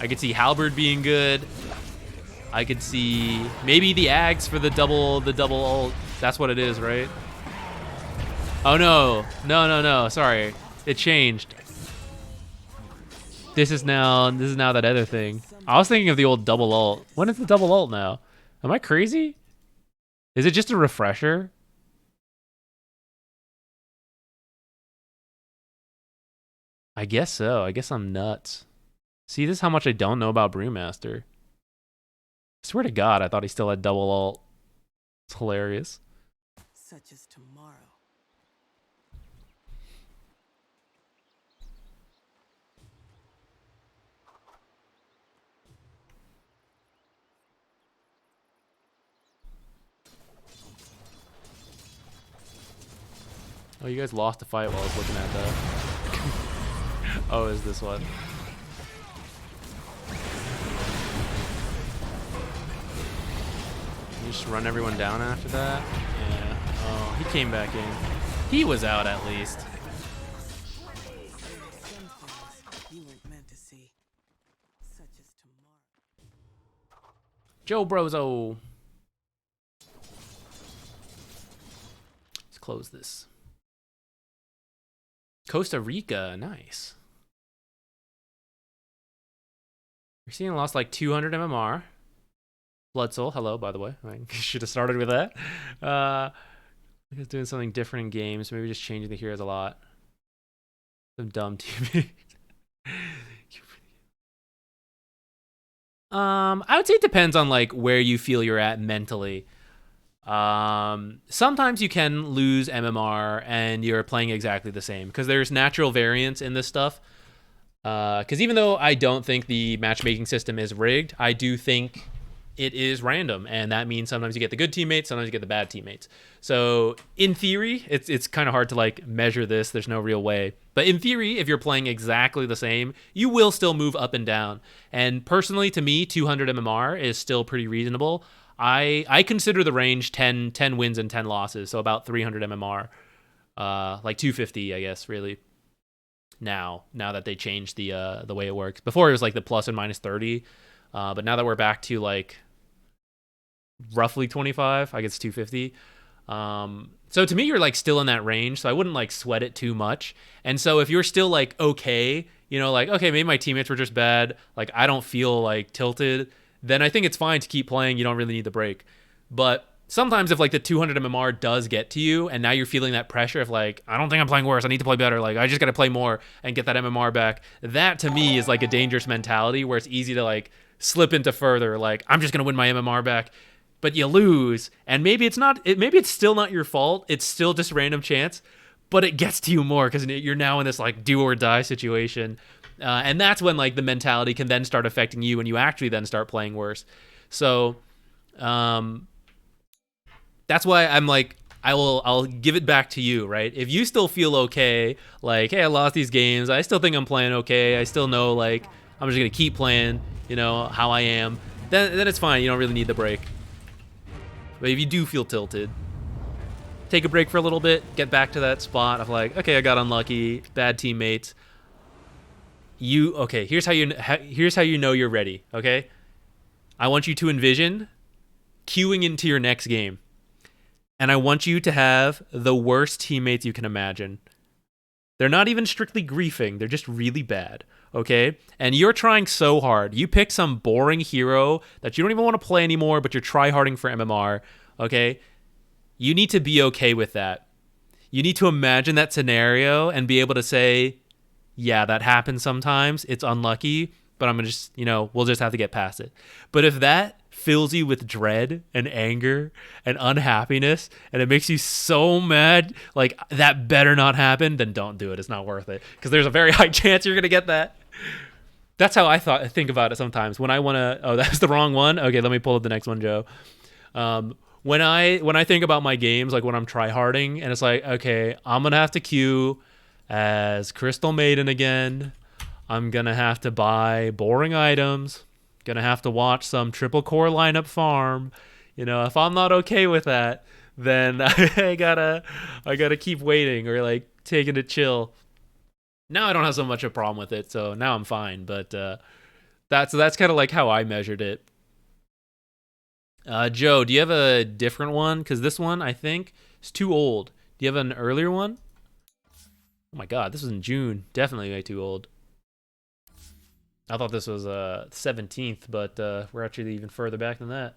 A: I could see Halberd being good. I could see maybe the Ags for the double ult. That's what it is, right? Oh no. Sorry, it changed. This is now that other thing. I was thinking of the old double ult. When is the double ult now? Am I crazy? Is it just a refresher? I guess so. I guess I'm nuts. See, this is how much I don't know about Brewmaster. I swear to God, I thought he still had double ult. It's hilarious.
C: such as tomorrow.
A: Oh, you guys lost a fight while I was looking at that. Oh, is this one? You just run everyone down after that? Yeah. Oh, he came back in. He was out at least.
C: You weren't meant to see. Such as tomorrow.
A: Joe Brozo. Let's close this. Costa Rica, nice. We're seeing lost like 200 MMR. Blood Soul, hello, by the way. I should have started with that. I guess doing something different in games. Maybe just changing the heroes a lot. Some dumb teammates. I would say it depends on like where you feel you're at mentally. Sometimes you can lose MMR and you're playing exactly the same because there's natural variance in this stuff. Because even though I don't think the matchmaking system is rigged, I do think it is random, and that means sometimes you get the good teammates, sometimes you get the bad teammates. So in theory, it's kind of hard to like measure this. There's no real way. But in theory, if you're playing exactly the same, you will still move up and down. And personally, to me, 200 MMR is still pretty reasonable. I consider the range 10 wins and 10 losses, so about 300 MMR, like 250, I guess, really. Now that they changed the way it works. Before it was like the plus and minus 30, but now that we're back to like roughly 25, I guess 250. So to me, you're like still in that range, so I wouldn't like sweat it too much. And so if you're still like okay, you know, like okay, maybe my teammates were just bad, like I don't feel like tilted, then I think it's fine to keep playing. You don't really need the break. But sometimes if like the 200 MMR does get to you and now you're feeling that pressure of like, I don't think I'm playing worse, I need to play better, like I just got to play more and get that MMR back, that to me is like a dangerous mentality where it's easy to like slip into further, like I'm just going to win my MMR back, but you lose, and maybe it's still not your fault, it's still just random chance, but it gets to you more because you're now in this like do or die situation. And that's when like the mentality can then start affecting you and you actually then start playing worse. So that's why I'm like, I'll give it back to you, right? If you still feel okay, like, hey, I lost these games, I still think I'm playing okay, I still know like I'm just gonna keep playing, you know, how I am, then it's fine. You don't really need the break. But if you do feel tilted, take a break for a little bit, get back to that spot of like, okay, I got unlucky, bad teammates. Here's how you know you're ready, okay? I want you to envision queuing into your next game. And I want you to have the worst teammates you can imagine. They're not even strictly griefing, they're just really bad, okay? And you're trying so hard. You pick some boring hero that you don't even want to play anymore, but you're tryharding for MMR, okay? You need to be okay with that. You need to imagine that scenario and be able to say, yeah, that happens sometimes. It's unlucky, but I'm going to just, we'll just have to get past it. But if that fills you with dread and anger and unhappiness and it makes you so mad, like that better not happen, then don't do it. It's not worth it because there's a very high chance you're going to get that. That's how I think about it sometimes. When I want to, oh, that's the wrong one. Okay, let me pull up the next one, Joe. When I think about my games, like when I'm tryharding and it's like, okay, I'm going to have to queue as Crystal Maiden again. I'm going to have to buy boring items. Going to have to watch some triple core lineup farm. If I'm not okay with that, then I gotta keep waiting or like taking it chill. Now I don't have so much a problem with it, so now I'm fine. But that's kind of like how I measured it. Joe, do you have a different one? Because this one, I think, is too old. Do you have an earlier one? Oh my god, this was in June. Definitely way too old. I thought this was 17th, but we're actually even further back than that.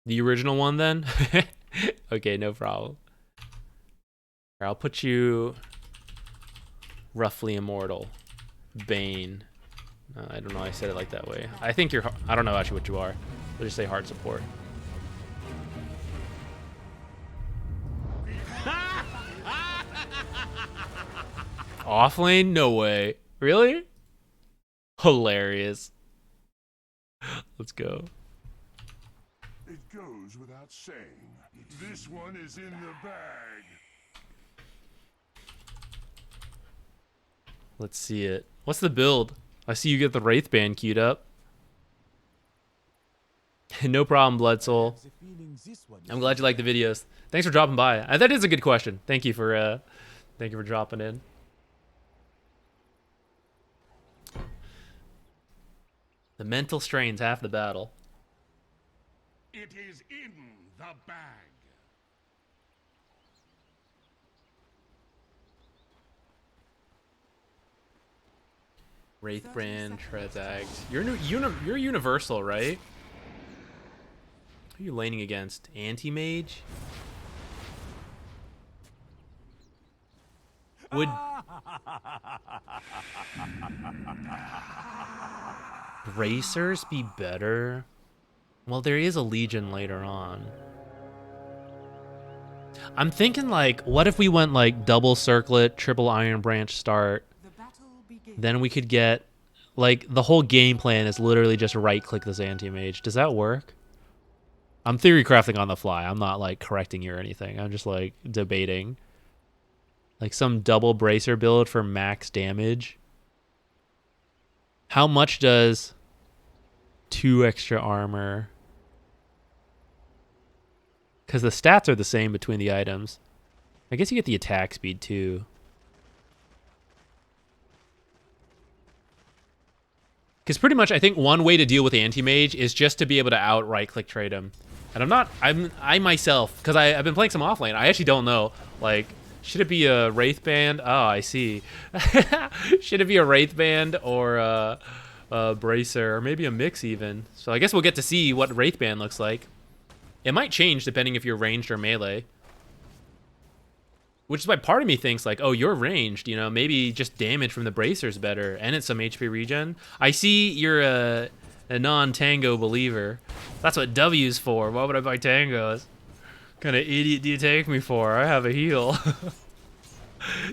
A: The original one then? Okay, no problem. I'll put you roughly immortal. Bane. I don't know, I said it like that way. I think you're, I don't know actually what you are. We'll just say hard support. Offlane? No way. Really? Hilarious. Let's go.
F: It goes without saying. This one is in the bag.
A: Let's see it. What's the build? I see you get the Wraith Band queued up. No problem, Blood Soul. I'm glad you like the videos. Thanks for dropping by. That is a good question. Thank you for dropping in. The mental strain's half the battle.
F: It is in the bag.
A: Wraithbrand, Trezags. You're universal, right? Who are you laning against? Anti-mage? Would Bracers be better? Well, there is a Legion later on. I'm thinking, like, what if we went, like, double Circlet, triple Iron Branch start? Then we could get, like, the whole game plan is literally just right-click this Anti-Mage. Does that work? I'm theory crafting on the fly. I'm not, like, correcting you or anything. I'm just, like, debating. Like, some double Bracer build for max damage. How much does 2 extra armor? Because the stats are the same between the items. I guess you get the attack speed, too. Because pretty much, I think one way to deal with Anti-Mage is just to be able to outright click trade him. And I myself, because I've been playing some offlane, I actually don't know. Like, should it be a Wraith Band? Oh, I see. Should it be a Wraith Band or a Bracer, or maybe a mix even? So I guess we'll get to see what Wraith Band looks like. It might change depending if you're ranged or melee. Which is why part of me thinks, like, oh, you're ranged, you know, maybe just damage from the Bracer's better, and it's some HP regen. I see you're a non-tango believer. That's what W's for. Why would I buy tangos? What kind of idiot do you take me for? I have a heal.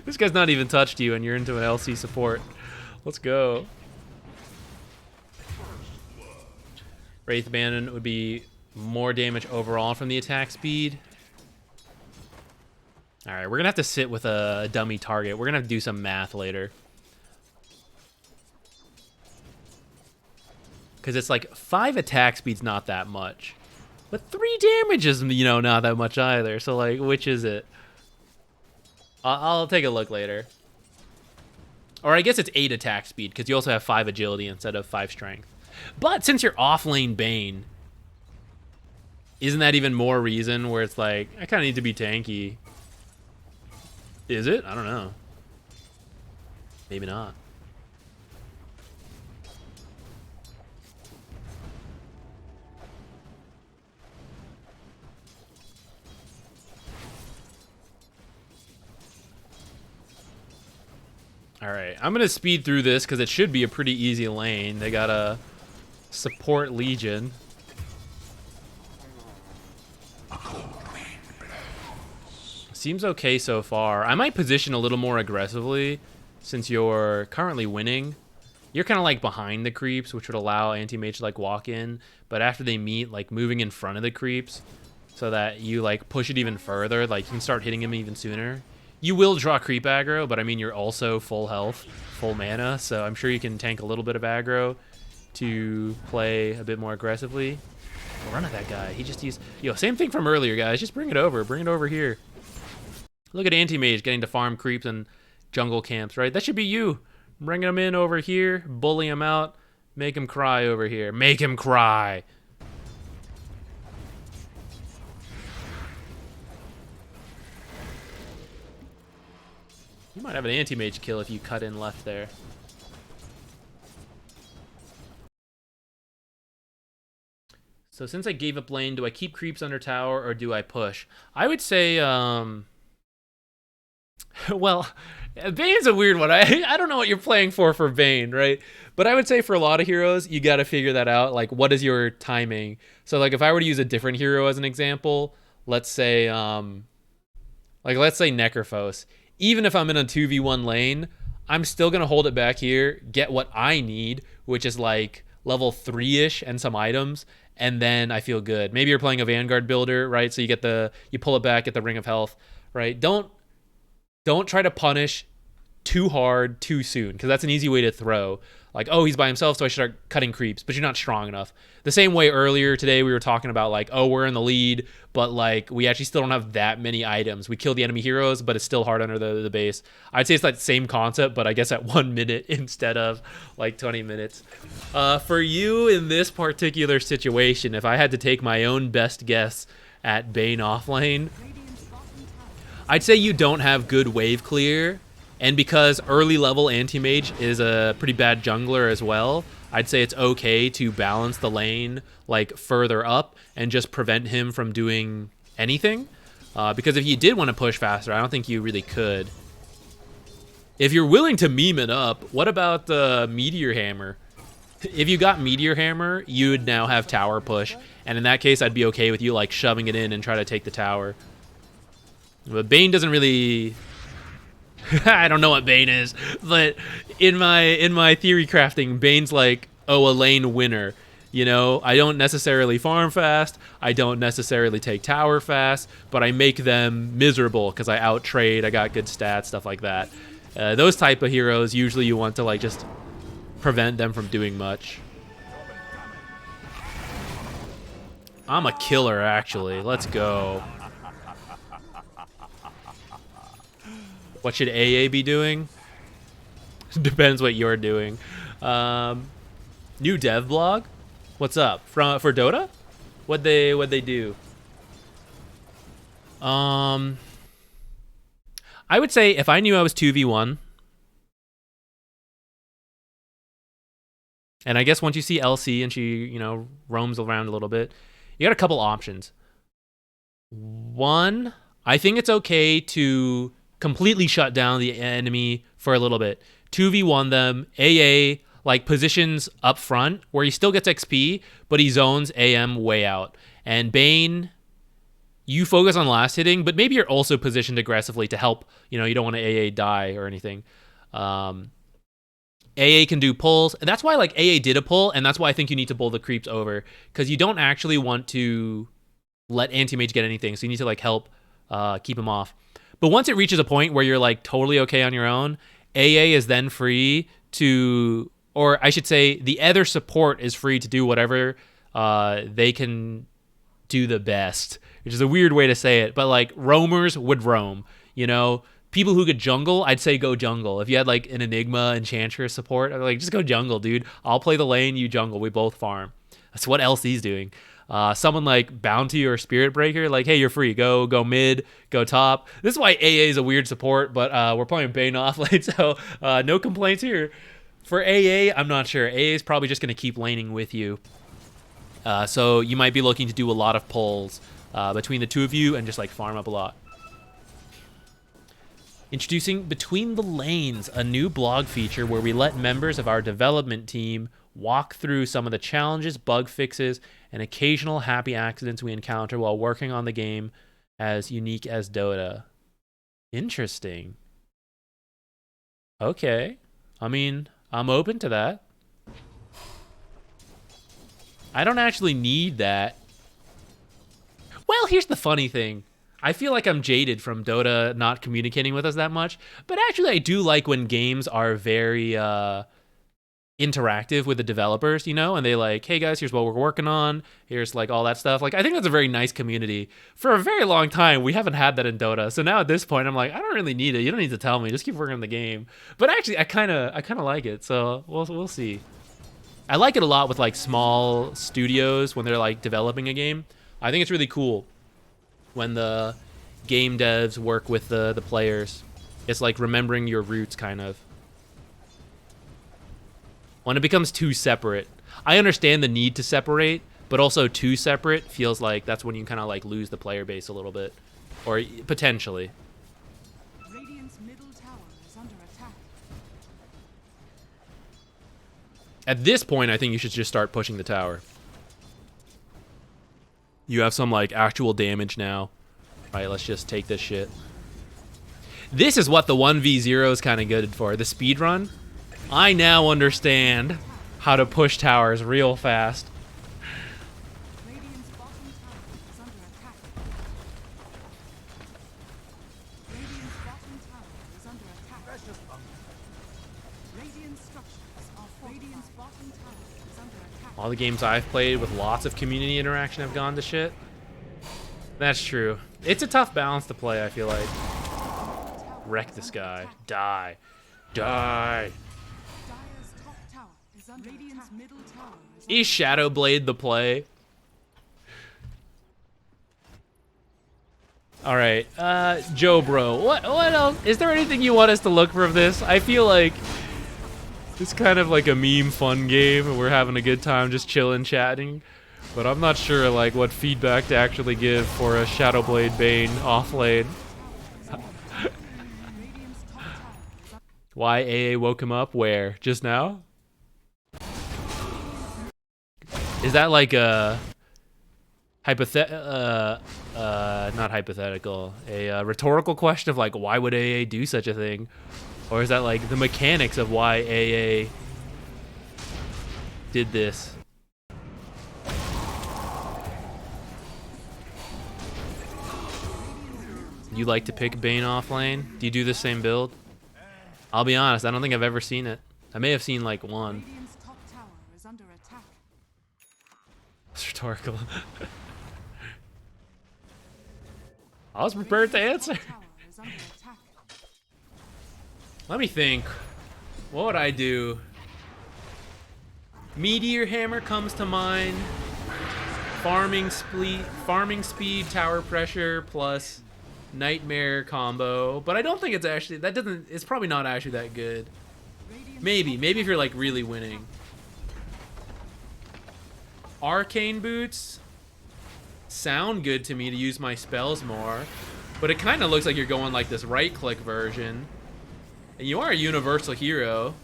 A: This guy's not even touched you, and you're into an LC support. Let's go. Wraith Bandit would be more damage overall from the attack speed. All right, we're gonna have to sit with a dummy target. We're gonna have to do some math later. Because it's like 5 attack speed's not that much. But 3 damage is, you know, not that much either. So, like, which is it? I'll take a look later. Or I guess it's 8 attack speed, because you also have 5 agility instead of 5 strength. But since you're off-lane Bane, isn't that even more reason where it's like, I kind of need to be tanky? Is it? I don't know. Maybe not. All right, I'm gonna speed through this because it should be a pretty easy lane. They got a support Legion. Seems okay so far. I might position a little more aggressively since you're currently winning. You're kind of like behind the creeps, which would allow Anti-Mage to like walk in, but after they meet, like moving in front of the creeps so that you like push it even further, like you can start hitting him even sooner. You will draw creep aggro, but I mean you're also full health, full mana, so I'm sure you can tank a little bit of aggro to play a bit more aggressively. Run at that guy. He just used, yo, same thing from earlier, guys. Just bring it over here. Look at Anti-Mage getting to farm creeps and jungle camps, right? That should be you. Bring him in over here, bully him out, make him cry over here. Make him cry. You might have an Anti-Mage kill if you cut in left there. So since I gave up lane, do I keep creeps under tower or do I push? I would say, well, Bane's a weird one. I don't know what you're playing for Bane, right? But I would say for a lot of heroes, you got to figure that out. Like, what is your timing? So, like, if I were to use a different hero as an example, let's say, let's say Necrophos. Even if I'm in a 2v1 lane, I'm still gonna hold it back here, get what I need, which is like level 3-ish and some items, and then I feel good. Maybe you're playing a Vanguard builder, right? So you pull it back, get the Ring of Health, right? Don't try to punish too hard too soon, because that's an easy way to throw. Like, oh, he's by himself, so I should start cutting creeps, but you're not strong enough. The same way earlier today we were talking about, like, oh, we're in the lead, but like we actually still don't have that many items. We kill the enemy heroes, but it's still hard under the base. I'd say it's that same concept, but I guess at 1 minute instead of like 20 minutes. For you in this particular situation, if I had to take my own best guess at Bane offlane, I'd say you don't have good wave clear. And because early level anti-mage is a pretty bad jungler as well, I'd say it's okay to balance the lane like further up and just prevent him from doing anything. Because if you did want to push faster, I don't think you really could. If you're willing to meme it up, what about the Meteor Hammer? If you got Meteor Hammer, you would now have tower push. And in that case, I'd be okay with you like shoving it in and try to take the tower. But Bane doesn't really... I don't know what Bane is, but in my theory crafting, Bane's like, oh, a lane winner. You know, I don't necessarily farm fast, I don't necessarily take tower fast, but I make them miserable because I out trade, I got good stats, stuff like that. Those type of heroes, usually you want to like just prevent them from doing much. I'm a killer, actually. Let's go. What should AA be doing? Depends what you're doing. New dev blog? What's up? For Dota? What'd they do? I would say if I knew I was 2v1, and I guess once you see LC and she, you know, roams around a little bit, you got a couple options. One, I think it's okay to completely shut down the enemy for a little bit. 2v1 them, AA like positions up front where he still gets XP, but he zones AM way out. And Bane, you focus on last hitting, but maybe you're also positioned aggressively to help, you know, you don't want to AA die or anything. AA can do pulls, and that's why like AA did a pull, and that's why I think you need to pull the creeps over, because you don't actually want to let anti-mage get anything, so you need to like help keep him off. But once it reaches a point where you're like totally okay on your own, AA is then free to, or I should say the other support is free to do whatever they can do the best, which is a weird way to say it, but like roamers would roam, you know? People who could jungle, I'd say go jungle. If you had like an Enigma Enchantress support, I'd be like, just go jungle, dude. I'll play the lane, you jungle, we both farm. That's what LC's doing. Someone like Bounty or Spirit Breaker, like, hey, you're free. Go mid, go top. This is why AA is a weird support, but we're playing Bane offlane, so no complaints here. For AA, I'm not sure. AA is probably just going to keep laning with you. So you might be looking to do a lot of pulls between the two of you and just like farm up a lot. Introducing Between the Lanes, a new blog feature where we let members of our development team walk through some of the challenges, bug fixes, and occasional happy accidents we encounter while working on the game as unique as Dota. Interesting. Okay. I mean, I'm open to that. I don't actually need that. Well, here's the funny thing. I feel like I'm jaded from Dota not communicating with us that much, but actually I do like when games are very interactive with the developers, you know, and they like, hey guys, here's what we're working on, here's like all that stuff. Like, I think that's a very nice community. For a very long time, we haven't had that in Dota, so now at this point, I'm like, I don't really need it. You don't need to tell me. Just keep working on the game. But actually, I kind of like it, so we'll see. I like it a lot with like small studios when they're like developing a game. I think it's really cool when the game devs work with the players. It's like remembering your roots, kind of. When it becomes too separate. I understand the need to separate, but also too separate feels like that's when you kind of like lose the player base a little bit. Or potentially.
C: Radiant's middle tower is under attack.
A: At this point, I think you should just start pushing the tower. You have some like actual damage now. All right, let's just take this shit. This is what the 1v0 is kind of good for. The speed run. I now understand how to push towers real fast.
C: Radiant's bottom tower is under attack. Radiant's bottom tower is under attack. Radiant structures are fortified. Radiant's bottom tower is under attack.
A: All the games I've played with lots of community interaction have gone to shit. That's true. It's a tough balance to play, I feel like. Wreck this guy. Die. Die.
C: Dire's top tower is under Radiant's middle tower is
A: Is Shadowblade the play? Alright, Joe Bro, what else? Is there anything you want us to look from this? I feel like it's kind of like a meme fun game and we're having a good time just chilling, chatting. But I'm not sure like what feedback to actually give for a Shadowblade Bane offlane. Why AA woke him up? Where? Just now? Is that like a not hypothetical, a rhetorical question of like why would AA do such a thing? Or is that like the mechanics of why AA did this? You like to pick Bane off lane? Do you do the same build? I'll be honest, I don't think I've ever seen it. I may have seen like one.
C: Radiant's top tower is under attack.
A: It's rhetorical. I was prepared to answer.
C: Tower is under attack.
A: Let me think. What would I do? Meteor Hammer comes to mind. Farming speed, tower pressure plus Nightmare combo, but I don't think it's actually it's probably not actually that good. Maybe if you're like really winning. Arcane boots sound good to me to use my spells more, but it kind of looks like you're going like this right click version, and you are a universal hero,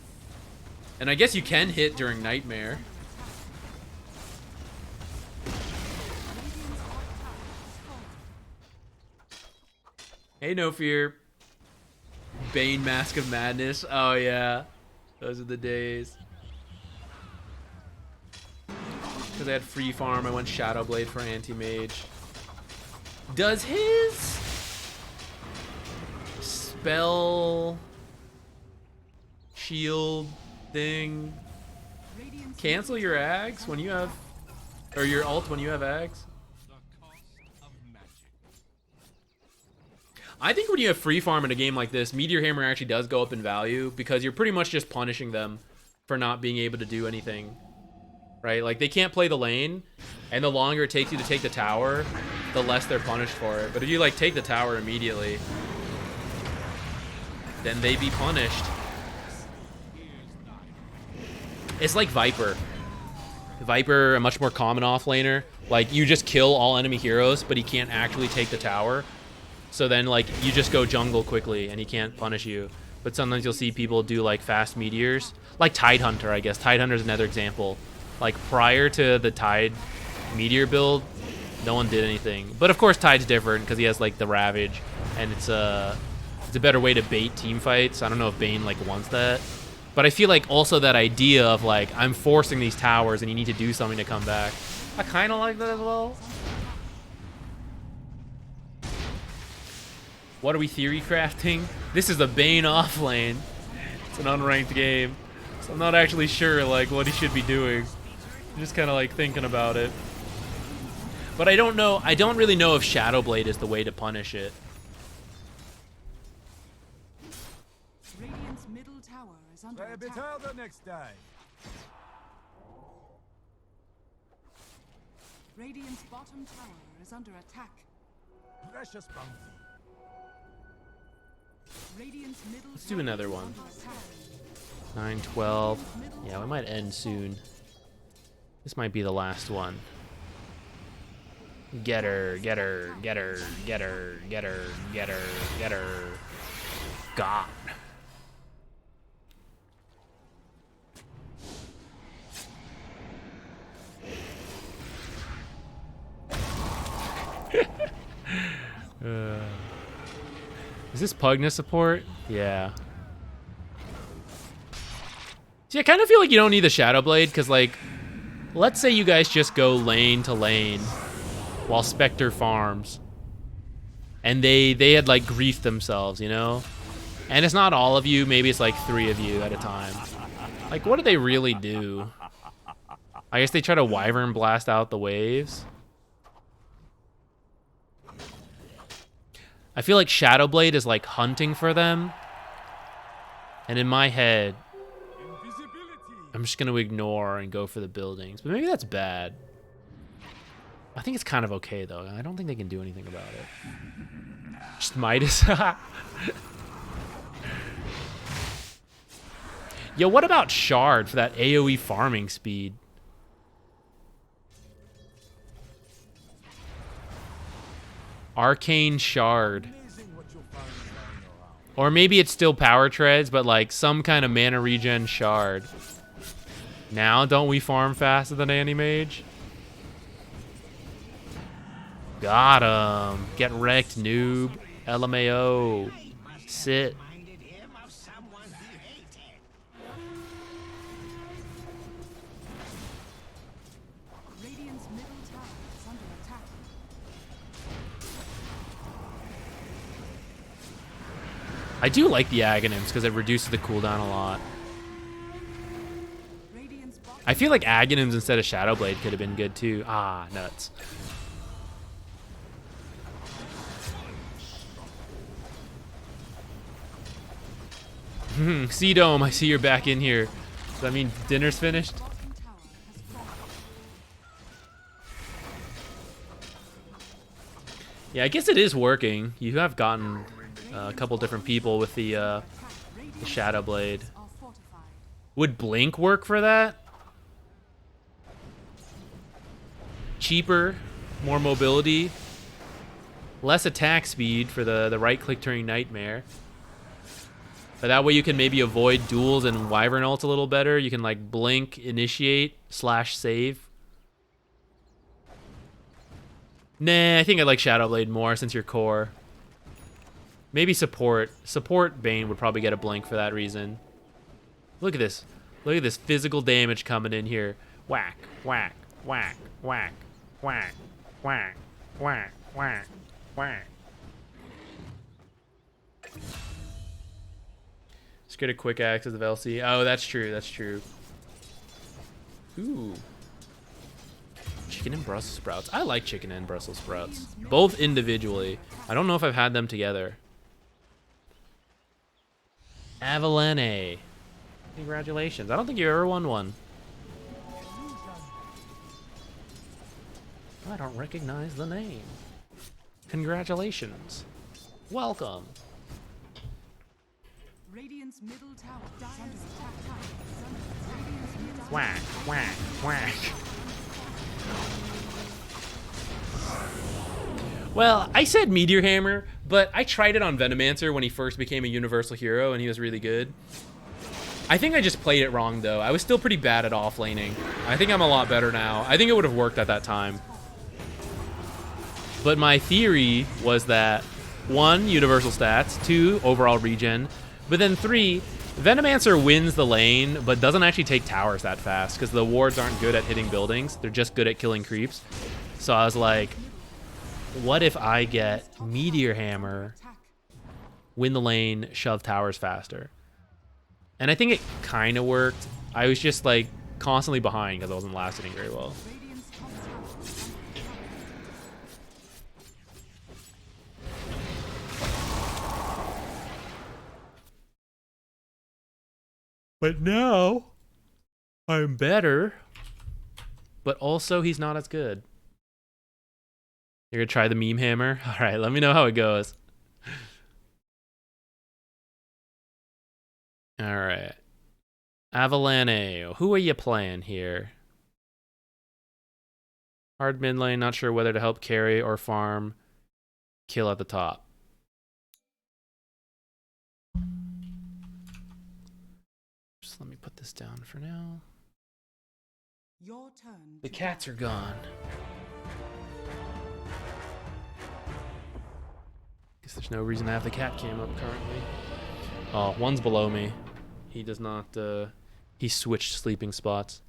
A: and I guess you can hit during Nightmare. Hey, No Fear. Bane Mask of Madness. Oh, yeah. Those are the days. Because I had free farm, I went Shadowblade for Anti-Mage. Does his spell shield thing cancel your ags when you have, or your ult when you have ags? I think when you have free farm in a game like this, Meteor Hammer actually does go up in value because you're pretty much just punishing them for not being able to do anything, right? Like they can't play the lane, and the longer it takes you to take the tower, the less they're punished for it. But if you like take the tower immediately, then they be punished. It's like Viper. Viper, a much more common offlaner. Like you just kill all enemy heroes, but he can't actually take the tower. So then, like, you just go jungle quickly, and he can't punish you. But sometimes you'll see people do, like, fast meteors. Like Tidehunter, I guess. Tidehunter is another example. Like, prior to the Tide meteor build, no one did anything. But, of course, Tide's different, because he has, like, the Ravage. And it's a better way to bait team fights. I don't know if Bane, like, wants that. But I feel like also that idea of, like, I'm forcing these towers, and you need to do something to come back. I kind of like that as well. What are we theory crafting? This is a Bane offlane. It's an unranked game. So I'm not actually sure like what he should be doing. I'm just kind of like thinking about it. But I don't know. I don't really know if Shadowblade is the way to punish it.
C: Radiant's middle tower is under attack.
F: the next day.
C: Radiant's bottom tower is under attack.
F: Precious bounty.
C: Radiant's middle
A: Let's do another
C: tower is
A: one.
C: under attack.
A: 9-12. Yeah, we might end soon. This might be the last one. Get her, get her, get her, get her, get her, get her, get her. God. Is this Pugna support? Yeah. See, I kind of feel like you don't need the Shadow Blade, because, like, let's say you guys just go lane to lane while Spectre farms. And they had, like, griefed themselves, you know? And it's not all of you, maybe it's, like, 3 of you at a time. Like, what do they really do? I guess they try to Wyvern blast out the waves. I feel like Shadow Blade is like hunting for them. And in my head, I'm just gonna ignore and go for the buildings. But maybe that's bad. I think it's kind of okay though. I don't think they can do anything about it. Just Midas. Yo, what about Shard for that AoE farming speed? Arcane Shard. Or maybe it's still Power Treads, but like some kind of mana regen Shard. Now, don't we farm faster than Anti-Mage? Got him. Get wrecked, noob. LMAO. Sit.
C: Radiant's middle tower is under attack.
A: I do like the Aghanims because it reduces the cooldown a lot.
C: Radiant's bottom
A: I feel like Aghanims instead of Shadow Blade could have been good too. Ah, nuts. C-Dome, I see you're back in here. Does that mean dinner's finished?
C: bottom tower has fallen.
A: Yeah, I guess it is working. You have gotten a couple different people with the Shadow Blade.
C: Are fortified.
A: Would Blink work for that? Cheaper, more mobility, less attack speed for the right-click turning Nightmare. But that way you can maybe avoid duels and Wyvern ult a little better. You can like Blink, initiate, /save. Nah, I think I like Shadow Blade more since you're core. Maybe support. Support Bane would probably get a Blink for that reason. Look at this. Look at this physical damage coming in here. Whack, whack, whack, whack, whack, whack, whack, whack, whack. Just get a quick access of LC. Oh, that's true. That's true. Ooh. Chicken and Brussels sprouts. I like chicken and Brussels sprouts. Both individually. I don't know if I've had them together. Avalene. Congratulations. I don't think you ever won one. I don't recognize the name. Congratulations. Welcome.
C: Radiant's middle tower is under attack. Radiant's middle
A: Whack, whack, whack. Well, I said Meteor Hammer, but I tried it on Venomancer when he first became a universal hero and he was really good. I think I just played it wrong though. I was still pretty bad at offlaning. I think I'm a lot better now. I think it would have worked at that time. But my theory was that 1, universal stats, 2, overall regen, but then 3, Venomancer wins the lane, but doesn't actually take towers that fast because the wards aren't good at hitting buildings. They're just good at killing creeps. So I was like, what if I get Meteor Hammer, win the lane, shove towers faster? And I think it kind of worked. I was just like constantly behind because I wasn't last hitting very well.
C: Radiant's top tower is under attack.
A: But now I'm better, but also he's not as good. You're gonna try the meme hammer? All right, let me know how it goes. All right. Avalene, who are you playing here? Hard mid lane, not sure whether to help carry or farm. Kill at the top. Just let me put this down for now.
C: Your turn.
A: The cats are gone. There's no reason to have the cat cam up currently. Oh, one's below me. He does not, he switched sleeping spots.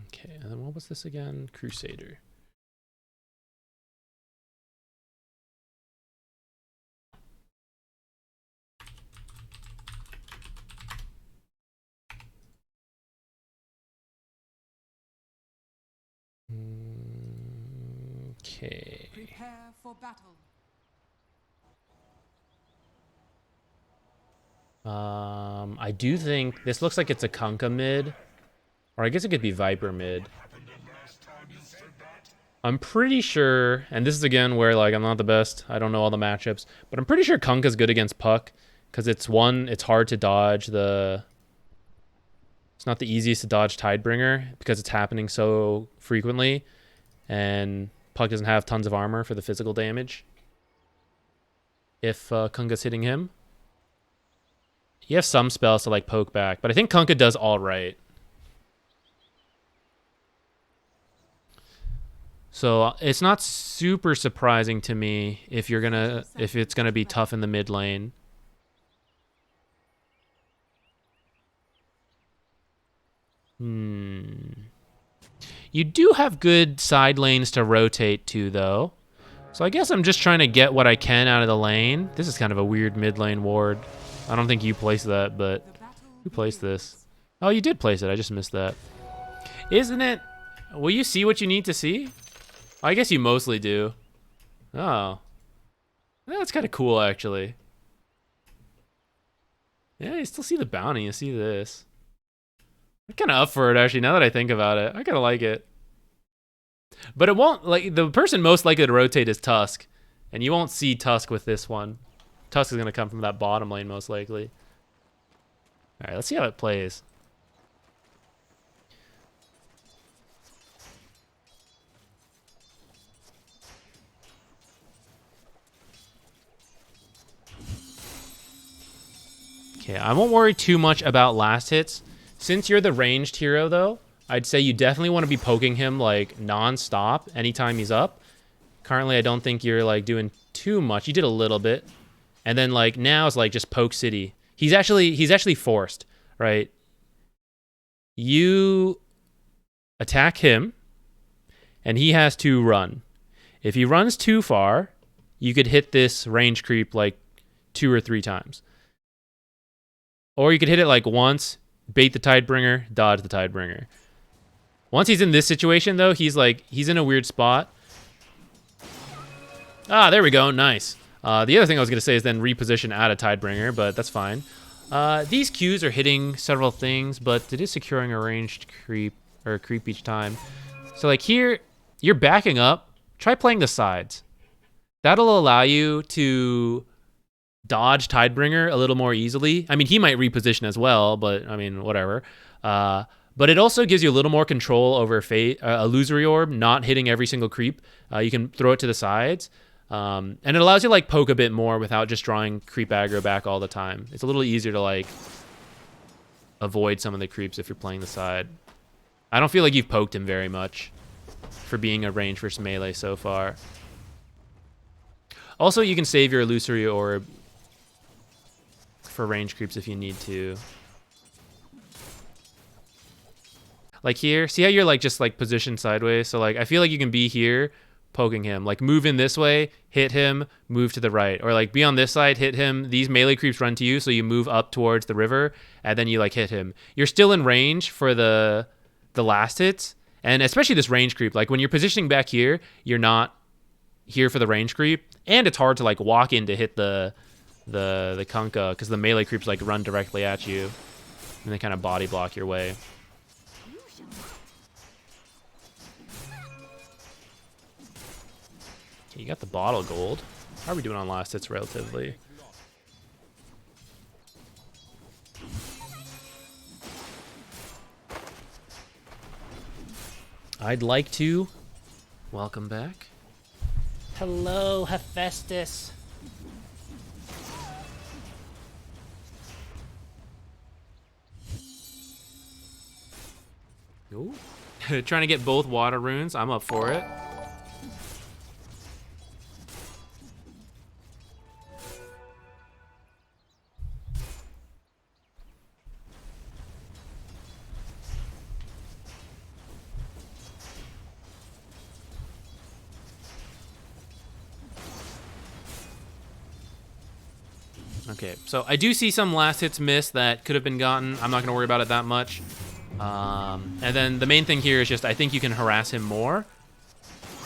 A: Okay, and then what was this again? Crusader. Okay.
C: Prepare for battle.
A: I do think this looks like it's a Kunkka mid, or I guess it could be Viper mid. I'm pretty sure, and this is again where like I'm not the best, I don't know all the matchups, but I'm pretty sure Kunkka's good against Puck because it's hard to dodge it's not the easiest to dodge Tidebringer because it's happening so frequently, and Puck doesn't have tons of armor for the physical damage if Kunkka's hitting him. He has some spells to like poke back, but I think Kunkka does all right. So it's not super surprising to me if it's gonna be tough in the mid lane. You do have good side lanes to rotate to, though. So I guess I'm just trying to get what I can out of the lane. This is kind of a weird mid lane ward. I don't think you placed that, but who placed this? Oh, you did place it. I just missed that. Isn't it? Will you see what you need to see? I guess you mostly do. Oh. That's kind of cool, actually. Yeah, you still see the bounty. You see this. I'm kind of up for it, actually, now that I think about it. I kind of like it. But it won't, like, the person most likely to rotate is Tusk. And you won't see Tusk with this one. Tusk is going to come from that bottom lane, most likely. All right, let's see how it plays. Okay, I won't worry too much about last hits. Since you're the ranged hero, though, I'd say you definitely want to be poking him, like, non-stop anytime he's up. Currently, I don't think you're, like, doing too much. You did a little bit. And then, like, now it's, like, just poke city. He's actually forced, right? You attack him, and he has to run. If he runs too far, you could hit this range creep, like, 2 or 3 times. Or you could hit it, like, once, bait the Tidebringer, dodge the Tidebringer. Once he's in this situation, though, he's in a weird spot. Ah, there we go. Nice. The other thing I was going to say is then reposition out of Tidebringer, but that's fine. These Qs are hitting several things, but it is securing a ranged creep each time. So, like, here, you're backing up. Try playing the sides. That'll allow you to dodge Tidebringer a little more easily. I mean, he might reposition as well, but, I mean, whatever. But it also gives you a little more control over Illusory Orb, not hitting every single creep. You can throw it to the sides. And it allows you to, like, poke a bit more without just drawing creep aggro back all the time. It's a little easier to, like, avoid some of the creeps if you're playing the side. I don't feel like you've poked him very much for being a range versus melee so far. Also, you can save your Illusory Orb for range creeps if you need to. Like here, see how you're, like, just, like, positioned sideways? So, like, I feel like you can be here poking him, like, move in this way, hit him, move to the right, or, like, be on this side, hit him. These melee creeps run to you, so you move up towards the river, and then you, like, hit him. You're still in range for the last hits, and especially this range creep. Like, when you're positioning back here, you're not here for the range creep, and it's hard to, like, walk in to hit the Kunkka because the melee creeps, like, run directly at you, and they kind of body block your way. You got the bottle gold. How are we doing on last hits relatively? I'd like to welcome back. Hello, Hephaestus. Ooh. Trying to get both water runes. I'm up for it. Okay, so I do see some last hits miss that could have been gotten. I'm not going to worry about it that much. And then the main thing here is just I think you can harass him more.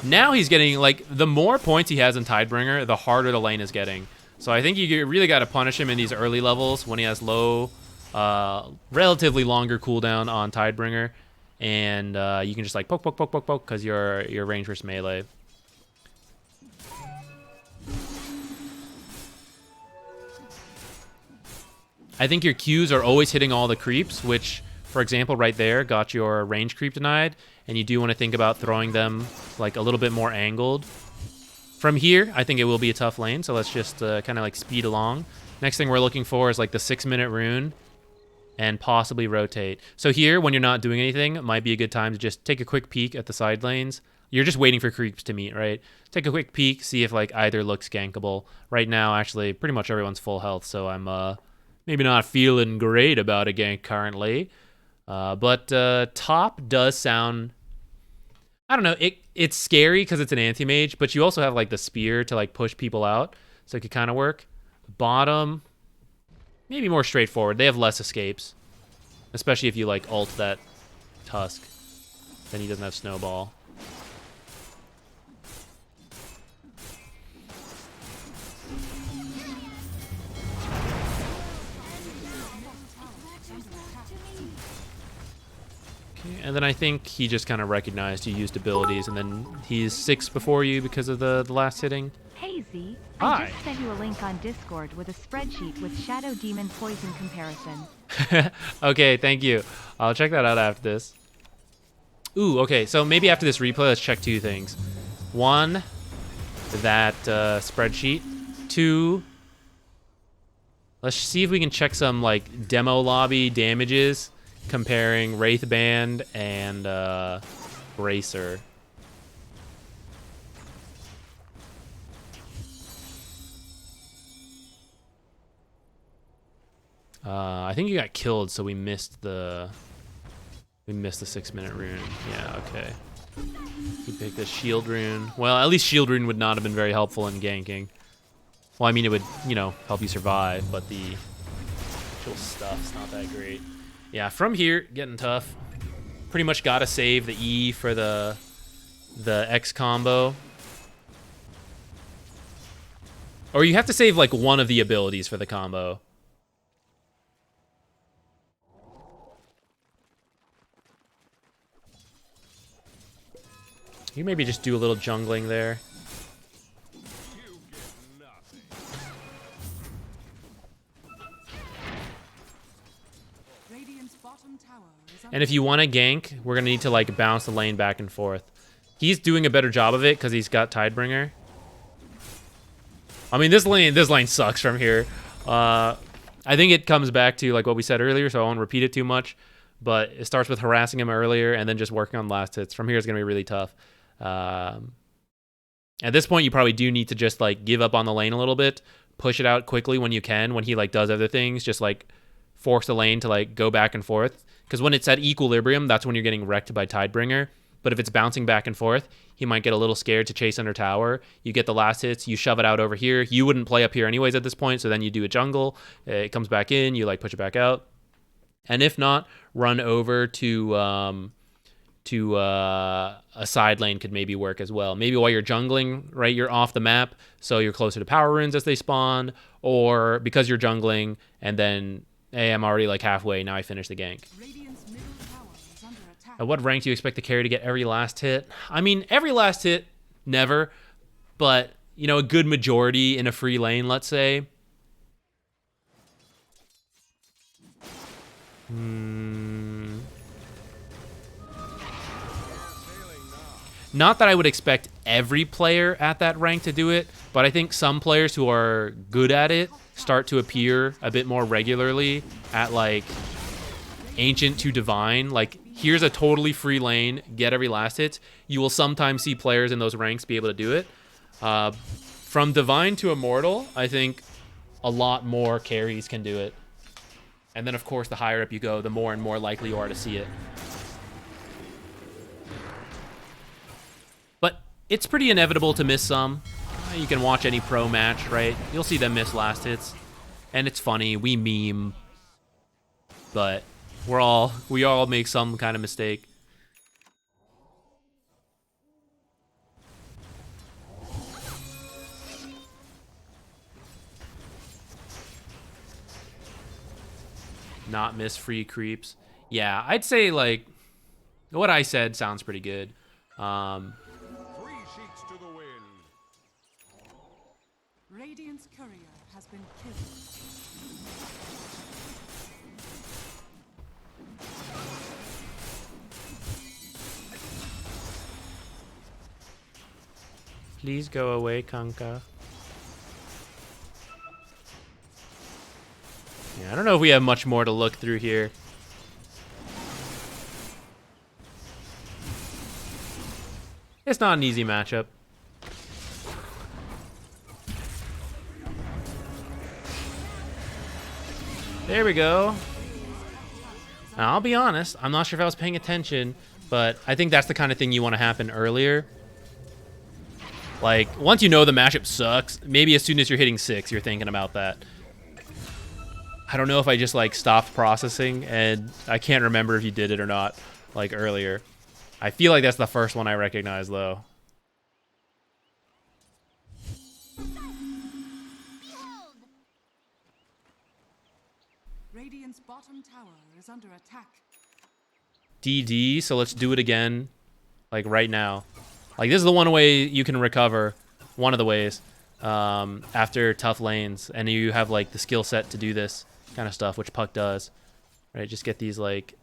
A: Now he's getting, like, the more points he has in Tidebringer, the harder the lane is getting. So I think you really got to punish him in these early levels when he has low, relatively longer cooldown on Tidebringer. And you can just, like, poke, poke, poke, poke, poke, because you're range versus melee. I think your Qs are always hitting all the creeps, which, for example, right there got your range creep denied, and you do want to think about throwing them like a little bit more angled. From here, I think it will be a tough lane, so let's just kind of like speed along. Next thing we're looking for is like the 6-minute rune and possibly rotate. So here, when you're not doing anything, it might be a good time to just take a quick peek at the side lanes. You're just waiting for creeps to meet, right? Take a quick peek, see if like either looks gankable. Right now, actually, pretty much everyone's full health, so I'm maybe not feeling great about a gank currently. But top does sound... I don't know, it's scary because it's an anti-mage, but you also have like the spear to like push people out, so it could kind of work. Bottom, maybe more straightforward. They have less escapes, especially if you like ult that Tusk. Then he doesn't have Snowball. And then I think he just kind of recognized you used abilities, and then he's 6 before you because of the last hitting.
G: Hey Z,
A: Hi.
G: I just sent you a link on Discord with a spreadsheet with Shadow Demon poison comparison.
A: Okay, thank you. I'll check that out after this. Ooh, okay, so maybe after this replay, let's check 2 things. 1, that spreadsheet. 2, let's see if we can check some like demo lobby damages comparing Wraithband and Bracer. I think you got killed, so we missed the 6-minute rune. Yeah, okay. You picked the shield rune. Well, at least shield rune would not have been very helpful in ganking. Well, I mean, it would, you know, help you survive, but the actual stuff's not that great. Yeah, from here, getting tough. Pretty much gotta save the E for the X combo. Or you have to save like one of the abilities for the combo. You maybe just do a little jungling there. And if you want to gank, we're going to need to like bounce the lane back and forth. He's doing a better job of it because he's got Tidebringer. I mean, this lane sucks from here. I think it comes back to like what we said earlier, so I won't repeat it too much. But it starts with harassing him earlier and then just working on last hits. From here, it's going to be really tough. At this point, you probably do need to just like give up on the lane a little bit, push it out quickly when you can. When he like does other things, just like force the lane to like go back and forth. Because when it's at equilibrium, that's when you're getting wrecked by Tidebringer. But if it's bouncing back and forth, he might get a little scared to chase under tower. You get the last hits, you shove it out over here. You wouldn't play up here anyways at this point, so then you do a jungle. It comes back in, you like push it back out. And if not, run over to a side lane could maybe work as well. Maybe while you're jungling, right, you're off the map, so you're closer to power runes as they spawn, or because you're jungling, and then, hey, I'm already like halfway, now I finish the gank. At what rank do you expect the carry to get every last hit? I mean, every last hit, never. But, you know, a good majority in a free lane, let's say. Not that I would expect every player at that rank to do it, but I think some players who are good at it start to appear a bit more regularly at, like, Ancient to Divine. Like, here's a totally free lane, get every last hit. You will sometimes see players in those ranks be able to do it. From Divine to Immortal, I think a lot more carries can do it. And then, of course, the higher up you go, the more and more likely you are to see it. But it's pretty inevitable to miss some. You can watch any pro match, right? You'll see them miss last hits. and it's funny. We meme, but we all make some kind of mistake. Not miss free creeps. Yeah, I'd say like what I said sounds pretty good.
F: 3 sheets to the wind.
C: Radiant's courier has been killed.
A: Please go away, Kanka. Yeah, I don't know if we have much more to look through here. It's not an easy matchup. There we go. Now, I'll be honest, I'm not sure if I was paying attention, but I think that's the kind of thing you want to happen earlier. Like, once you know the matchup sucks, maybe as soon as you're hitting 6, you're thinking about that. I don't know if I just, like, stopped processing, and I can't remember if you did it or not, like, earlier. I feel like that's the first one I recognize, though.
C: Radiant's bottom tower is under attack.
A: DD, so let's do it again, like, right now. Like, this is the one way you can recover, one of the ways, after tough lanes, and you have, like, the skill set to do this kind of stuff, which Puck does, right? Just get these, like,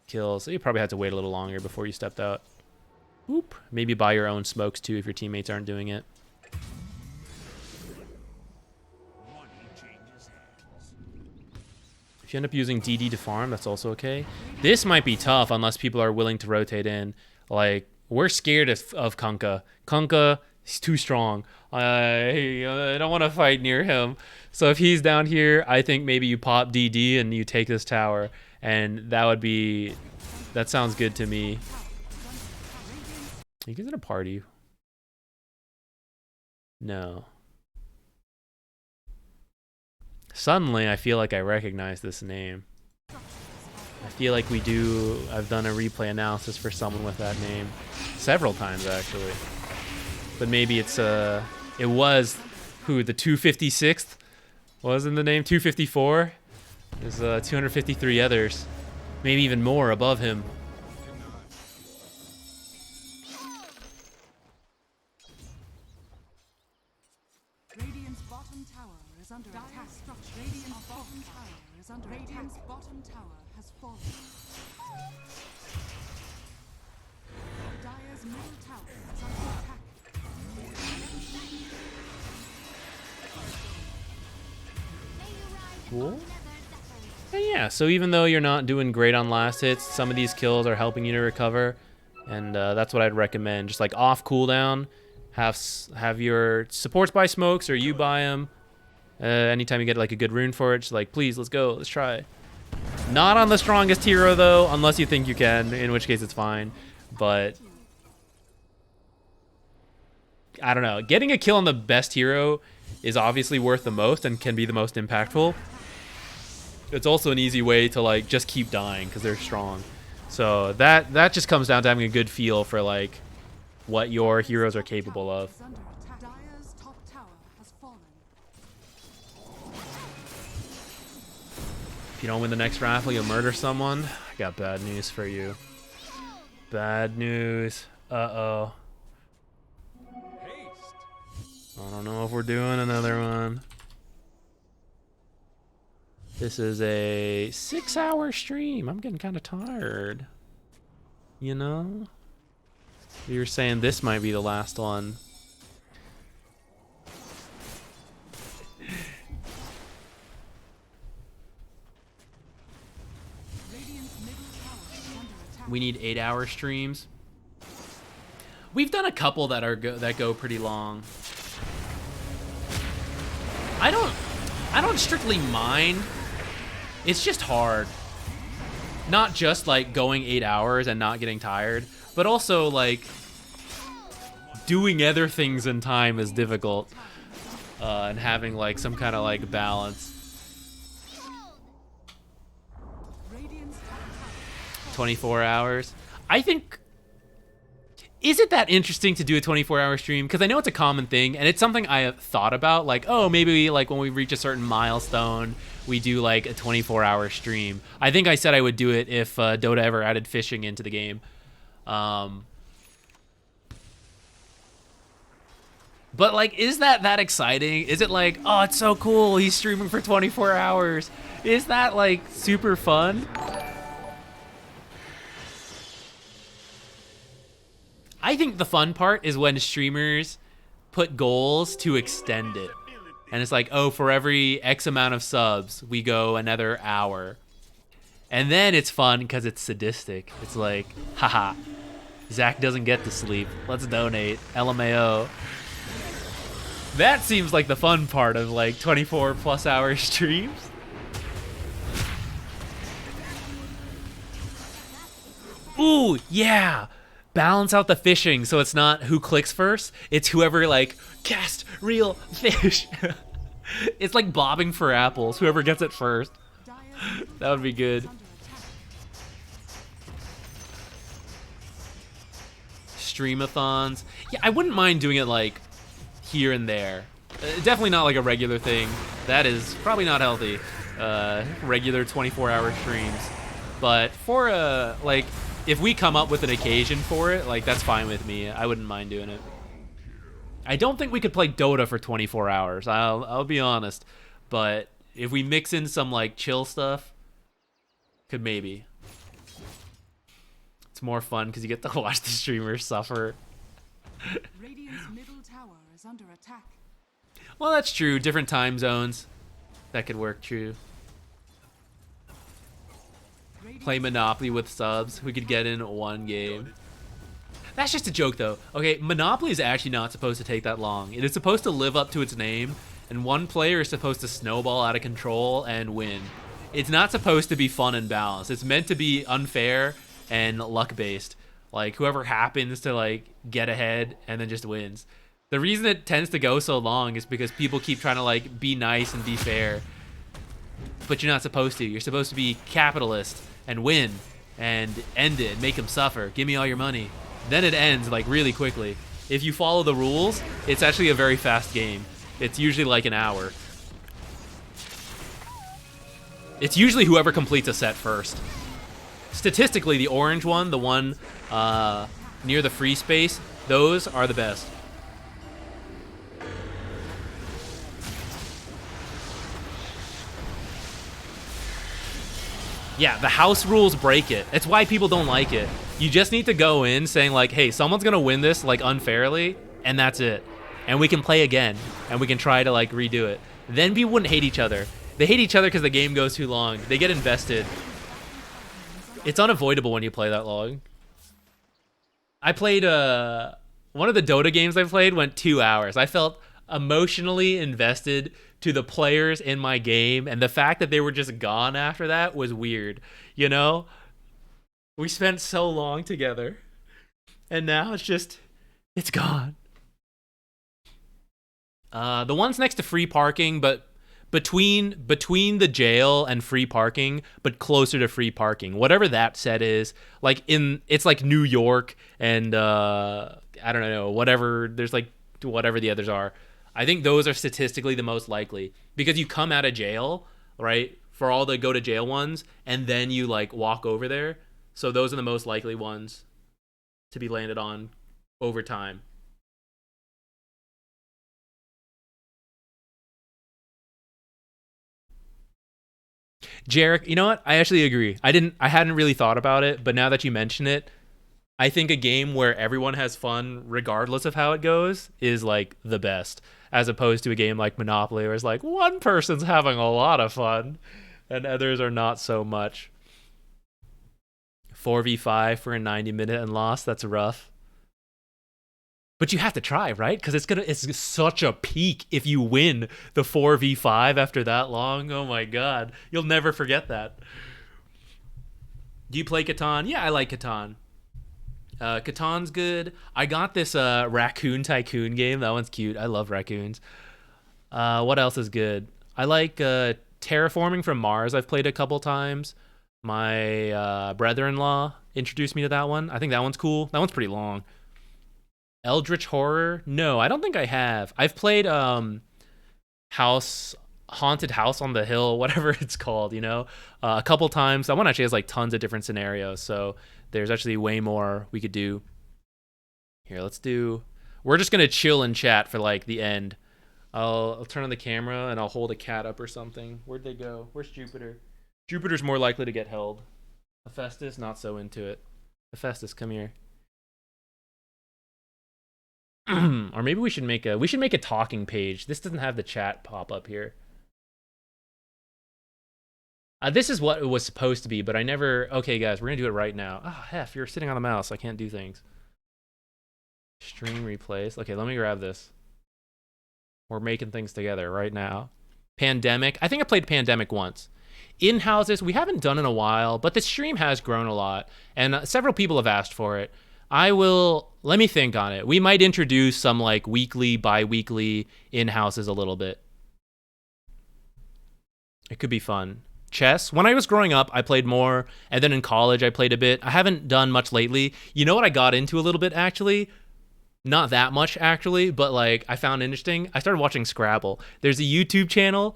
A: kills. So you probably have to wait a little longer before you stepped out. Oop. Maybe buy your own smokes, too, if your teammates aren't doing it. If you end up using DD to farm, that's also okay. This might be tough unless people are willing to rotate in. Like, we're scared of Kunkka. Kunkka, he's too strong. I don't want to fight near him. So if he's down here, I think maybe you pop DD and you take this tower. And that would be... That sounds good to me. You guys in a party? No. Suddenly, I feel like I recognize this name. I feel like I've done a replay analysis for someone with that name. Several times, actually. But maybe it was, who, the 256th? Wasn't the name 254? There's 253 others. Maybe even more above him.
C: Radiant's bottom tower is under attack. Radiant's bottom tower is under attack. Radiant's bottom tower has fallen. Dire's middle tower is under attack.
A: Cool. And yeah, so even though you're not doing great on last hits, some of these kills are helping you to recover. And that's what I'd recommend. Just like off cooldown, have your supports buy smokes or you buy them. Anytime you get like a good rune for it, just like, please, let's go, let's try. Not on the strongest hero though, unless you think you can, in which case it's fine. But I don't know. Getting a kill on the best hero is obviously worth the most and can be the most impactful. It's also an easy way to like just keep dying because they're strong. So that just comes down to having a good feel for like what your heroes are capable of.
C: Dire's top tower has fallen.
A: If you don't win the next raffle, you'll murder someone. I got bad news for you. Bad news. Uh-oh. I don't know if we're doing another one. This is a 6-hour stream. I'm getting kind of tired. You know? You're saying this might be the last one. We need 8-hour streams. We've done a couple that go pretty long. I don't strictly mind. It's just hard. Not just like going 8 hours and not getting tired, but also like doing other things in time is difficult. and having like some kind of like balance.
C: Radiant's top tower.
A: 24 hours. I think, is it that interesting to do a 24-hour stream? Because I know it's a common thing, and it's something I have thought about. Like, oh, maybe like when we reach a certain milestone, we do like a 24-hour stream. I think I said I would do it if Dota ever added fishing into the game. But like, is that exciting? Is it like, oh, it's so cool, he's streaming for 24 hours? Is that like super fun? I think the fun part is when streamers put goals to extend it. And it's like, oh, for every X amount of subs, we go another hour. And then it's fun because it's sadistic. It's like, haha, Zach doesn't get to sleep. Let's donate. LMAO. That seems like the fun part of like 24+ hour streams. Ooh, yeah. Balance out the fishing so it's not who clicks first. It's whoever like cast real fish. It's like bobbing for apples. Whoever gets it first. That would be good. Streamathons. Yeah, I wouldn't mind doing it like here and there. Definitely not like a regular thing. That is probably not healthy. Regular 24-hour streams. But for like, if we come up with an occasion for it, like that's fine with me. I wouldn't mind doing it. I don't think we could play Dota for 24 hours. I'll be honest. But if we mix in some like chill stuff, could maybe. It's more fun because you get to watch the streamers suffer.
C: Radiant's middle tower is under attack.
A: Well, that's true. Different time zones. That could work, true. Play Monopoly with subs. We could get in one game. That's just a joke, though. Okay, Monopoly is actually not supposed to take that long. It is supposed to live up to its name, and one player is supposed to snowball out of control and win. It's not supposed to be fun and balanced. It's meant to be unfair and luck-based. Like, whoever happens to, like, get ahead and then just wins. The reason it tends to go so long is because people keep trying to, like, be nice and be fair. But you're not supposed to. You're supposed to be capitalist and win and end it, make them suffer. Give me all your money. Then it ends like really quickly. If you follow the rules, it's actually a very fast game. It's usually like an hour. It's usually whoever completes a set first. Statistically, the orange one, the one near the free space, those are the best. Yeah, the house rules break it. It's why people don't like it. You just need to go in saying like, hey, someone's gonna win this like unfairly, and that's it. And we can play again, and we can try to like redo it. Then people wouldn't hate each other. They hate each other because the game goes too long. They get invested. It's unavoidable when you play that long. I played one of the Dota games I played went 2 hours. I felt emotionally invested to the players in my game, and the fact that they were just gone after that was weird, you know? We spent so long together, and now it's gone. The ones next to free parking, but between the jail and free parking, but closer to free parking, whatever that set is, like it's like New York and I don't know, whatever, there's like whatever the others are. I think those are statistically the most likely because you come out of jail, right, for all the go to jail ones, and then you like walk over there. So those are the most likely ones to be landed on over time. Jarek, you know what? I actually agree. I hadn't really thought about it, but now that you mention it, I think a game where everyone has fun regardless of how it goes is like the best, as opposed to a game like Monopoly where it's like one person's having a lot of fun and others are not so much. 4v5 for a 90-minute and loss, that's rough. But you have to try, right? Because it's such a peak if you win the 4v5 after that long. Oh my god. You'll never forget that. Do you play Catan? Yeah, I like Catan. Catan's good. I got this Raccoon Tycoon game. That one's cute. I love raccoons. What else is good? I like Terraforming from Mars. I've played a couple times. My brother-in-law introduced me to that one. I think that one's cool. That one's pretty long. Eldritch Horror? No, I don't think I have. I've played Haunted House on the Hill, whatever it's called, you know, a couple times. That one actually has like tons of different scenarios, so there's actually way more we could do. Here, we're just gonna chill and chat for like the end. I'll turn on the camera and I'll hold a cat up or something. Where'd they go? Where's Jupiter? Jupiter's more likely to get held. Hephaestus, not so into it. Hephaestus, come here. Or maybe we should make a talking page. This doesn't have the chat pop up here. This is what it was supposed to be, but I never... Okay, guys, we're gonna do it right now. Ah, Hef, you're sitting on a mouse. I can't do things. Stream replays. Okay, let me grab this. We're making things together right now. Pandemic. I think I played Pandemic once. In-houses, we haven't done in a while, but the stream has grown a lot, and several people have asked for it. Let me think on it. We might introduce some like weekly, bi-weekly in-houses a little bit. It could be fun. Chess. When I was growing up, I played more, and then in college I played a bit. I haven't done much lately. You know what I got into a little bit, actually? Not that much, actually, but like I found interesting. I started watching Scrabble. There's a YouTube channel.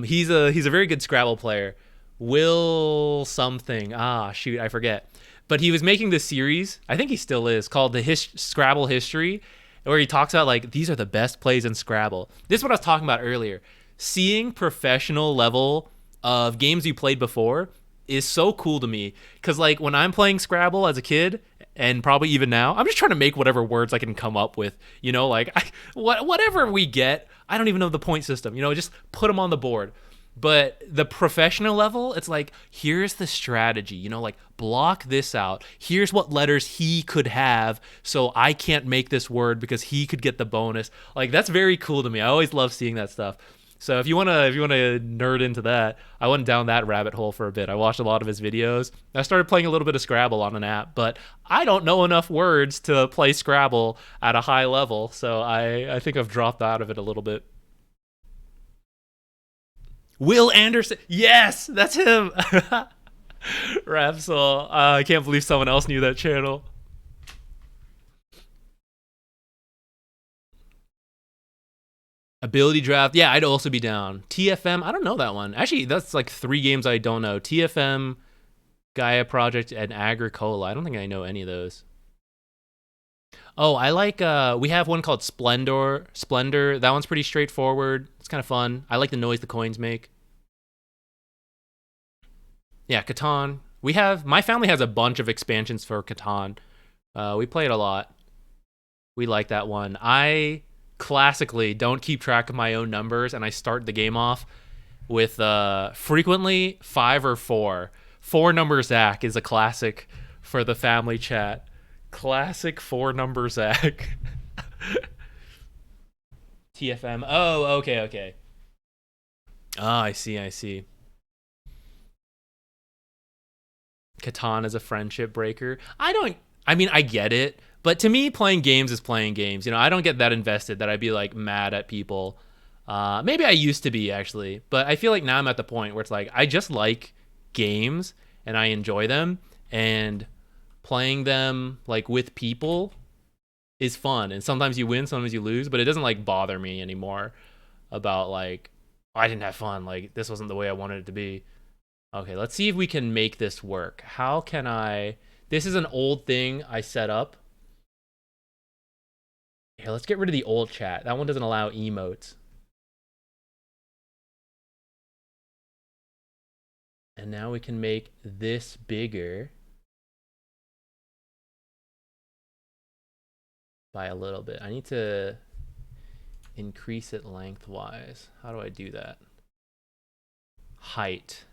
A: He's a very good Scrabble player. Will something. Ah, shoot, I forget. But he was making this series, I think he still is, called the Scrabble History, where he talks about, like, these are the best plays in Scrabble. This is what I was talking about earlier. Seeing professional level of games you played before is so cool to me. Because, like, when I'm playing Scrabble as a kid, and probably even now, I'm just trying to make whatever words I can come up with. You know, like, whatever we get, I don't even know the point system. You know, just put them on the board. But the professional level, it's like, here's the strategy, you know, like block this out. Here's what letters he could have, so I can't make this word because he could get the bonus. Like, that's very cool to me. I always love seeing that stuff. So if you wanna nerd into that, I went down that rabbit hole for a bit. I watched a lot of his videos. I started playing a little bit of Scrabble on an app, but I don't know enough words to play Scrabble at a high level, so I think I've dropped out of it a little bit. Will Anderson. Yes, that's him. Rapsol. I can't believe someone else knew that channel. Ability Draft. Yeah, I'd also be down. TFM. I don't know that one. Actually, that's like 3 games I don't know. TFM, Gaia Project, and Agricola. I don't think I know any of those. Oh, I like, we have one called Splendor. That one's pretty straightforward. It's kind of fun. I like the noise the coins make. Yeah, Catan. My family has a bunch of expansions for Catan. We play it a lot. We like that one. I classically don't keep track of my own numbers, and I start the game off with frequently 5 or 4. 4-number Zach is a classic for the family chat. Classic 4-number Zach. TFM. Oh, okay. Ah, I see. Catan is a friendship breaker. I get it, but to me, playing games is playing games. You know, I don't get that invested that I'd be like mad at people. Maybe I used to be, actually, but I feel like now I'm at the point where it's like I just like games and I enjoy them, and playing them like with people is fun. And sometimes you win, sometimes you lose, but it doesn't like bother me anymore about like, I didn't have fun, like this wasn't the way I wanted it to be. Okay, let's see if we can make this work. How can I... This is an old thing I set up. Here, let's get rid of the old chat. That one doesn't allow emotes. And now we can make this bigger by a little bit. I need to increase it lengthwise. How do I do that? Height.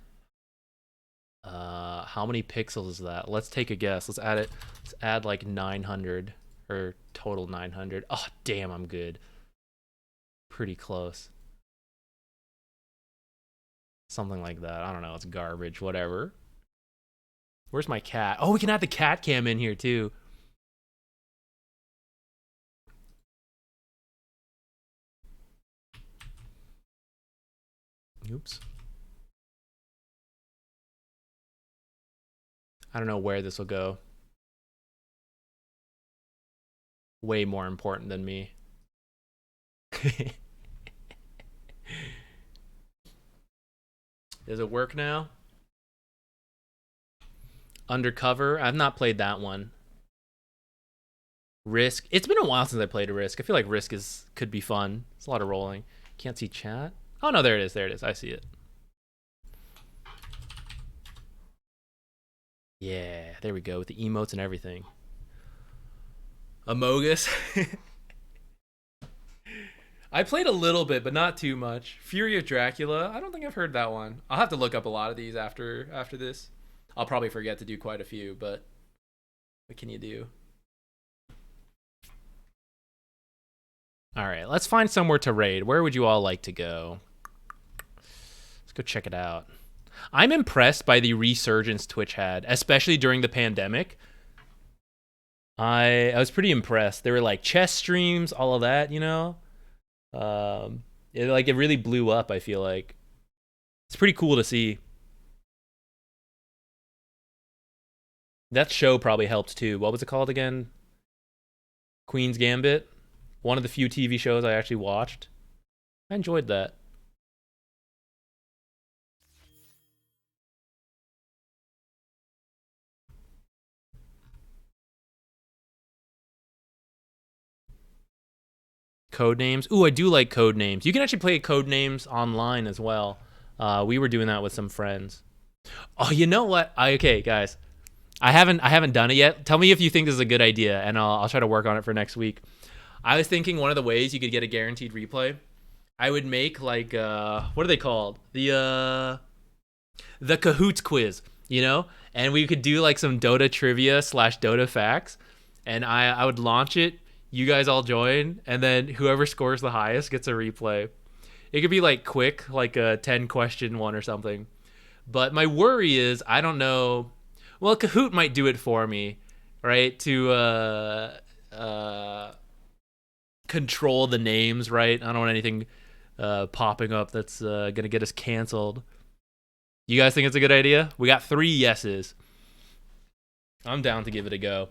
A: How many pixels is that? Let's take a guess. Let's add it. Let's add like 900, or total 900. Oh, damn, I'm good. Pretty close. Something like that. I don't know. It's garbage. Whatever. Where's my cat? Oh, we can add the cat cam in here too. Oops. I don't know where this will go. Way more important than me. Does it work now? Undercover. I've not played that one. Risk. It's been a while since I played a Risk. I feel like Risk could be fun. It's a lot of rolling. Can't see chat. Oh no, there it is. There it is. I see it. Yeah, there we go with the emotes and everything. Amogus. I played a little bit, but not too much. Fury of Dracula. I don't think I've heard that one. I'll have to look up a lot of these after this. I'll probably forget to do quite a few, but what can you do? All right, let's find somewhere to raid. Where would you all like to go? Let's go check it out. I'm impressed by the resurgence Twitch had, especially during the pandemic. I was pretty impressed. There were like chess streams, all of that, you know. It really blew up. I feel like it's pretty cool to see. That show probably helped too. What was it called again? Queen's Gambit. One of the few TV shows I actually watched. I enjoyed that. Codenames. Ooh, I do like Codenames. You can actually play Codenames online as well. We were doing that with some friends. Oh, you know what? Okay, guys. I haven't done it yet. Tell me if you think this is a good idea, and I'll try to work on it for next week. I was thinking one of the ways you could get a guaranteed replay, I would make like what are they called? The Kahoots quiz, you know? And we could do like some Dota trivia / Dota facts, and I would launch it. You guys all join, and then whoever scores the highest gets a replay. It could be like quick, like a 10-question one or something. But my worry is I don't know. Well, Kahoot might do it for me, right? To control the names, right? I don't want anything popping up that's gonna get us canceled. You guys think it's a good idea? We got 3 yeses. I'm down to give it a go.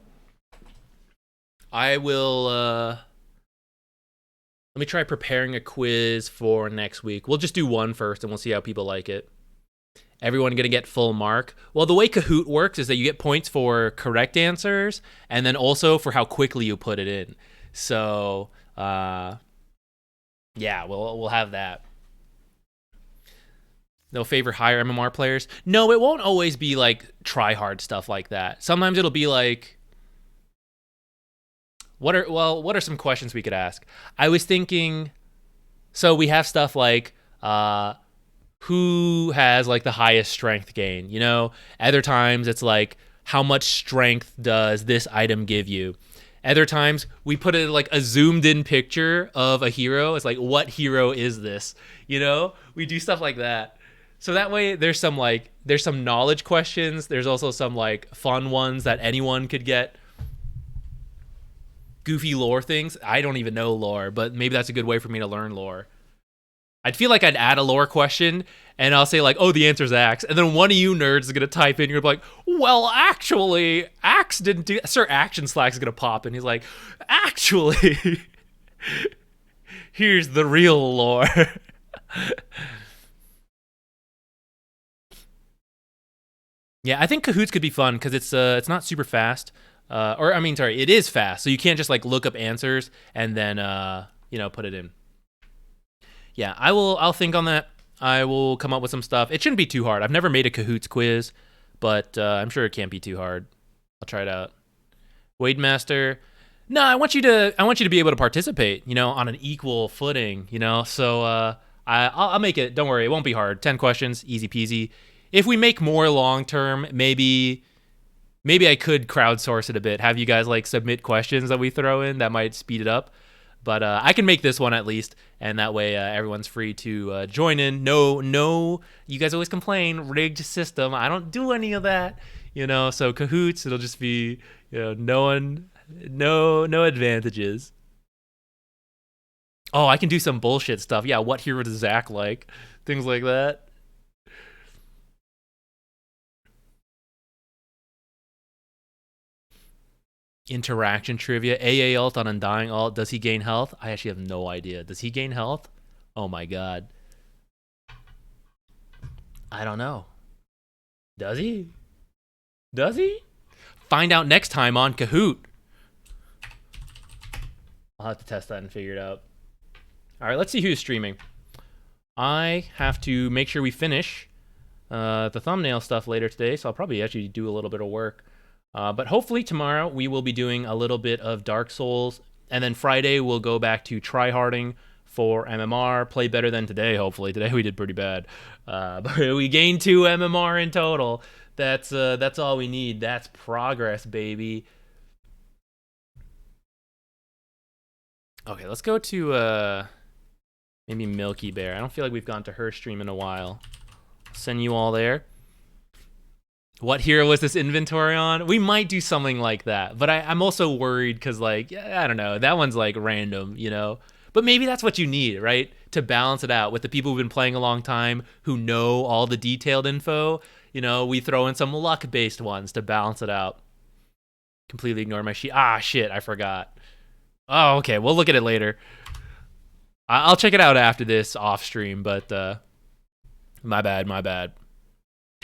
A: I will let me try preparing a quiz for next week. We'll just do one first and we'll see how people like it. Everyone gonna get full mark? Well, the way Kahoot works is that you get points for correct answers and then also for how quickly you put it in. So yeah, we'll have that. They'll favor higher MMR players. No, it won't always be like try hard stuff like that. Sometimes it'll be like what are some questions we could ask? I was thinking, so we have stuff like who has like the highest strength gain, you know? Other times it's like how much strength does this item give you? Other times we put it like a zoomed in picture of a hero. It's like, what hero is this? You know? We do stuff like that. So that way there's some knowledge questions. There's also some like fun ones that anyone could get. Goofy lore things. I don't even know lore, but maybe that's a good way for me to learn lore. I'd feel like I'd add a lore question and I'll say like, oh, the answer's Axe. And then one of you nerds is going to type in, you're like, well, actually, Axe didn't do that. Sir Action Slack is going to pop in. He's like, actually, here's the real lore. Yeah, I think Kahoots could be fun because it's not super fast. It is fast. So you can't just like look up answers and then put it in. Yeah, I'll think on that. I will come up with some stuff. It shouldn't be too hard. I've never made a Kahoots quiz, but I'm sure it can't be too hard. I'll try it out. Wade Master. No, I want you to be able to participate, on an equal footing, So I'll make it. Don't worry, it won't be hard. 10 questions, easy peasy. If we make more long term, maybe I could crowdsource it a bit. Have you guys like submit questions that we throw in that might speed it up. But I can make this one at least, and that way everyone's free to join in. No, you guys always complain, rigged system. I don't do any of that, So Kahoots, it'll just be, no advantages. Oh, I can do some bullshit stuff. Yeah, what hero does Zach like? things like that. Interaction trivia. AA ult on Undying ult. Does he gain health? I actually have no idea. Does he gain health? Oh my god. I don't know. Does he? Does he? Find out next time on Kahoot. I'll have to test that and figure it out. All right, let's see who's streaming. I have to make sure we finish the thumbnail stuff later today, so I'll probably actually do a little bit of work. But hopefully tomorrow we will be doing a little bit of Dark Souls, and then Friday we'll go back to tryharding for MMR, play better than today, hopefully. Today we did pretty bad. But we gained 2 MMR in total. That's all we need. That's progress, baby. Okay, let's go to maybe Milky Bear. I don't feel like we've gone to her stream in a while. Send you all there. What hero was this inventory on? We might do something like that, but I'm also worried because, like, I don't know, that one's like random, you know? But maybe that's what you need, right? To balance it out with the people who've been playing a long time who know all the detailed info. You know, we throw in some luck-based ones to balance it out. Completely ignore my sheet. Ah, shit, I forgot. Oh, okay, we'll look at it later. I'll check it out after this off stream, but my bad.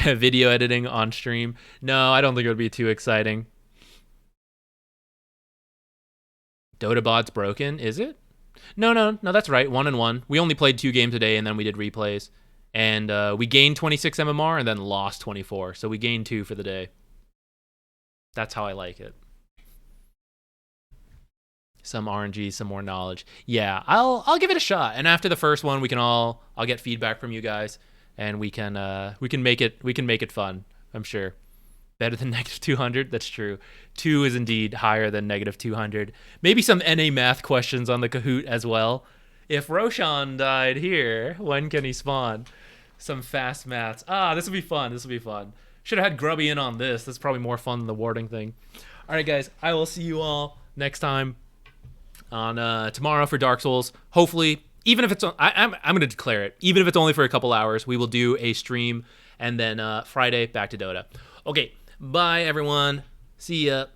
A: Video editing on stream. No, I don't think it would be too exciting. Dotabot's broken, is it? No, that's right. 1-1. We only played 2 games today, and then we did replays. And we gained 26 MMR and then lost 24. So we gained 2 for the day. That's how I like it. Some RNG, some more knowledge. Yeah, I'll give it a shot. And after the first one, I'll get feedback from you guys, and we can make it fun. I'm sure. Better than -200. That's true. 2 is indeed higher than -200. Maybe some NA math questions on the Kahoot as well. If Roshan died here, when can he spawn? Some fast maths. This will be fun. Should have had Grubby in on this. That's probably more fun than the warding thing. All right, guys. I will see you all next time on tomorrow for Dark Souls. Hopefully, even if it's I'm going to declare it. Even if it's only for a couple hours, we will do a stream, and then Friday back to Dota. Okay. Bye, everyone. See ya.